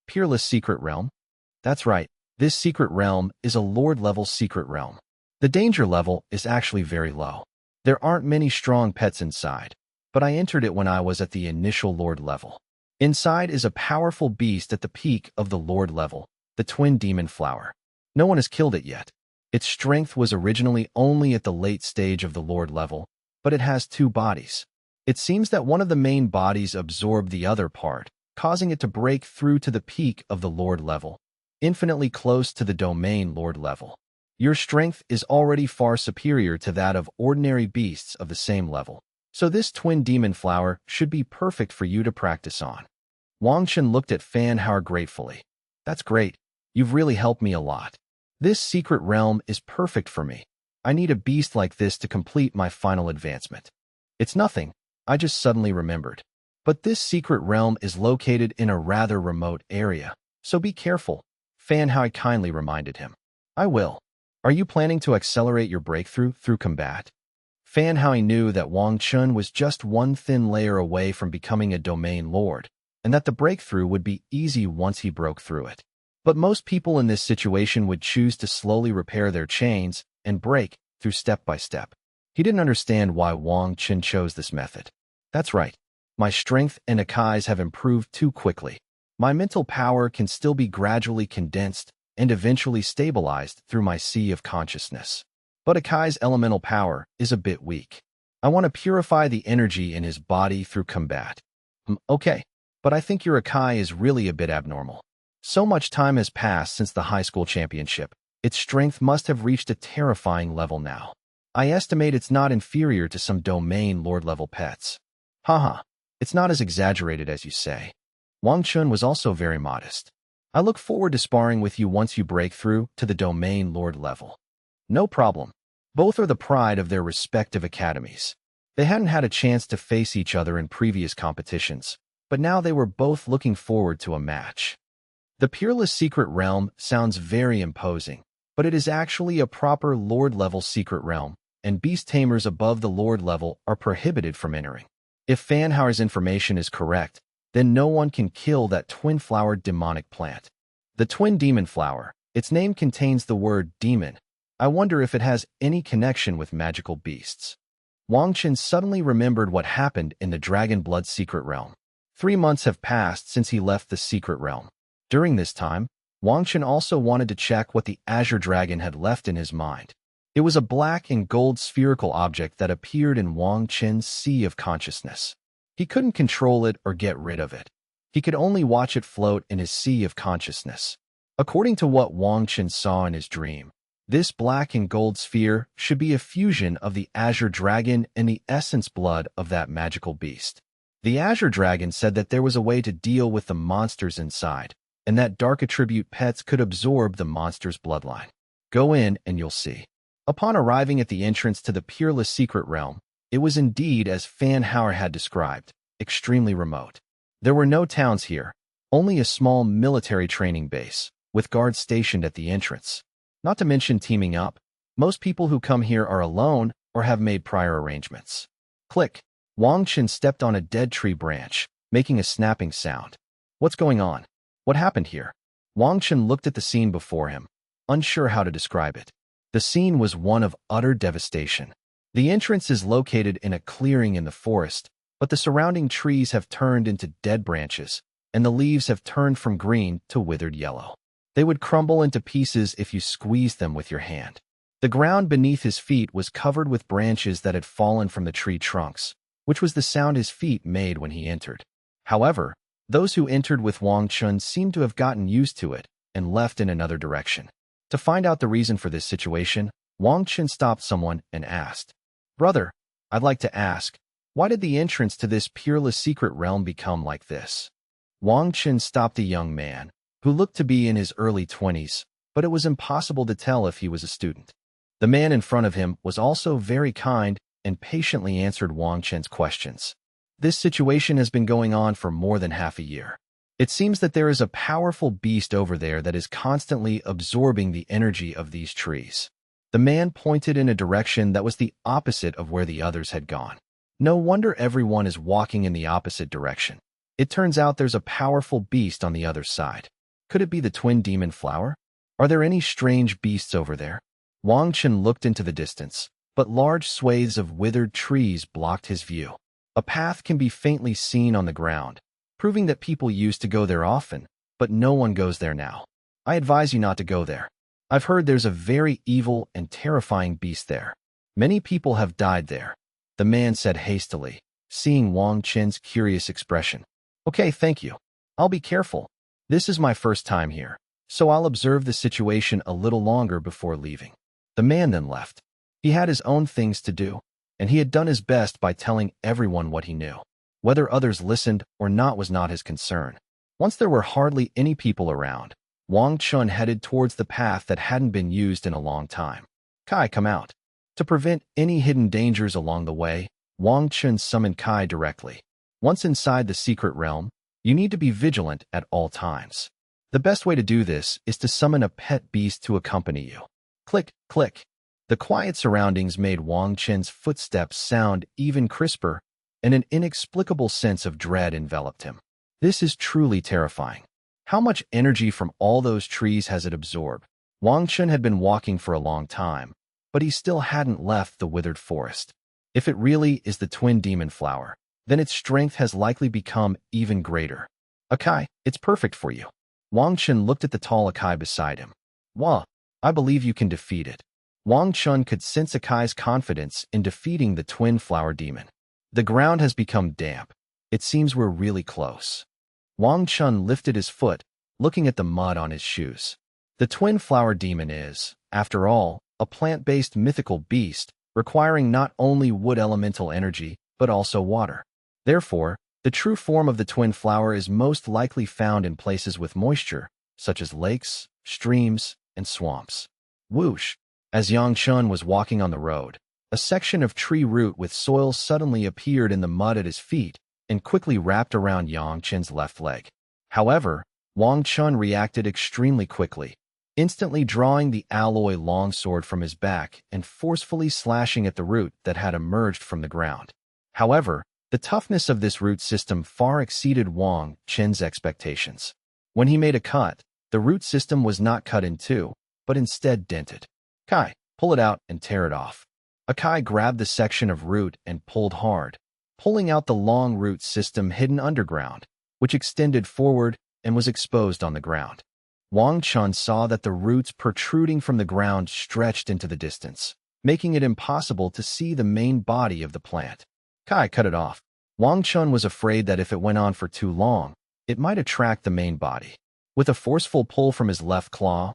"Peerless Secret Realm?" "That's right. This secret realm is a Lord-level secret realm. The danger level is actually very low. There aren't many strong pets inside, but I entered it when I was at the initial Lord level. Inside is a powerful beast at the peak of the Lord level, the Twin Demon Flower. No one has killed it yet. Its strength was originally only at the late stage of the Lord level, but it has two bodies. It seems that one of the main bodies absorbed the other part, causing it to break through to the peak of the Lord level, infinitely close to the domain Lord level. Your strength is already far superior to that of ordinary beasts of the same level, so this Twin Demon Flower should be perfect for you to practice on." Wang Chen looked at Fan Hao gratefully. "That's great. You've really helped me a lot. This secret realm is perfect for me. I need a beast like this to complete my final advancement." "It's nothing. I just suddenly remembered. But this secret realm is located in a rather remote area, so be careful," Fan Hao kindly reminded him. "I will. Are you planning to accelerate your breakthrough through combat?" Fan Hao knew that Wang Chen was just one thin layer away from becoming a domain lord, and that the breakthrough would be easy once he broke through it. But most people in this situation would choose to slowly repair their chains and break through step by step. He didn't understand why Wang Chen chose this method. "That's right. My strength and Akai's have improved too quickly. My mental power can still be gradually condensed and eventually stabilized through my sea of consciousness. But Akai's elemental power is a bit weak. I want to purify the energy in his body through combat." "Okay, but I think your Akai is really a bit abnormal. So much time has passed since the high school championship. Its strength must have reached a terrifying level now. I estimate it's not inferior to some domain lord-level pets." "Haha, it's not as exaggerated as you say." Wang Chen was also very modest. "I look forward to sparring with you once you break through to the domain lord level." "No problem. Both are the pride of their respective academies." They hadn't had a chance to face each other in previous competitions, but now they were both looking forward to a match. The Peerless Secret Realm sounds very imposing, but it is actually a proper Lord-level secret realm, and beast tamers above the Lord level are prohibited from entering. If Fan Hao's information is correct, then no one can kill that twin-flowered demonic plant. The Twin Demon Flower, its name contains the word demon. I wonder if it has any connection with magical beasts. Wang Chen suddenly remembered what happened in the Dragon Blood Secret Realm. 3 months have passed since he left the secret realm. During this time, Wang Chen also wanted to check what the Azure Dragon had left in his mind. It was a black and gold spherical object that appeared in Wang Chen's sea of consciousness. He couldn't control it or get rid of it. He could only watch it float in his sea of consciousness. According to what Wang Chen saw in his dream, this black and gold sphere should be a fusion of the Azure Dragon and the essence blood of that magical beast. The Azure Dragon said that there was a way to deal with the monsters inside, and that dark attribute pets could absorb the monster's bloodline. Go in and you'll see. Upon arriving at the entrance to the peerless secret realm, it was indeed as Fan Hauer had described, extremely remote. There were no towns here, only a small military training base, with guards stationed at the entrance. Not to mention teaming up, most people who come here are alone or have made prior arrangements. Click. Wang Chen stepped on a dead tree branch, making a snapping sound. What's going on? What happened here? Wang Chen looked at the scene before him, unsure how to describe it. The scene was one of utter devastation. The entrance is located in a clearing in the forest, but the surrounding trees have turned into dead branches, and the leaves have turned from green to withered yellow. They would crumble into pieces if you squeezed them with your hand. The ground beneath his feet was covered with branches that had fallen from the tree trunks, which was the sound his feet made when he entered. However, those who entered with Wang Chen seemed to have gotten used to it and left in another direction. To find out the reason for this situation, Wang Chen stopped someone and asked, "Brother, I'd like to ask, why did the entrance to this peerless secret realm become like this?" Wang Chen stopped the young man, who looked to be in his early 20s, but it was impossible to tell if he was a student. The man in front of him was also very kind and patiently answered Wang Chen's questions. This situation has been going on for more than half a year. It seems that there is a powerful beast over there that is constantly absorbing the energy of these trees. The man pointed in a direction that was the opposite of where the others had gone. No wonder everyone is walking in the opposite direction. It turns out there's a powerful beast on the other side. Could it be the twin demon flower? Are there any strange beasts over there? Wang Chen looked into the distance, but large swathes of withered trees blocked his view. A path can be faintly seen on the ground, proving that people used to go there often, but no one goes there now. I advise you not to go there. I've heard there's a very evil and terrifying beast there. Many people have died there, the man said hastily, seeing Wang Chen's curious expression. Okay, thank you. I'll be careful. This is my first time here, so I'll observe the situation a little longer before leaving. The man then left. He had his own things to do, and he had done his best by telling everyone what he knew. Whether others listened or not was not his concern. Once there were hardly any people around, Wang Chen headed towards the path that hadn't been used in a long time. Kai, come out. To prevent any hidden dangers along the way, Wang Chen summoned Kai directly. Once inside the secret realm, you need to be vigilant at all times. The best way to do this is to summon a pet beast to accompany you. Click, click. The quiet surroundings made Wang Chen's footsteps sound even crisper, and an inexplicable sense of dread enveloped him. This is truly terrifying. How much energy from all those trees has it absorbed? Wang Chen had been walking for a long time, but he still hadn't left the withered forest. If it really is the twin demon flower, then its strength has likely become even greater. Akai, it's perfect for you. Wang Chen looked at the tall Akai beside him. Wah, I believe you can defeat it. Wang Chen could sense Akai's confidence in defeating the twin flower demon. The ground has become damp. It seems we're really close. Wang Chen lifted his foot, looking at the mud on his shoes. The twin flower demon is, after all, a plant-based mythical beast, requiring not only wood elemental energy, but also water. Therefore, the true form of the twin flower is most likely found in places with moisture, such as lakes, streams, and swamps. Whoosh! As Yangcheng was walking on the road, a section of tree root with soil suddenly appeared in the mud at his feet and quickly wrapped around Yangcheng's left leg. However, Wang Chen reacted extremely quickly, instantly drawing the alloy longsword from his back and forcefully slashing at the root that had emerged from the ground. However, the toughness of this root system far exceeded Wang Chen's expectations. When he made a cut, the root system was not cut in two, but instead dented. Kai, pull it out and tear it off. Akai grabbed the section of root and pulled hard, pulling out the long root system hidden underground, which extended forward and was exposed on the ground. Wang Chen saw that the roots protruding from the ground stretched into the distance. making it impossible to see the main body of the plant. Kai cut it off. Wang Chen was afraid that if it went on for too long, it might attract the main body. With a forceful pull from his left claw,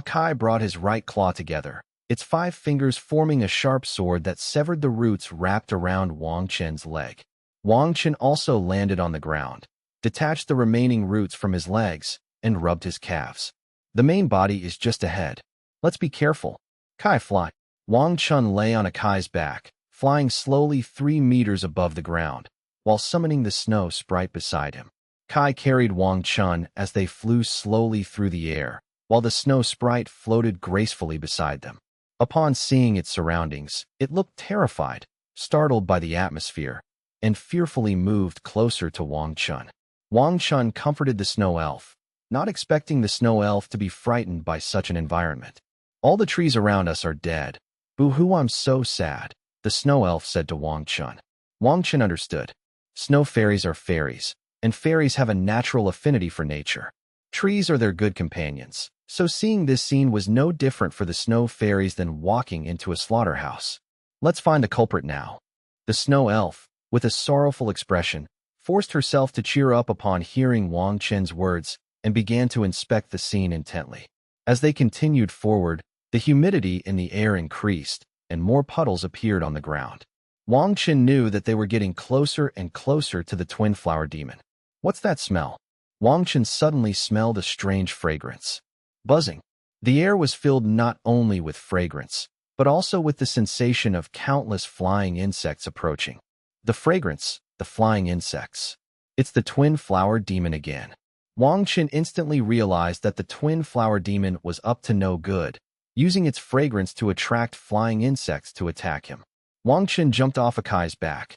Kai brought his right claw together, its 5 fingers forming a sharp sword that severed the roots wrapped around Wang Chen's leg. Wang Chen also landed on the ground, detached the remaining roots from his legs, and rubbed his calves. The main body is just ahead. Let's be careful. Kai fly. Wang Chen lay on Kai's back, flying slowly 3 meters above the ground, while summoning the snow sprite beside him. Kai carried Wang Chen as they flew slowly through the air, while the snow sprite floated gracefully beside them. Upon seeing its surroundings, it looked terrified, startled by the atmosphere, and fearfully moved closer to Wang Chen. Wang Chen comforted the snow elf, not expecting the snow elf to be frightened by such an environment. All the trees around us are dead. Boo-hoo, I'm so sad, the snow elf said to Wang Chen. Wang Chen understood. Snow fairies are fairies, and fairies have a natural affinity for nature. Trees are their good companions, so seeing this scene was no different for the snow fairies than walking into a slaughterhouse. Let's find the culprit now. The snow elf, with a sorrowful expression, forced herself to cheer up upon hearing Wang Chen's words and began to inspect the scene intently. As they continued forward, the humidity in the air increased, and more puddles appeared on the ground. Wang Chen knew that they were getting closer and closer to the twin flower demon. What's that smell? Wang Chen suddenly smelled a strange fragrance. Buzzing. The air was filled not only with fragrance, but also with the sensation of countless flying insects approaching. The fragrance, the flying insects. It's the twin flower demon again. Wang Chen instantly realized that the twin flower demon was up to no good, using its fragrance to attract flying insects to attack him. Wang Chen jumped off Kai's back.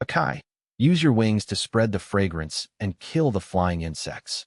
Kai, use your wings to spread the fragrance and kill the flying insects.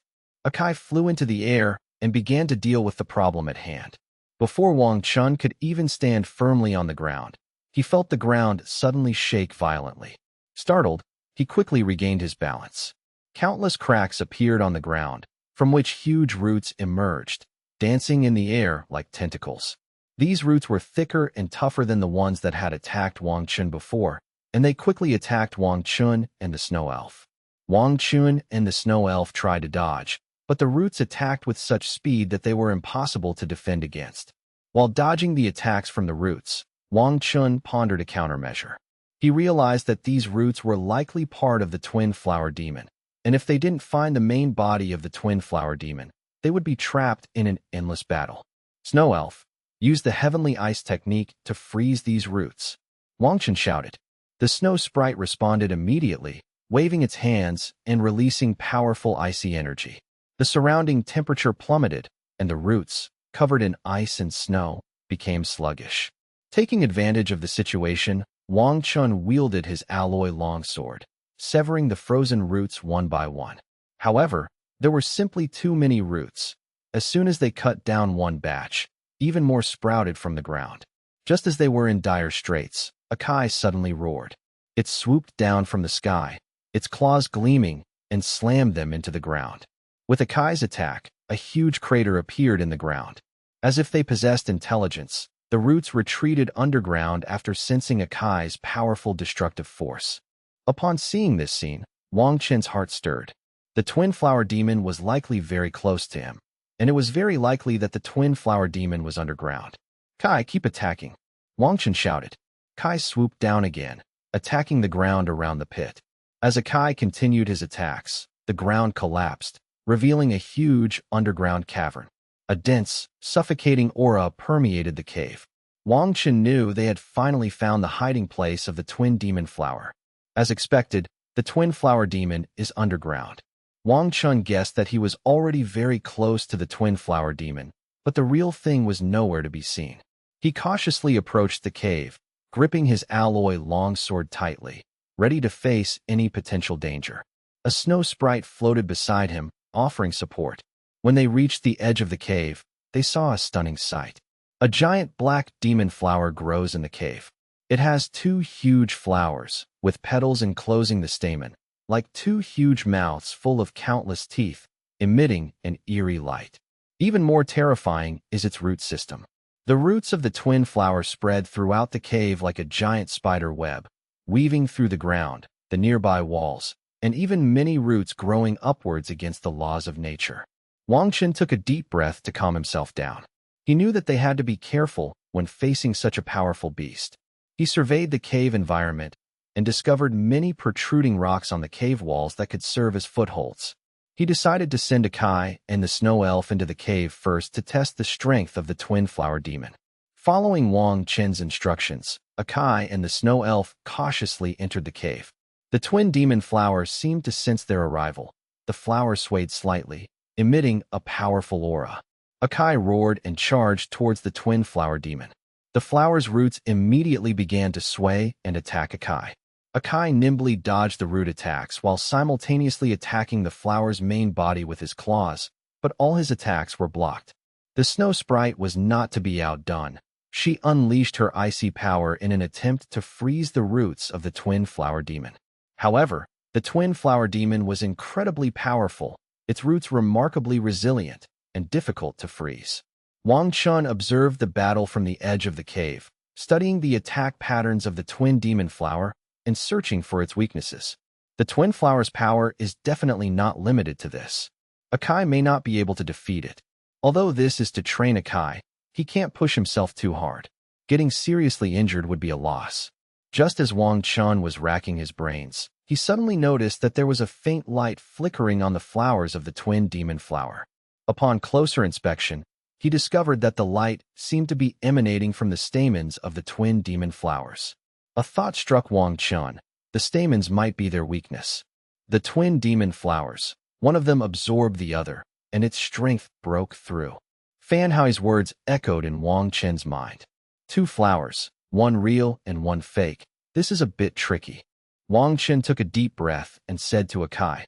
Kai flew into the air and began to deal with the problem at hand. Before Wang Chen could even stand firmly on the ground, he felt the ground suddenly shake violently. Startled, he quickly regained his balance. Countless cracks appeared on the ground, from which huge roots emerged, dancing in the air like tentacles. These roots were thicker and tougher than the ones that had attacked Wang Chen before, and they quickly attacked Wang Chen and the snow elf. Wang Chen and the snow elf tried to dodge, but the roots attacked with such speed that they were impossible to defend against. While dodging the attacks from the roots, Wang Chen pondered a countermeasure. He realized that these roots were likely part of the twin flower demon, and if they didn't find the main body of the twin flower demon, they would be trapped in an endless battle. Snow elf, use the heavenly ice technique to freeze these roots. Wang Chen shouted. The snow sprite responded immediately, waving its hands and releasing powerful icy energy. The surrounding temperature plummeted, and the roots, covered in ice and snow, became sluggish. Taking advantage of the situation, Wang Chen wielded his alloy longsword, severing the frozen roots one by one. However, there were simply too many roots. As soon as they cut down one batch, even more sprouted from the ground. Just as they were in dire straits, Kai suddenly roared. It swooped down from the sky, its claws gleaming, and slammed them into the ground. With Kai's attack, a huge crater appeared in the ground. As if they possessed intelligence, the roots retreated underground after sensing Kai's powerful destructive force. Upon seeing this scene, Wang Chen's heart stirred. The twin flower demon was likely very close to him, and it was very likely that the twin flower demon was underground. Kai, keep attacking. Wang Chen shouted. Kai swooped down again, attacking the ground around the pit. As Kai continued his attacks, the ground collapsed, revealing a huge underground cavern. A dense, suffocating aura permeated the cave. Wang Chen knew they had finally found the hiding place of the twin demon flower. As expected, the twin flower demon is underground. Wang Chen guessed that he was already very close to the twin flower demon, but the real thing was nowhere to be seen. He cautiously approached the cave, gripping his alloy longsword tightly, ready to face any potential danger. A snow sprite floated beside him, offering support. When they reached the edge of the cave, they saw a stunning sight. A giant black demon flower grows in the cave. It has 2 huge flowers, with petals enclosing the stamen, like 2 huge mouths full of countless teeth, emitting an eerie light. Even more terrifying is its root system. The roots of the twin flower spread throughout the cave like a giant spider web, weaving through the ground, the nearby walls, and even many roots growing upwards against the laws of nature. Wang Chen took a deep breath to calm himself down. He knew that they had to be careful when facing such a powerful beast. He surveyed the cave environment and discovered many protruding rocks on the cave walls that could serve as footholds. He decided to send Akai and the snow elf into the cave first to test the strength of the twin flower demon. Following Wang Chen's instructions, Akai and the snow elf cautiously entered the cave. The twin demon flower seemed to sense their arrival. The flower swayed slightly, emitting a powerful aura. Akai roared and charged towards the twin flower demon. The flower's roots immediately began to sway and attack Akai. Akai nimbly dodged the root attacks while simultaneously attacking the flower's main body with his claws, but all his attacks were blocked. The snow sprite was not to be outdone. She unleashed her icy power in an attempt to freeze the roots of the twin flower demon. However, the twin flower demon was incredibly powerful, its roots remarkably resilient and difficult to freeze. Wang Chen observed the battle from the edge of the cave, studying the attack patterns of the twin demon flower and searching for its weaknesses. The twin flower's power is definitely not limited to this. Akai may not be able to defeat it. Although this is to train Akai, he can't push himself too hard. Getting seriously injured would be a loss. Just as Wang Chen was racking his brains, he suddenly noticed that there was a faint light flickering on the flowers of the twin demon flower. Upon closer inspection, he discovered that the light seemed to be emanating from the stamens of the twin demon flowers. A thought struck Wang Chen. The stamens might be their weakness. The twin demon flowers, one of them absorbed the other, and its strength broke through. Fan Hao's words echoed in Wang Chen's mind. Two flowers, one real and one fake. This is a bit tricky. Wang Chen took a deep breath and said to Akai,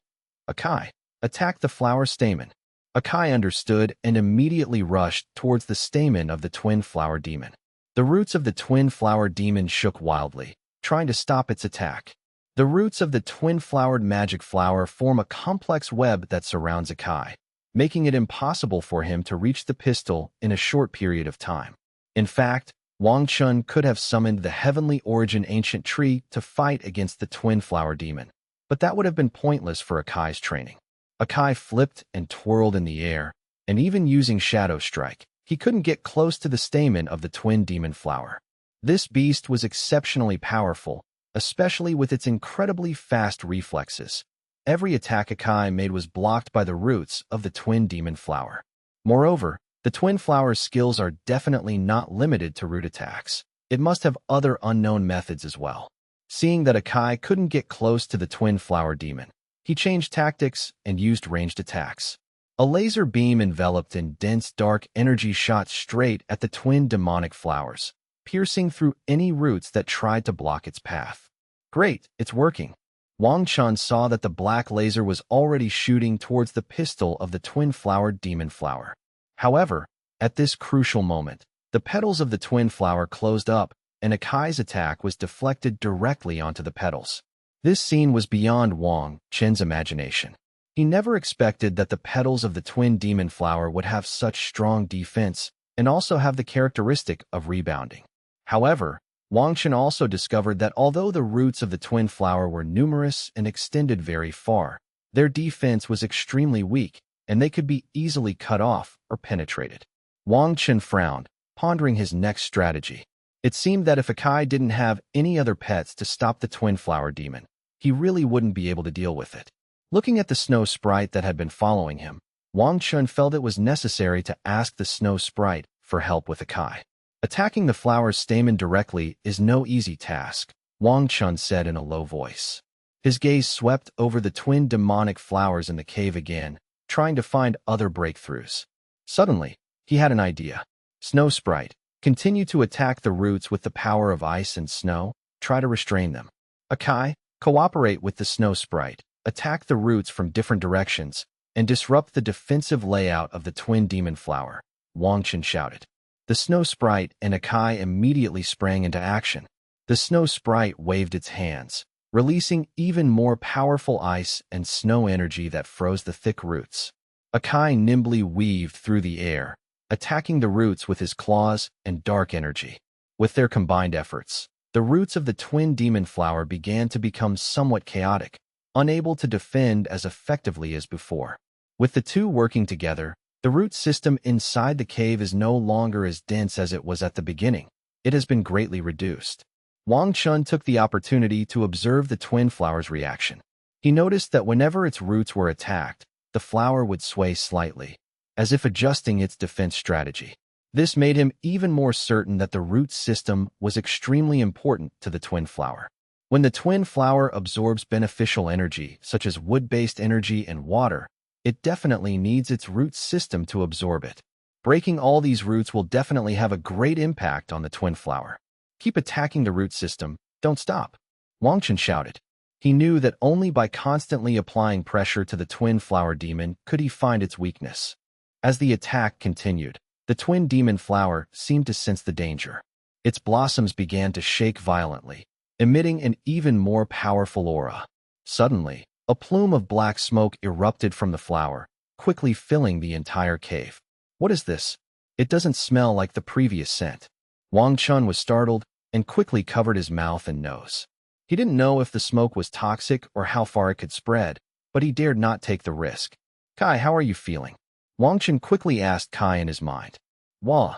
"Akai, attack the flower stamen." Akai understood and immediately rushed towards the stamen of the twin flower demon. The roots of the twin flower demon shook wildly, trying to stop its attack. The roots of the twin-flowered magic flower form a complex web that surrounds Akai, making it impossible for him to reach the pistil in a short period of time. In fact, Wang Chen could have summoned the heavenly origin ancient tree to fight against the twin flower demon, but that would have been pointless for Akai's training. Akai flipped and twirled in the air, and even using Shadow Strike, he couldn't get close to the stamen of the twin demon flower. This beast was exceptionally powerful, especially with its incredibly fast reflexes. Every attack Akai made was blocked by the roots of the twin demon flower. Moreover, the twin flower's skills are definitely not limited to root attacks. It must have other unknown methods as well. Seeing that Akai couldn't get close to the twin flower demon, he changed tactics and used ranged attacks. A laser beam enveloped in dense dark energy shot straight at the twin demonic flowers, piercing through any roots that tried to block its path. Great, it's working. Wang Chen saw that the black laser was already shooting towards the pistil of the twin-flowered demon flower. However, at this crucial moment, the petals of the twin flower closed up, and Akai's attack was deflected directly onto the petals. This scene was beyond Wang Chen's imagination. He never expected that the petals of the twin demon flower would have such strong defense and also have the characteristic of rebounding. However, Wang Chen also discovered that although the roots of the twin flower were numerous and extended very far, their defense was extremely weak, and they could be easily cut off or penetrated. Wang Chen frowned, pondering his next strategy. It seemed that if Akai didn't have any other pets to stop the twin flower demon, he really wouldn't be able to deal with it. Looking at the snow sprite that had been following him, Wang Chen felt it was necessary to ask the snow sprite for help with Akai. Attacking the flower's stamen directly is no easy task, Wang Chen said in a low voice. His gaze swept over the twin demonic flowers in the cave again, trying to find other breakthroughs. Suddenly, he had an idea. Snow sprite, continue to attack the roots with the power of ice and snow, try to restrain them. Akai, cooperate with the snow sprite, attack the roots from different directions, and disrupt the defensive layout of the twin demon flower, Wang Chen shouted. The snow sprite and Akai immediately sprang into action. The snow sprite waved its hands, releasing even more powerful ice and snow energy that froze the thick roots. Akai nimbly weaved through the air, attacking the roots with his claws and dark energy. With their combined efforts, the roots of the twin demon flower began to become somewhat chaotic, unable to defend as effectively as before. With the two working together, the root system inside the cave is no longer as dense as it was at the beginning. It has been greatly reduced. Wang Chen took the opportunity to observe the twin flower's reaction. He noticed that whenever its roots were attacked, the flower would sway slightly, as if adjusting its defense strategy. This made him even more certain that the root system was extremely important to the twin flower. When the twin flower absorbs beneficial energy, such as wood-based energy and water, it definitely needs its root system to absorb it. Breaking all these roots will definitely have a great impact on the twin flower. Keep attacking the root system, don't stop, Wang Chen shouted. He knew that only by constantly applying pressure to the twin flower demon could he find its weakness. As the attack continued, the twin demon flower seemed to sense the danger. Its blossoms began to shake violently, emitting an even more powerful aura. Suddenly, a plume of black smoke erupted from the flower, quickly filling the entire cave. What is this? It doesn't smell like the previous scent. Wang Chen was startled and quickly covered his mouth and nose. He didn't know if the smoke was toxic or how far it could spread, but he dared not take the risk. Kai, how are you feeling? Wang Chen quickly asked Kai in his mind. Wah.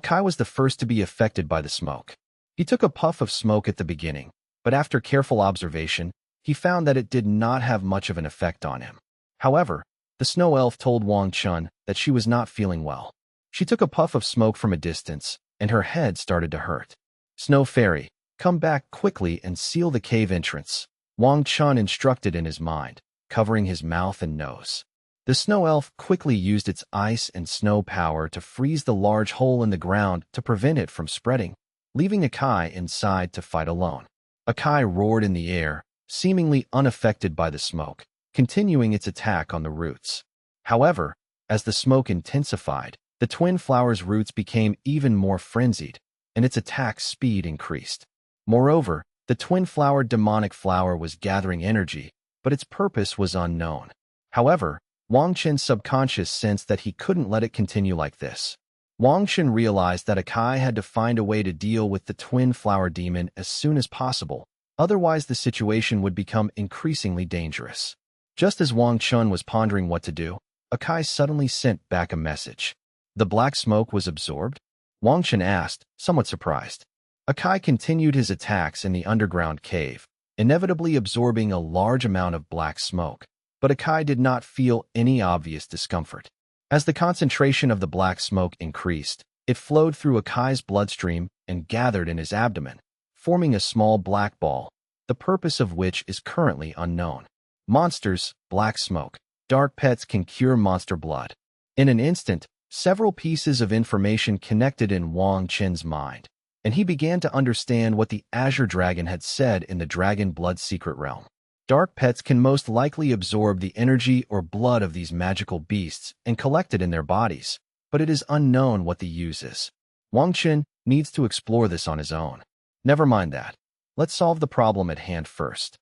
Kai was the first to be affected by the smoke. He took a puff of smoke at the beginning, but after careful observation, he found that it did not have much of an effect on him. However, the snow elf told Wang Chen that she was not feeling well. She took a puff of smoke from a distance, and her head started to hurt. Snow Fairy, come back quickly and seal the cave entrance, Wang Chen instructed in his mind, covering his mouth and nose. The snow elf quickly used its ice and snow power to freeze the large hole in the ground to prevent it from spreading, leaving Akai inside to fight alone. Akai roared in the air, seemingly unaffected by the smoke, continuing its attack on the roots. However, as the smoke intensified, the twin flower's roots became even more frenzied, and its attack speed increased. Moreover, the twin flower demonic flower was gathering energy, but its purpose was unknown. However, Wang Chen's subconscious sensed that he couldn't let it continue like this. Wang Chen realized that Akai had to find a way to deal with the twin flower demon as soon as possible, otherwise the situation would become increasingly dangerous. Just as Wang Chen was pondering what to do, Akai suddenly sent back a message. The black smoke was absorbed? Wang Chen asked, somewhat surprised. Akai continued his attacks in the underground cave, inevitably absorbing a large amount of black smoke, but Akai did not feel any obvious discomfort. As the concentration of the black smoke increased, it flowed through Akai's bloodstream and gathered in his abdomen, forming a small black ball, the purpose of which is currently unknown. Monsters, black smoke, dark pets can cure monster blood. In an instant, several pieces of information connected in Wang Chen's mind, and he began to understand what the Azure Dragon had said in the Dragon Blood Secret Realm. Dark pets can most likely absorb the energy or blood of these magical beasts and collect it in their bodies, but it is unknown what the use is. Wang Chen needs to explore this on his own. Never mind that. Let's solve the problem at hand first.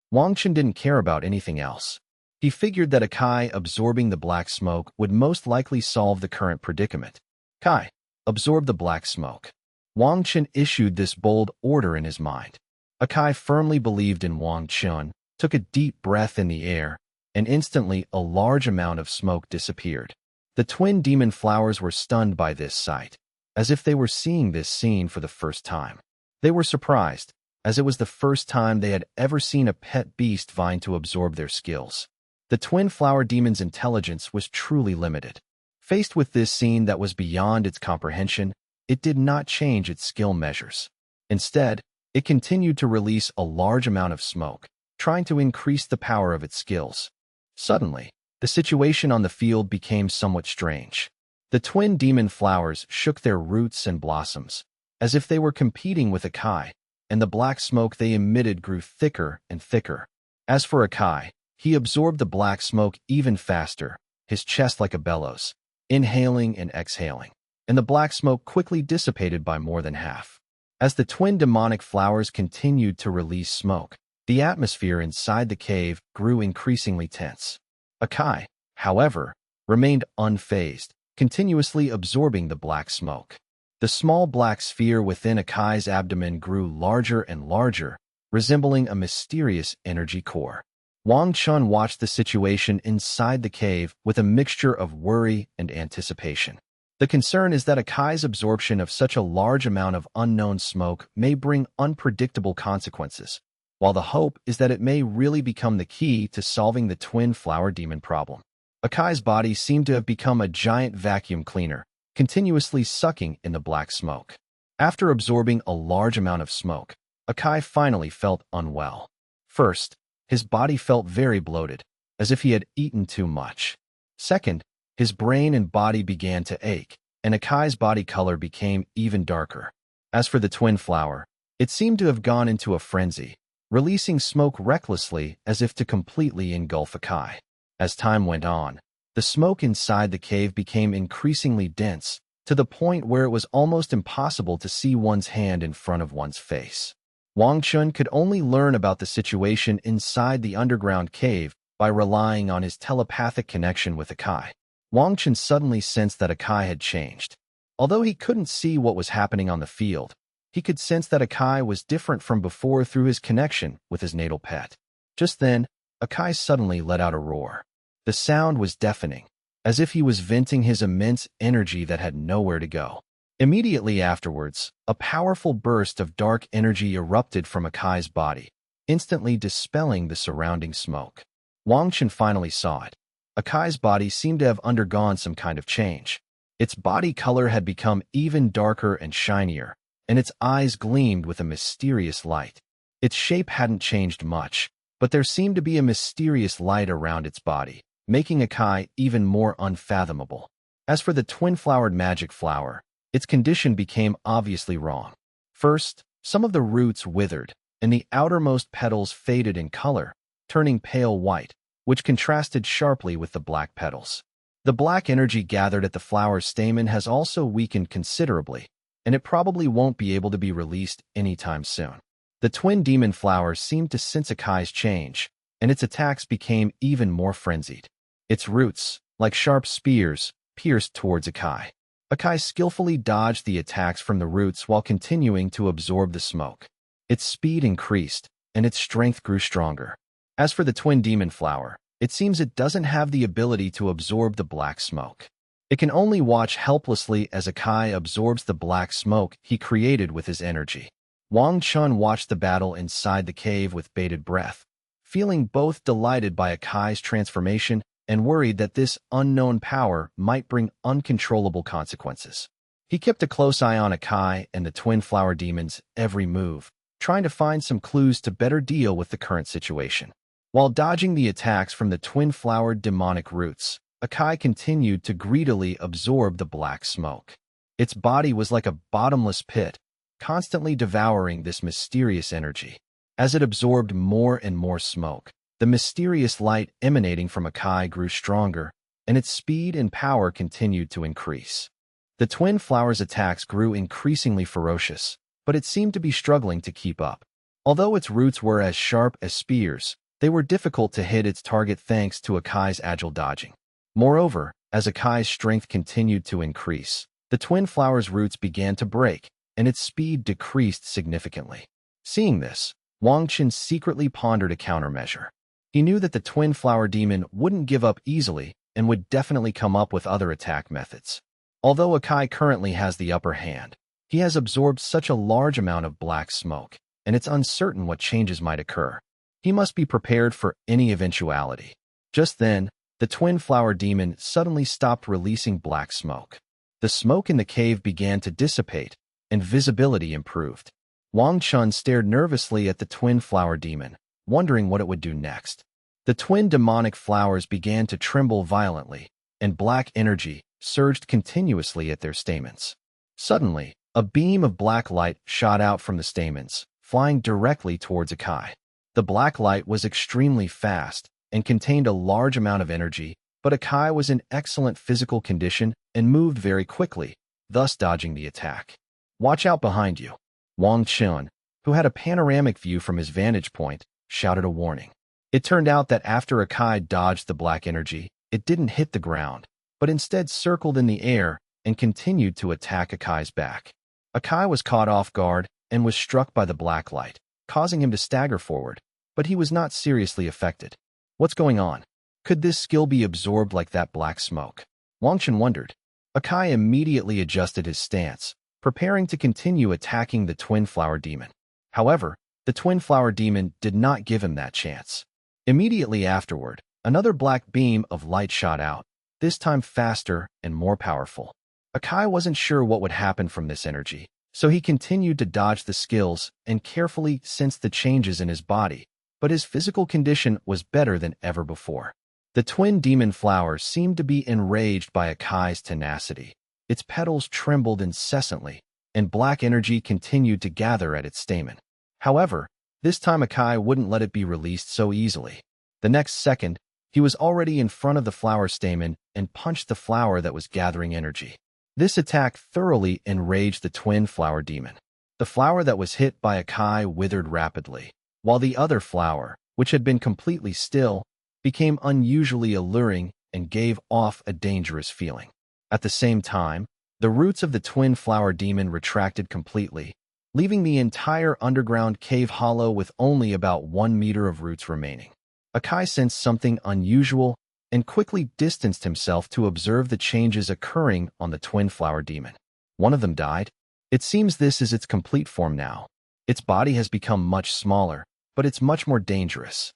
Wang Chen didn't care about anything else. He figured that Akai absorbing the black smoke would most likely solve the current predicament. Kai, absorb the black smoke. Wang Chen issued this bold order in his mind. Akai firmly believed in Wang Chen, took a deep breath in the air, and instantly a large amount of smoke disappeared. The twin demon flowers were stunned by this sight, as if they were seeing this scene for the first time. They were surprised, as it was the first time they had ever seen a pet beast vying to absorb their skills. The twin flower demon's intelligence was truly limited. Faced with this scene that was beyond its comprehension, it did not change its skill measures. Instead, it continued to release a large amount of smoke, trying to increase the power of its skills. Suddenly, the situation on the field became somewhat strange. The twin demon flowers shook their roots and blossoms, as if they were competing with Akai, and the black smoke they emitted grew thicker and thicker. As for Akai, he absorbed the black smoke even faster, his chest like a bellows, inhaling and exhaling, and the black smoke quickly dissipated by more than half. As the twin demonic flowers continued to release smoke, the atmosphere inside the cave grew increasingly tense. Akai, however, remained unfazed, continuously absorbing the black smoke. The small black sphere within Akai's abdomen grew larger and larger, resembling a mysterious energy core. Wang Chen watched the situation inside the cave with a mixture of worry and anticipation. The concern is that Akai's absorption of such a large amount of unknown smoke may bring unpredictable consequences, while the hope is that it may really become the key to solving the twin flower demon problem. Akai's body seemed to have become a giant vacuum cleaner, continuously sucking in the black smoke. After absorbing a large amount of smoke, Akai finally felt unwell. First, his body felt very bloated, as if he had eaten too much. Second, his brain and body began to ache, and Akai's body color became even darker. As for the twin flower, it seemed to have gone into a frenzy, releasing smoke recklessly as if to completely engulf Akai. As time went on, the smoke inside the cave became increasingly dense, to the point where it was almost impossible to see one's hand in front of one's face. Wang Chen could only learn about the situation inside the underground cave by relying on his telepathic connection with Akai. Wang Chen suddenly sensed that Akai had changed. Although he couldn't see what was happening on the field, he could sense that Akai was different from before through his connection with his natal pet. Just then, Akai suddenly let out a roar. The sound was deafening, as if he was venting his immense energy that had nowhere to go. Immediately afterwards, a powerful burst of dark energy erupted from Akai's body, instantly dispelling the surrounding smoke. Wang Chen finally saw it. Akai's body seemed to have undergone some kind of change. Its body color had become even darker and shinier, and its eyes gleamed with a mysterious light. Its shape hadn't changed much, but there seemed to be a mysterious light around its body, making Akai even more unfathomable. As for the twin-flowered magic flower, its condition became obviously wrong. First, some of the roots withered, and the outermost petals faded in color, turning pale white, which contrasted sharply with the black petals. The black energy gathered at the flower's stamen has also weakened considerably, and it probably won't be able to be released anytime soon. The twin demon flower seemed to sense Akai's change, and its attacks became even more frenzied. Its roots, like sharp spears, pierced towards Akai. Akai skillfully dodged the attacks from the roots while continuing to absorb the smoke. Its speed increased, and its strength grew stronger. As for the twin demon flower, it seems it doesn't have the ability to absorb the black smoke. It can only watch helplessly as Akai absorbs the black smoke he created with his energy. Wang Chen watched the battle inside the cave with bated breath, feeling both delighted by Akai's transformation and worried that this unknown power might bring uncontrollable consequences. He kept a close eye on Akai and the twin flower demon's every move, trying to find some clues to better deal with the current situation. While dodging the attacks from the twin-flowered demonic roots, Akai continued to greedily absorb the black smoke. Its body was like a bottomless pit, constantly devouring this mysterious energy. As it absorbed more and more smoke, the mysterious light emanating from Akai grew stronger, and its speed and power continued to increase. The twin flower's attacks grew increasingly ferocious, but it seemed to be struggling to keep up. Although its roots were as sharp as spears, they were difficult to hit its target thanks to Akai's agile dodging. Moreover, as Akai's strength continued to increase, the twin flower's roots began to break, and its speed decreased significantly. Seeing this, Wang Chen secretly pondered a countermeasure. He knew that the twin flower demon wouldn't give up easily and would definitely come up with other attack methods. Although Akai currently has the upper hand, he has absorbed such a large amount of black smoke, and it's uncertain what changes might occur. He must be prepared for any eventuality. Just then, the twin flower demon suddenly stopped releasing black smoke. The smoke in the cave began to dissipate, and visibility improved. Wang Chen stared nervously at the twin flower demon, wondering what it would do next. The twin demonic flowers began to tremble violently, and black energy surged continuously at their stamens. Suddenly, a beam of black light shot out from the stamens, flying directly towards Akai. The black light was extremely fast and contained a large amount of energy, but Akai was in excellent physical condition and moved very quickly, thus dodging the attack. "Watch out behind you." Wang Chen, who had a panoramic view from his vantage point, shouted a warning. It turned out that after Akai dodged the black energy, it didn't hit the ground, but but instead circled in the air and continued to attack Akai's back. Akai was caught off guard and was struck by the black light, causing him to stagger forward, but he was not seriously affected. What's going on? Could this skill be absorbed like that black smoke? Wang Chen wondered. Akai immediately adjusted his stance, preparing to continue attacking the Twin Flower Demon. However, the Twin Flower Demon did not give him that chance. Immediately afterward, another black beam of light shot out, this time faster and more powerful. Akai wasn't sure what would happen from this energy, so he continued to dodge the skills and carefully sensed the changes in his body, but his physical condition was better than ever before. The twin demon flower seemed to be enraged by Akai's tenacity. Its petals trembled incessantly, and black energy continued to gather at its stamen. However, this time Akai wouldn't let it be released so easily. The next second, he was already in front of the flower stamen and punched the flower that was gathering energy. This attack thoroughly enraged the twin flower demon. The flower that was hit by Akai withered rapidly, while the other flower, which had been completely still, became unusually alluring and gave off a dangerous feeling. At the same time, the roots of the twin flower demon retracted completely, leaving the entire underground cave hollow with only about 1 meter of roots remaining. Akai sensed something unusual and quickly distanced himself to observe the changes occurring on the twin flower demon. One of them died. It seems this is its complete form now. Its body has become much smaller, but it's much more dangerous.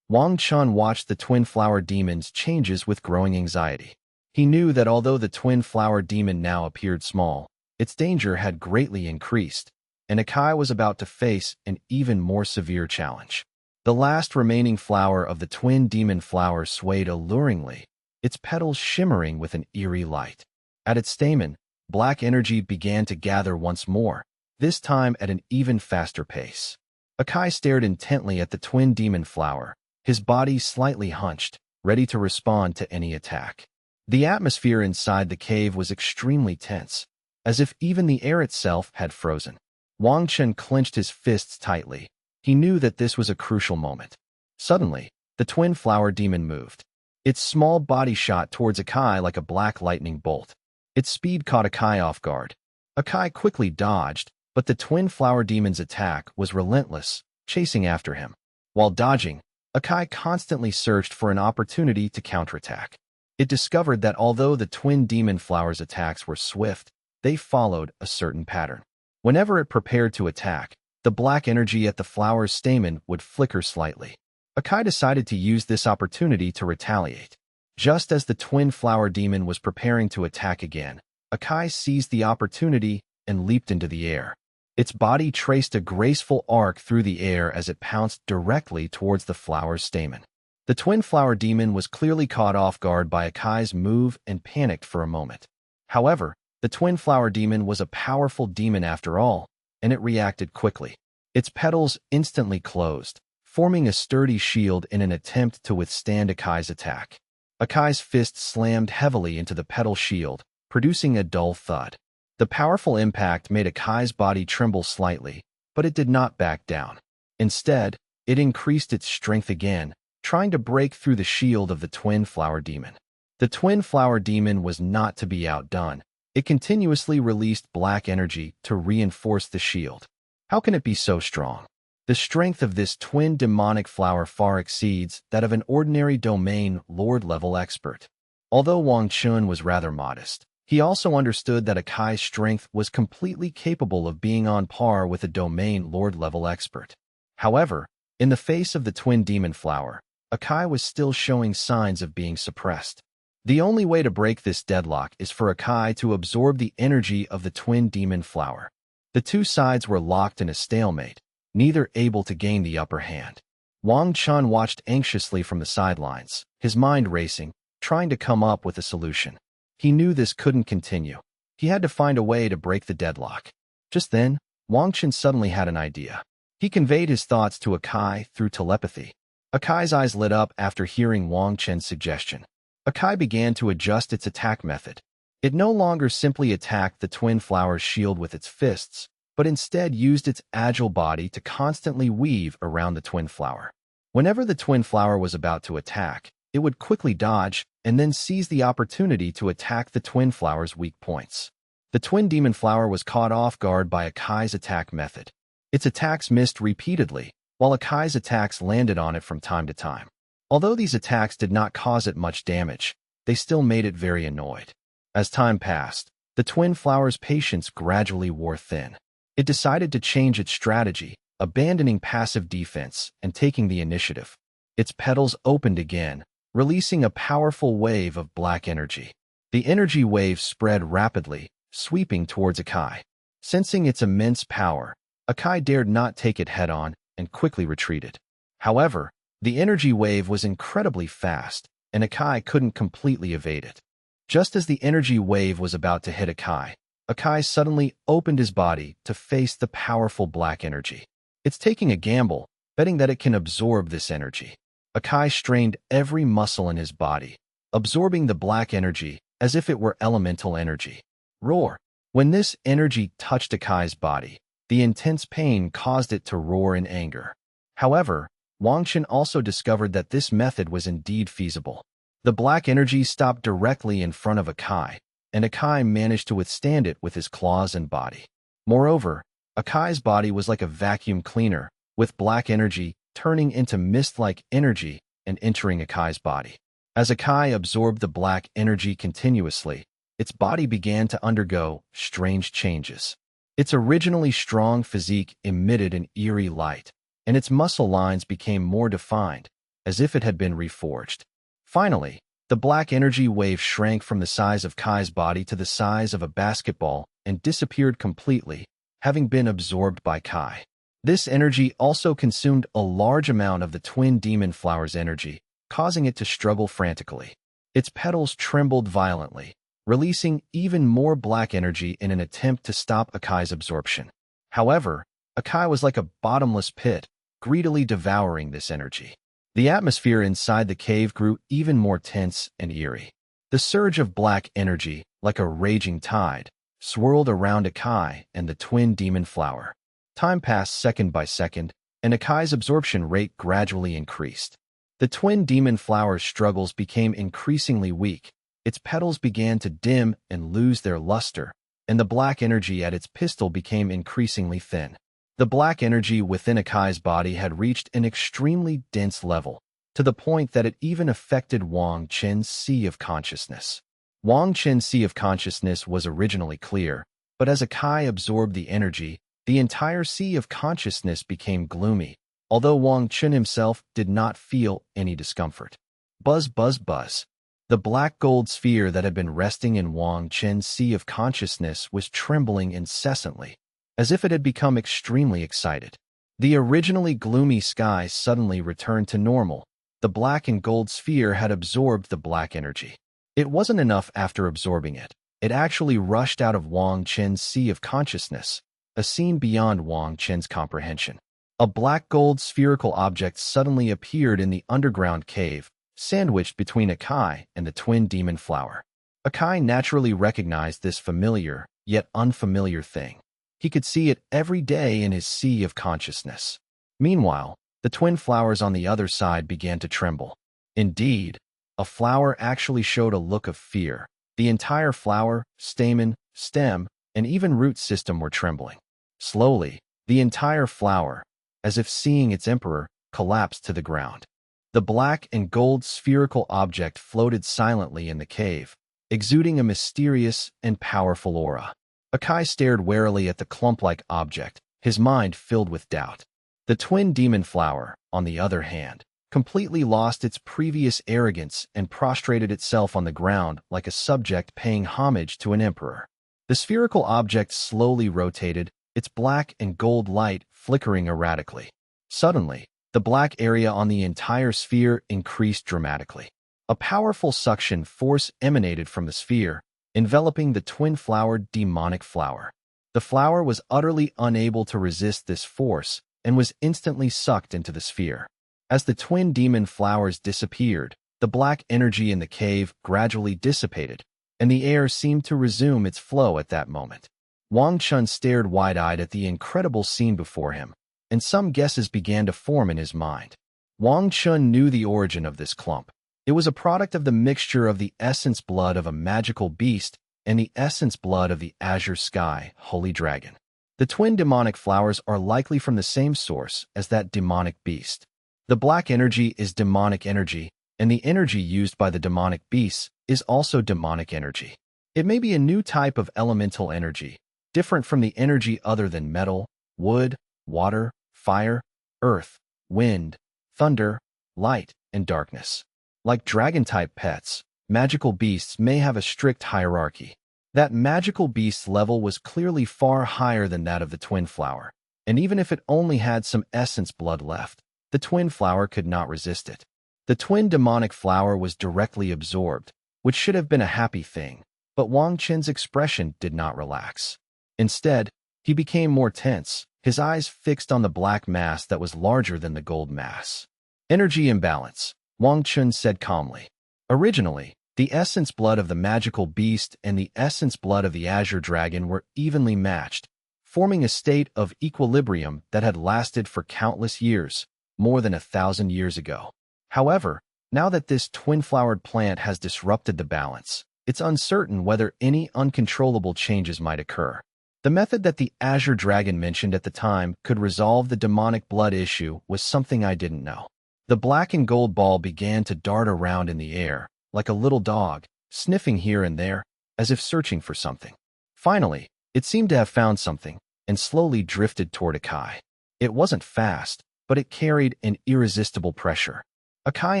Wang Chen watched the twin flower demon's changes with growing anxiety. He knew that although the twin flower demon now appeared small, its danger had greatly increased, and Akai was about to face an even more severe challenge. The last remaining flower of the twin demon flower swayed alluringly, its petals shimmering with an eerie light. At its stamen, black energy began to gather once more, this time at an even faster pace. Akai stared intently at the twin demon flower, his body slightly hunched, ready to respond to any attack. The atmosphere inside the cave was extremely tense, as if even the air itself had frozen. Wang Chen clenched his fists tightly. He knew that this was a crucial moment. Suddenly, the twin flower demon moved. Its small body shot towards Akai like a black lightning bolt. Its speed caught Akai off guard. Akai quickly dodged, but the twin flower demon's attack was relentless, chasing after him. While dodging, Akai constantly searched for an opportunity to counterattack. It discovered that although the twin demon flower's attacks were swift, they followed a certain pattern. Whenever it prepared to attack, the black energy at the flower's stamen would flicker slightly. Akai decided to use this opportunity to retaliate. Just as the twin flower demon was preparing to attack again, Akai seized the opportunity and leaped into the air. Its body traced a graceful arc through the air as it pounced directly towards the flower's stamen. The twin flower demon was clearly caught off guard by Akai's move and panicked for a moment. However, the twin flower demon was a powerful demon after all, and it reacted quickly. Its petals instantly closed, forming a sturdy shield in an attempt to withstand Akai's attack. Akai's fist slammed heavily into the petal shield, producing a dull thud. The powerful impact made Akai's body tremble slightly, but it did not back down. Instead, it increased its strength again, trying to break through the shield of the twin flower demon. The twin flower demon was not to be outdone. It continuously released black energy to reinforce the shield. How can it be so strong? The strength of this twin demonic flower far exceeds that of an ordinary domain lord-level expert. Although Wang Chen was rather modest, he also understood that Akai's strength was completely capable of being on par with a domain lord-level expert. However, in the face of the twin demon flower, Akai was still showing signs of being suppressed. The only way to break this deadlock is for Akai to absorb the energy of the twin demon flower. The two sides were locked in a stalemate, neither able to gain the upper hand. Wang Chen watched anxiously from the sidelines, his mind racing, trying to come up with a solution. He knew this couldn't continue. He had to find a way to break the deadlock. Just then, Wang Chen suddenly had an idea. He conveyed his thoughts to Akai through telepathy. Akai's eyes lit up after hearing Wang Chen's suggestion. Akai began to adjust its attack method. It no longer simply attacked the twin flower's shield with its fists, but instead used its agile body to constantly weave around the twin flower. Whenever the twin flower was about to attack, it would quickly dodge and then seize the opportunity to attack the twin flower's weak points. The twin demon flower was caught off guard by Akai's attack method. Its attacks missed repeatedly, while Akai's attacks landed on it from time to time. Although these attacks did not cause it much damage, they still made it very annoyed. As time passed, the twin flower's patience gradually wore thin. It decided to change its strategy, abandoning passive defense and taking the initiative. Its petals opened again, releasing a powerful wave of black energy. The energy wave spread rapidly, sweeping towards Akai. Sensing its immense power, Akai dared not take it head-on and quickly retreated. However, the energy wave was incredibly fast, and Akai couldn't completely evade it. Just as the energy wave was about to hit Akai, Akai suddenly opened his body to face the powerful black energy. It's taking a gamble, betting that it can absorb this energy. Akai strained every muscle in his body, absorbing the black energy as if it were elemental energy. Roar! When this energy touched Akai's body, the intense pain caused it to roar in anger. However, Wang Chen also discovered that this method was indeed feasible. The black energy stopped directly in front of Akai, and Akai managed to withstand it with his claws and body. Moreover, Akai's body was like a vacuum cleaner, with black energy turning into mist-like energy and entering Akai's body. As Akai absorbed the black energy continuously, its body began to undergo strange changes. Its originally strong physique emitted an eerie light, and its muscle lines became more defined, as if it had been reforged. Finally, the black energy wave shrank from the size of Kai's body to the size of a basketball and disappeared completely, having been absorbed by Kai. This energy also consumed a large amount of the twin demon flower's energy, causing it to struggle frantically. Its petals trembled violently, releasing even more black energy in an attempt to stop Akai's absorption. However, Akai was like a bottomless pit, greedily devouring this energy. The atmosphere inside the cave grew even more tense and eerie. The surge of black energy, like a raging tide, swirled around Akai and the twin demon flower. Time passed second by second, and Akai's absorption rate gradually increased. The twin demon flower's struggles became increasingly weak. Its petals began to dim and lose their luster, and the black energy at its pistil became increasingly thin. The black energy within Akai's body had reached an extremely dense level, to the point that it even affected Wang Chen's sea of consciousness. Wang Chen's sea of consciousness was originally clear, but as Akai absorbed the energy, the entire sea of consciousness became gloomy, although Wang Chen himself did not feel any discomfort. Buzz, buzz, buzz. The black gold sphere that had been resting in Wang Chen's sea of consciousness was trembling incessantly, as if it had become extremely excited. The originally gloomy sky suddenly returned to normal. The black and gold sphere had absorbed the black energy. It wasn't enough after absorbing it. It actually rushed out of Wang Chen's sea of consciousness, a scene beyond Wang Chen's comprehension. A black gold spherical object suddenly appeared in the underground cave, sandwiched between Akai and the twin demon flower. Akai naturally recognized this familiar, yet unfamiliar thing. He could see it every day in his sea of consciousness. Meanwhile, the twin flowers on the other side began to tremble. Indeed, a flower actually showed a look of fear. The entire flower, stamen, stem, and even root system were trembling. Slowly, the entire flower, as if seeing its emperor, collapsed to the ground. The black and gold spherical object floated silently in the cave, exuding a mysterious and powerful aura. Akai stared warily at the clump-like object, his mind filled with doubt. The twin demon flower, on the other hand, completely lost its previous arrogance and prostrated itself on the ground like a subject paying homage to an emperor. The spherical object slowly rotated, its black and gold light flickering erratically. Suddenly, the black area on the entire sphere increased dramatically. A powerful suction force emanated from the sphere, enveloping the twin-flowered demonic flower. The flower was utterly unable to resist this force and was instantly sucked into the sphere. As the twin demon flowers disappeared, the black energy in the cave gradually dissipated, and the air seemed to resume its flow at that moment. Wang Chen stared wide-eyed at the incredible scene before him, and some guesses began to form in his mind. Wang Chen knew the origin of this clump. It was a product of the mixture of the essence blood of a magical beast and the essence blood of the azure sky, holy dragon. The twin demonic flowers are likely from the same source as that demonic beast. The black energy is demonic energy, and the energy used by the demonic beasts is also demonic energy. It may be a new type of elemental energy, different from the energy other than metal, wood, water, fire, earth, wind, thunder, light, and darkness. Like dragon-type pets, magical beasts may have a strict hierarchy. That magical beast level was clearly far higher than that of the twin flower, and even if it only had some essence blood left, the twin flower could not resist it. The twin demonic flower was directly absorbed, which should have been a happy thing, but Wang Chen's expression did not relax. Instead, he became more tense, his eyes fixed on the black mass that was larger than the gold mass. Energy imbalance, Wang Chen said calmly. Originally, the essence blood of the magical beast and the essence blood of the azure dragon were evenly matched, forming a state of equilibrium that had lasted for countless years, more than 1,000 years ago. However, now that this twin-flowered plant has disrupted the balance, it's uncertain whether any uncontrollable changes might occur. The method that the azure dragon mentioned at the time could resolve the demonic blood issue was something I didn't know. The black and gold ball began to dart around in the air, like a little dog, sniffing here and there, as if searching for something. Finally, it seemed to have found something, and slowly drifted toward Akai. It wasn't fast, but it carried an irresistible pressure. Akai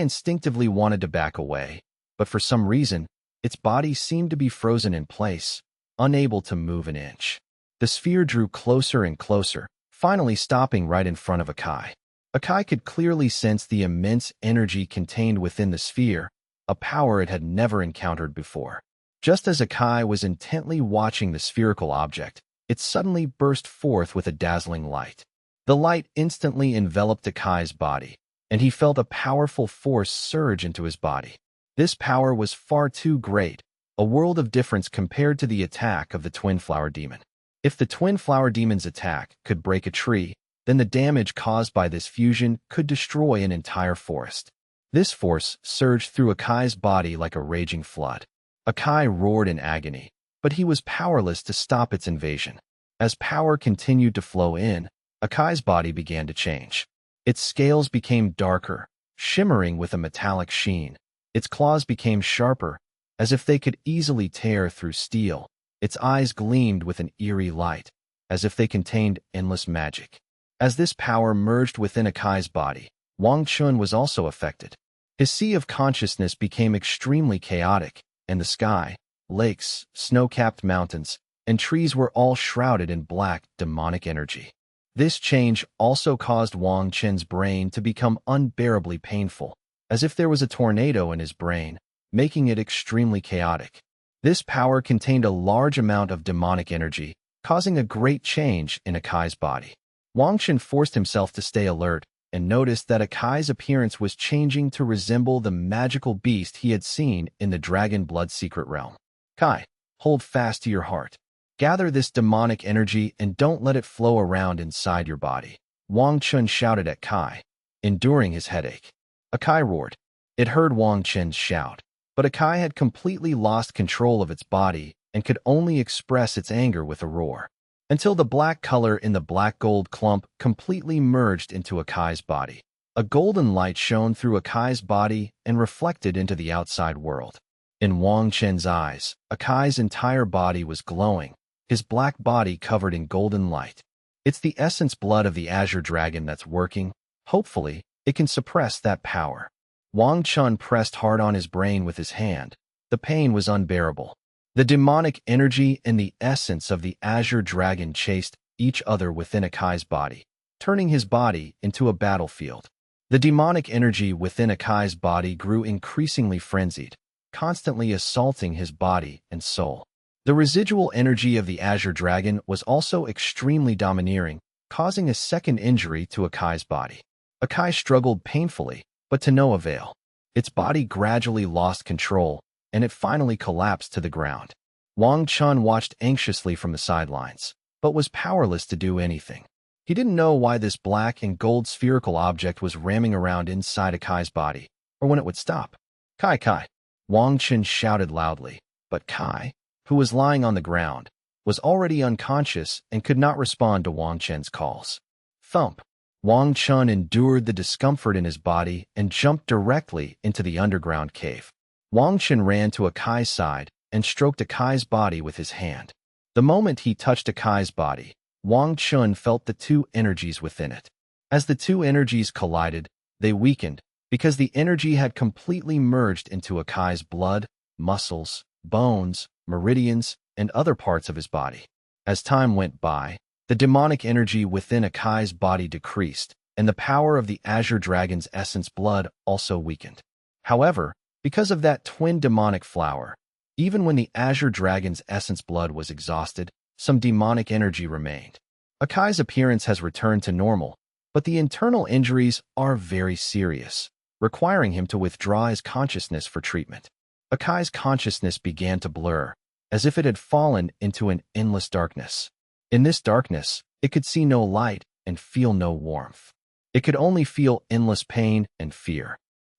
instinctively wanted to back away, but for some reason, its body seemed to be frozen in place, unable to move an inch. The sphere drew closer and closer, finally stopping right in front of Akai. Akai could clearly sense the immense energy contained within the sphere, a power it had never encountered before. Just as Akai was intently watching the spherical object, it suddenly burst forth with a dazzling light. The light instantly enveloped Akai's body, and he felt a powerful force surge into his body. This power was far too great, a world of difference compared to the attack of the Twin Flower Demon. If the Twin Flower Demon's attack could break a tree, then the damage caused by this fusion could destroy an entire forest. This force surged through Akai's body like a raging flood. Akai roared in agony, but he was powerless to stop its invasion. As power continued to flow in, Akai's body began to change. Its scales became darker, shimmering with a metallic sheen. Its claws became sharper, as if they could easily tear through steel. Its eyes gleamed with an eerie light, as if they contained endless magic. As this power merged within Akai's body, Wang Chen was also affected. His sea of consciousness became extremely chaotic, and the sky, lakes, snow-capped mountains, and trees were all shrouded in black, demonic energy. This change also caused Wang Chen's brain to become unbearably painful, as if there was a tornado in his brain, making it extremely chaotic. This power contained a large amount of demonic energy, causing a great change in Akai's body. Wang Chen forced himself to stay alert, and noticed that Akai's appearance was changing to resemble the magical beast he had seen in the Dragon Blood Secret Realm. Kai, hold fast to your heart. Gather this demonic energy and don't let it flow around inside your body. Wang Chen shouted at Kai, enduring his headache. Akai roared. It heard Wang Chen's shout, but Akai had completely lost control of its body and could only express its anger with a roar, until the black color in the black-gold clump completely merged into Akai's body. A golden light shone through Akai's body and reflected into the outside world. In Wang Chen's eyes, Akai's entire body was glowing, his black body covered in golden light. It's the essence blood of the azure dragon that's working. Hopefully, it can suppress that power. Wang Chen pressed hard on his brain with his hand. The pain was unbearable. The demonic energy and the essence of the azure dragon chased each other within Akai's body, turning his body into a battlefield. The demonic energy within Akai's body grew increasingly frenzied, constantly assaulting his body and soul. The residual energy of the azure dragon was also extremely domineering, causing a second injury to Akai's body. Akai struggled painfully, but to no avail. Its body gradually lost control, and it finally collapsed to the ground. Wang Chen watched anxiously from the sidelines, but was powerless to do anything. He didn't know why this black and gold spherical object was ramming around inside Akai's body, or when it would stop. Kai Kai! Wang Chen shouted loudly, but Kai, who was lying on the ground, was already unconscious and could not respond to Wang Chen's calls. Thump! Wang Chen endured the discomfort in his body and jumped directly into the underground cave. Wang Chen ran to Akai's side and stroked Akai's body with his hand. The moment he touched Akai's body, Wang Chen felt the two energies within it. As the two energies collided, they weakened because the energy had completely merged into Akai's blood, muscles, bones, meridians, and other parts of his body. As time went by, the demonic energy within Akai's body decreased, and the power of the Azure Dragon's essence blood also weakened. However, because of that twin demonic flower, even when the Azure Dragon's essence blood was exhausted, some demonic energy remained. Akai's appearance has returned to normal, but the internal injuries are very serious, requiring him to withdraw his consciousness for treatment. Akai's consciousness began to blur, as if it had fallen into an endless darkness. In this darkness, it could see no light and feel no warmth. It could only feel endless pain and fear.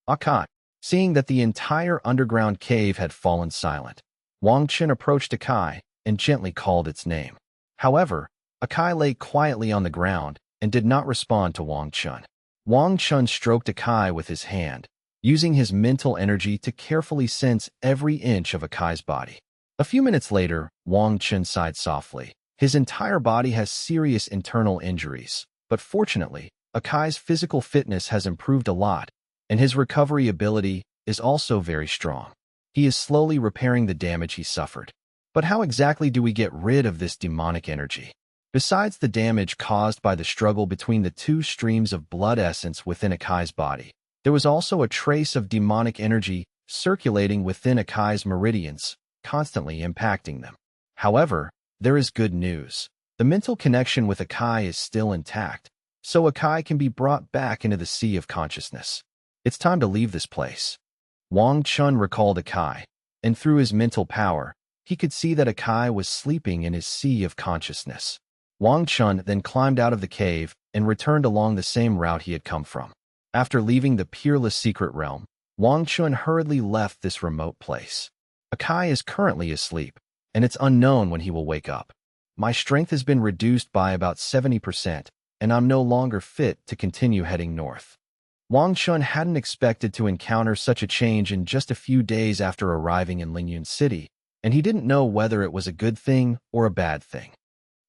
Akai, seeing that the entire underground cave had fallen silent, Wang Chen approached Akai and gently called its name. However, Akai lay quietly on the ground and did not respond to Wang Chen. Wang Chen stroked Akai with his hand, using his mental energy to carefully sense every inch of Akai's body. A few minutes later, Wang Chen sighed softly. His entire body has serious internal injuries, but fortunately, Akai's physical fitness has improved a lot, and his recovery ability is also very strong. He is slowly repairing the damage he suffered. But how exactly do we get rid of this demonic energy? Besides the damage caused by the struggle between the two streams of blood essence within Akai's body, there was also a trace of demonic energy circulating within Akai's meridians, constantly impacting them. However, there is good news. The mental connection with Akai is still intact, so Akai can be brought back into the sea of consciousness. It's time to leave this place. Wang Chen recalled Akai, and through his mental power, he could see that Akai was sleeping in his sea of consciousness. Wang Chen then climbed out of the cave and returned along the same route he had come from. After leaving the peerless secret realm, Wang Chen hurriedly left this remote place. Akai is currently asleep, and it's unknown when he will wake up. My strength has been reduced by about 70%, and I'm no longer fit to continue heading north. Wang Chen hadn't expected to encounter such a change in just a few days after arriving in Lingmu City, and he didn't know whether it was a good thing or a bad thing.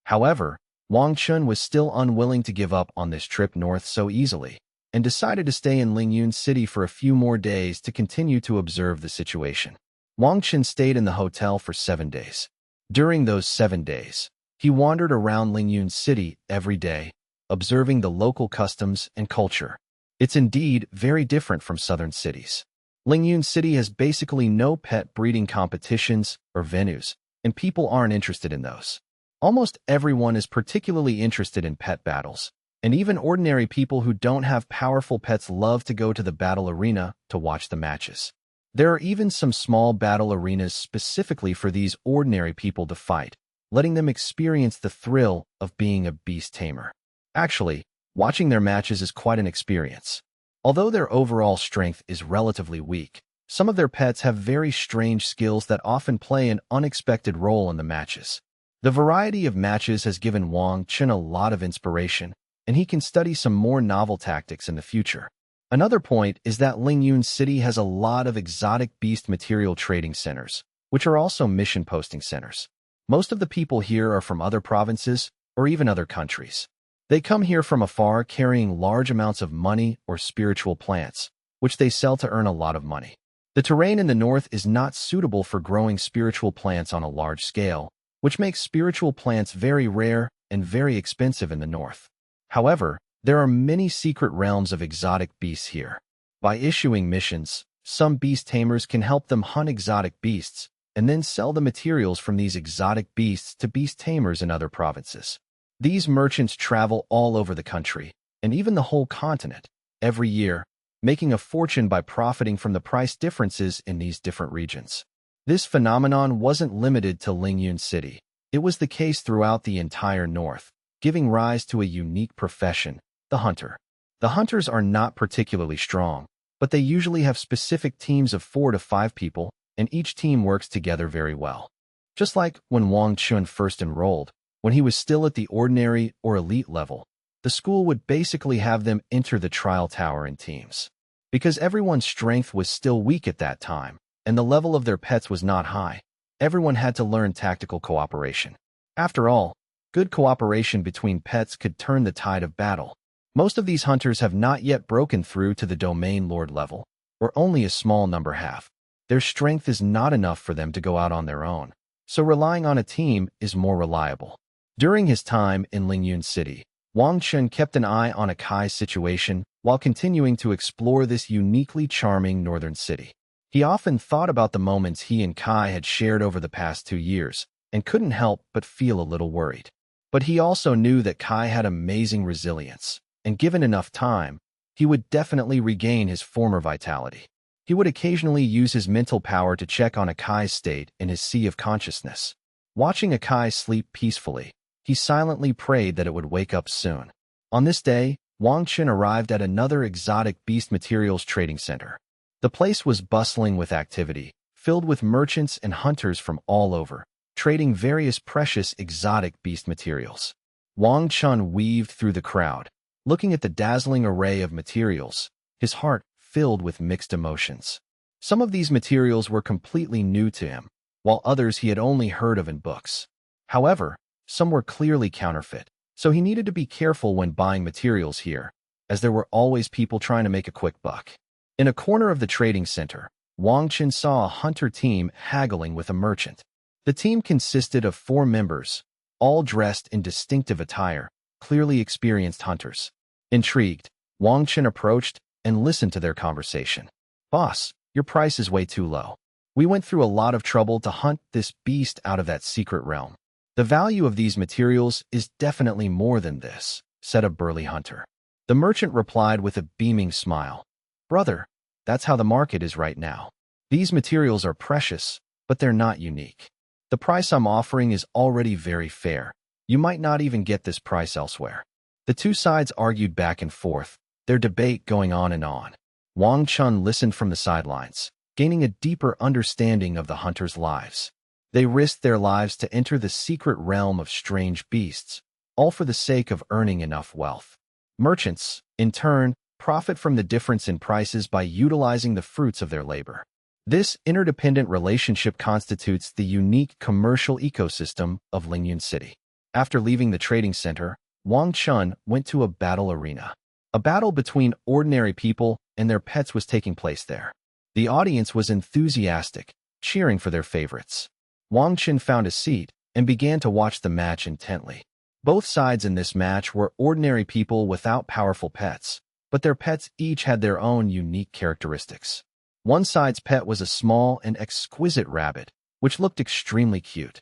However, Wang Chen was still unwilling to give up on this trip north so easily, and decided to stay in Lingmu City for a few more days to continue to observe the situation. Wang Chen stayed in the hotel for 7 days. During those 7 days, he wandered around Lingmu City every day, observing the local customs and culture. It's indeed very different from southern cities. Lingmu City has basically no pet breeding competitions or venues, and people aren't interested in those. Almost everyone is particularly interested in pet battles, and even ordinary people who don't have powerful pets love to go to the battle arena to watch the matches. There are even some small battle arenas specifically for these ordinary people to fight, letting them experience the thrill of being a beast tamer. Actually, watching their matches is quite an experience. Although their overall strength is relatively weak, some of their pets have very strange skills that often play an unexpected role in the matches. The variety of matches has given Wang Chen a lot of inspiration, and he can study some more novel tactics in the future. Another point is that Lingmu City has a lot of exotic beast material trading centers, which are also mission posting centers. Most of the people here are from other provinces or even other countries. They come here from afar carrying large amounts of money or spiritual plants, which they sell to earn a lot of money. The terrain in the north is not suitable for growing spiritual plants on a large scale, which makes spiritual plants very rare and very expensive in the north. However, there are many secret realms of exotic beasts here. By issuing missions, some beast tamers can help them hunt exotic beasts and then sell the materials from these exotic beasts to beast tamers in other provinces. These merchants travel all over the country, and even the whole continent, every year, making a fortune by profiting from the price differences in these different regions. This phenomenon wasn't limited to Lingmu City. It was the case throughout the entire north, giving rise to a unique profession, the hunter. The hunters are not particularly strong, but they usually have specific teams of 4 to 5 people, and each team works together very well. Just like when Wang Chen first enrolled, when he was still at the ordinary or elite level, the school would basically have them enter the trial tower in teams. Because everyone's strength was still weak at that time, and the level of their pets was not high, everyone had to learn tactical cooperation. After all, good cooperation between pets could turn the tide of battle. Most of these hunters have not yet broken through to the domain lord level, or only a small number have. Their strength is not enough for them to go out on their own, so relying on a team is more reliable. During his time in Lingmu City, Wang Chen kept an eye on Akai's situation while continuing to explore this uniquely charming northern city. He often thought about the moments he and Kai had shared over the past 2 years and couldn't help but feel a little worried. But he also knew that Kai had amazing resilience, and given enough time, he would definitely regain his former vitality. He would occasionally use his mental power to check on Akai's state in his sea of consciousness. Watching Akai sleep peacefully, he silently prayed that it would wake up soon. On this day, Wang Chen arrived at another exotic beast materials trading center. The place was bustling with activity, filled with merchants and hunters from all over, trading various precious exotic beast materials. Wang Chen weaved through the crowd, looking at the dazzling array of materials, his heart filled with mixed emotions. Some of these materials were completely new to him, while others he had only heard of in books. However, some were clearly counterfeit, so he needed to be careful when buying materials here, as there were always people trying to make a quick buck. In a corner of the trading center, Wang Chen saw a hunter team haggling with a merchant. The team consisted of 4 members, all dressed in distinctive attire, clearly experienced hunters. Intrigued, Wang Chen approached and listened to their conversation. "Boss, your price is way too low. We went through a lot of trouble to hunt this beast out of that secret realm. The value of these materials is definitely more than this," said a burly hunter. The merchant replied with a beaming smile. "Brother, that's how the market is right now. These materials are precious, but they're not unique. The price I'm offering is already very fair. You might not even get this price elsewhere." The two sides argued back and forth, their debate going on and on. Wang Chen listened from the sidelines, gaining a deeper understanding of the hunters' lives. They risked their lives to enter the secret realm of strange beasts, all for the sake of earning enough wealth. Merchants, in turn, profit from the difference in prices by utilizing the fruits of their labor. This interdependent relationship constitutes the unique commercial ecosystem of Lingmu City. After leaving the trading center, Wang Chen went to a battle arena. A battle between ordinary people and their pets was taking place there. The audience was enthusiastic, cheering for their favorites. Wang Chen found a seat and began to watch the match intently. Both sides in this match were ordinary people without powerful pets, but their pets each had their own unique characteristics. One side's pet was a small and exquisite rabbit, which looked extremely cute.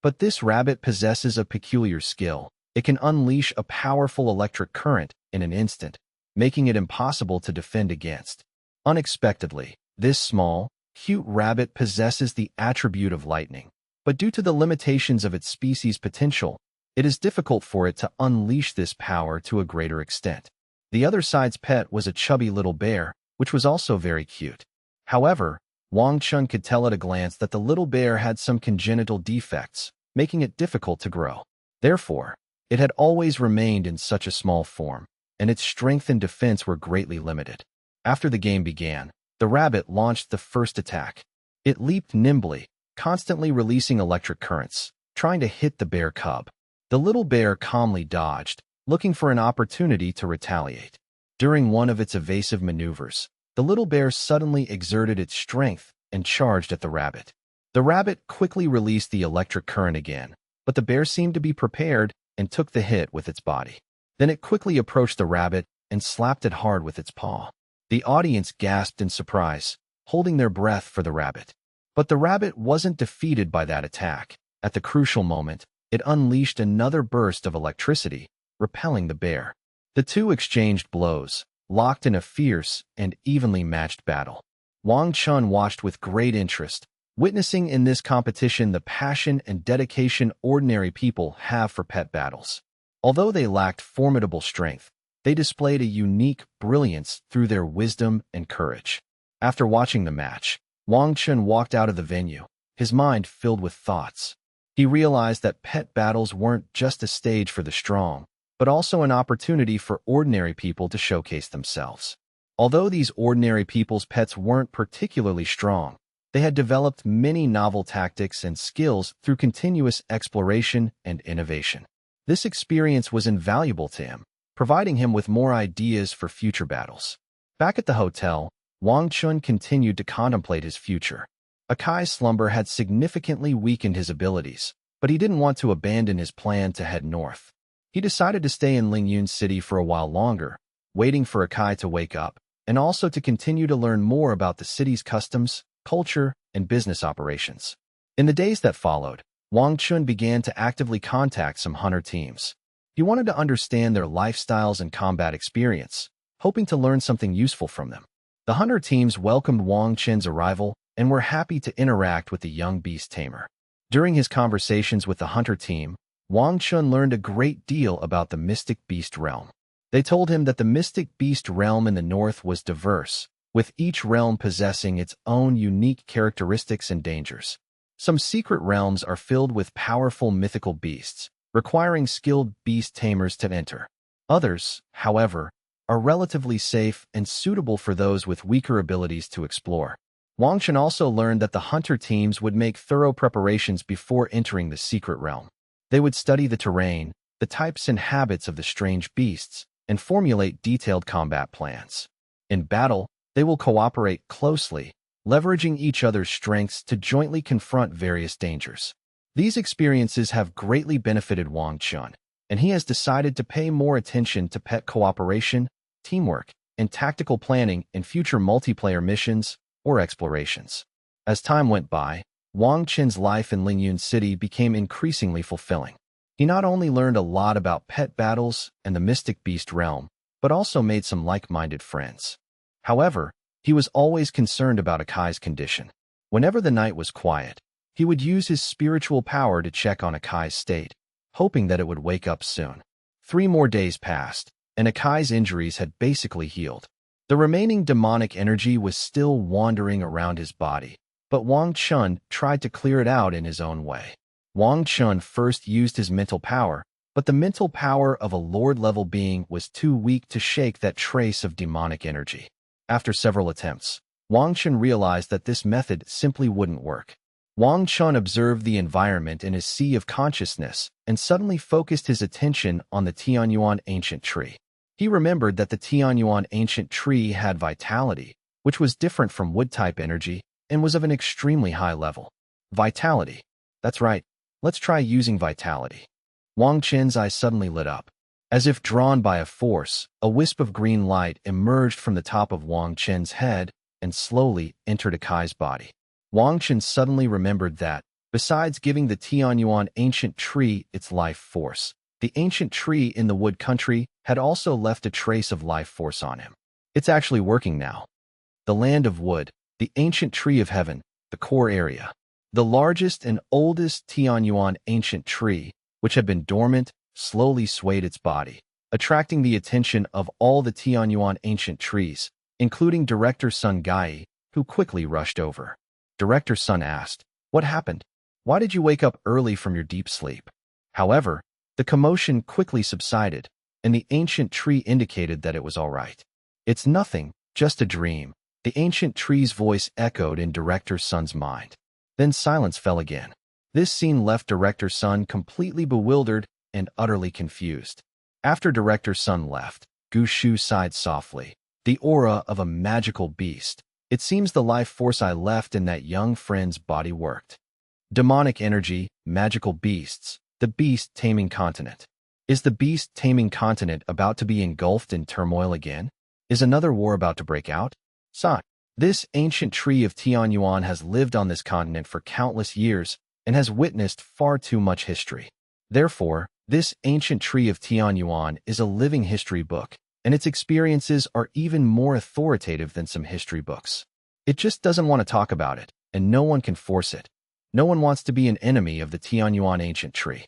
But this rabbit possesses a peculiar skill. It can unleash a powerful electric current in an instant, making it impossible to defend against. Unexpectedly, this small, cute rabbit possesses the attribute of lightning, but due to the limitations of its species' potential, it is difficult for it to unleash this power to a greater extent. The other side's pet was a chubby little bear, which was also very cute. However, Wang Chen could tell at a glance that the little bear had some congenital defects, making it difficult to grow. Therefore, it had always remained in such a small form, and its strength and defense were greatly limited. After the game began, the rabbit launched the first attack. It leaped nimbly, constantly releasing electric currents, trying to hit the bear cub. The little bear calmly dodged, looking for an opportunity to retaliate. During one of its evasive maneuvers, the little bear suddenly exerted its strength and charged at the rabbit. The rabbit quickly released the electric current again, but the bear seemed to be prepared and took the hit with its body. Then it quickly approached the rabbit and slapped it hard with its paw. The audience gasped in surprise, holding their breath for the rabbit. But the rabbit wasn't defeated by that attack. At the crucial moment, it unleashed another burst of electricity, repelling the bear. The two exchanged blows, locked in a fierce and evenly matched battle. Wang Chen watched with great interest, witnessing in this competition the passion and dedication ordinary people have for pet battles. Although they lacked formidable strength, They displayed a unique brilliance through their wisdom and courage. After watching the match, Wang Chen walked out of the venue, his mind filled with thoughts. He realized that pet battles weren't just a stage for the strong, but also an opportunity for ordinary people to showcase themselves. Although these ordinary people's pets weren't particularly strong, they had developed many novel tactics and skills through continuous exploration and innovation. This experience was invaluable to him, providing him with more ideas for future battles. Back at the hotel, Wang Chen continued to contemplate his future. Akai's slumber had significantly weakened his abilities, but he didn't want to abandon his plan to head north. He decided to stay in Lingmu City for a while longer, waiting for Akai to wake up, and also to continue to learn more about the city's customs, culture, and business operations. In the days that followed, Wang Chen began to actively contact some hunter teams. He wanted to understand their lifestyles and combat experience, hoping to learn something useful from them. The hunter teams welcomed Wang Chen's arrival and were happy to interact with the young beast tamer. During his conversations with the hunter team, Wang Chen learned a great deal about the mystic beast realm. They told him that the mystic beast realm in the north was diverse, with each realm possessing its own unique characteristics and dangers. Some secret realms are filled with powerful mythical beasts, requiring skilled beast tamers to enter. Others, however, are relatively safe and suitable for those with weaker abilities to explore. Wang Chen also learned that the hunter teams would make thorough preparations before entering the secret realm. They would study the terrain, the types and habits of the strange beasts, and formulate detailed combat plans. In battle, they will cooperate closely, leveraging each other's strengths to jointly confront various dangers. These experiences have greatly benefited Wang Chen, and he has decided to pay more attention to pet cooperation, teamwork, and tactical planning in future multiplayer missions or explorations. As time went by, Wang Chen's life in Lingmu City became increasingly fulfilling. He not only learned a lot about pet battles and the mystic beast realm, but also made some like-minded friends. However, he was always concerned about Akai's condition. Whenever the night was quiet, he would use his spiritual power to check on Akai's state, hoping that it would wake up soon. 3 more days passed, and Akai's injuries had basically healed. The remaining demonic energy was still wandering around his body, but Wang Chen tried to clear it out in his own way. Wang Chen first used his mental power, but the mental power of a Lord-level being was too weak to shake that trace of demonic energy. After several attempts, Wang Chen realized that this method simply wouldn't work. Wang Chen observed the environment in his sea of consciousness and suddenly focused his attention on the Tianyuan ancient tree. He remembered that the Tianyuan ancient tree had vitality, which was different from wood-type energy and was of an extremely high level. Vitality. That's right. Let's try using vitality. Wang Chen's eyes suddenly lit up. As if drawn by a force, a wisp of green light emerged from the top of Wang Chen's head and slowly entered Akai's body. Wang Chen suddenly remembered that, besides giving the Tianyuan ancient tree its life force, the ancient tree in the wood country had also left a trace of life force on him. It's actually working now. The land of wood, the ancient tree of heaven, the core area. The largest and oldest Tianyuan ancient tree, which had been dormant, slowly swayed its body, attracting the attention of all the Tianyuan ancient trees, including Director Sun Gai, who quickly rushed over. Director Sun asked, "What happened? Why did you wake up early from your deep sleep?" However, the commotion quickly subsided, and the ancient tree indicated that it was all right. "It's nothing, just a dream," the ancient tree's voice echoed in Director Sun's mind. Then silence fell again. This scene left Director Sun completely bewildered and utterly confused. After Director Sun left, Gu Shu sighed softly. The aura of a magical beast. It seems the life force I left in that young friend's body worked. Demonic energy, magical beasts, the Beast Taming continent. Is the Beast Taming continent about to be engulfed in turmoil again? Is another war about to break out? Son, this ancient tree of Tianyuan has lived on this continent for countless years and has witnessed far too much history. Therefore, this ancient tree of Tianyuan is a living history book, and its experiences are even more authoritative than some history books. It just doesn't want to talk about it, and no one can force it. No one wants to be an enemy of the Tianyuan ancient tree.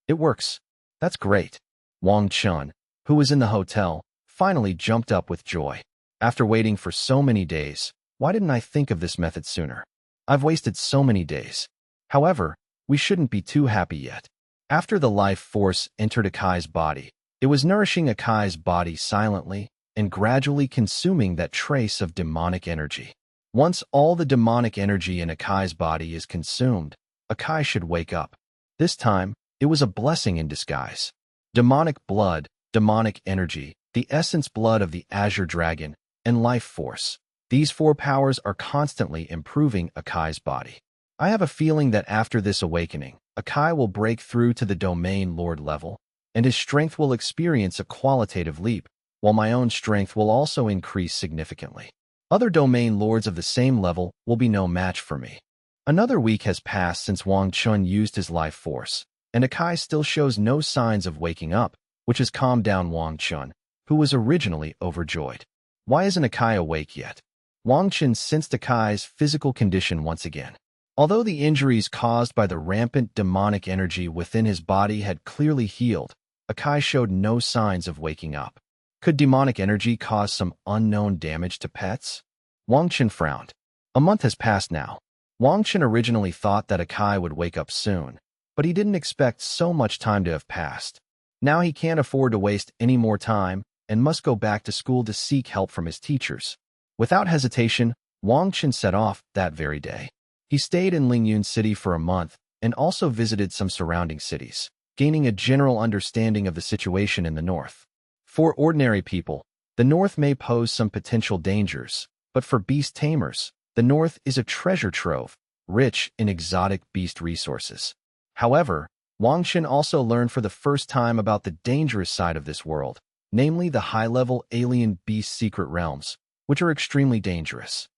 It works. That's great. Wang Chen, who was in the hotel, finally jumped up with joy. After waiting for so many days, why didn't I think of this method sooner? I've wasted so many days. However, we shouldn't be too happy yet. After the life force entered Akai's body, it was nourishing Akai's body silently and gradually consuming that trace of demonic energy. Once all the demonic energy in Akai's body is consumed, Akai should wake up. This time, it was a blessing in disguise. Demonic blood, demonic energy, the essence blood of the Azure Dragon, and life force. These four powers are constantly improving Akai's body. I have a feeling that after this awakening, Akai will break through to the Domain Lord level, and his strength will experience a qualitative leap, while my own strength will also increase significantly. Other Domain Lords of the same level will be no match for me. Another week has passed since Wang Chen used his life force, and Akai still shows no signs of waking up, which has calmed down Wang Chen, who was originally overjoyed. Why isn't Akai awake yet? Wang Chen sensed Akai's physical condition once again. Although the injuries caused by the rampant demonic energy within his body had clearly healed, Akai showed no signs of waking up. Could demonic energy cause some unknown damage to pets? Wang Chen frowned. A month has passed now. Wang Chen originally thought that Akai would wake up soon, but he didn't expect so much time to have passed. Now he can't afford to waste any more time and must go back to school to seek help from his teachers. Without hesitation, Wang Chen set off that very day. He stayed in Lingmu City for a month and also visited some surrounding cities, gaining a general understanding of the situation in the north. For ordinary people, the north may pose some potential dangers, but for beast tamers, the north is a treasure trove, rich in exotic beast resources. However, Wang Chen also learned for the first time about the dangerous side of this world, namely the high-level alien beast secret realms, which are extremely dangerous.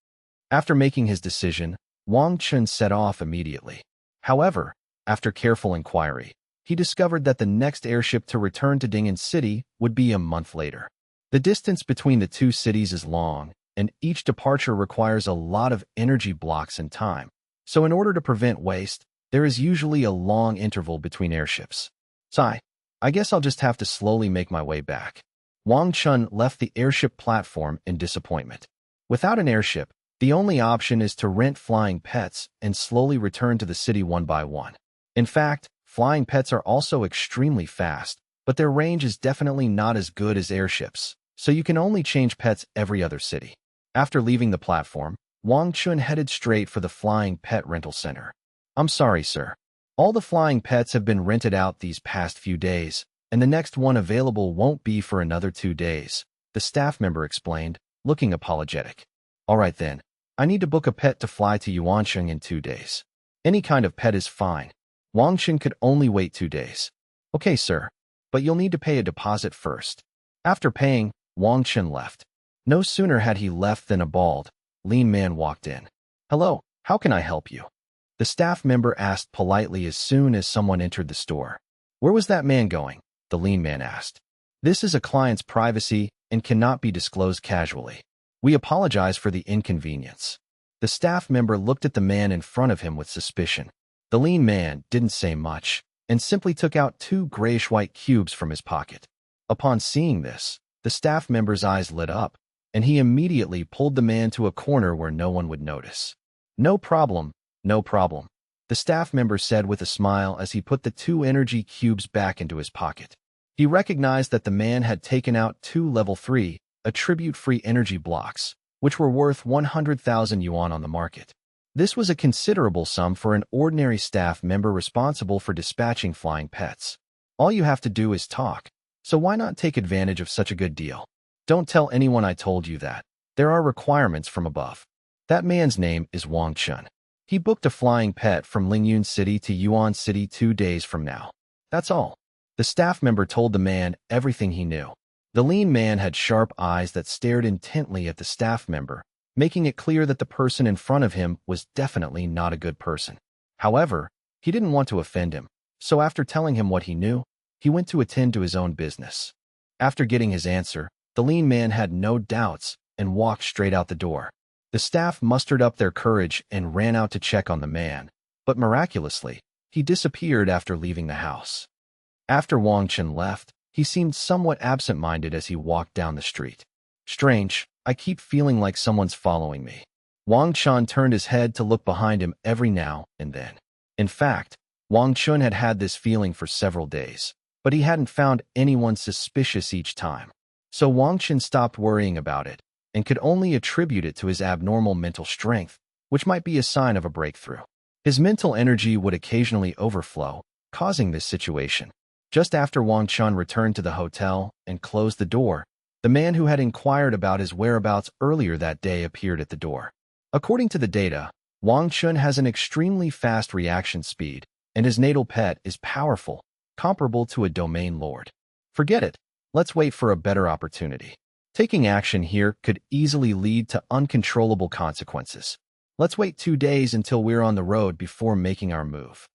After making his decision, Wang Chen set off immediately. However, after careful inquiry, he discovered that the next airship to return to Lingmu City would be a month later. The distance between the two cities is long, and each departure requires a lot of energy blocks and time. So in order to prevent waste, there is usually a long interval between airships. I guess I'll just have to slowly make my way back. Wang Chen left the airship platform in disappointment. Without an airship, the only option is to rent flying pets and slowly return to the city one by one. In fact, flying pets are also extremely fast, but their range is definitely not as good as airships, so you can only change pets every other city. After leaving the platform, Wang Chen headed straight for the flying pet rental center. I'm sorry, sir. All the flying pets have been rented out these past few days, and the next one available won't be for another 2 days, the staff member explained, looking apologetic. All right then, I need to book a pet to fly to Yangcheng in 2 days. Any kind of pet is fine. Wang Chen could only wait 2 days. Okay, sir, but you'll need to pay a deposit first. After paying, Wang Chen left. No sooner had he left than a bald, lean man walked in. Hello, how can I help you? The staff member asked politely as soon as someone entered the store. Where was that man going? The lean man asked. This is a client's privacy and cannot be disclosed casually. We apologize for the inconvenience. The staff member looked at the man in front of him with suspicion. The lean man didn't say much and simply took out 2 grayish-white cubes from his pocket. Upon seeing this, the staff member's eyes lit up, and he immediately pulled the man to a corner where no one would notice. No problem, no problem, the staff member said with a smile as he put the 2 energy cubes back into his pocket. He recognized that the man had taken out 2 level 3, attribute-free energy blocks, which were worth 100,000 yuan on the market. This was a considerable sum for an ordinary staff member responsible for dispatching flying pets. All you have to do is talk, so why not take advantage of such a good deal? Don't tell anyone I told you that. There are requirements from above. That man's name is Wang Chen. He booked a flying pet from Lingmu City to Yuan City 2 days from now. That's all. The staff member told the man everything he knew. The lean man had sharp eyes that stared intently at the staff member, making it clear that the person in front of him was definitely not a good person. However, he didn't want to offend him, so after telling him what he knew, he went to attend to his own business. After getting his answer, the lean man had no doubts and walked straight out the door. The staff mustered up their courage and ran out to check on the man, but miraculously, he disappeared after leaving the house. After Wang Chen left, He seemed somewhat absent-minded as he walked down the street. Strange, I keep feeling like someone's following me. Wang Chen turned his head to look behind him every now and then. In fact, Wang Chen had had this feeling for several days, but he hadn't found anyone suspicious each time. So Wang Chen stopped worrying about it and could only attribute it to his abnormal mental strength, which might be a sign of a breakthrough. His mental energy would occasionally overflow, causing this situation. Just after Wang Chen returned to the hotel and closed the door, the man who had inquired about his whereabouts earlier that day appeared at the door. According to the data, Wang Chen has an extremely fast reaction speed, and his natal pet is powerful, comparable to a domain lord. Forget it. Let's wait for a better opportunity. Taking action here could easily lead to uncontrollable consequences. Let's wait 2 days until we're on the road before making our move.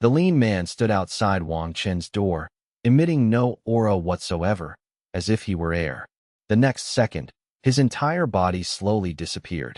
The lean man stood outside Wang Chen's door, emitting no aura whatsoever, as if he were air. The next second, his entire body slowly disappeared.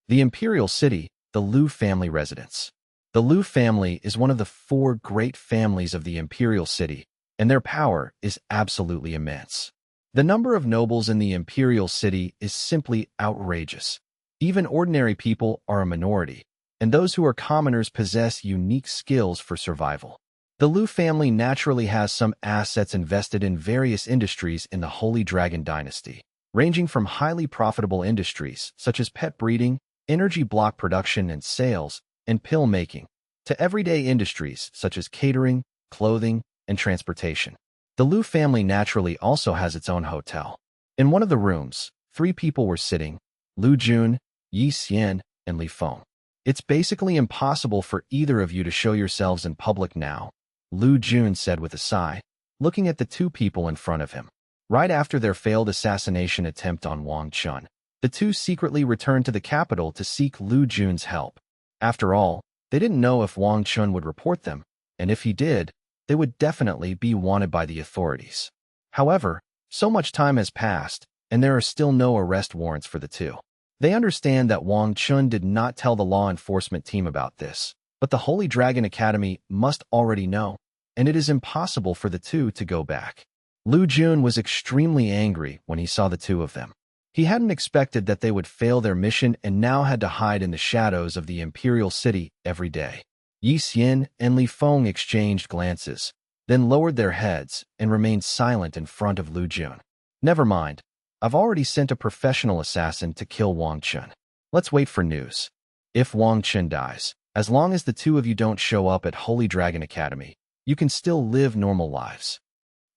The Imperial City, the Liu family residence. The Liu family is one of the 4 great families of the Imperial City, and their power is absolutely immense. The number of nobles in the Imperial City is simply outrageous. Even ordinary people are a minority, and those who are commoners possess unique skills for survival. The Liu family naturally has some assets invested in various industries in the Holy Dragon Dynasty, ranging from highly profitable industries such as pet breeding, energy block production and sales, and pill making, to everyday industries such as catering, clothing, and transportation. The Liu family naturally also has its own hotel. In one of the rooms, 3 people were sitting: Lu Jun, Yi Xian, and Li Feng. It's basically impossible for either of you to show yourselves in public now, Lu Jun said with a sigh, looking at the 2 people in front of him. Right after their failed assassination attempt on Wang Chen, the 2 secretly returned to the capital to seek Lu Jun's help. After all, they didn't know if Wang Chen would report them, and if he did, they would definitely be wanted by the authorities. However, so much time has passed, and there are still no arrest warrants for the 2. They understand that Wang Chen did not tell the law enforcement team about this, but the Holy Dragon Academy must already know, and it is impossible for the 2 to go back. Lu Jun was extremely angry when he saw the 2 of them. He hadn't expected that they would fail their mission and now had to hide in the shadows of the Imperial City every day. Yi Xian and Li Feng exchanged glances, then lowered their heads and remained silent in front of Lu Jun. Never mind. I've already sent a professional assassin to kill Wang Chen. Let's wait for news. If Wang Chen dies, as long as the 2 of you don't show up at Holy Dragon Academy, you can still live normal lives.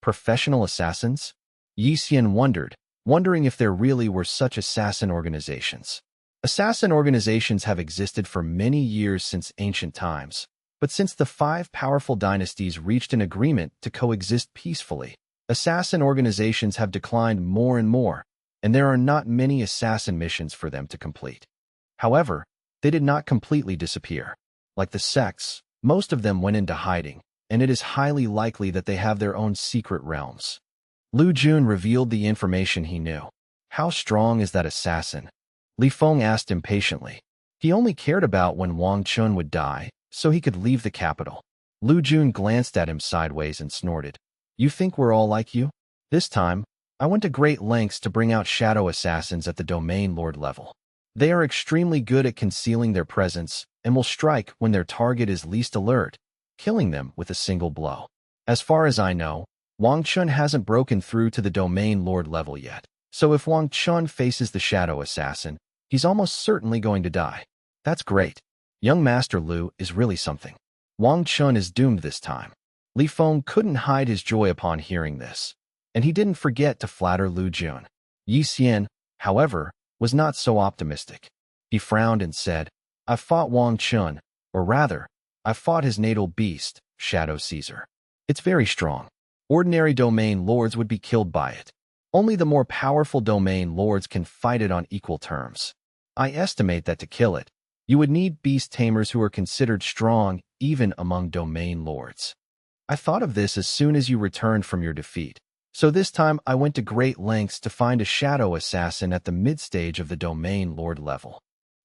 Professional assassins? Yi Xian wondering if there really were such assassin organizations. Assassin organizations have existed for many years since ancient times, but since the 5 powerful dynasties reached an agreement to coexist peacefully, assassin organizations have declined more and more, and there are not many assassin missions for them to complete. However, they did not completely disappear. Like the sects, most of them went into hiding, and it is highly likely that they have their own secret realms. Lu Jun revealed the information he knew. How strong is that assassin? Li Feng asked impatiently. He only cared about when Wang Chen would die, so he could leave the capital. Lu Jun glanced at him sideways and snorted. You think we're all like you? This time, I went to great lengths to bring out shadow assassins at the domain lord level. They are extremely good at concealing their presence and will strike when their target is least alert, killing them with a single blow. As far as I know, Wang Chen hasn't broken through to the domain lord level yet, so if Wang Chen faces the shadow assassin, he's almost certainly going to die. That's great. Young Master Lu is really something. Wang Chen is doomed this time. Li Feng couldn't hide his joy upon hearing this, and he didn't forget to flatter Lu Jun. Yi Xian, however, was not so optimistic. He frowned and said, I've fought Wang Chen, or rather, I've fought his natal beast, Shadow Caesar. It's very strong. Ordinary domain lords would be killed by it. Only the more powerful domain lords can fight it on equal terms. I estimate that to kill it, you would need beast tamers who are considered strong even among domain lords. I thought of this as soon as you returned from your defeat, so this time I went to great lengths to find a shadow assassin at the mid-stage of the domain lord level.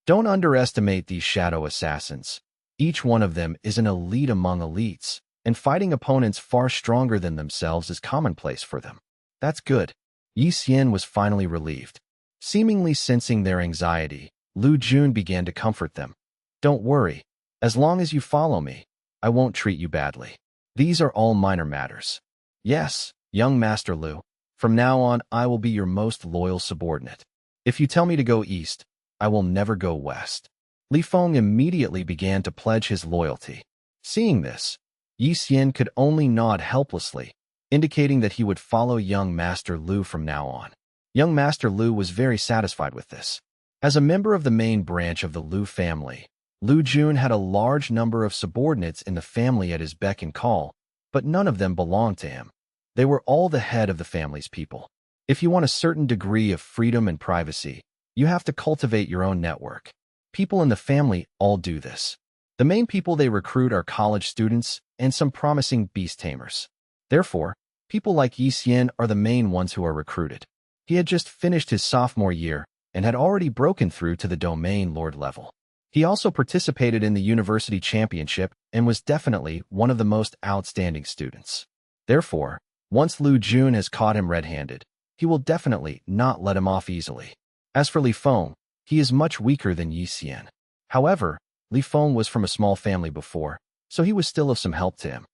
Don't underestimate these shadow assassins. Each one of them is an elite among elites, and fighting opponents far stronger than themselves is commonplace for them. That's good. Yi Xian was finally relieved. Seemingly sensing their anxiety, Lu Jun began to comfort them. Don't worry. As long as you follow me, I won't treat you badly. These are all minor matters. Yes, young Master Lu. From now on, I will be your most loyal subordinate. If you tell me to go east, I will never go west. Li Feng immediately began to pledge his loyalty. Seeing this, Yi Xian could only nod helplessly, indicating that he would follow young Master Lu from now on. Young Master Lu was very satisfied with this. As a member of the main branch of the Lu family, Lu Jun had a large number of subordinates in the family at his beck and call, but none of them belonged to him. They were all the head of the family's people. If you want a certain degree of freedom and privacy, you have to cultivate your own network. People in the family all do this. The main people they recruit are college students and some promising beast tamers. Therefore, people like Yi Xian are the main ones who are recruited. He had just finished his sophomore year and had already broken through to the domain lord level. He also participated in the university championship and was definitely one of the most outstanding students. Therefore, once Lu Jun has caught him red-handed, he will definitely not let him off easily. As for Li Feng, he is much weaker than Yi Xian. However, Li Feng was from a small family before, so he was still of some help to him.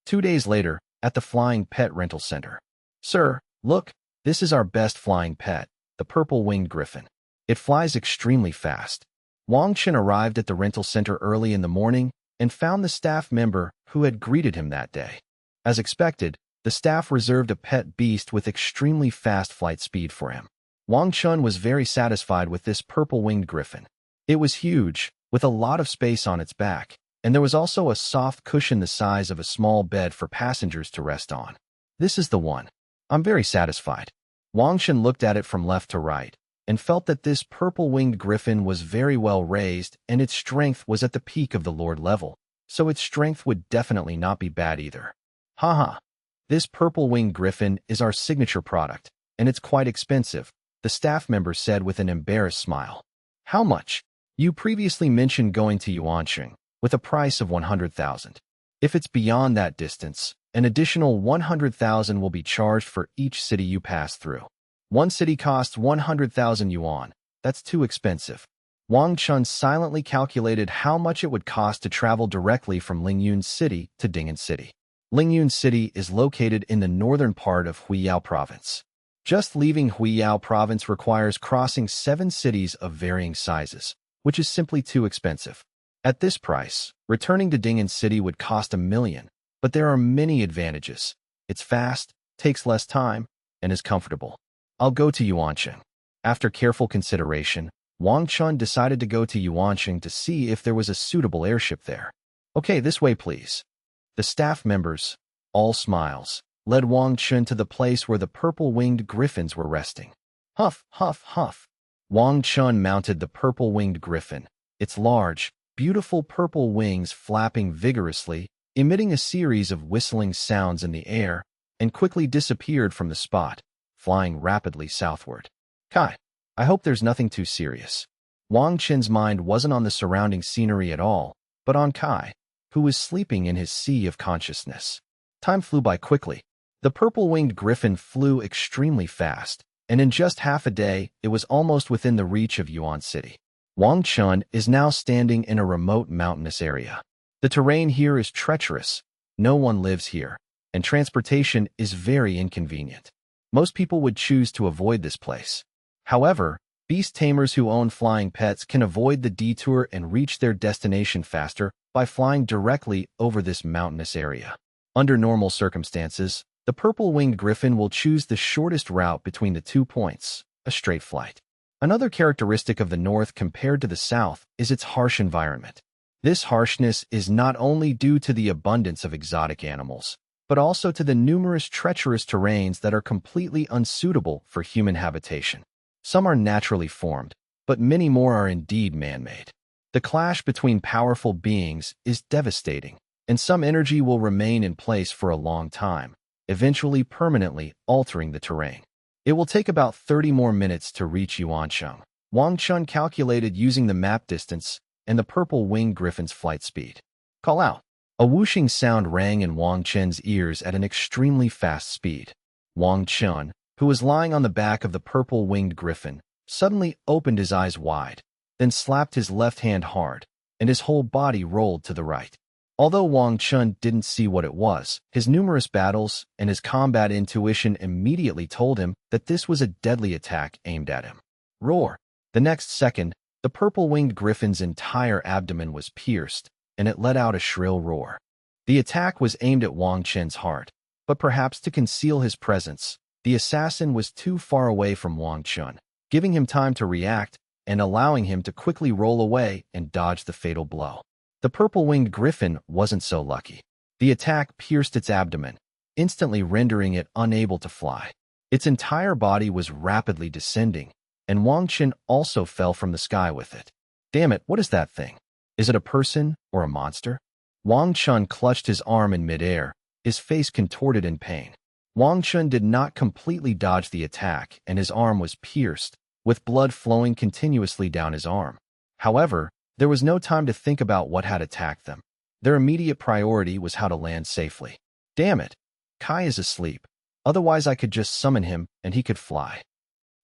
2 days later, at the Flying Pet Rental Center. Sir, look, this is our best flying pet, the purple-winged griffin. It flies extremely fast. Wang Chen arrived at the rental center early in the morning and found the staff member who had greeted him that day. As expected, the staff reserved a pet beast with extremely fast flight speed for him. Wang Chen was very satisfied with this purple-winged griffin. It was huge, with a lot of space on its back, and there was also a soft cushion the size of a small bed for passengers to rest on. This is the one. I'm very satisfied. Wang Chen looked at it from left to right, and felt that this purple-winged griffin was very well raised and its strength was at the peak of the Lord level, so its strength would definitely not be bad either. Haha. This purple-winged griffin is our signature product, and it's quite expensive, the staff member said with an embarrassed smile. How much? You previously mentioned going to Yangcheng, with a price of 100,000. If it's beyond that distance, an additional 100,000 will be charged for each city you pass through. One city costs 100,000 yuan. That's too expensive. Wang Chen silently calculated how much it would cost to travel directly from Lingmu City to Ding'an City. Lingmu City is located in the northern part of Huiyao Province. Just leaving Huiyao Province requires crossing 7 cities of varying sizes, which is simply too expensive. At this price, returning to Ding'an City would cost 1 million, but there are many advantages. It's fast, takes less time, and is comfortable. I'll go to Yangcheng. After careful consideration, Wang Chen decided to go to Yangcheng to see if there was a suitable airship there. Okay, this way please. The staff members, all smiles, led Wang Chen to the place where the purple-winged griffins were resting. Huff, huff, huff. Wang Chen mounted the purple-winged griffin, its large, beautiful purple wings flapping vigorously, emitting a series of whistling sounds in the air, and quickly disappeared from the spot, flying rapidly southward. Kai, I hope there's nothing too serious. Wang Chen's mind wasn't on the surrounding scenery at all, but on Kai, who was sleeping in his sea of consciousness. Time flew by quickly. The purple-winged griffin flew extremely fast, and in just half a day, it was almost within the reach of Yuan City. Wang Chen is now standing in a remote mountainous area. The terrain here is treacherous, no one lives here, and transportation is very inconvenient. Most people would choose to avoid this place. However, beast tamers who own flying pets can avoid the detour and reach their destination faster by flying directly over this mountainous area. Under normal circumstances, the purple-winged griffin will choose the shortest route between the 2 points, a straight flight. Another characteristic of the north compared to the south is its harsh environment. This harshness is not only due to the abundance of exotic animals, but also to the numerous treacherous terrains that are completely unsuitable for human habitation. Some are naturally formed, but many more are indeed man-made. The clash between powerful beings is devastating, and some energy will remain in place for a long time, eventually permanently altering the terrain. It will take about 30 more minutes to reach Yangcheng. Wang Chen calculated using the map distance and the purple-winged griffin's flight speed. Call out. A whooshing sound rang in Wang Chen's ears at an extremely fast speed. Wang Chen, who was lying on the back of the purple-winged griffin, suddenly opened his eyes wide, then slapped his left hand hard, and his whole body rolled to the right. Although Wang Chen didn't see what it was, his numerous battles and his combat intuition immediately told him that this was a deadly attack aimed at him. Roar! The next second, the purple-winged griffin's entire abdomen was pierced, and it let out a shrill roar. The attack was aimed at Wang Chen's heart, but perhaps to conceal his presence, the assassin was too far away from Wang Chen, giving him time to react and allowing him to quickly roll away and dodge the fatal blow. The purple-winged griffin wasn't so lucky. The attack pierced its abdomen, instantly rendering it unable to fly. Its entire body was rapidly descending, and Wang Chen also fell from the sky with it. Damn it, what is that thing? Is it a person or a monster? Wang Chen clutched his arm in midair, his face contorted in pain. Wang Chen did not completely dodge the attack, and his arm was pierced, with blood flowing continuously down his arm. However, there was no time to think about what had attacked them. Their immediate priority was how to land safely. Damn it! Kai is asleep. Otherwise I could just summon him and he could fly.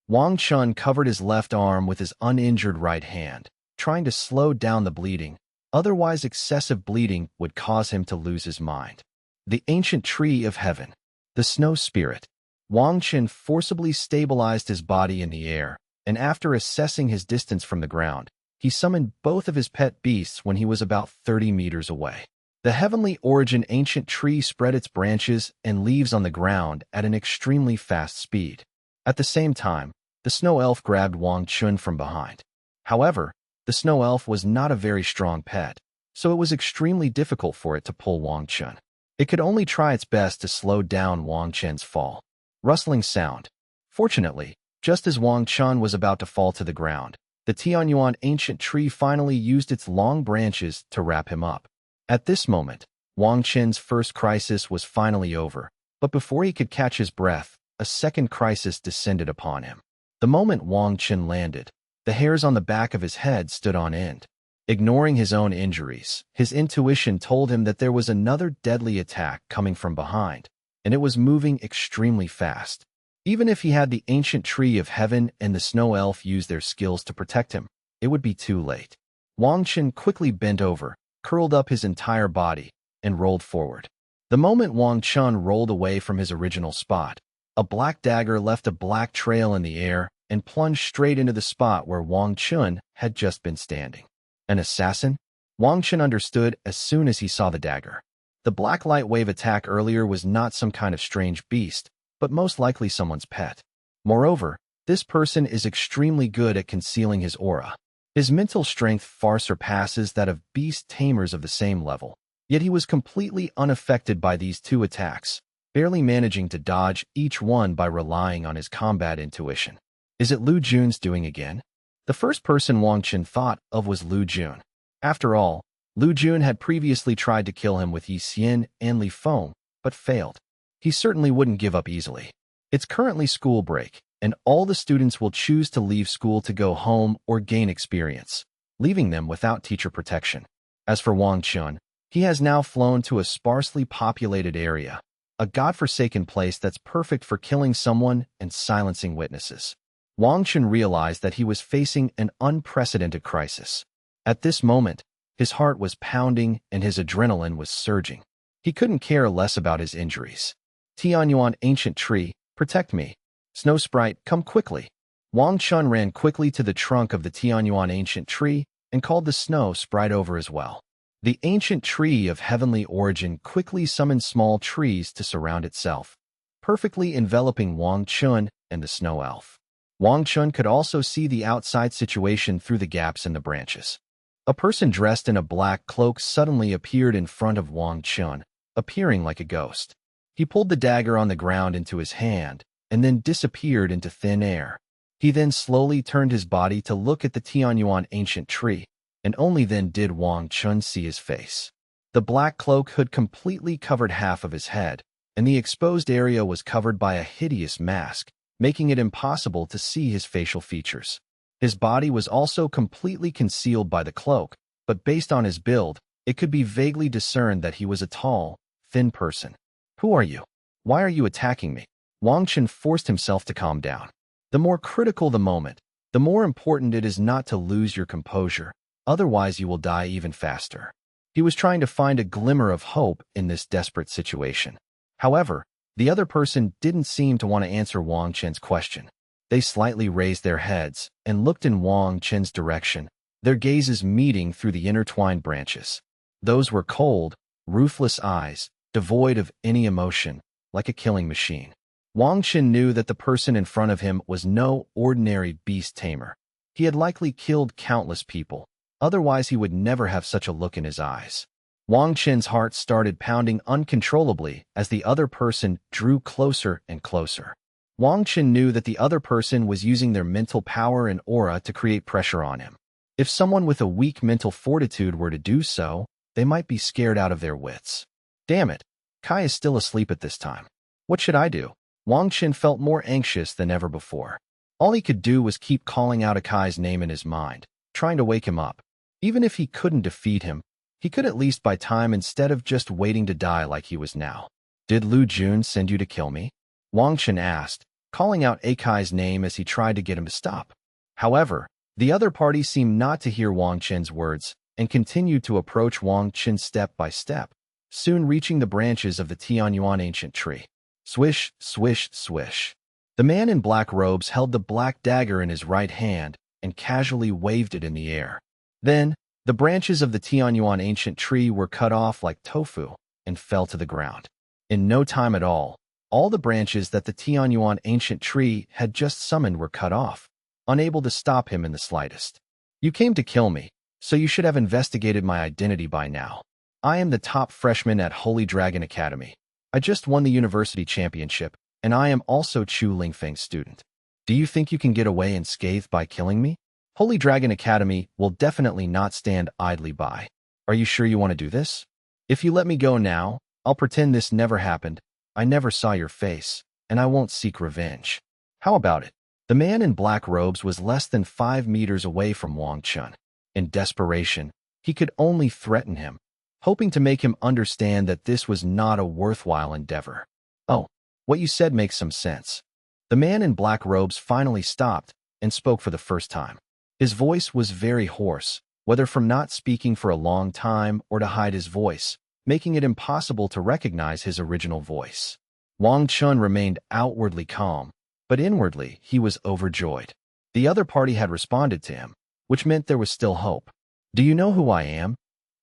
Wang Chen covered his left arm with his uninjured right hand, trying to slow down the bleeding. Otherwise excessive bleeding would cause him to lose his mind. The ancient tree of heaven. The snow spirit. Wang Chen forcibly stabilized his body in the air, and after assessing his distance from the ground, he summoned both of his pet beasts when he was about 30 meters away. The heavenly origin ancient tree spread its branches and leaves on the ground at an extremely fast speed. At the same time, the snow elf grabbed Wang Chen from behind. However, the snow elf was not a very strong pet, so it was extremely difficult for it to pull Wang Chen. It could only try its best to slow down Wang Chen's fall. Rustling sound. Fortunately, just as Wang Chen was about to fall to the ground, the Tianyuan ancient tree finally used its long branches to wrap him up. At this moment, Wang Chen's first crisis was finally over, but before he could catch his breath, a second crisis descended upon him. The moment Wang Chen landed, the hairs on the back of his head stood on end. Ignoring his own injuries, his intuition told him that there was another deadly attack coming from behind, and it was moving extremely fast. Even if he had the ancient tree of heaven and the snow elf use their skills to protect him, it would be too late. Wang Chen quickly bent over, curled up his entire body, and rolled forward. The moment Wang Chen rolled away from his original spot, a black dagger left a black trail in the air and plunged straight into the spot where Wang Chen had just been standing. An assassin? Wang Chen understood as soon as he saw the dagger. The black light wave attack earlier was not some kind of strange beast, but most likely someone's pet. Moreover, this person is extremely good at concealing his aura. His mental strength far surpasses that of beast tamers of the same level, yet he was completely unaffected by these two attacks, barely managing to dodge each one by relying on his combat intuition. Is it Lu Jun's doing again? The first person Wang Chen thought of was Lu Jun. After all, Lu Jun had previously tried to kill him with Yi Xian and Li Feng, but failed. He certainly wouldn't give up easily. It's currently school break, and all the students will choose to leave school to go home or gain experience, leaving them without teacher protection. As for Wang Chen, he has now flown to a sparsely populated area, a godforsaken place that's perfect for killing someone and silencing witnesses. Wang Chen realized that he was facing an unprecedented crisis. At this moment, his heart was pounding and his adrenaline was surging. He couldn't care less about his injuries. Tianyuan ancient tree, protect me. Snow sprite, come quickly. Wang Chen ran quickly to the trunk of the Tianyuan ancient tree and called the snow sprite over as well. The ancient tree of heavenly origin quickly summoned small trees to surround itself, perfectly enveloping Wang Chen and the snow elf. Wang Chen could also see the outside situation through the gaps in the branches. A person dressed in a black cloak suddenly appeared in front of Wang Chen, appearing like a ghost. He pulled the dagger on the ground into his hand and then disappeared into thin air. He then slowly turned his body to look at the Tianyuan ancient tree, and only then did Wang Chen see his face. The black cloak hood completely covered half of his head, and the exposed area was covered by a hideous mask, making it impossible to see his facial features. His body was also completely concealed by the cloak, but based on his build, It could be vaguely discerned that he was a tall, thin person. Who are you? Why are you attacking me? Wang Chen forced himself to calm down. The more critical the moment, the more important it is not to lose your composure, otherwise you will die even faster. He was trying to find a glimmer of hope in this desperate situation. However, the other person didn't seem to want to answer Wang Chen's question. They slightly raised their heads and looked in Wang Chen's direction, their gazes meeting through the intertwined branches. Those were cold, ruthless eyes, devoid of any emotion, like a killing machine. Wang Chen knew that the person in front of him was no ordinary beast tamer. He had likely killed countless people, otherwise he would never have such a look in his eyes. Wang Chen's heart started pounding uncontrollably as the other person drew closer and closer. Wang Chen knew that the other person was using their mental power and aura to create pressure on him. If someone with a weak mental fortitude were to do so, they might be scared out of their wits. Damn it, Kai is still asleep at this time. What should I do? Wang Chen felt more anxious than ever before. All he could do was keep calling out Akai's name in his mind, trying to wake him up. Even if he couldn't defeat him, he could at least buy time instead of just waiting to die like he was now. Did Lu Jun send you to kill me? Wang Chen asked, calling out Akai's name as he tried to get him to stop. However, the other party seemed not to hear Wang Chen's words and continued to approach Wang Chen step by step, soon reaching the branches of the Tianyuan ancient tree. Swish, swish, swish. The man in black robes held the black dagger in his right hand and casually waved it in the air. Then, the branches of the Tianyuan ancient tree were cut off like tofu and fell to the ground. In no time at all the branches that the Tianyuan ancient tree had just summoned were cut off, unable to stop him in the slightest. You came to kill me, so you should have investigated my identity by now. I am the top freshman at Holy Dragon Academy. I just won the university championship, and I am also Chu Lingfeng's student. Do you think you can get away unscathed by killing me? Holy Dragon Academy will definitely not stand idly by. Are you sure you want to do this? If you let me go now, I'll pretend this never happened, I never saw your face, and I won't seek revenge. How about it? The man in black robes was less than 5 meters away from Wang Chen. In desperation, he could only threaten him, hoping to make him understand that this was not a worthwhile endeavor. Oh, what you said makes some sense. The man in black robes finally stopped and spoke for the first time. His voice was very hoarse, whether from not speaking for a long time or to hide his voice, making it impossible to recognize his original voice. Wang Chen remained outwardly calm, but inwardly he was overjoyed. The other party had responded to him, which meant there was still hope. Do you know who I am?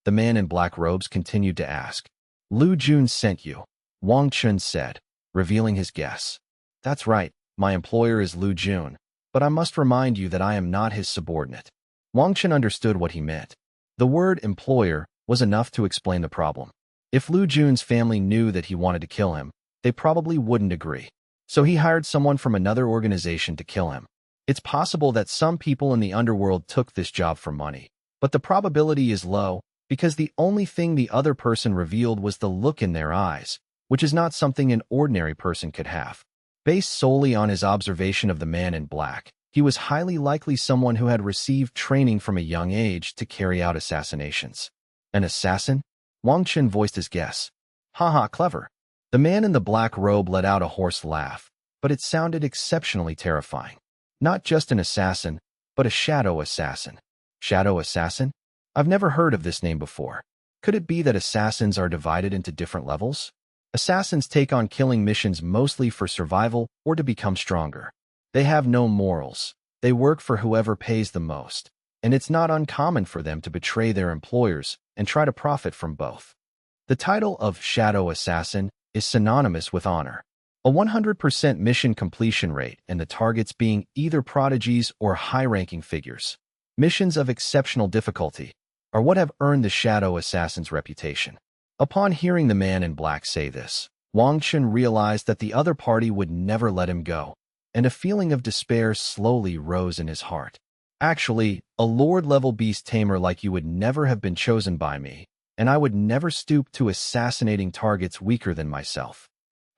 The man in black robes continued to ask. Lu Jun sent you, Wang Chen said, revealing his guess. That's right, my employer is Lu Jun, but I must remind you that I am not his subordinate. Wang Chen understood what he meant. The word employer was enough to explain the problem. If Lu Jun's family knew that he wanted to kill him, they probably wouldn't agree. So he hired someone from another organization to kill him. It's possible that some people in the underworld took this job for money, but the probability is low because the only thing the other person revealed was the look in their eyes, which is not something an ordinary person could have. Based solely on his observation of the man in black, he was highly likely someone who had received training from a young age to carry out assassinations. An assassin? Wang Chen voiced his guess. Haha, clever. The man in the black robe let out a hoarse laugh, but it sounded exceptionally terrifying. Not just an assassin, but a shadow assassin. Shadow assassin? I've never heard of this name before. Could it be that assassins are divided into different levels? Assassins take on killing missions mostly for survival or to become stronger. They have no morals. They work for whoever pays the most, and it's not uncommon for them to betray their employers and try to profit from both. The title of Shadow Assassin is synonymous with honor. A 100% mission completion rate and the targets being either prodigies or high-ranking figures. Missions of exceptional difficulty are what have earned the Shadow Assassin's reputation. Upon hearing the man in black say this, Wang Chen realized that the other party would never let him go, and a feeling of despair slowly rose in his heart. Actually, a Lord-level beast tamer like you would never have been chosen by me, and I would never stoop to assassinating targets weaker than myself.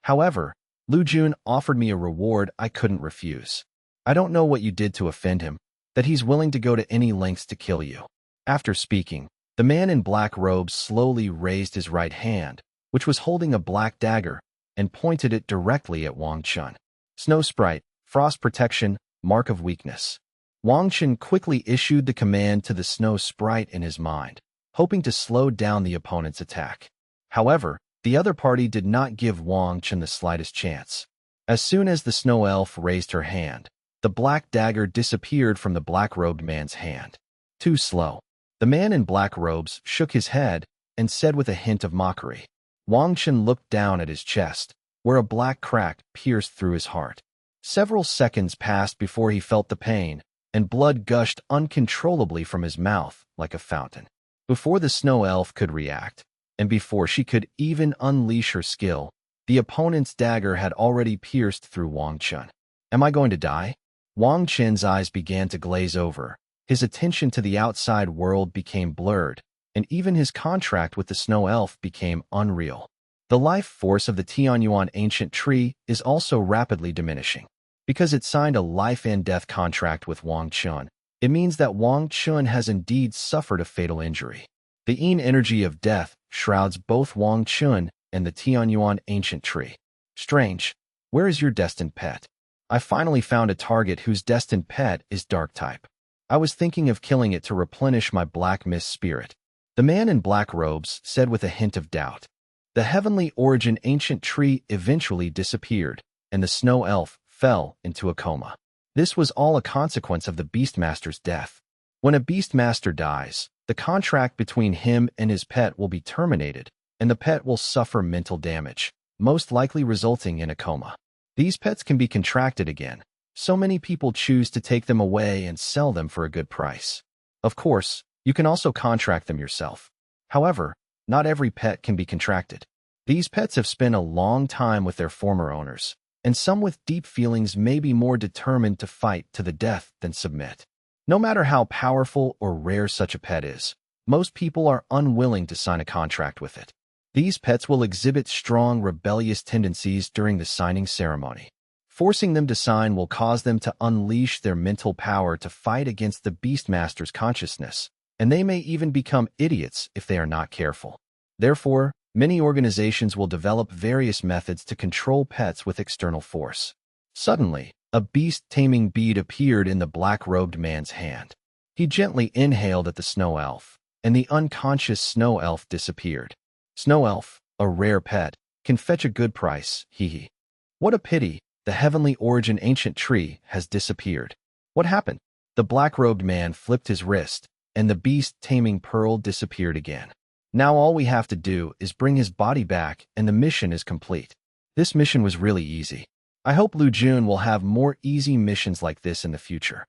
However, Lu Jun offered me a reward I couldn't refuse. I don't know what you did to offend him, that he's willing to go to any lengths to kill you. After speaking, The man in black robes slowly raised his right hand, which was holding a black dagger, and pointed it directly at Wang Chen. Snow Sprite, Frost Protection, Mark of Weakness. Wang Chen quickly issued the command to the Snow Sprite in his mind, hoping to slow down the opponent's attack. However, the other party did not give Wang Chen the slightest chance. As soon as the Snow Elf raised her hand, the black dagger disappeared from the black-robed man's hand. Too slow. The man in black robes shook his head and said with a hint of mockery. Wang Chen looked down at his chest, where a black crack pierced through his heart. Several seconds passed before he felt the pain, and blood gushed uncontrollably from his mouth like a fountain. Before the Snow Elf could react, and before she could even unleash her skill, the opponent's dagger had already pierced through Wang Chen. Am I going to die? Wang Chen's eyes began to glaze over. His attention to the outside world became blurred, and even his contract with the Snow Elf became unreal. The life force of the Tianyuan ancient tree is also rapidly diminishing. Because it signed a life and death contract with Wang Chen, it means that Wang Chen has indeed suffered a fatal injury. The Yin energy of death shrouds both Wang Chen and the Tianyuan ancient tree. Strange. Where is your destined pet? I finally found a target whose destined pet is dark type. I was thinking of killing it to replenish my black mist spirit. The man in black robes said with a hint of doubt. The heavenly origin ancient tree eventually disappeared, and the Snow Elf fell into a coma. This was all a consequence of the Beastmaster's death. When a Beastmaster dies, the contract between him and his pet will be terminated, and the pet will suffer mental damage, most likely resulting in a coma. These pets can be contracted again. So many people choose to take them away and sell them for a good price. Of course, you can also contract them yourself. However, not every pet can be contracted. These pets have spent a long time with their former owners, and some with deep feelings may be more determined to fight to the death than submit. No matter how powerful or rare such a pet is, most people are unwilling to sign a contract with it. These pets will exhibit strong rebellious tendencies during the signing ceremony. Forcing them to sign will cause them to unleash their mental power to fight against the Beastmaster's consciousness, and they may even become idiots if they are not careful. Therefore, many organizations will develop various methods to control pets with external force. Suddenly, a beast taming bead appeared in the black-robed man's hand. He gently inhaled at the Snow Elf, and the unconscious Snow Elf disappeared. Snow Elf, a rare pet, can fetch a good price, hee. What a pity, the heavenly origin ancient tree has disappeared. What happened? The black-robed man flipped his wrist, and the beast taming pearl disappeared again. Now all we have to do is bring his body back and the mission is complete. This mission was really easy. I hope Lu Jun will have more easy missions like this in the future.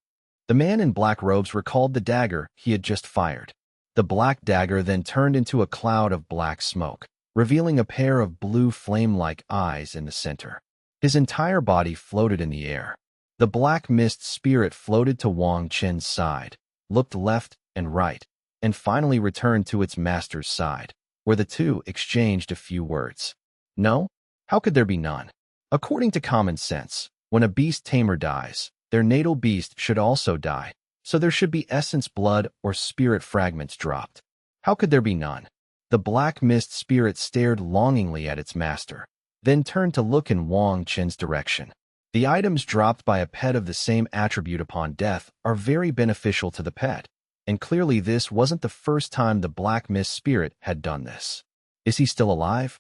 The man in black robes recalled the dagger he had just fired. The black dagger then turned into a cloud of black smoke, revealing a pair of blue flame-like eyes in the center. His entire body floated in the air. The black mist spirit floated to Wang Chen's side, looked left and right, and finally returned to its master's side, where the two exchanged a few words. No? How could there be none? According to common sense, when a beast tamer dies, their natal beast should also die, so there should be essence blood or spirit fragments dropped. How could there be none? The black mist spirit stared longingly at its master, then turned to look in Wang Chen's direction. The items dropped by a pet of the same attribute upon death are very beneficial to the pet, and clearly this wasn't the first time the black mist spirit had done this. Is he still alive?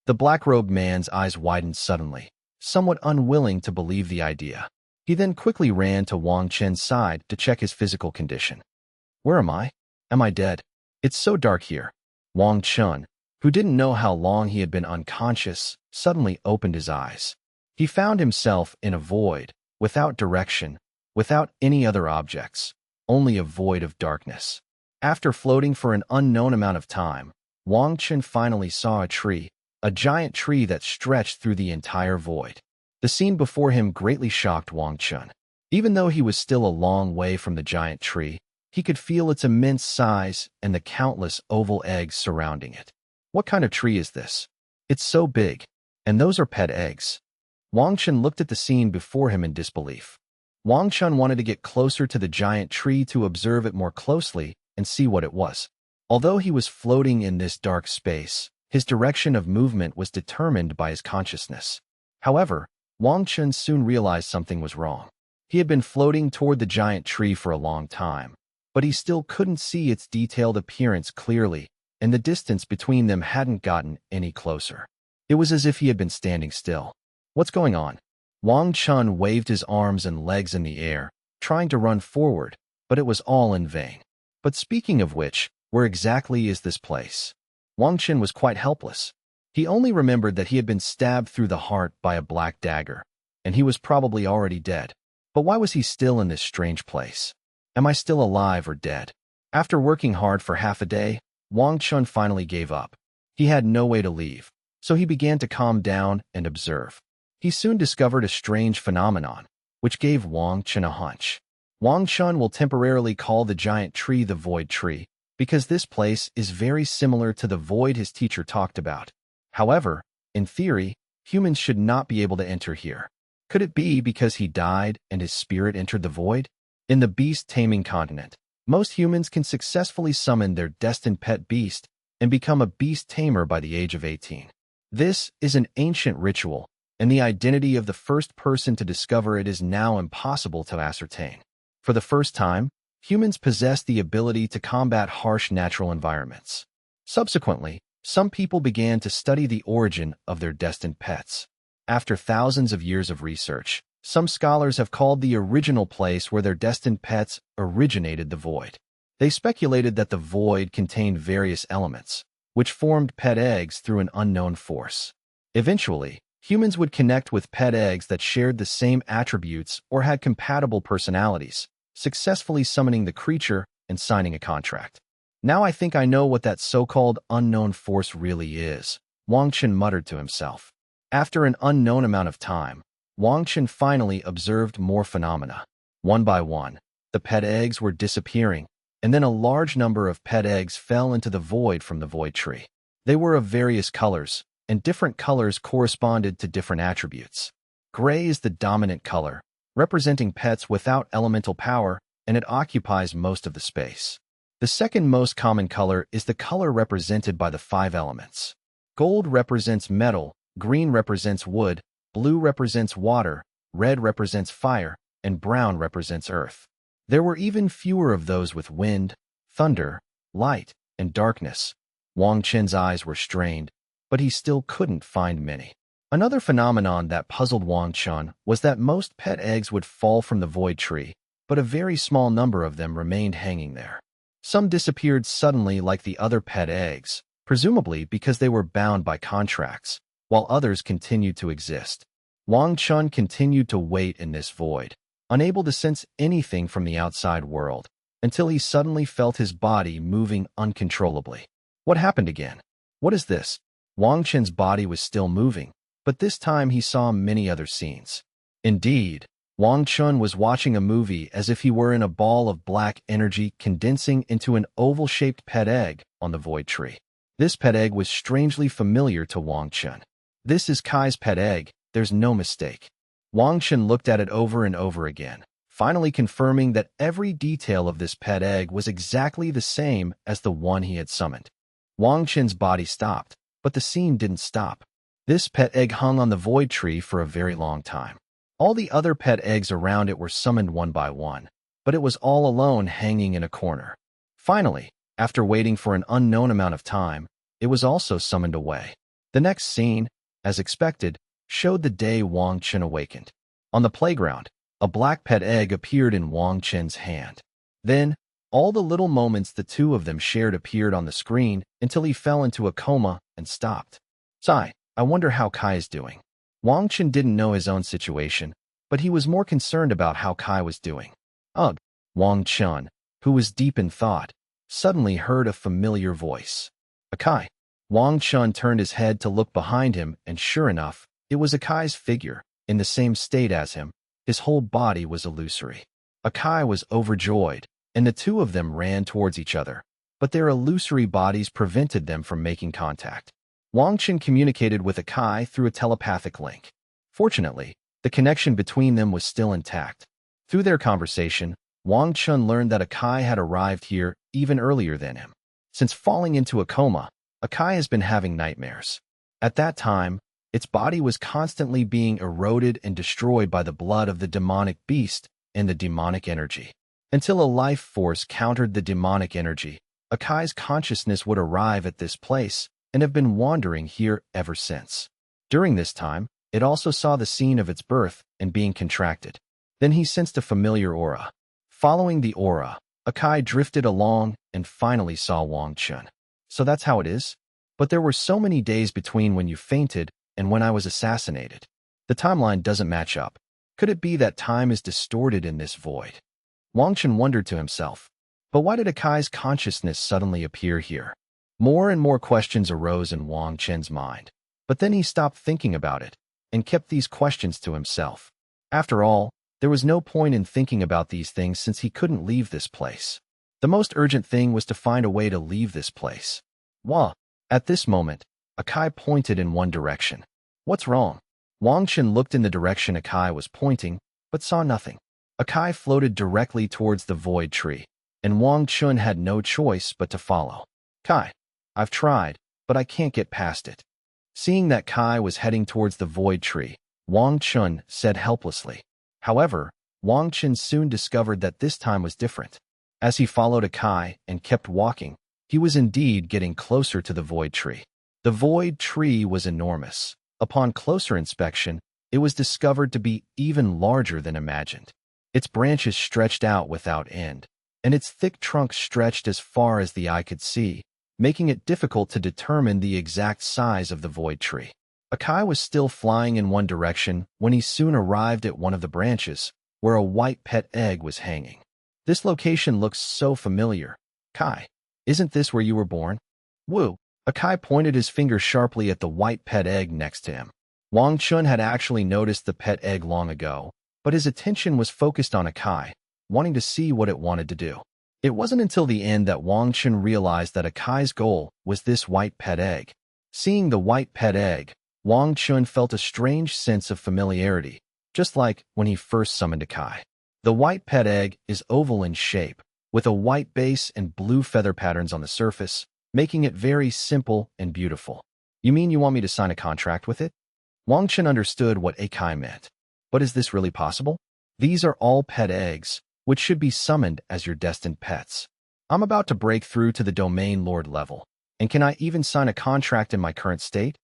The black-robed man's eyes widened suddenly, somewhat unwilling to believe the idea. He then quickly ran to Wang Chen's side to check his physical condition. Where am I? Am I dead? It's so dark here. Wang Chen, who didn't know how long he had been unconscious, suddenly opened his eyes. He found himself in a void, without direction, without any other objects, only a void of darkness. After floating for an unknown amount of time, Wang Chen finally saw a giant tree that stretched through the entire void. The scene before him greatly shocked Wang Chen. Even though he was still a long way from the giant tree, he could feel its immense size and the countless oval eggs surrounding it. What kind of tree is this? It's so big, and those are pet eggs. Wang Chen looked at the scene before him in disbelief. Wang Chen wanted to get closer to the giant tree to observe it more closely and see what it was. Although he was floating in this dark space, his direction of movement was determined by his consciousness. However, Wang Chen soon realized something was wrong. He had been floating toward the giant tree for a long time, but he still couldn't see its detailed appearance clearly, and the distance between them hadn't gotten any closer. It was as if he had been standing still. What's going on? Wang Chen waved his arms and legs in the air, trying to run forward, but it was all in vain. But speaking of which, where exactly is this place? Wang Chen was quite helpless. He only remembered that he had been stabbed through the heart by a black dagger, and he was probably already dead. But why was he still in this strange place? Am I still alive or dead? After working hard for half a day, Wang Chen finally gave up. He had no way to leave, so he began to calm down and observe. He soon discovered a strange phenomenon, which gave Wang Chen a hunch. Wang Chen will temporarily call the giant tree the Void Tree, because this place is very similar to the void his teacher talked about. However, in theory, humans should not be able to enter here. Could it be because he died and his spirit entered the void? In the Beast Taming continent, most humans can successfully summon their destined pet beast and become a beast tamer by the age of 18. This is an ancient ritual, and the identity of the first person to discover it is now impossible to ascertain. For the first time, humans possess the ability to combat harsh natural environments. Subsequently, some people began to study the origin of their destined pets. After thousands of years of research, some scholars have called the original place where their destined pets originated the void. They speculated that the void contained various elements, which formed pet eggs through an unknown force. Eventually, humans would connect with pet eggs that shared the same attributes or had compatible personalities, successfully summoning the creature and signing a contract. Now I think I know what that so-called unknown force really is, Wang Chen muttered to himself. After an unknown amount of time, Wang Chen finally observed more phenomena. One by one, the pet eggs were disappearing, and then a large number of pet eggs fell into the void from the void tree. They were of various colors, and different colors corresponded to different attributes. Gray is the dominant color, representing pets without elemental power, and it occupies most of the space. The second most common color is the color represented by the 5 elements. Gold represents metal, green represents wood, blue represents water, red represents fire, and brown represents earth. There were even fewer of those with wind, thunder, light, and darkness. Wang Chen's eyes were strained, but he still couldn't find many. Another phenomenon that puzzled Wang Chen was that most pet eggs would fall from the void tree, but a very small number of them remained hanging there. Some disappeared suddenly like the other pet eggs, presumably because they were bound by contracts, while others continued to exist. Wang Chen continued to wait in this void, unable to sense anything from the outside world, until he suddenly felt his body moving uncontrollably. What happened again? What is this? Wang Chen's body was still moving, but this time he saw many other scenes. Indeed, Wang Chen was watching a movie as if he were in a ball of black energy condensing into an oval-shaped pet egg on the void tree. This pet egg was strangely familiar to Wang Chen. This is Kai's pet egg, there's no mistake. Wang Chen looked at it over and over again, finally confirming that every detail of this pet egg was exactly the same as the one he had summoned. Wang Chen's body stopped, but the scene didn't stop. This pet egg hung on the void tree for a very long time. All the other pet eggs around it were summoned one by one, but it was all alone hanging in a corner. Finally, after waiting for an unknown amount of time, it was also summoned away. The next scene, as expected, showed the day Wang Chen awakened. On the playground, a black pet egg appeared in Wang Chen's hand. Then, all the little moments the two of them shared appeared on the screen until he fell into a coma and stopped. Sigh, I wonder how Kai is doing. Wang Chen didn't know his own situation, but he was more concerned about how Kai was doing. Ugh! Wang Chen, who was deep in thought, suddenly heard a familiar voice. Kai. Wang Chen turned his head to look behind him, and sure enough, it was Akai's figure, in the same state as him. His whole body was illusory. Akai was overjoyed, and the two of them ran towards each other, but their illusory bodies prevented them from making contact. Wang Chen communicated with Akai through a telepathic link. Fortunately, the connection between them was still intact. Through their conversation, Wang Chen learned that Akai had arrived here even earlier than him. Since falling into a coma, Akai has been having nightmares. At that time, its body was constantly being eroded and destroyed by the blood of the demonic beast and the demonic energy. Until a life force countered the demonic energy, Akai's consciousness would arrive at this place and have been wandering here ever since. During this time, it also saw the scene of its birth and being contracted. Then he sensed a familiar aura. Following the aura, Akai drifted along and finally saw Wang Chen. So that's how it is? But there were so many days between when you fainted and when I was assassinated. The timeline doesn't match up. Could it be that time is distorted in this void? Wang Chen wondered to himself. But why did Akai's consciousness suddenly appear here? More and more questions arose in Wang Chen's mind. But then he stopped thinking about it and kept these questions to himself. After all, there was no point in thinking about these things since he couldn't leave this place. The most urgent thing was to find a way to leave this place. Wah! At this moment, Akai pointed in one direction. What's wrong? Wang Chen looked in the direction Akai was pointing, but saw nothing. Akai floated directly towards the void tree, and Wang Chen had no choice but to follow. Kai, I've tried, but I can't get past it. Seeing that Kai was heading towards the void tree, Wang Chen said helplessly. However, Wang Chen soon discovered that this time was different. As he followed Akai and kept walking, he was indeed getting closer to the void tree. The void tree was enormous. Upon closer inspection, it was discovered to be even larger than imagined. Its branches stretched out without end, and its thick trunk stretched as far as the eye could see, making it difficult to determine the exact size of the void tree. Akai was still flying in one direction when he soon arrived at one of the branches, where a white pet egg was hanging. This location looks so familiar. Kai, isn't this where you were born? Woo! Akai pointed his finger sharply at the white pet egg next to him. Wang Chen had actually noticed the pet egg long ago, but his attention was focused on Akai, wanting to see what it wanted to do. It wasn't until the end that Wang Chen realized that Akai's goal was this white pet egg. Seeing the white pet egg, Wang Chen felt a strange sense of familiarity, just like when he first summoned Akai. The white pet egg is oval in shape, with a white base and blue feather patterns on the surface, making it very simple and beautiful. You mean you want me to sign a contract with it? Wang Chen understood what Akai meant. But is this really possible? These are all pet eggs, which should be summoned as your destined pets. I'm about to break through to the domain lord level, and can I even sign a contract in my current state?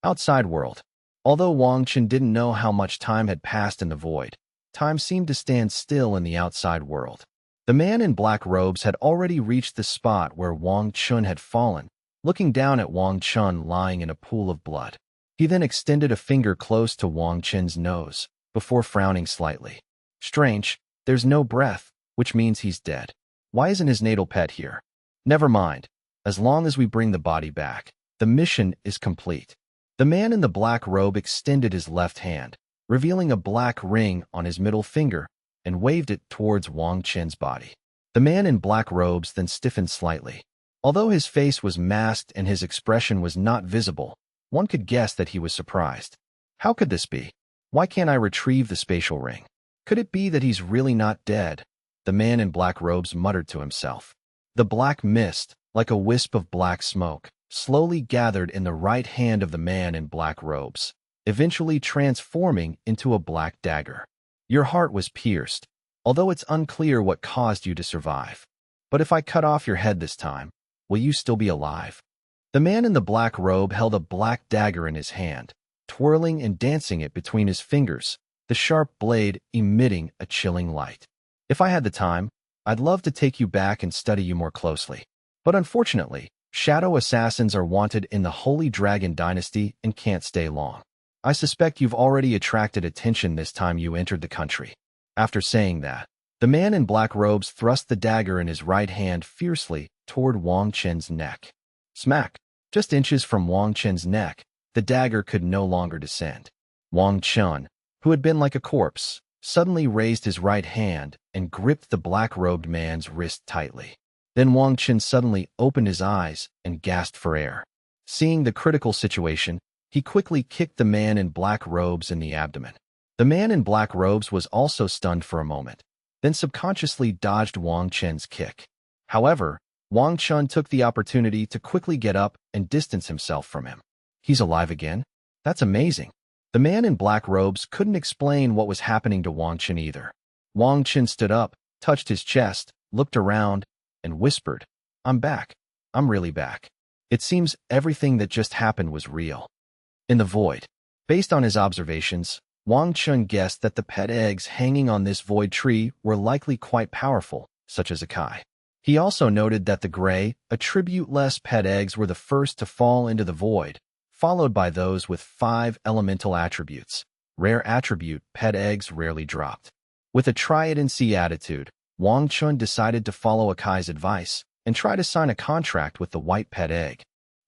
Outside world. Although Wang Chen didn't know how much time had passed in the void, time seemed to stand still in the outside world. The man in black robes had already reached the spot where Wang Chen had fallen, looking down at Wang Chen lying in a pool of blood. He then extended a finger close to Wang Chen's nose, before frowning slightly. Strange, there's no breath, which means he's dead. Why isn't his natal pet here? Never mind. As long as we bring the body back, the mission is complete. The man in the black robe extended his left hand, revealing a black ring on his middle finger, and waved it towards Wang Chen's body. The man in black robes then stiffened slightly. Although his face was masked and his expression was not visible, one could guess that he was surprised. How could this be? Why can't I retrieve the spatial ring? Could it be that he's really not dead? The man in black robes muttered to himself. The black mist, like a wisp of black smoke, slowly gathered in the right hand of the man in black robes, eventually transforming into a black dagger. Your heart was pierced, although it's unclear what caused you to survive. But if I cut off your head this time, will you still be alive? The man in the black robe held a black dagger in his hand, twirling and dancing it between his fingers, the sharp blade emitting a chilling light. If I had the time, I'd love to take you back and study you more closely. But unfortunately, shadow assassins are wanted in the Holy Dragon Dynasty and can't stay long. I suspect you've already attracted attention this time you entered the country. After saying that, the man in black robes thrust the dagger in his right hand fiercely toward Wang Chen's neck. Smack! Just inches from Wang Chen's neck, the dagger could no longer descend. Wang Chen, who had been like a corpse, suddenly raised his right hand and gripped the black-robed man's wrist tightly. Then Wang Chen suddenly opened his eyes and gasped for air. Seeing the critical situation, he quickly kicked the man in black robes in the abdomen. The man in black robes was also stunned for a moment, then subconsciously dodged Wang Chen's kick. However, Wang Chen took the opportunity to quickly get up and distance himself from him. He's alive again? That's amazing. The man in black robes couldn't explain what was happening to Wang Chen either. Wang Chen stood up, touched his chest, looked around, and whispered, "I'm back. I'm really back. It seems everything that just happened was real." In the void, based on his observations, Wang Chen guessed that the pet eggs hanging on this void tree were likely quite powerful, such as a kai. He also noted that the gray, attribute-less pet eggs were the first to fall into the void, followed by those with 5 elemental attributes. Rare attribute pet eggs rarely dropped. With a try-it-and-see attitude, Wang Chen decided to follow Akai's advice and try to sign a contract with the white pet egg.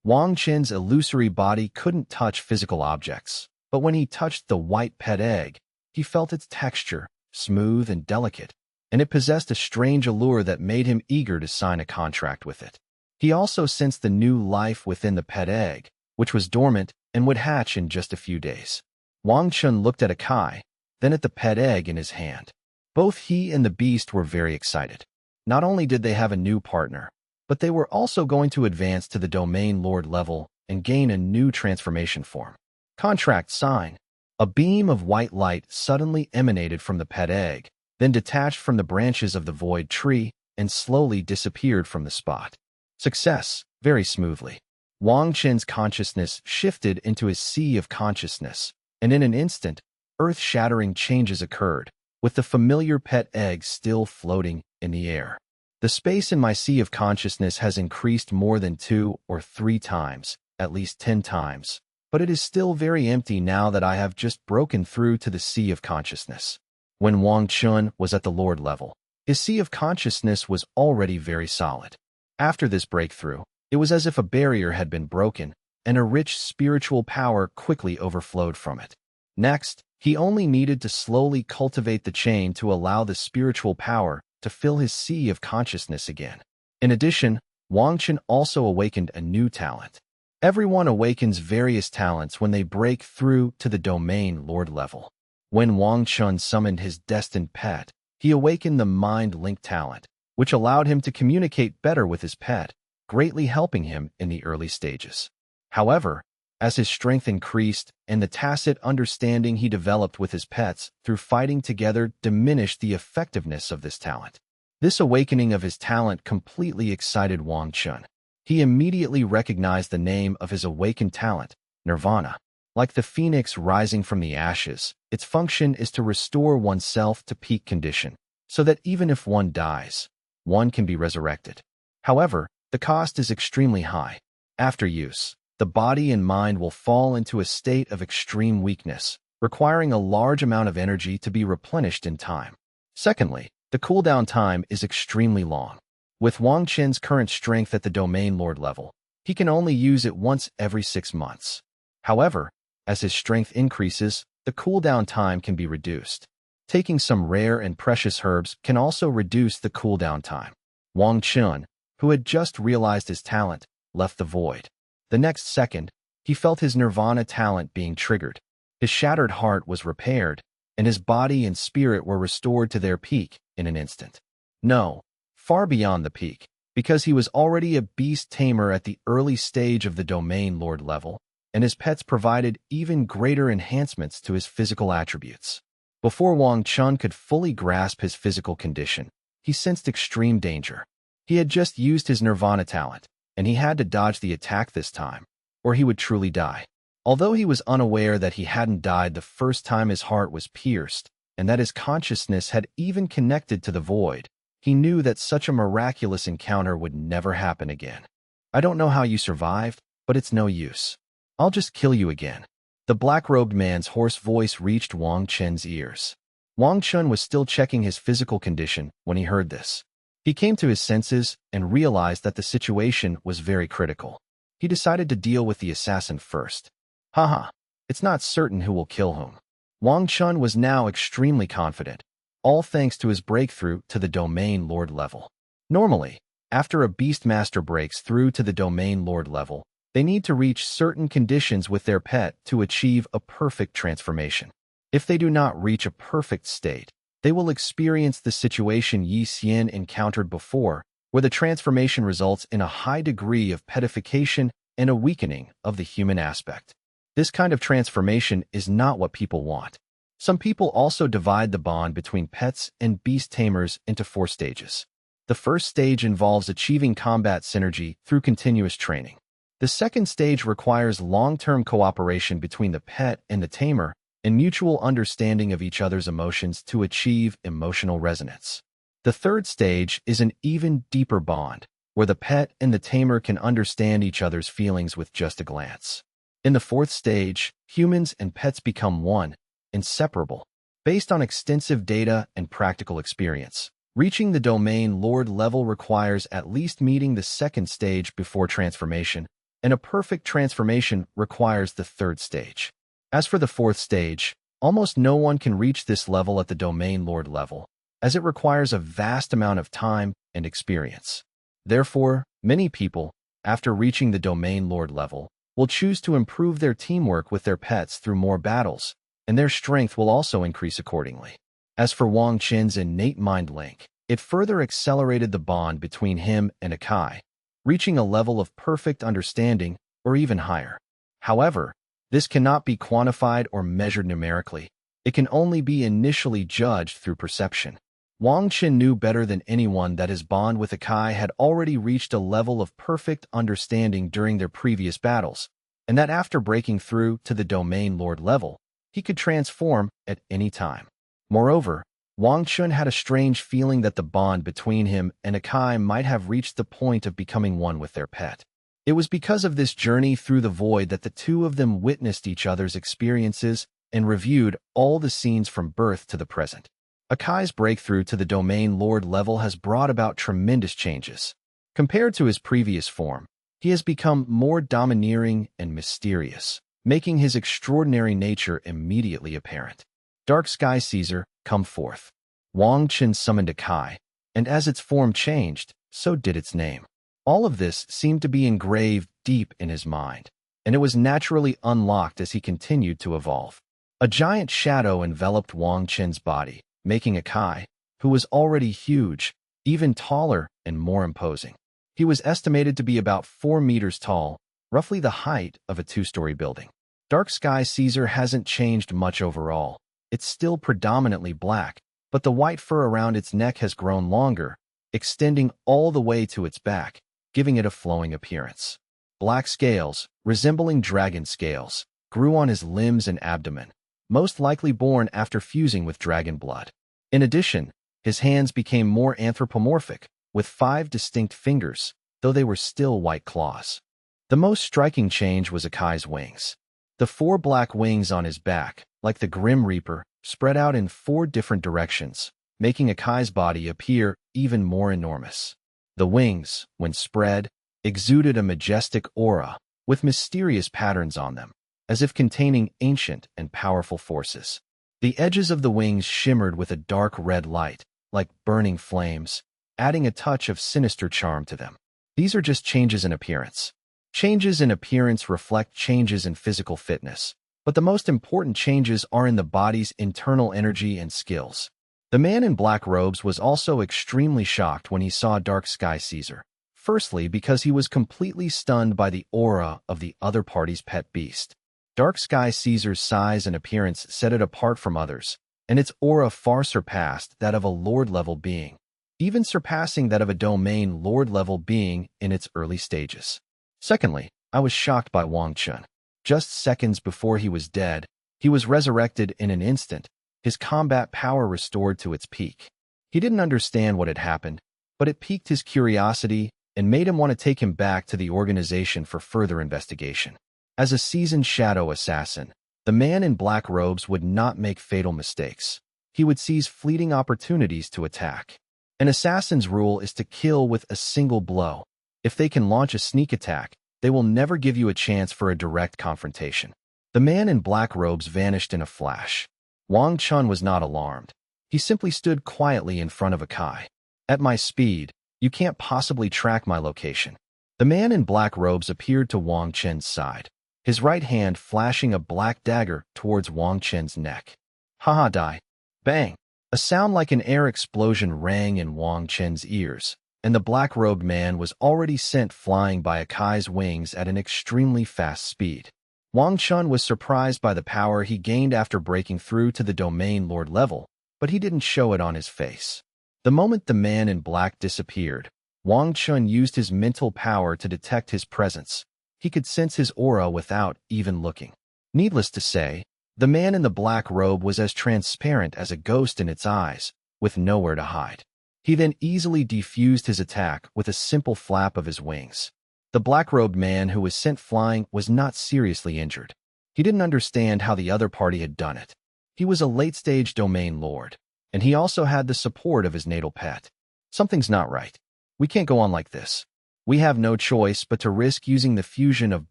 Wang Chen's illusory body couldn't touch physical objects, but when he touched the white pet egg, he felt its texture, smooth and delicate, and it possessed a strange allure that made him eager to sign a contract with it. He also sensed the new life within the pet egg, which was dormant and would hatch in just a few days. Wang Chen looked at Akai, then at the pet egg in his hand. Both he and the beast were very excited. Not only did they have a new partner, but they were also going to advance to the domain lord level and gain a new transformation form. Contract sign. A beam of white light suddenly emanated from the pet egg, then detached from the branches of the void tree and slowly disappeared from the spot. Success, very smoothly. Wang Chen's consciousness shifted into his sea of consciousness, and in an instant, earth-shattering changes occurred, with the familiar pet egg still floating in the air. The space in my sea of consciousness has increased more than 2 or 3 times, at least 10 times, but it is still very empty now that I have just broken through to the sea of consciousness. When Wang Chen was at the Lord level, his sea of consciousness was already very solid. After this breakthrough, it was as if a barrier had been broken, and a rich spiritual power quickly overflowed from it. Next, he only needed to slowly cultivate the chain to allow the spiritual power to fill his sea of consciousness again. In addition, Wang Chen also awakened a new talent. Everyone awakens various talents when they break through to the domain lord level. When Wang Chen summoned his destined pet, he awakened the mind link talent, which allowed him to communicate better with his pet, greatly helping him in the early stages. However, as his strength increased and the tacit understanding he developed with his pets through fighting together diminished the effectiveness of this talent. This awakening of his talent completely excited Wang Chen. He immediately recognized the name of his awakened talent, Nirvana. Like the phoenix rising from the ashes, its function is to restore oneself to peak condition, so that even if one dies, one can be resurrected. However, the cost is extremely high. After use, the body and mind will fall into a state of extreme weakness, requiring a large amount of energy to be replenished in time. Secondly, the cooldown time is extremely long. With Wang Chen's current strength at the domain lord level, he can only use it once every 6 months. However, as his strength increases, the cooldown time can be reduced. Taking some rare and precious herbs can also reduce the cooldown time. Wang Chen, who had just realized his talent, left the void. The next second, he felt his nirvana talent being triggered. His shattered heart was repaired, and his body and spirit were restored to their peak in an instant. No, far beyond the peak, because he was already a beast tamer at the early stage of the domain lord level, and his pets provided even greater enhancements to his physical attributes. Before Wang Chen could fully grasp his physical condition, he sensed extreme danger. He had just used his nirvana talent, and he had to dodge the attack this time, or he would truly die. Although he was unaware that he hadn't died the first time his heart was pierced, and that his consciousness had even connected to the void, he knew that such a miraculous encounter would never happen again. "I don't know how you survived, but it's no use. I'll just kill you again." The black-robed man's hoarse voice reached Wang Chen's ears. Wang Chen was still checking his physical condition when he heard this. He came to his senses and realized that the situation was very critical. He decided to deal with the assassin first. Haha, it's not certain who will kill whom. Wang Chen was now extremely confident, all thanks to his breakthrough to the domain lord level. Normally, after a beastmaster breaks through to the domain lord level, they need to reach certain conditions with their pet to achieve a perfect transformation. If they do not reach a perfect state, they will experience the situation Yi Xian encountered before where the transformation results in a high degree of petification and a weakening of the human aspect. This kind of transformation is not what people want. Some people also divide the bond between pets and beast tamers into 4 stages. The first stage involves achieving combat synergy through continuous training. The second stage requires long-term cooperation between the pet and the tamer and mutual understanding of each other's emotions to achieve emotional resonance. The third stage is an even deeper bond, where the pet and the tamer can understand each other's feelings with just a glance. In the fourth stage, humans and pets become one, inseparable, based on extensive data and practical experience. Reaching the domain lord level requires at least meeting the second stage before transformation, and a perfect transformation requires the third stage. As for the fourth stage, almost no one can reach this level at the domain lord level, as it requires a vast amount of time and experience. Therefore, many people, after reaching the domain lord level, will choose to improve their teamwork with their pets through more battles, and their strength will also increase accordingly. As for Wang Chen's innate mind link, it further accelerated the bond between him and Akai, reaching a level of perfect understanding or even higher. However, this cannot be quantified or measured numerically. It can only be initially judged through perception. Wang Chen knew better than anyone that his bond with Akai had already reached a level of perfect understanding during their previous battles, and that after breaking through to the domain lord level, he could transform at any time. Moreover, Wang Chen had a strange feeling that the bond between him and Akai might have reached the point of becoming one with their pet. It was because of this journey through the void that the two of them witnessed each other's experiences and reviewed all the scenes from birth to the present. Akai's breakthrough to the domain lord level has brought about tremendous changes. Compared to his previous form, he has become more domineering and mysterious, making his extraordinary nature immediately apparent. Dark Sky Caesar, come forth. Wang Chen summoned Akai, and as its form changed, so did its name. All of this seemed to be engraved deep in his mind, and it was naturally unlocked as he continued to evolve. A giant shadow enveloped Wang Chen's body, making Akai, who was already huge, even taller and more imposing. He was estimated to be about 4 meters tall, roughly the height of a 2-story building. Dark Sky Caesar hasn't changed much overall. It's still predominantly black, but the white fur around its neck has grown longer, extending all the way to its back, giving it a flowing appearance. Black scales, resembling dragon scales, grew on his limbs and abdomen, most likely born after fusing with dragon blood. In addition, his hands became more anthropomorphic, with 5 distinct fingers, though they were still white claws. The most striking change was Akai's wings. The 4 black wings on his back, like the Grim Reaper, spread out in 4 different directions, making Akai's body appear even more enormous. The wings, when spread, exuded a majestic aura, with mysterious patterns on them, as if containing ancient and powerful forces. The edges of the wings shimmered with a dark red light, like burning flames, adding a touch of sinister charm to them. These are just changes in appearance. Changes in appearance reflect changes in physical fitness, but the most important changes are in the body's internal energy and skills. The man in black robes was also extremely shocked when he saw Dark Sky Caesar. Firstly, because he was completely stunned by the aura of the other party's pet beast. Dark Sky Caesar's size and appearance set it apart from others, and its aura far surpassed that of a lord-level being, even surpassing that of a domain lord-level being in its early stages. Secondly, I was shocked by Wang Chen. Just seconds before he was dead, he was resurrected in an instant, his combat power restored to its peak. He didn't understand what had happened, but it piqued his curiosity and made him want to take him back to the organization for further investigation. As a seasoned shadow assassin, the man in black robes would not make fatal mistakes. He would seize fleeting opportunities to attack. An assassin's rule is to kill with a single blow. If they can launch a sneak attack, they will never give you a chance for a direct confrontation. The man in black robes vanished in a flash. Wang Chen was not alarmed. He simply stood quietly in front of Akai. At my speed, you can't possibly track my location. The man in black robes appeared to Wang Chen's side, his right hand flashing a black dagger towards Wang Chen's neck. Haha, die. Bang! A sound like an air explosion rang in Wang Chen's ears, and the black-robed man was already sent flying by Akai's wings at an extremely fast speed. Wang Chen was surprised by the power he gained after breaking through to the domain lord level, but he didn't show it on his face. The moment the man in black disappeared, Wang Chen used his mental power to detect his presence. He could sense his aura without even looking. Needless to say, the man in the black robe was as transparent as a ghost in its eyes, with nowhere to hide. He then easily defused his attack with a simple flap of his wings. The black-robed man who was sent flying was not seriously injured. He didn't understand how the other party had done it. He was a late-stage domain lord, and he also had the support of his natal pet. Something's not right. We can't go on like this. We have no choice but to risk using the fusion of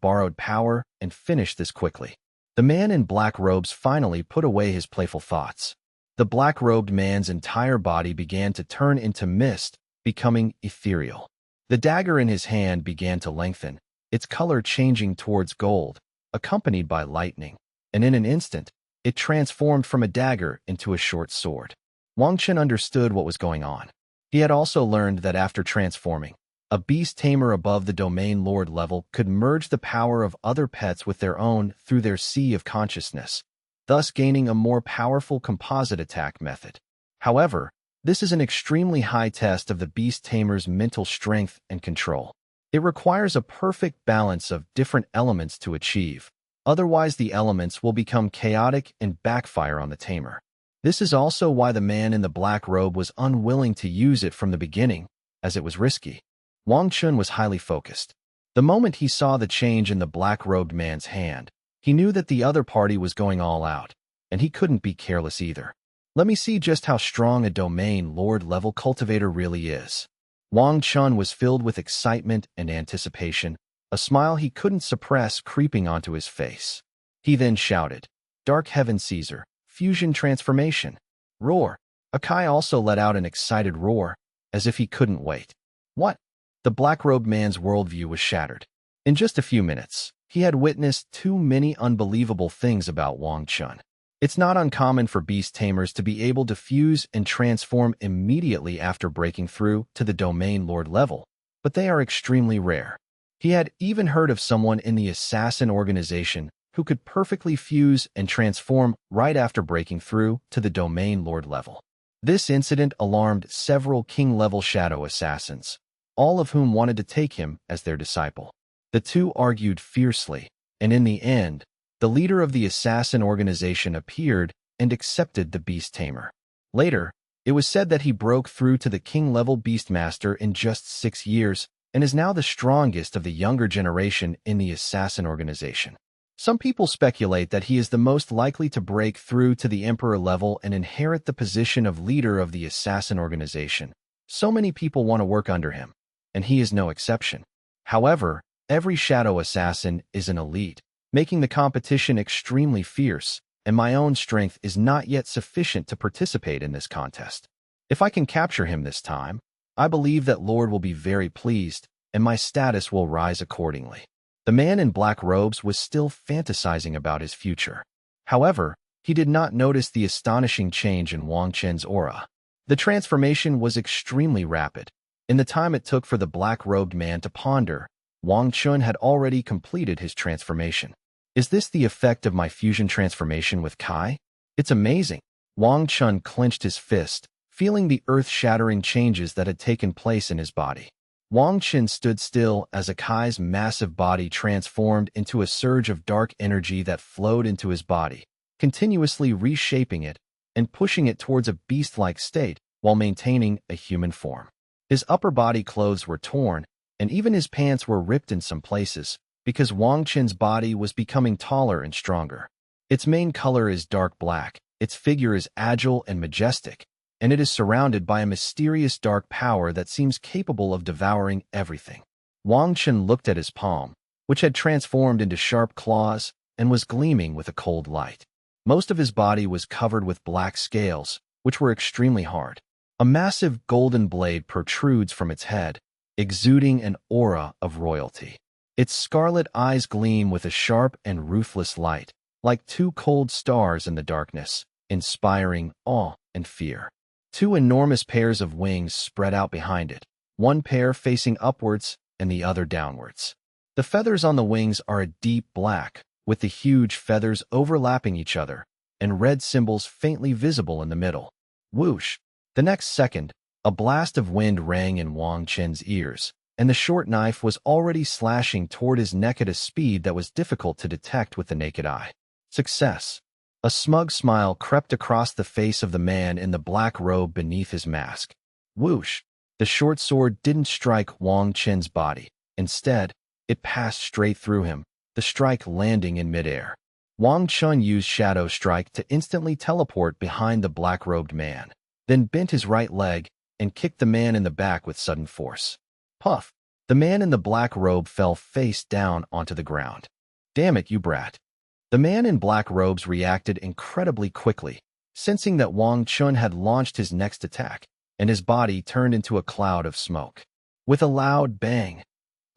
borrowed power and finish this quickly. The man in black robes finally put away his playful thoughts. The black-robed man's entire body began to turn into mist, becoming ethereal. The dagger in his hand began to lengthen, its color changing towards gold, accompanied by lightning, and in an instant, it transformed from a dagger into a short sword. Wang Chen understood what was going on. He had also learned that after transforming, a beast tamer above the domain lord level could merge the power of other pets with their own through their sea of consciousness, thus gaining a more powerful composite attack method. However, this is an extremely high test of the beast tamer's mental strength and control. It requires a perfect balance of different elements to achieve. Otherwise, the elements will become chaotic and backfire on the tamer. This is also why the man in the black robe was unwilling to use it from the beginning, as it was risky. Wang Chen was highly focused. The moment he saw the change in the black-robed man's hand, he knew that the other party was going all out, and he couldn't be careless either. Let me see just how strong a domain lord-level cultivator really is. Wang Chen was filled with excitement and anticipation, a smile he couldn't suppress creeping onto his face. He then shouted, "Dark Heaven Caesar, fusion transformation!" Roar! Akai also let out an excited roar, as if he couldn't wait. What? The black-robed man's worldview was shattered. In just a few minutes, he had witnessed too many unbelievable things about Wang Chen. It's not uncommon for beast tamers to be able to fuse and transform immediately after breaking through to the domain lord level, but they are extremely rare. He had even heard of someone in the assassin organization who could perfectly fuse and transform right after breaking through to the domain lord level. This incident alarmed several king-level shadow assassins, all of whom wanted to take him as their disciple. The two argued fiercely, and in the end, the leader of the assassin organization appeared and accepted the beast tamer. Later, it was said that he broke through to the king-level beastmaster in just 6 years and is now the strongest of the younger generation in the assassin organization. Some people speculate that he is the most likely to break through to the emperor level and inherit the position of leader of the assassin organization. So many people want to work under him, and he is no exception. However, every shadow assassin is an elite, making the competition extremely fierce, and my own strength is not yet sufficient to participate in this contest. If I can capture him this time, I believe that Lord will be very pleased, and my status will rise accordingly. The man in black robes was still fantasizing about his future. However, he did not notice the astonishing change in Wang Chen's aura. The transformation was extremely rapid. In the time it took for the black-robed man to ponder, Wang Chen had already completed his transformation. Is this the effect of my fusion transformation with Kai? It's amazing. Wang Chen clenched his fist, feeling the earth-shattering changes that had taken place in his body. Wang Chen stood still as Akai's massive body transformed into a surge of dark energy that flowed into his body, continuously reshaping it and pushing it towards a beast-like state while maintaining a human form. His upper body clothes were torn, and even his pants were ripped in some places, because Wang Chen's body was becoming taller and stronger. Its main color is dark black, its figure is agile and majestic, and it is surrounded by a mysterious dark power that seems capable of devouring everything. Wang Chen looked at his palm, which had transformed into sharp claws and was gleaming with a cold light. Most of his body was covered with black scales, which were extremely hard. A massive golden blade protrudes from its head, exuding an aura of royalty. Its scarlet eyes gleam with a sharp and ruthless light, like two cold stars in the darkness, inspiring awe and fear. Two enormous pairs of wings spread out behind it, one pair facing upwards and the other downwards. The feathers on the wings are a deep black, with the huge feathers overlapping each other, and red symbols faintly visible in the middle. Whoosh! The next second, a blast of wind rang in Wang Chen's ears, and the short knife was already slashing toward his neck at a speed that was difficult to detect with the naked eye. Success! A smug smile crept across the face of the man in the black robe beneath his mask. Whoosh! The short sword didn't strike Wang Chen's body. Instead, it passed straight through him, the strike landing in midair. Wang Chen used Shadow Strike to instantly teleport behind the black-robed man, then bent his right leg and kicked the man in the back with sudden force. Puff! The man in the black robe fell face down onto the ground. Damn it, you brat! The man in black robes reacted incredibly quickly, sensing that Wang Chen had launched his next attack, and his body turned into a cloud of smoke. With a loud bang,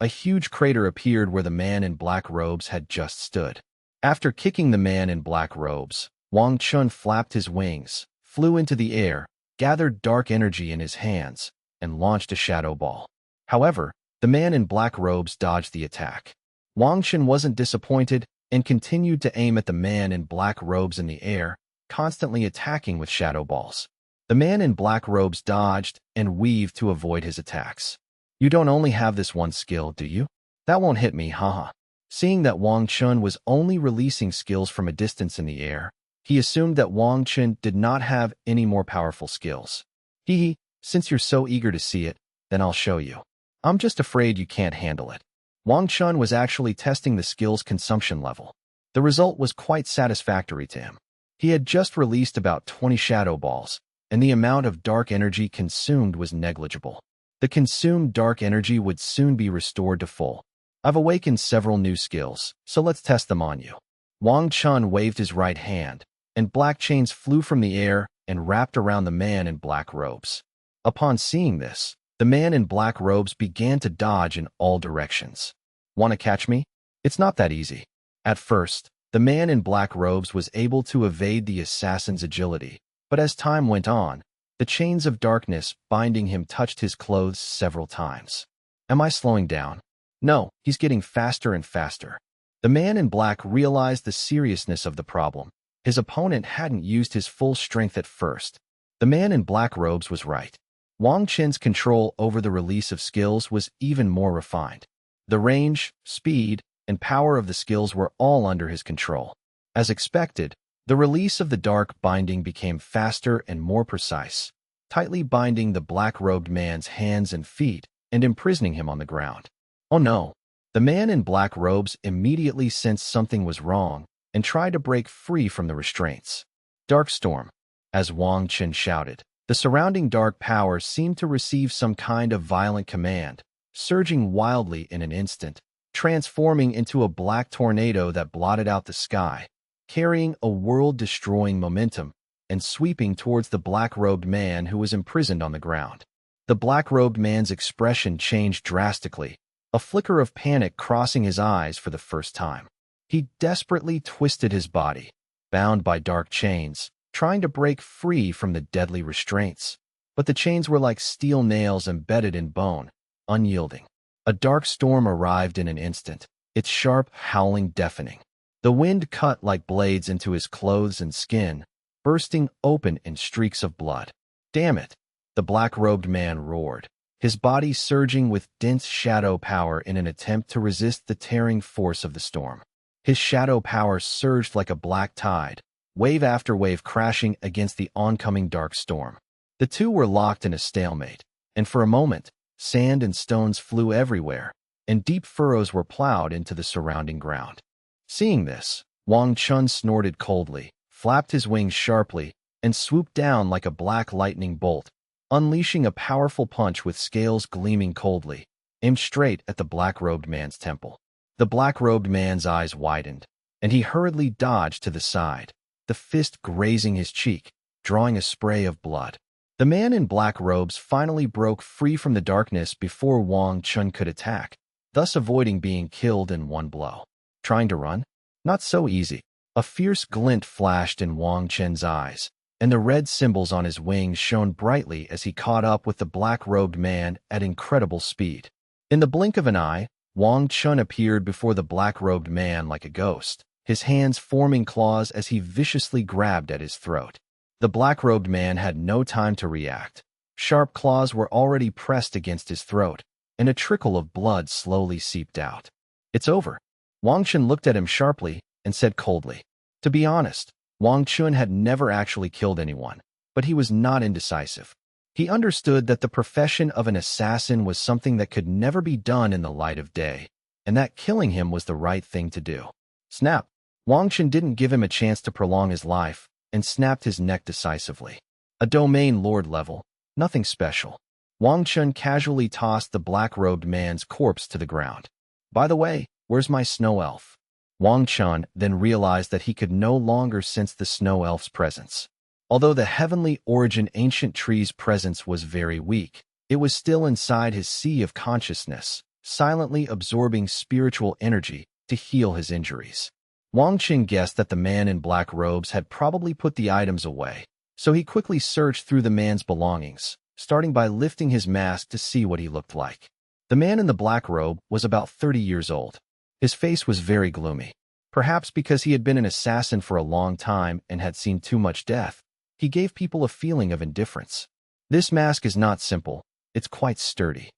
a huge crater appeared where the man in black robes had just stood. After kicking the man in black robes, Wang Chen flapped his wings, flew into the air, gathered dark energy in his hands, and launched a shadow ball. However, the man in black robes dodged the attack. Wang Chen wasn't disappointed and continued to aim at the man in black robes in the air, constantly attacking with shadow balls. The man in black robes dodged and weaved to avoid his attacks. You don't only have this one skill, do you? That won't hit me, haha. Seeing that Wang Chen was only releasing skills from a distance in the air, he assumed that Wang Chen did not have any more powerful skills. Hee, since you're so eager to see it, then I'll show you. I'm just afraid you can't handle it. Wang Chen was actually testing the skill's consumption level. The result was quite satisfactory to him. He had just released about 20 shadow balls, and the amount of dark energy consumed was negligible. The consumed dark energy would soon be restored to full. I've awakened several new skills, so let's test them on you. Wang Chen waved his right hand, and black chains flew from the air and wrapped around the man in black robes. Upon seeing this, the man in black robes began to dodge in all directions. Want to catch me? It's not that easy. At first, the man in black robes was able to evade the assassin's agility, but as time went on, the chains of darkness binding him touched his clothes several times. Am I slowing down? No, he's getting faster and faster. The man in black realized the seriousness of the problem. His opponent hadn't used his full strength at first. The man in black robes was right. Wang Chen's control over the release of skills was even more refined. The range, speed, and power of the skills were all under his control. As expected, the release of the dark binding became faster and more precise, tightly binding the black-robed man's hands and feet and imprisoning him on the ground. Oh no! The man in black robes immediately sensed something was wrong and tried to break free from the restraints. Dark storm, as Wang Chen shouted. The surrounding dark power seemed to receive some kind of violent command, surging wildly in an instant, transforming into a black tornado that blotted out the sky, carrying a world-destroying momentum and sweeping towards the black-robed man who was imprisoned on the ground. The black-robed man's expression changed drastically, a flicker of panic crossing his eyes for the first time. He desperately twisted his body, bound by dark chains, trying to break free from the deadly restraints. But the chains were like steel nails embedded in bone, unyielding. A dark storm arrived in an instant, its sharp howling deafening. The wind cut like blades into his clothes and skin, bursting open in streaks of blood. Damn it! The black-robed man roared, his body surging with dense shadow power in an attempt to resist the tearing force of the storm. His shadow power surged like a black tide, wave after wave crashing against the oncoming dark storm. The two were locked in a stalemate, and for a moment, sand and stones flew everywhere, and deep furrows were plowed into the surrounding ground. Seeing this, Wang Chen snorted coldly, flapped his wings sharply, and swooped down like a black lightning bolt, unleashing a powerful punch with scales gleaming coldly, aimed straight at the black-robed man's temple. The black-robed man's eyes widened, and he hurriedly dodged to the side, the fist grazing his cheek, drawing a spray of blood. The man in black robes finally broke free from the darkness before Wang Chen could attack, thus avoiding being killed in one blow. Trying to run? Not so easy. A fierce glint flashed in Wang Chen's eyes, and the red symbols on his wings shone brightly as he caught up with the black-robed man at incredible speed. In the blink of an eye, Wang Chen appeared before the black-robed man like a ghost, his hands forming claws as he viciously grabbed at his throat. The black-robed man had no time to react. Sharp claws were already pressed against his throat, and a trickle of blood slowly seeped out. "It's over." Wang Chen looked at him sharply and said coldly. To be honest, Wang Chen had never actually killed anyone, but he was not indecisive. He understood that the profession of an assassin was something that could never be done in the light of day, and that killing him was the right thing to do. Snap! Wang Chen didn't give him a chance to prolong his life, and snapped his neck decisively. A domain lord level, nothing special. Wang Chen casually tossed the black-robed man's corpse to the ground. "By the way, where's my snow elf?" Wang Chen then realized that he could no longer sense the snow elf's presence. Although the heavenly origin ancient tree's presence was very weak, it was still inside his sea of consciousness, silently absorbing spiritual energy to heal his injuries. Wang Chen guessed that the man in black robes had probably put the items away, so he quickly searched through the man's belongings, starting by lifting his mask to see what he looked like. The man in the black robe was about 30 years old. His face was very gloomy. Perhaps because he had been an assassin for a long time and had seen too much death, he gave people a feeling of indifference. This mask is not simple, it's quite sturdy.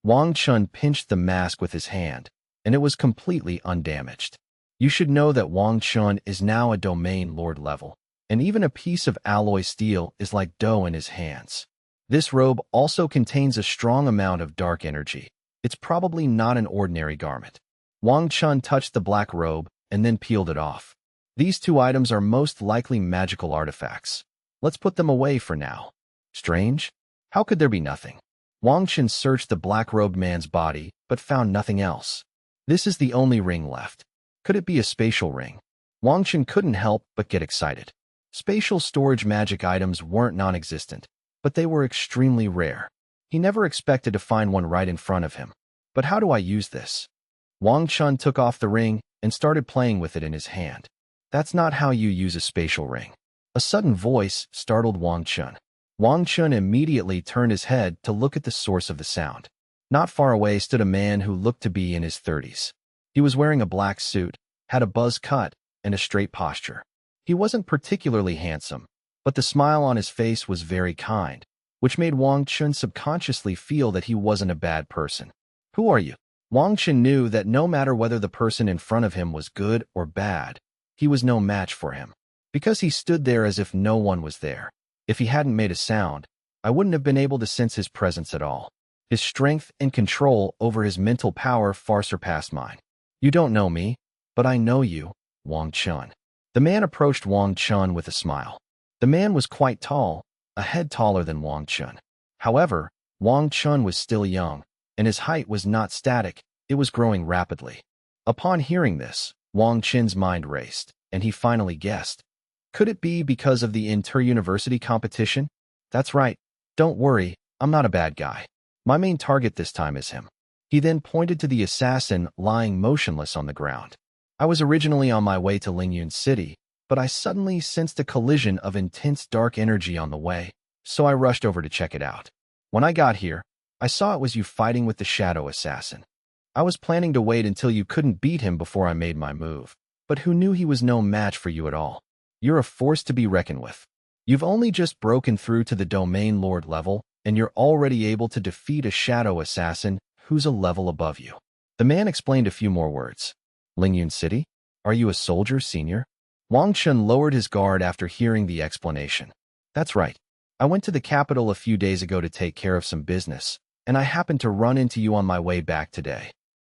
Wang Chen pinched the mask with his hand, and it was completely undamaged. You should know that Wang Chen is now a domain lord level, and even a piece of alloy steel is like dough in his hands. This robe also contains a strong amount of dark energy. It's probably not an ordinary garment. Wang Chen touched the black robe and then peeled it off. These two items are most likely magical artifacts. Let's put them away for now. Strange? How could there be nothing? Wang Chen searched the black-robed man's body, but found nothing else. This is the only ring left. Could it be a spatial ring? Wang Chen couldn't help but get excited. Spatial storage magic items weren't non-existent, but they were extremely rare. He never expected to find one right in front of him. But how do I use this? Wang Chen took off the ring and started playing with it in his hand. That's not how you use a spatial ring. A sudden voice startled Wang Chen. Wang Chen immediately turned his head to look at the source of the sound. Not far away stood a man who looked to be in his 30s. He was wearing a black suit, had a buzz cut, and a straight posture. He wasn't particularly handsome, but the smile on his face was very kind, which made Wang Chen subconsciously feel that he wasn't a bad person. "Who are you?" Wang Chen knew that no matter whether the person in front of him was good or bad, he was no match for him, because he stood there as if no one was there. If he hadn't made a sound, I wouldn't have been able to sense his presence at all. His strength and control over his mental power far surpassed mine. "You don't know me, but I know you, Wang Chen." The man approached Wang Chen with a smile. The man was quite tall, a head taller than Wang Chen. However, Wang Chen was still young, and his height was not static, it was growing rapidly. Upon hearing this, Wang Chen's mind raced, and he finally guessed. Could it be because of the inter-university competition? That's right. Don't worry, I'm not a bad guy. My main target this time is him. He then pointed to the assassin lying motionless on the ground. I was originally on my way to Lingmu City, but I suddenly sensed a collision of intense dark energy on the way, so I rushed over to check it out. When I got here, I saw it was you fighting with the shadow assassin. I was planning to wait until you couldn't beat him before I made my move, but who knew he was no match for you at all? You're a force to be reckoned with. You've only just broken through to the domain lord level, and you're already able to defeat a shadow assassin who's a level above you. The man explained a few more words. Lingmu City? Are you a soldier, senior? Wang Chen lowered his guard after hearing the explanation. That's right. I went to the capital a few days ago to take care of some business, and I happened to run into you on my way back today.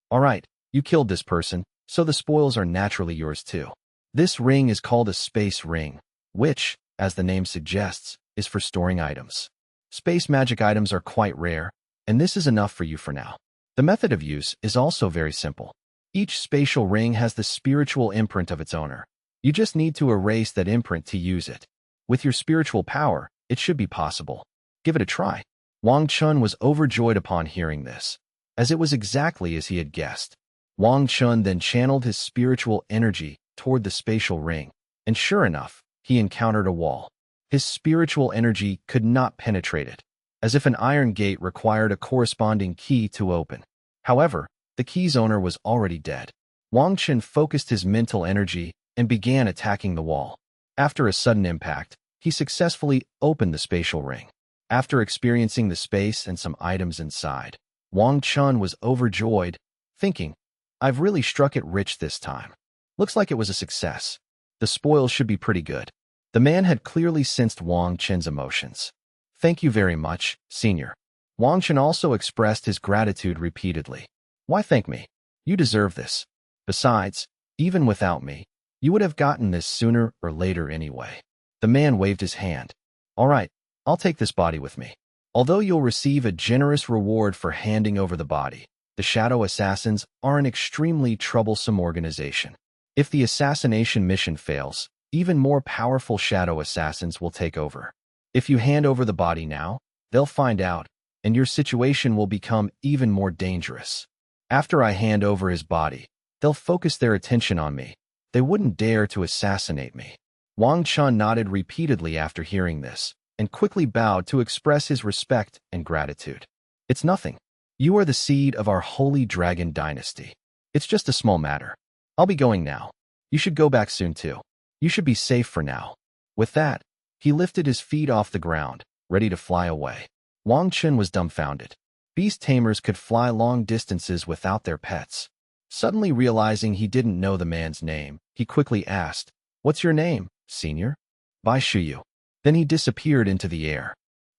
All right, you killed this person, so the spoils are naturally yours too. This ring is called a space ring, which, as the name suggests, is for storing items. Space magic items are quite rare, and this is enough for you for now. The method of use is also very simple. Each spatial ring has the spiritual imprint of its owner. You just need to erase that imprint to use it. With your spiritual power, it should be possible. Give it a try. Wang Chen was overjoyed upon hearing this, as it was exactly as he had guessed. Wang Chen then channeled his spiritual energy toward the spatial ring, and sure enough, he encountered a wall. His spiritual energy could not penetrate it, as if an iron gate required a corresponding key to open. However, the key's owner was already dead. Wang Chen focused his mental energy and began attacking the wall. After a sudden impact, he successfully opened the spatial ring. After experiencing the space and some items inside, Wang Chen was overjoyed, thinking, "I've really struck it rich this time. Looks like it was a success. The spoils should be pretty good." The man had clearly sensed Wang Chen's emotions. "Thank you very much, Senior." Wang Chen also expressed his gratitude repeatedly. "Why thank me? You deserve this. Besides, even without me, you would have gotten this sooner or later anyway." The man waved his hand. "All right, I'll take this body with me. Although you'll receive a generous reward for handing over the body, the Shadow Assassins are an extremely troublesome organization. If the assassination mission fails, even more powerful Shadow Assassins will take over. If you hand over the body now, they'll find out, and your situation will become even more dangerous. After I hand over his body, they'll focus their attention on me. They wouldn't dare to assassinate me." Wang Chen nodded repeatedly after hearing this, and quickly bowed to express his respect and gratitude. "It's nothing. You are the seed of our holy dragon dynasty. It's just a small matter. I'll be going now. You should go back soon too. You should be safe for now." With that, he lifted his feet off the ground, ready to fly away. Wang Chen was dumbfounded. Beast tamers could fly long distances without their pets. Suddenly realizing he didn't know the man's name, he quickly asked, "What's your name, Senior?" "Bai Yu." Then he disappeared into the air.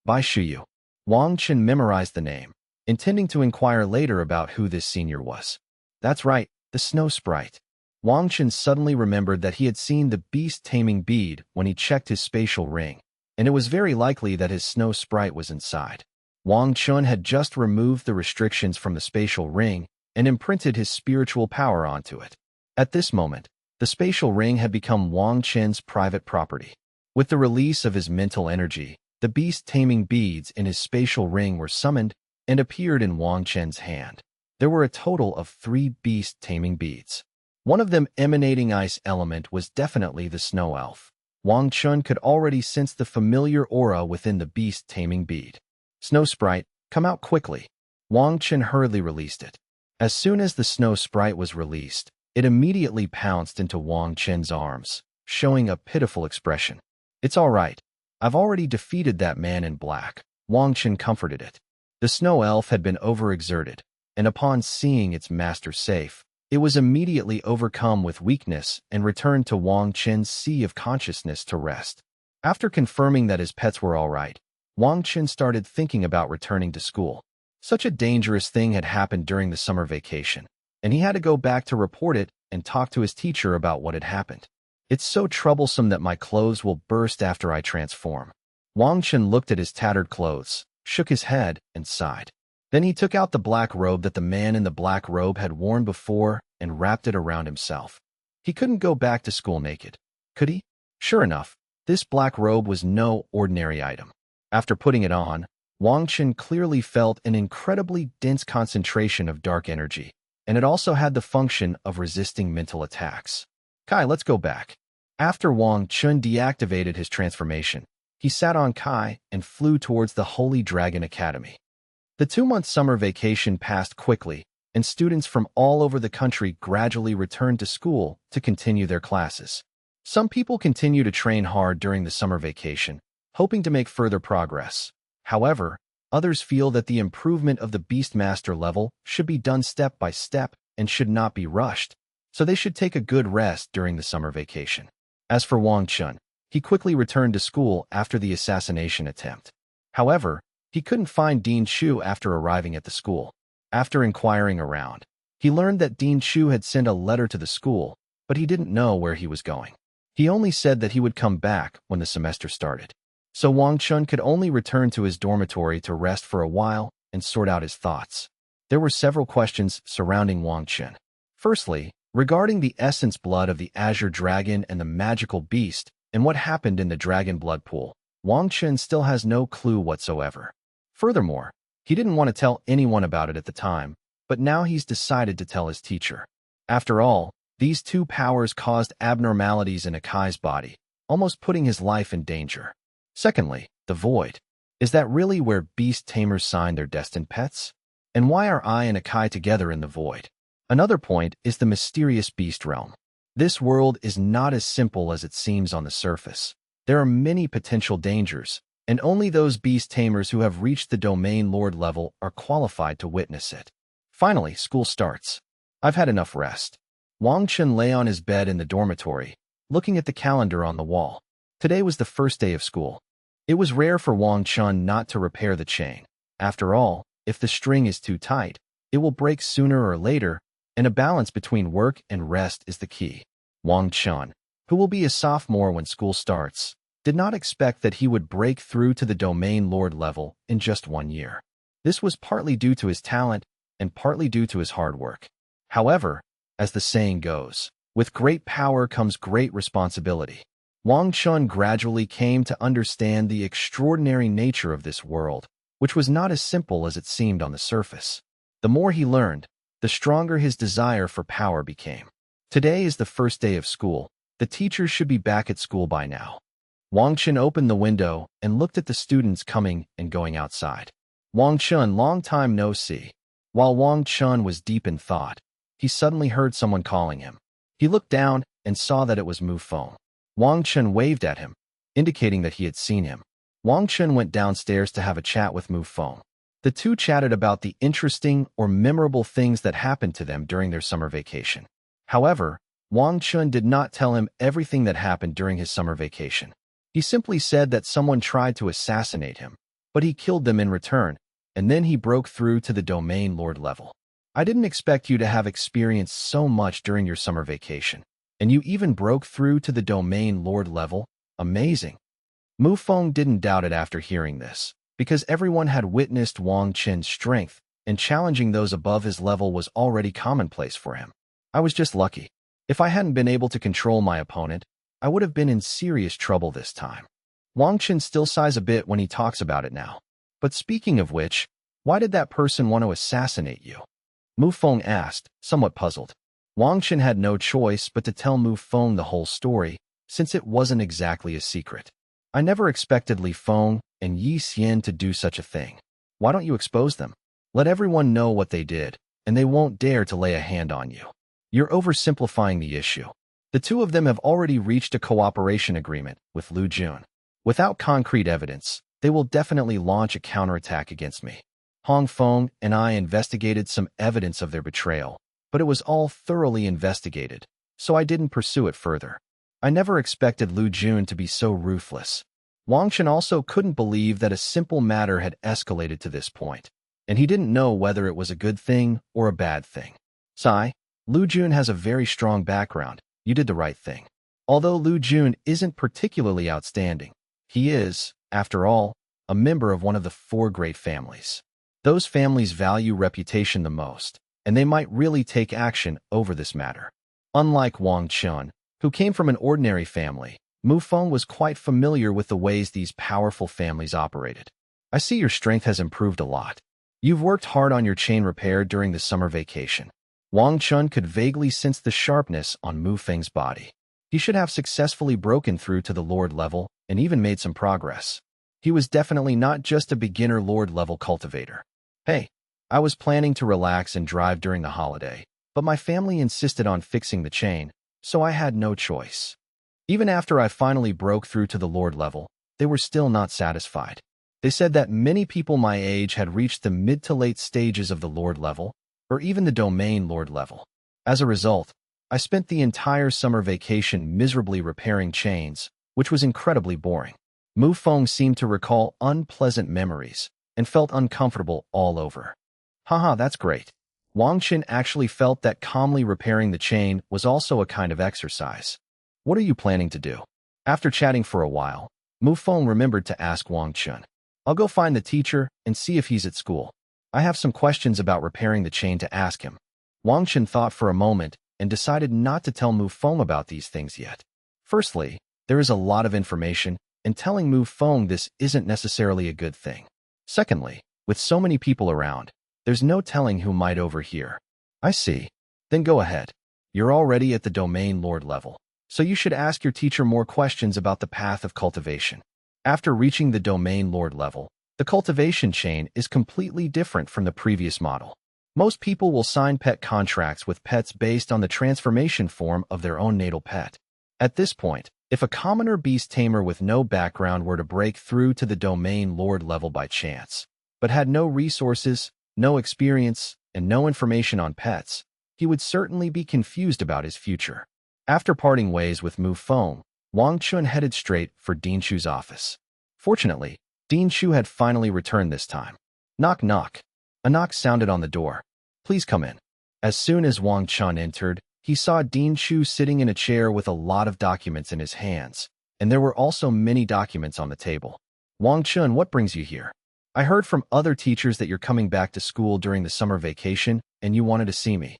Bai Yu. Wang Chen memorized the name, intending to inquire later about who this senior was. That's right, the snow sprite. Wang Chen suddenly remembered that he had seen the beast taming bead when he checked his spatial ring, and it was very likely that his snow sprite was inside. Wang Chen had just removed the restrictions from the spatial ring and imprinted his spiritual power onto it. At this moment, the spatial ring had become Wang Chen's private property. With the release of his mental energy, the beast taming beads in his spatial ring were summoned and appeared in Wang Chen's hand. There were a total of 3 beast taming beads. One of them emanating ice element was definitely the snow elf. Wang Chen could already sense the familiar aura within the beast taming bead. "Snow sprite, come out quickly." Wang Chen hurriedly released it. As soon as the snow sprite was released, it immediately pounced into Wang Chen's arms, showing a pitiful expression. "It's all right. I've already defeated that man in black." Wang Chen comforted it. The snow elf had been overexerted, and upon seeing its master safe, it was immediately overcome with weakness and returned to Wang Chen's sea of consciousness to rest. After confirming that his pets were all right, Wang Chen started thinking about returning to school. Such a dangerous thing had happened during the summer vacation, and he had to go back to report it and talk to his teacher about what had happened. "It's so troublesome that my clothes will burst after I transform." Wang Chen looked at his tattered clothes, shook his head, and sighed. Then he took out the black robe that the man in the black robe had worn before and wrapped it around himself. He couldn't go back to school naked, could he? Sure enough, this black robe was no ordinary item. After putting it on, Wang Chen clearly felt an incredibly dense concentration of dark energy, and it also had the function of resisting mental attacks. "Kai, let's go back." After Wang Chen deactivated his transformation, he sat on Kai and flew towards the Holy Dragon Academy. The 2-month summer vacation passed quickly, and students from all over the country gradually returned to school to continue their classes. Some people continue to train hard during the summer vacation, hoping to make further progress. However, others feel that the improvement of the Beastmaster level should be done step by step and should not be rushed, so they should take a good rest during the summer vacation. As for Wang Chen, he quickly returned to school after the assassination attempt. However, he couldn't find Dean Chu after arriving at the school. After inquiring around, he learned that Dean Chu had sent a letter to the school, but he didn't know where he was going. He only said that he would come back when the semester started. So Wang Chen could only return to his dormitory to rest for a while and sort out his thoughts. There were several questions surrounding Wang Chen. Firstly, regarding the essence blood of the Azure Dragon and the magical beast, and what happened in the dragon blood pool, Wang Chen still has no clue whatsoever. Furthermore, he didn't want to tell anyone about it at the time, but now he's decided to tell his teacher. After all, these 2 powers caused abnormalities in Akai's body, almost putting his life in danger. Secondly, the void. Is that really where beast tamers sign their destined pets? And why are I and Akai together in the void? Another point is the mysterious beast realm. This world is not as simple as it seems on the surface. There are many potential dangers, and only those beast tamers who have reached the domain lord level are qualified to witness it. Finally, school starts. I've had enough rest. Wang Chen lay on his bed in the dormitory, looking at the calendar on the wall. Today was the first day of school. It was rare for Wang Chen not to repair the chain. After all, if the string is too tight, it will break sooner or later, and a balance between work and rest is the key. Wang Chen, who will be a sophomore when school starts, did not expect that he would break through to the domain lord level in just 1 year. This was partly due to his talent and partly due to his hard work. However, as the saying goes, with great power comes great responsibility. Wang Chen gradually came to understand the extraordinary nature of this world, which was not as simple as it seemed on the surface. The more he learned, the stronger his desire for power became. Today is the first day of school. The teachers should be back at school by now. Wang Chen opened the window and looked at the students coming and going outside. Wang Chen, long time no see. While Wang Chen was deep in thought, he suddenly heard someone calling him. He looked down and saw that it was Mu Feng. Wang Chen waved at him, indicating that he had seen him. Wang Chen went downstairs to have a chat with Mu Feng. The two chatted about the interesting or memorable things that happened to them during their summer vacation. However, Wang Chen did not tell him everything that happened during his summer vacation. He simply said that someone tried to assassinate him, but he killed them in return, and then he broke through to the domain lord level. I didn't expect you to have experienced so much during your summer vacation, and you even broke through to the domain lord level. Amazing. Mu Feng didn't doubt it after hearing this, because everyone had witnessed Wang Chen's strength, and challenging those above his level was already commonplace for him. I was just lucky. If I hadn't been able to control my opponent, I would have been in serious trouble this time. Wang Chen still sighs a bit when he talks about it now. But speaking of which, why did that person want to assassinate you? Mu Feng asked, somewhat puzzled. Wang Chen had no choice but to tell Mu Feng the whole story, since it wasn't exactly a secret. I never expected Li Feng and Yi Xian to do such a thing. Why don't you expose them? Let everyone know what they did, and they won't dare to lay a hand on you. You're oversimplifying the issue. The two of them have already reached a cooperation agreement with Lu Jun. Without concrete evidence, they will definitely launch a counterattack against me. Hong Feng and I investigated some evidence of their betrayal, but it was all thoroughly investigated, so I didn't pursue it further. I never expected Lu Jun to be so ruthless. Wang Chen also couldn't believe that a simple matter had escalated to this point, and he didn't know whether it was a good thing or a bad thing. Sigh, Lu Jun has a very strong background. You did the right thing. Although Lu Jun isn't particularly outstanding, he is, after all, a member of one of the 4 great families. Those families value reputation the most, and they might really take action over this matter. Unlike Wang Chen, who came from an ordinary family, Mu Feng was quite familiar with the ways these powerful families operated. I see your strength has improved a lot. You've worked hard on your chain repair during the summer vacation. Wang Chen could vaguely sense the sharpness on Mu Feng's body. He should have successfully broken through to the Lord level and even made some progress. He was definitely not just a beginner Lord level cultivator. Hey, I was planning to relax and drive during the holiday, but my family insisted on fixing the chain, so I had no choice. Even after I finally broke through to the Lord level, they were still not satisfied. They said that many people my age had reached the mid to late stages of the Lord level, or even the domain Lord level. As a result, I spent the entire summer vacation miserably repairing chains, which was incredibly boring. Mu Feng seemed to recall unpleasant memories and felt uncomfortable all over. Haha, that's great. Wang Chen actually felt that calmly repairing the chain was also a kind of exercise. What are you planning to do? After chatting for a while, Mu Feng remembered to ask Wang Chen. I'll go find the teacher and see if he's at school. I have some questions about repairing the chain to ask him. Wang Chen thought for a moment and decided not to tell Mu Feng about these things yet. Firstly, there is a lot of information, and telling Mu Feng this isn't necessarily a good thing. Secondly, with so many people around, there's no telling who might overhear. I see. Then go ahead. You're already at the domain lord level, so you should ask your teacher more questions about the path of cultivation. After reaching the domain lord level, the cultivation chain is completely different from the previous model. Most people will sign pet contracts with pets based on the transformation form of their own natal pet. At this point, if a commoner beast tamer with no background were to break through to the domain lord level by chance, but had no resources, no experience, and no information on pets, he would certainly be confused about his future. After parting ways with Mu Feng, Wang Chen headed straight for Dean Chu's office. Fortunately, Dean Chu had finally returned this time. Knock knock. A knock sounded on the door. Please come in. As soon as Wang Chen entered, he saw Dean Chu sitting in a chair with a lot of documents in his hands, and there were also many documents on the table. Wang Chen, what brings you here? I heard from other teachers that you're coming back to school during the summer vacation, and you wanted to see me.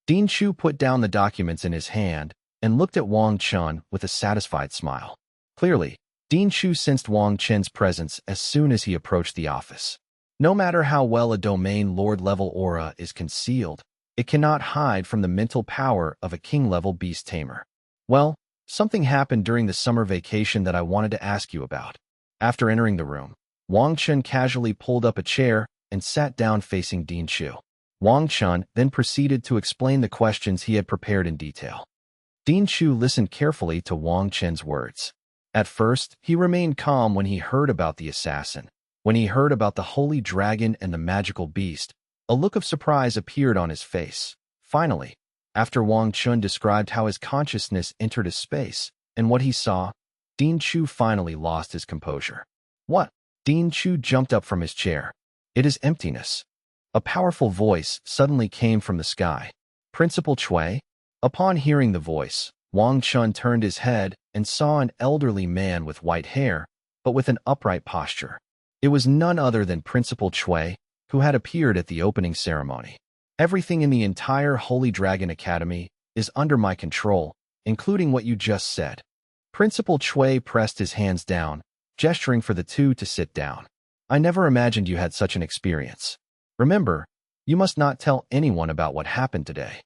Dean Chu put down the documents in his hand and looked at Wang Chen with a satisfied smile. Clearly, Dean Chu sensed Wang Chen's presence as soon as he approached the office. No matter how well a domain lord-level aura is concealed, it cannot hide from the mental power of a king-level beast tamer. Well, something happened during the summer vacation that I wanted to ask you about. After entering the room, Wang Chen casually pulled up a chair and sat down facing Dean Chu. Wang Chen then proceeded to explain the questions he had prepared in detail. Dean Chu listened carefully to Wang Chen's words. At first, he remained calm when he heard about the assassin. When he heard about the holy dragon and the magical beast, a look of surprise appeared on his face. Finally, after Wang Chen described how his consciousness entered a space and what he saw, Dean Chu finally lost his composure. What? Dean Chu jumped up from his chair. It is emptiness. A powerful voice suddenly came from the sky. Principal Chui? Upon hearing the voice, Wang Chen turned his head and saw an elderly man with white hair, but with an upright posture. It was none other than Principal Chui, who had appeared at the opening ceremony. Everything in the entire Holy Dragon Academy is under my control, including what you just said. Principal Chui pressed his hands down, gesturing for the two to sit down. I never imagined you had such an experience. Remember, you must not tell anyone about what happened today.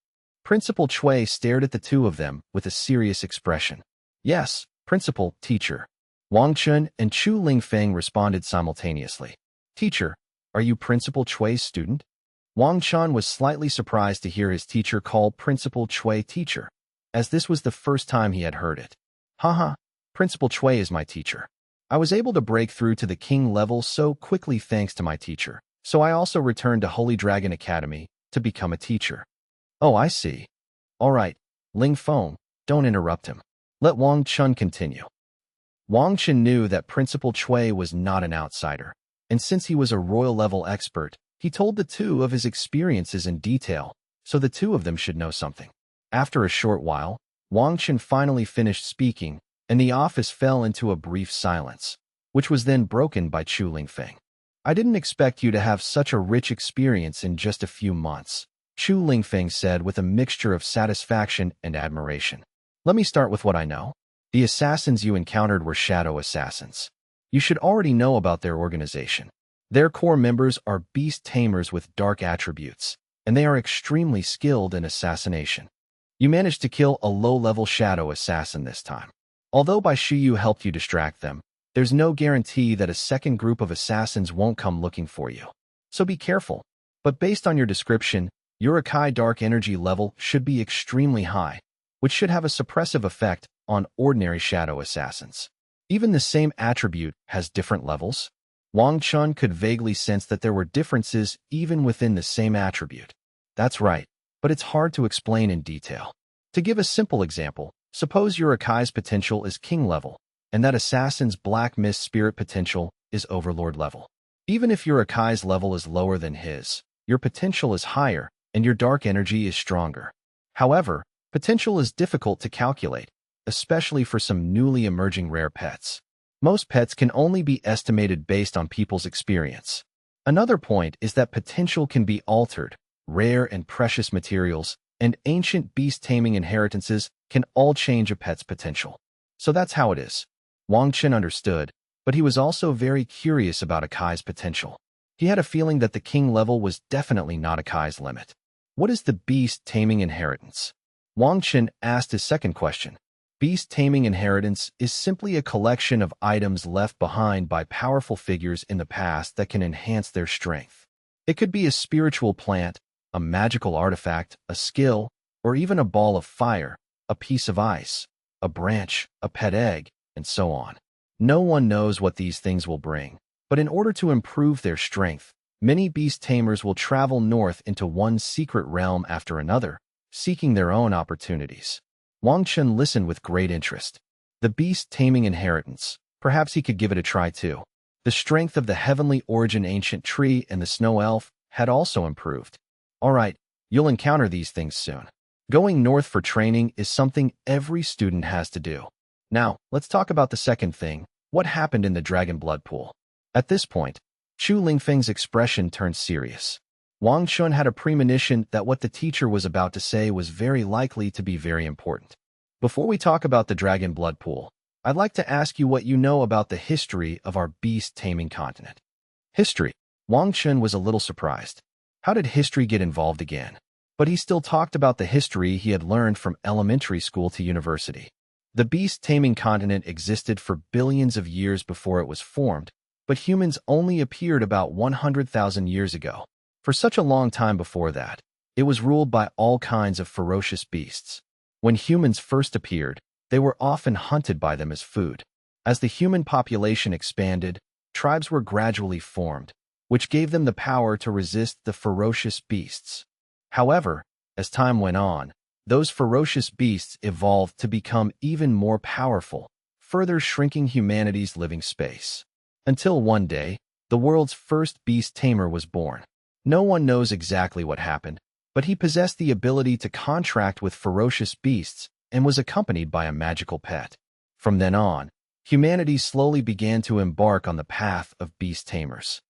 Principal Chui stared at the two of them with a serious expression. Yes, Principal, Teacher. Wang Chen and Chu Lingfeng responded simultaneously. Teacher, are you Principal Chui's student? Wang Chen was slightly surprised to hear his teacher call Principal Chui teacher, as this was the first time he had heard it. Haha, Principal Chui is my teacher. I was able to break through to the king level so quickly thanks to my teacher, so I also returned to Holy Dragon Academy to become a teacher. Oh, I see. All right, Ling Feng, don't interrupt him. Let Wang Chen continue. Wang Chen knew that Principal Chui was not an outsider, and since he was a royal-level expert, he told the two of his experiences in detail, so the two of them should know something. After a short while, Wang Chen finally finished speaking, and the office fell into a brief silence, which was then broken by Chu Lingfeng. I didn't expect you to have such a rich experience in just a few months, Chu Lingfeng said with a mixture of satisfaction and admiration. Let me start with what I know. The assassins you encountered were shadow assassins. You should already know about their organization. Their core members are beast tamers with dark attributes, and they are extremely skilled in assassination. You managed to kill a low-level shadow assassin this time. Although Zhi Yu helped you distract them, there's no guarantee that a second group of assassins won't come looking for you. So be careful. But based on your description, your Akai dark energy level should be extremely high, which should have a suppressive effect on ordinary shadow assassins. Even the same attribute has different levels. Wang Chen could vaguely sense that there were differences even within the same attribute. That's right, but it's hard to explain in detail. To give a simple example, suppose your Akai's potential is king level, and that assassin's black mist spirit potential is overlord level. Even if your Akai's level is lower than his, your potential is higher, and your dark energy is stronger. However, potential is difficult to calculate, especially for some newly emerging rare pets. Most pets can only be estimated based on people's experience. Another point is that potential can be altered. Rare and precious materials and ancient beast taming inheritances can all change a pet's potential. So that's how it is. Wang Chen understood, but he was also very curious about Akai's potential. He had a feeling that the king level was definitely not Akai's limit. What is the beast taming inheritance? Wang Chen asked his second question. Beast Taming Inheritance is simply a collection of items left behind by powerful figures in the past that can enhance their strength. It could be a spiritual plant, a magical artifact, a skill, or even a ball of fire, a piece of ice, a branch, a pet egg, and so on. No one knows what these things will bring, but in order to improve their strength, many beast tamers will travel north into one secret realm after another, seeking their own opportunities. Wang Chen listened with great interest. The beast taming inheritance. Perhaps he could give it a try too. The strength of the heavenly origin ancient tree and the snow elf had also improved. All right, you'll encounter these things soon. Going north for training is something every student has to do. Now, let's talk about the second thing. What happened in the dragon blood pool? At this point, Chu Lingfeng's expression turned serious. Wang Chen had a premonition that what the teacher was about to say was very likely to be very important. Before we talk about the dragon blood pool, I'd like to ask you what you know about the history of our beast taming continent. History. Wang Chen was a little surprised. How did history get involved again? But he still talked about the history he had learned from elementary school to university. The beast taming continent existed for billions of years before it was formed, but humans only appeared about 100,000 years ago. For such a long time before that, it was ruled by all kinds of ferocious beasts. When humans first appeared, they were often hunted by them as food. As the human population expanded, tribes were gradually formed, which gave them the power to resist the ferocious beasts. However, as time went on, those ferocious beasts evolved to become even more powerful, further shrinking humanity's living space. Until one day, the world's first beast tamer was born. No one knows exactly what happened, but he possessed the ability to contract with ferocious beasts and was accompanied by a magical pet. From then on, humanity slowly began to embark on the path of beast tamers.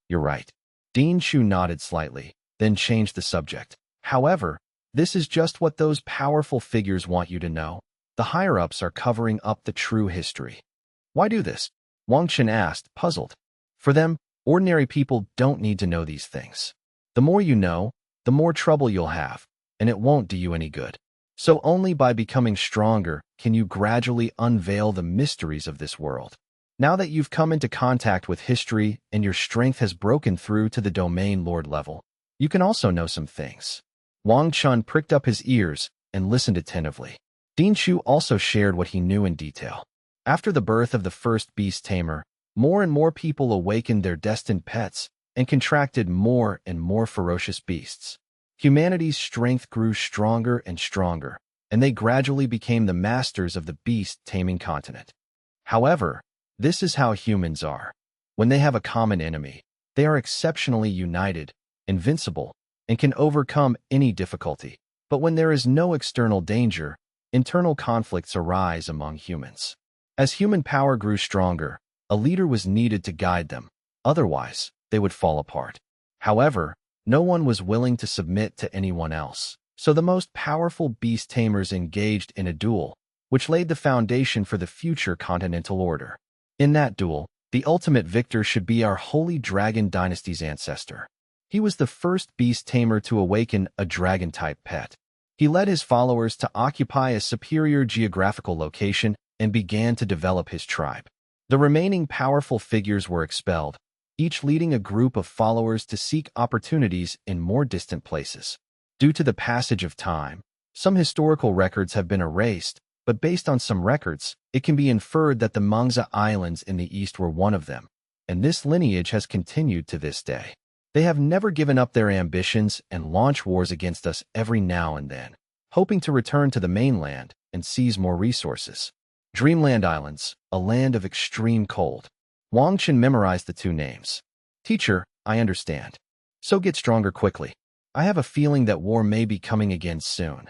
You're right. Dean Chu nodded slightly, then changed the subject. However, this is just what those powerful figures want you to know. The higher-ups are covering up the true history. Why do this? Wang Chen asked, puzzled. For them, ordinary people don't need to know these things. The more you know, the more trouble you'll have, and it won't do you any good. So only by becoming stronger can you gradually unveil the mysteries of this world. Now that you've come into contact with history and your strength has broken through to the domain lord level, you can also know some things. Wang Chen pricked up his ears and listened attentively. Dean Chu also shared what he knew in detail. After the birth of the first beast tamer, more and more people awakened their destined pets and contracted more and more ferocious beasts. Humanity's strength grew stronger and stronger, and they gradually became the masters of the beast-taming continent. However, this is how humans are. When they have a common enemy, they are exceptionally united, invincible, and can overcome any difficulty. But when there is no external danger, internal conflicts arise among humans. As human power grew stronger, a leader was needed to guide them. Otherwise, they would fall apart. However, no one was willing to submit to anyone else. So the most powerful beast tamers engaged in a duel, which laid the foundation for the future continental order. In that duel, the ultimate victor should be our Holy Dragon Dynasty's ancestor. He was the first beast tamer to awaken a dragon-type pet. He led his followers to occupy a superior geographical location and began to develop his tribe. The remaining powerful figures were expelled, each leading a group of followers to seek opportunities in more distant places. Due to the passage of time, some historical records have been erased, but based on some records, it can be inferred that the Mangza Islands in the east were one of them, and this lineage has continued to this day. They have never given up their ambitions and launch wars against us every now and then, hoping to return to the mainland and seize more resources. Dreamland Islands, a land of extreme cold. Wang Chen memorized the two names. Teacher, I understand. So get stronger quickly. I have a feeling that war may be coming again soon.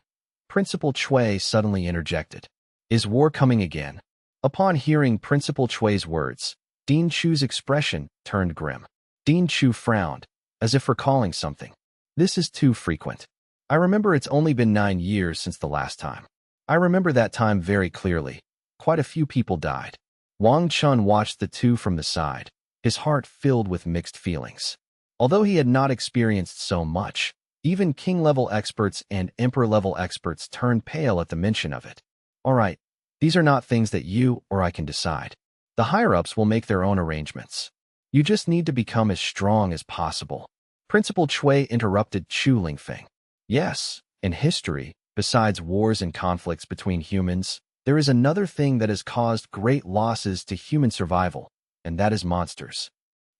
Principal Chui suddenly interjected. Is war coming again? Upon hearing Principal Chui's words, Dean Chu's expression turned grim. Dean Chu frowned, as if recalling something. This is too frequent. I remember it's only been 9 years since the last time. I remember that time very clearly. Quite a few people died. Wang Chen watched the two from the side, his heart filled with mixed feelings. Although he had not experienced so much, even king-level experts and emperor-level experts turned pale at the mention of it. All right, These are not things that you or I can decide. The higher-ups will make their own arrangements. You just need to become as strong as possible. Principal Chui interrupted Chu Lingfeng. Yes, in history, besides wars and conflicts between humans, there is another thing that has caused great losses to human survival, and that is monsters.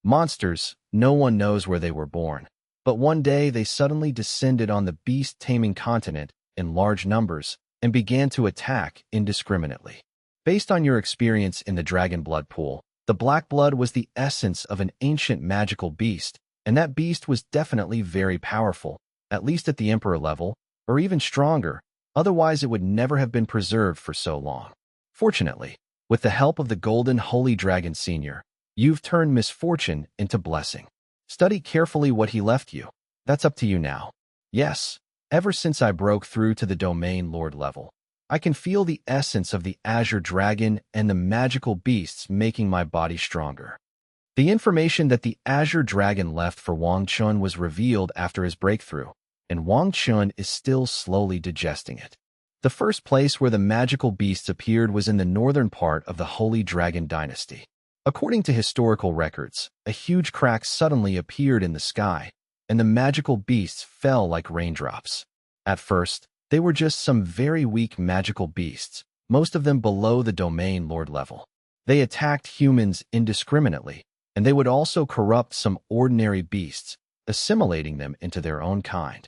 Monsters, no one knows where they were born, but one day they suddenly descended on the Beast Taming continent in large numbers and began to attack indiscriminately. Based on your experience in the dragon blood pool, the black blood was the essence of an ancient magical beast, and that beast was definitely very powerful, at least at the emperor level, or even stronger, otherwise it would never have been preserved for so long. Fortunately, with the help of the Golden Holy Dragon Senior, you've turned misfortune into blessing. Study carefully what he left you. That's up to you now. Yes, ever since I broke through to the Domain Lord level, I can feel the essence of the Azure Dragon and the magical beasts making my body stronger. The information that the Azure Dragon left for Wang Chen was revealed after his breakthrough, and Wang Chen is still slowly digesting it. The first place where the magical beasts appeared was in the northern part of the Holy Dragon Dynasty. According to historical records, a huge crack suddenly appeared in the sky, and the magical beasts fell like raindrops. At first, they were just some very weak magical beasts, most of them below the Domain Lord level. They attacked humans indiscriminately, and they would also corrupt some ordinary beasts, assimilating them into their own kind.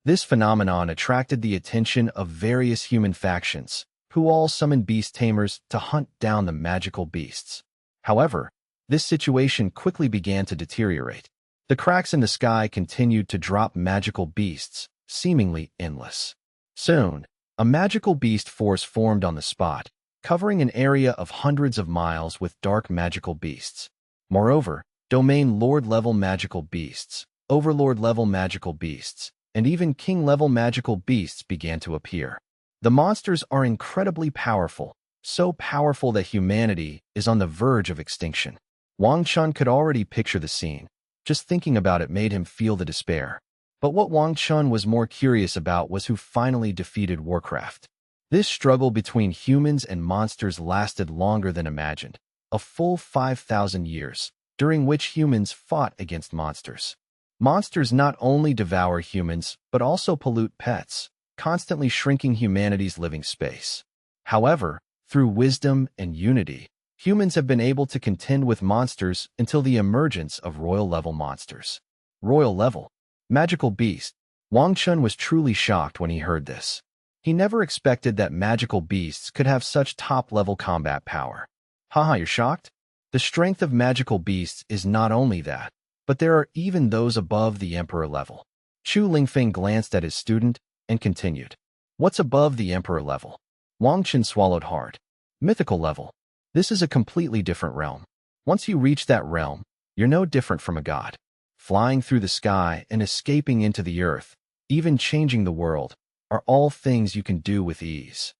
This phenomenon attracted the attention of various human factions, who all summoned beast tamers to hunt down the magical beasts. However, this situation quickly began to deteriorate. The cracks in the sky continued to drop magical beasts, seemingly endless. Soon, a magical beast force formed on the spot, covering an area of hundreds of miles with dark magical beasts. Moreover, Domain Lord-level magical beasts, Overlord-level magical beasts, and even King-level magical beasts began to appear. The monsters are incredibly powerful, so powerful that humanity is on the verge of extinction. Wang Chen could already picture the scene. Just thinking about it made him feel the despair. But what Wang Chen was more curious about was who finally defeated Warcraft. This struggle between humans and monsters lasted longer than imagined, a full 5,000 years, during which humans fought against monsters. Monsters not only devour humans, but also pollute pets, constantly shrinking humanity's living space. However, through wisdom and unity, humans have been able to contend with monsters until the emergence of royal-level monsters. Royal-level magical beast. Wang Chen was truly shocked when he heard this. He never expected that magical beasts could have such top-level combat power. Haha, you're shocked? The strength of magical beasts is not only that, but there are even those above the emperor level. Chu Lingfeng glanced at his student and continued. What's above the emperor level? Wang Chen swallowed hard. Mythical level. This is a completely different realm. Once you reach that realm, you're no different from a god. Flying through the sky and escaping into the earth, even changing the world, are all things you can do with ease.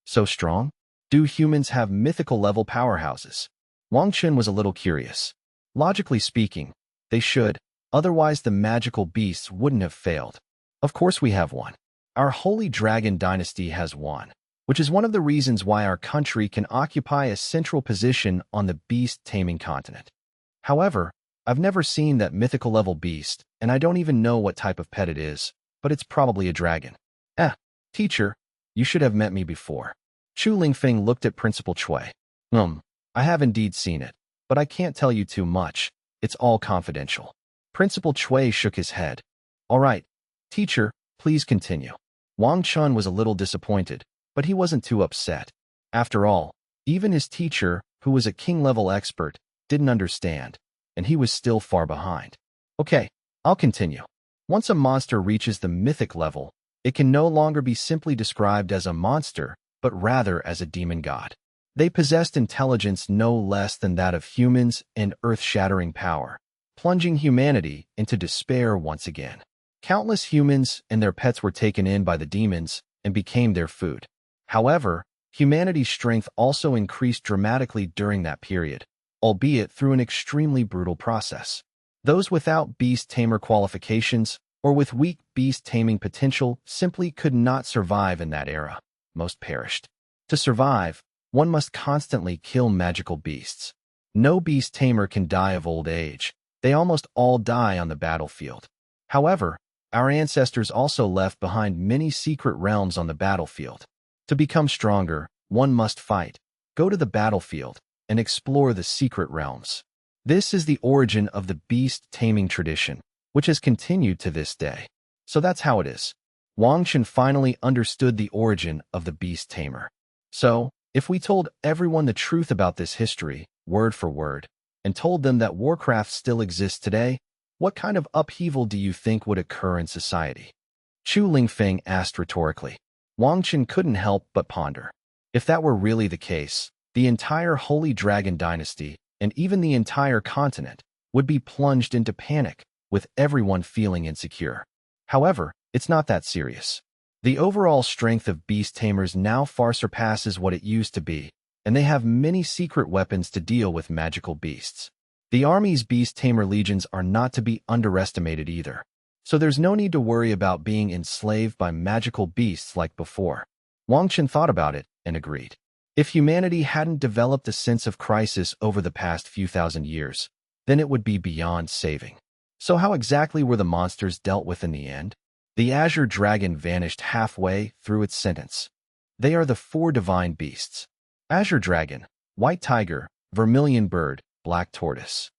So strong? Do humans have mythical level powerhouses? Wang Chen was a little curious. Logically speaking, they should, otherwise the magical beasts wouldn't have failed. Of course we have one. Our Holy Dragon Dynasty has one, which is one of the reasons why our country can occupy a central position on the Beast Taming continent. However, I've never seen that mythical level beast, and I don't even know what type of pet it is, but it's probably a dragon. Teacher, you should have met me before. Chu Lingfeng looked at Principal Chui. I have indeed seen it, but I can't tell you too much. It's all confidential. Principal Chui shook his head. All right, teacher, please continue. Wang Chen was a little disappointed, but he wasn't too upset. After all, even his teacher, who was a king-level expert, didn't understand, and he was still far behind. Okay, I'll continue. Once a monster reaches the mythic level, it can no longer be simply described as a monster, but rather as a demon god. They possessed intelligence no less than that of humans and earth-shattering power, plunging humanity into despair once again. Countless humans and their pets were taken in by the demons and became their food. However, humanity's strength also increased dramatically during that period, albeit through an extremely brutal process. Those without beast tamer qualifications or with weak beast taming potential simply could not survive in that era. Most perished. To survive, one must constantly kill magical beasts. No beast tamer can die of old age. They almost all die on the battlefield. However, our ancestors also left behind many secret realms on the battlefield. To become stronger, one must fight, go to the battlefield, and explore the secret realms. This is the origin of the beast taming tradition, which has continued to this day. So that's how it is. Wang Chen finally understood the origin of the beast tamer. So, if we told everyone the truth about this history, word for word, and told them that Warcraft still exists today, what kind of upheaval do you think would occur in society? Chu Lingfeng asked rhetorically. Wang Chen couldn't help but ponder. If that were really the case, the entire Holy Dragon dynasty, and even the entire continent, would be plunged into panic, with everyone feeling insecure. However, it's not that serious. The overall strength of beast tamers now far surpasses what it used to be, and they have many secret weapons to deal with magical beasts. The army's beast tamer legions are not to be underestimated either, so there's no need to worry about being enslaved by magical beasts like before. Wang Chen thought about it and agreed. If humanity hadn't developed a sense of crisis over the past few thousand years, then it would be beyond saving. So how exactly were the monsters dealt with in the end? The azure dragon vanished halfway through its sentence. They are the 4 divine beasts: azure dragon, white tiger, vermilion bird, black tortoise.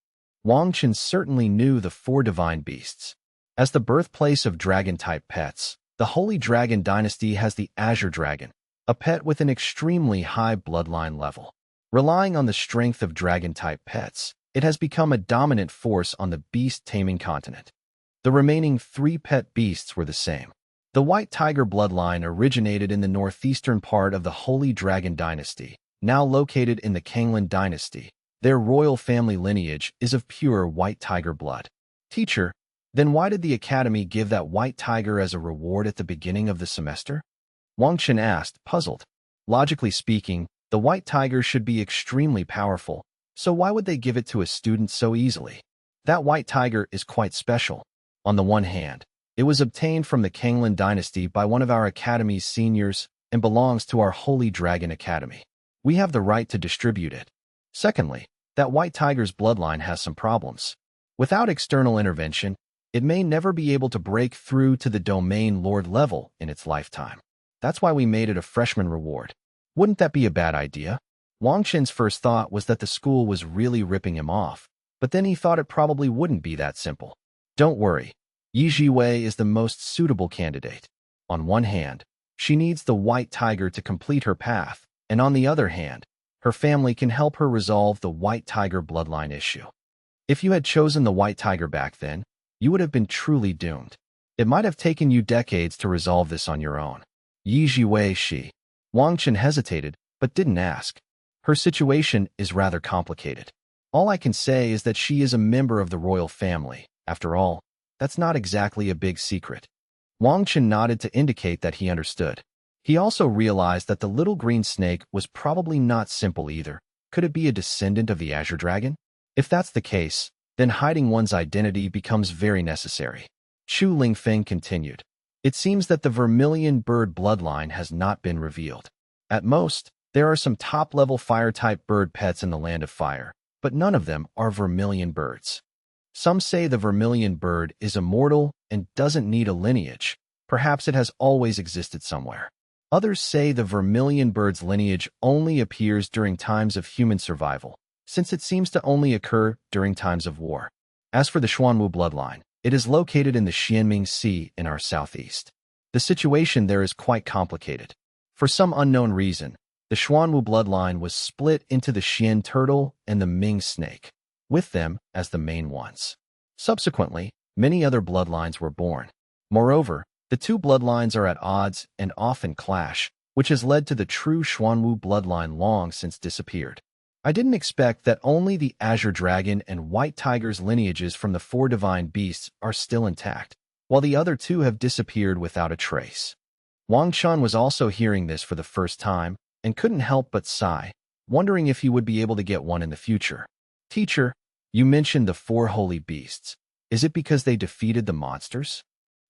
Wang Chen certainly knew the 4 divine beasts. As the birthplace of dragon-type pets, the Holy Dragon dynasty has the azure dragon, a pet with an extremely high bloodline level. Relying on the strength of dragon-type pets, it has become a dominant force on the beast taming continent. The remaining 3 pet beasts were the same. The white tiger bloodline originated in the northeastern part of the Holy Dragon dynasty, now located in the Kanglan dynasty. Their royal family lineage is of pure white tiger blood. Teacher, then why did the academy give that white tiger as a reward at the beginning of the semester? Wang Chen asked, puzzled. Logically speaking, the white tiger should be extremely powerful, so why would they give it to a student so easily? That white tiger is quite special. On the one hand, it was obtained from the Kanglan dynasty by one of our academy's seniors and belongs to our Holy Dragon Academy. We have the right to distribute it. Secondly, that white tiger's bloodline has some problems. Without external intervention, it may never be able to break through to the domain lord level in its lifetime. That's why we made it a freshman reward. Wouldn't that be a bad idea? Wang Chen's first thought was that the school was really ripping him off, but then he thought it probably wouldn't be that simple. Don't worry, Yi Jiwei is the most suitable candidate. On one hand, she needs the white tiger to complete her path, and on the other hand, her family can help her resolve the white tiger bloodline issue. If you had chosen the white tiger back then, you would have been truly doomed. It might have taken you decades to resolve this on your own. Yi Jiwei. Wang Chen hesitated, but didn't ask. Her situation is rather complicated. All I can say is that she is a member of the royal family. After all, that's not exactly a big secret. Wang Chen nodded to indicate that he understood. He also realized that the little green snake was probably not simple either. Could it be a descendant of the azure dragon? If that's the case, then hiding one's identity becomes very necessary. Chu Lingfeng continued. It seems that the vermilion bird bloodline has not been revealed. At most, there are some top-level fire-type bird pets in the Land of Fire, but none of them are vermilion birds. Some say the vermilion bird is immortal and doesn't need a lineage. Perhaps it has always existed somewhere. Others say the vermilion bird's lineage only appears during times of human survival, since it seems to only occur during times of war. As for the Xuanwu bloodline, it is located in the Xianming Sea in our southeast. The situation there is quite complicated. For some unknown reason, the Xuanwu bloodline was split into the Xian turtle and the Ming snake, with them as the main ones. Subsequently, many other bloodlines were born. Moreover, the two bloodlines are at odds and often clash, which has led to the true Xuanwu bloodline long since disappeared. I didn't expect that only the Azure Dragon and White Tiger's lineages from the 4 divine beasts are still intact, while the other 2 have disappeared without a trace. Wang Chen was also hearing this for the first time and couldn't help but sigh, wondering if he would be able to get one in the future. Teacher, you mentioned the 4 holy beasts. Is it because they defeated the monsters?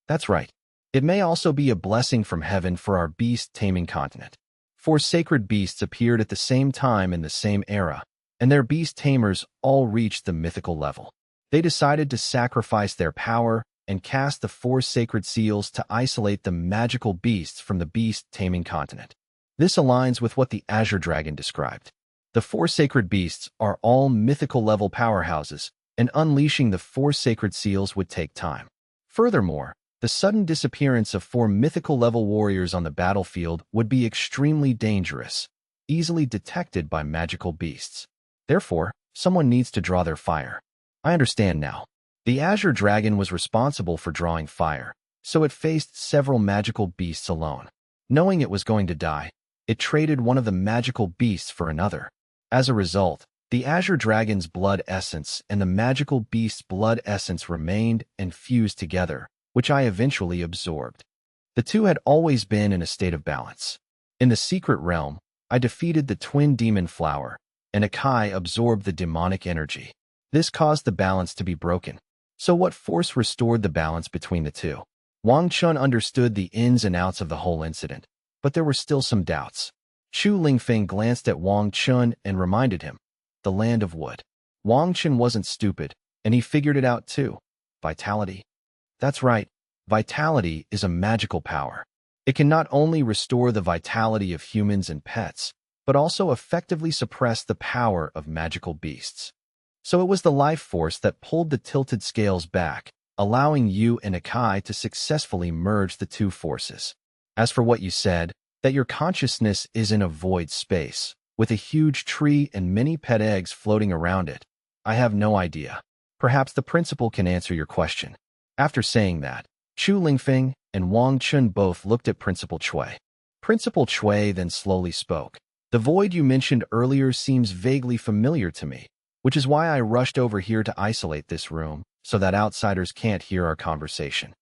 That's right. It may also be a blessing from heaven for our beast taming continent. 4 sacred beasts appeared at the same time in the same era, and their beast tamers all reached the mythical level. They decided to sacrifice their power and cast the 4 sacred seals to isolate the magical beasts from the beast taming continent. This aligns with what the Azure Dragon described. The 4 sacred beasts are all mythical level powerhouses, and unleashing the 4 sacred seals would take time. Furthermore, the sudden disappearance of 4 mythical level warriors on the battlefield would be extremely dangerous, easily detected by magical beasts. Therefore, someone needs to draw their fire. I understand now. The Azure Dragon was responsible for drawing fire, so it faced several magical beasts alone. Knowing it was going to die, it traded one of the magical beasts for another. As a result, the Azure Dragon's blood essence and the magical beast's blood essence remained and fused together, which I eventually absorbed. The two had always been in a state of balance. In the secret realm, I defeated the twin demon flower, and Akai absorbed the demonic energy. This caused the balance to be broken. So what force restored the balance between the two? Wang Chen understood the ins and outs of the whole incident, but there were still some doubts. Chu Lingfeng glanced at Wang Chen and reminded him, the land of wood. Wang Chen wasn't stupid, and he figured it out too. Vitality. That's right, vitality is a magical power. It can not only restore the vitality of humans and pets, but also effectively suppress the power of magical beasts. So it was the life force that pulled the tilted scales back, allowing you and Akai to successfully merge the two forces. As for what you said, that your consciousness is in a void space, with a huge tree and many pet eggs floating around it, I have no idea. Perhaps the principal can answer your question. After saying that, Chu Lingfeng and Wang Chen both looked at Principal Chui. Principal Chui then slowly spoke. The void you mentioned earlier seems vaguely familiar to me, which is why I rushed over here to isolate this room, so that outsiders can't hear our conversation.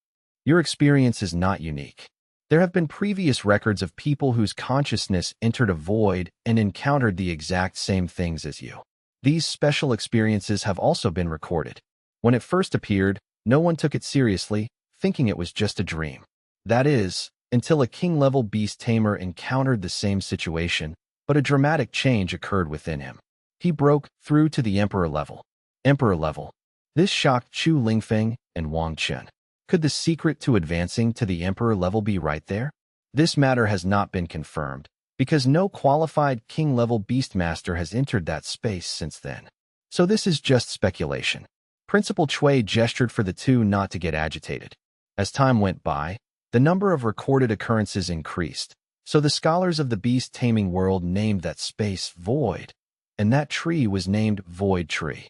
Your experience is not unique. There have been previous records of people whose consciousness entered a void and encountered the exact same things as you. These special experiences have also been recorded. When it first appeared, no one took it seriously, thinking it was just a dream. That is, until a king-level beast tamer encountered the same situation, but a dramatic change occurred within him. He broke through to the Emperor level. Emperor level. This shocked Chu Lingfeng and Wang Chen. Could the secret to advancing to the Emperor level be right there? This matter has not been confirmed, because no qualified king-level beastmaster has entered that space since then. So this is just speculation. Principal Chui gestured for the two not to get agitated. As time went by, the number of recorded occurrences increased, so the scholars of the beast taming world named that space Void, and that tree was named Void Tree.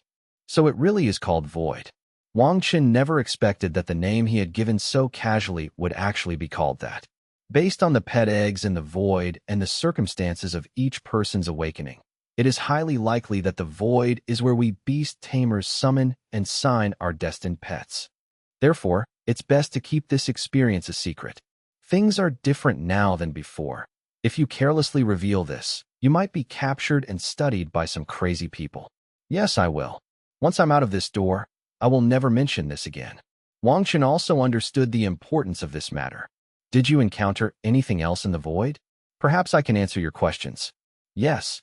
So it really is called Void. Wang Chen never expected that the name he had given so casually would actually be called that. Based on the pet eggs in the void and the circumstances of each person's awakening, it is highly likely that the void is where we beast tamers summon and sign our destined pets. Therefore, it's best to keep this experience a secret. Things are different now than before. If you carelessly reveal this, you might be captured and studied by some crazy people. Yes, I will. Once I'm out of this door, I will never mention this again. Wang Chen also understood the importance of this matter. Did you encounter anything else in the void? Perhaps I can answer your questions. Yes.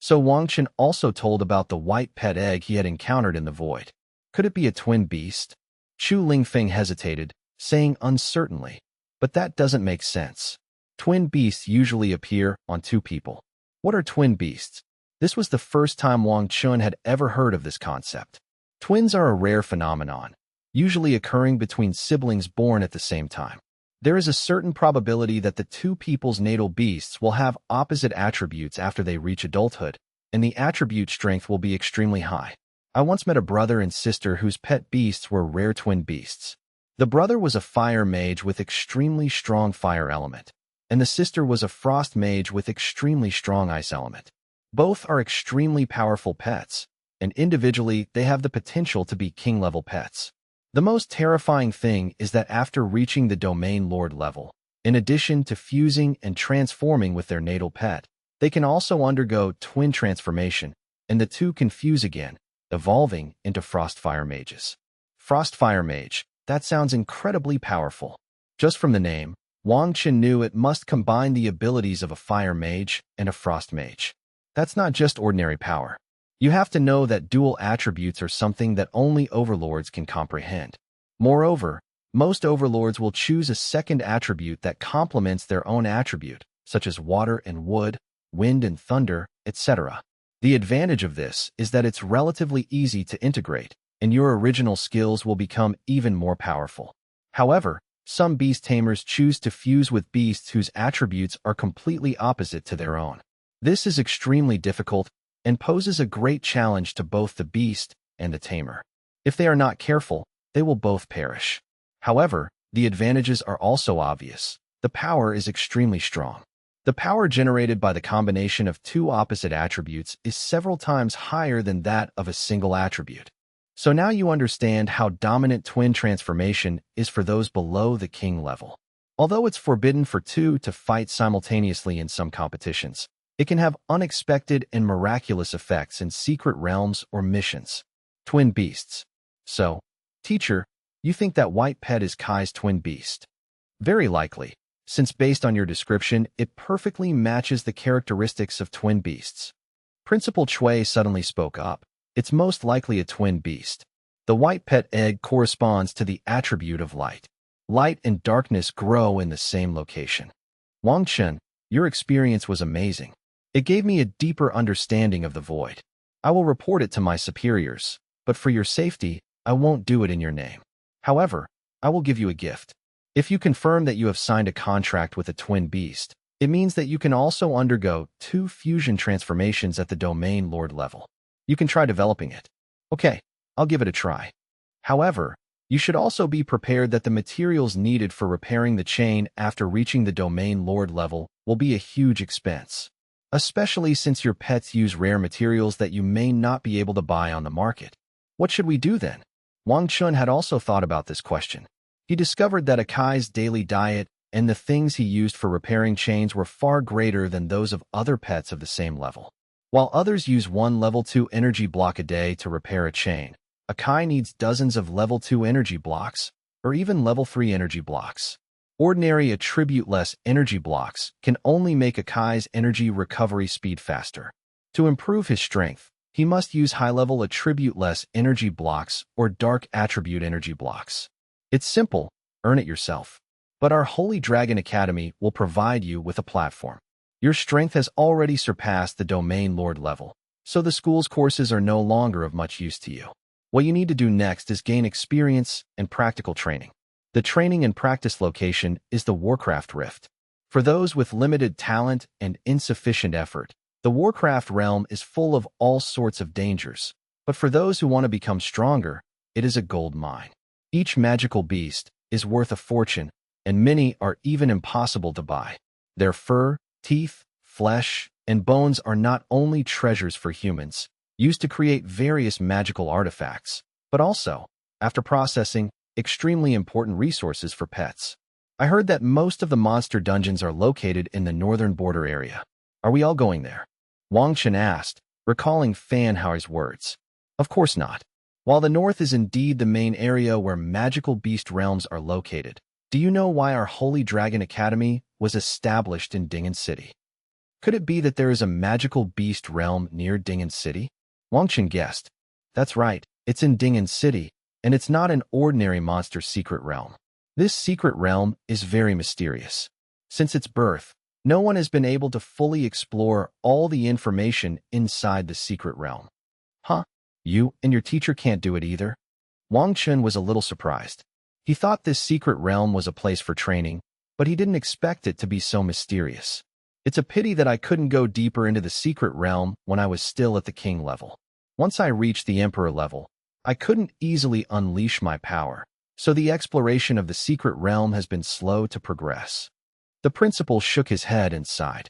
So Wang Chen also told about the white pet egg he had encountered in the void. Could it be a twin beast? Chu Lingfeng hesitated, saying uncertainly, but that doesn't make sense. Twin beasts usually appear on two people. What are twin beasts? This was the first time Wang Chen had ever heard of this concept. Twins are a rare phenomenon, usually occurring between siblings born at the same time. There is a certain probability that the two people's natal beasts will have opposite attributes after they reach adulthood, and the attribute strength will be extremely high. I once met a brother and sister whose pet beasts were rare twin beasts. The brother was a fire mage with extremely strong fire element, and the sister was a frost mage with extremely strong ice element. Both are extremely powerful pets, and individually they have the potential to be king-level pets. The most terrifying thing is that after reaching the domain lord level, in addition to fusing and transforming with their natal pet, they can also undergo twin transformation, and the two can fuse again, evolving into Frostfire mages. Frostfire mage, that sounds incredibly powerful. Just from the name, Wang Chen knew it must combine the abilities of a fire mage and a frost mage. That's not just ordinary power. You have to know that dual attributes are something that only overlords can comprehend. Moreover, most overlords will choose a second attribute that complements their own attribute, such as water and wood, wind and thunder, etc. The advantage of this is that it's relatively easy to integrate, and your original skills will become even more powerful. However, some beast tamers choose to fuse with beasts whose attributes are completely opposite to their own. This is extremely difficult and poses a great challenge to both the beast and the tamer. If they are not careful, they will both perish. However, the advantages are also obvious. The power is extremely strong. The power generated by the combination of two opposite attributes is several times higher than that of a single attribute. So now you understand how dominant twin transformation is for those below the king level. Although it's forbidden for two to fight simultaneously in some competitions, it can have unexpected and miraculous effects in secret realms or missions. Twin beasts. So, teacher, you think that white pet is Kai's twin beast? Very likely, since based on your description, it perfectly matches the characteristics of twin beasts. Principal Chui suddenly spoke up. It's most likely a twin beast. The white pet egg corresponds to the attribute of light. Light and darkness grow in the same location. Wang Chen, your experience was amazing. It gave me a deeper understanding of the void. I will report it to my superiors, but for your safety, I won't do it in your name. However, I will give you a gift. If you confirm that you have signed a contract with a twin beast, it means that you can also undergo 2 fusion transformations at the domain lord level. You can try developing it. Okay, I'll give it a try. However, you should also be prepared that the materials needed for repairing the chain after reaching the domain lord level will be a huge expense, especially since your pets use rare materials that you may not be able to buy on the market. What should we do then? Wang Chen had also thought about this question. He discovered that Akai's daily diet and the things he used for repairing chains were far greater than those of other pets of the same level. While others use 1 level 2 energy block a day to repair a chain, Akai needs dozens of level 2 energy blocks, or even level 3 energy blocks. Ordinary attribute-less energy blocks can only make Akai's energy recovery speed faster. To improve his strength, he must use high-level attribute-less energy blocks or dark attribute energy blocks. It's simple, earn it yourself. But our Holy Dragon Academy will provide you with a platform. Your strength has already surpassed the domain lord level, so the school's courses are no longer of much use to you. What you need to do next is gain experience and practical training. The training and practice location is the Warcraft Rift. For those with limited talent and insufficient effort, the Warcraft realm is full of all sorts of dangers, but for those who want to become stronger, it is a gold mine. Each magical beast is worth a fortune, and many are even impossible to buy. Their fur, teeth, flesh, and bones are not only treasures for humans, used to create various magical artifacts, but also, after processing, extremely important resources for pets. I heard that most of the monster dungeons are located in the northern border area. Are we all going there? Wang Chen asked, recalling Fan Hao's words. Of course not. While the north is indeed the main area where magical beast realms are located, do you know why our Holy Dragon Academy was established in Ding'an City? Could it be that there is a magical beast realm near Ding'an City? Wang Chen guessed. That's right, it's in Ding'an City, and it's not an ordinary monster secret realm. This secret realm is very mysterious. Since its birth, no one has been able to fully explore all the information inside the secret realm. Huh? You and your teacher can't do it either? Wang Chen was a little surprised. He thought this secret realm was a place for training, but he didn't expect it to be so mysterious. It's a pity that I couldn't go deeper into the secret realm when I was still at the king level. Once I reached the emperor level, I couldn't easily unleash my power, so the exploration of the secret realm has been slow to progress. The principal shook his head and sighed.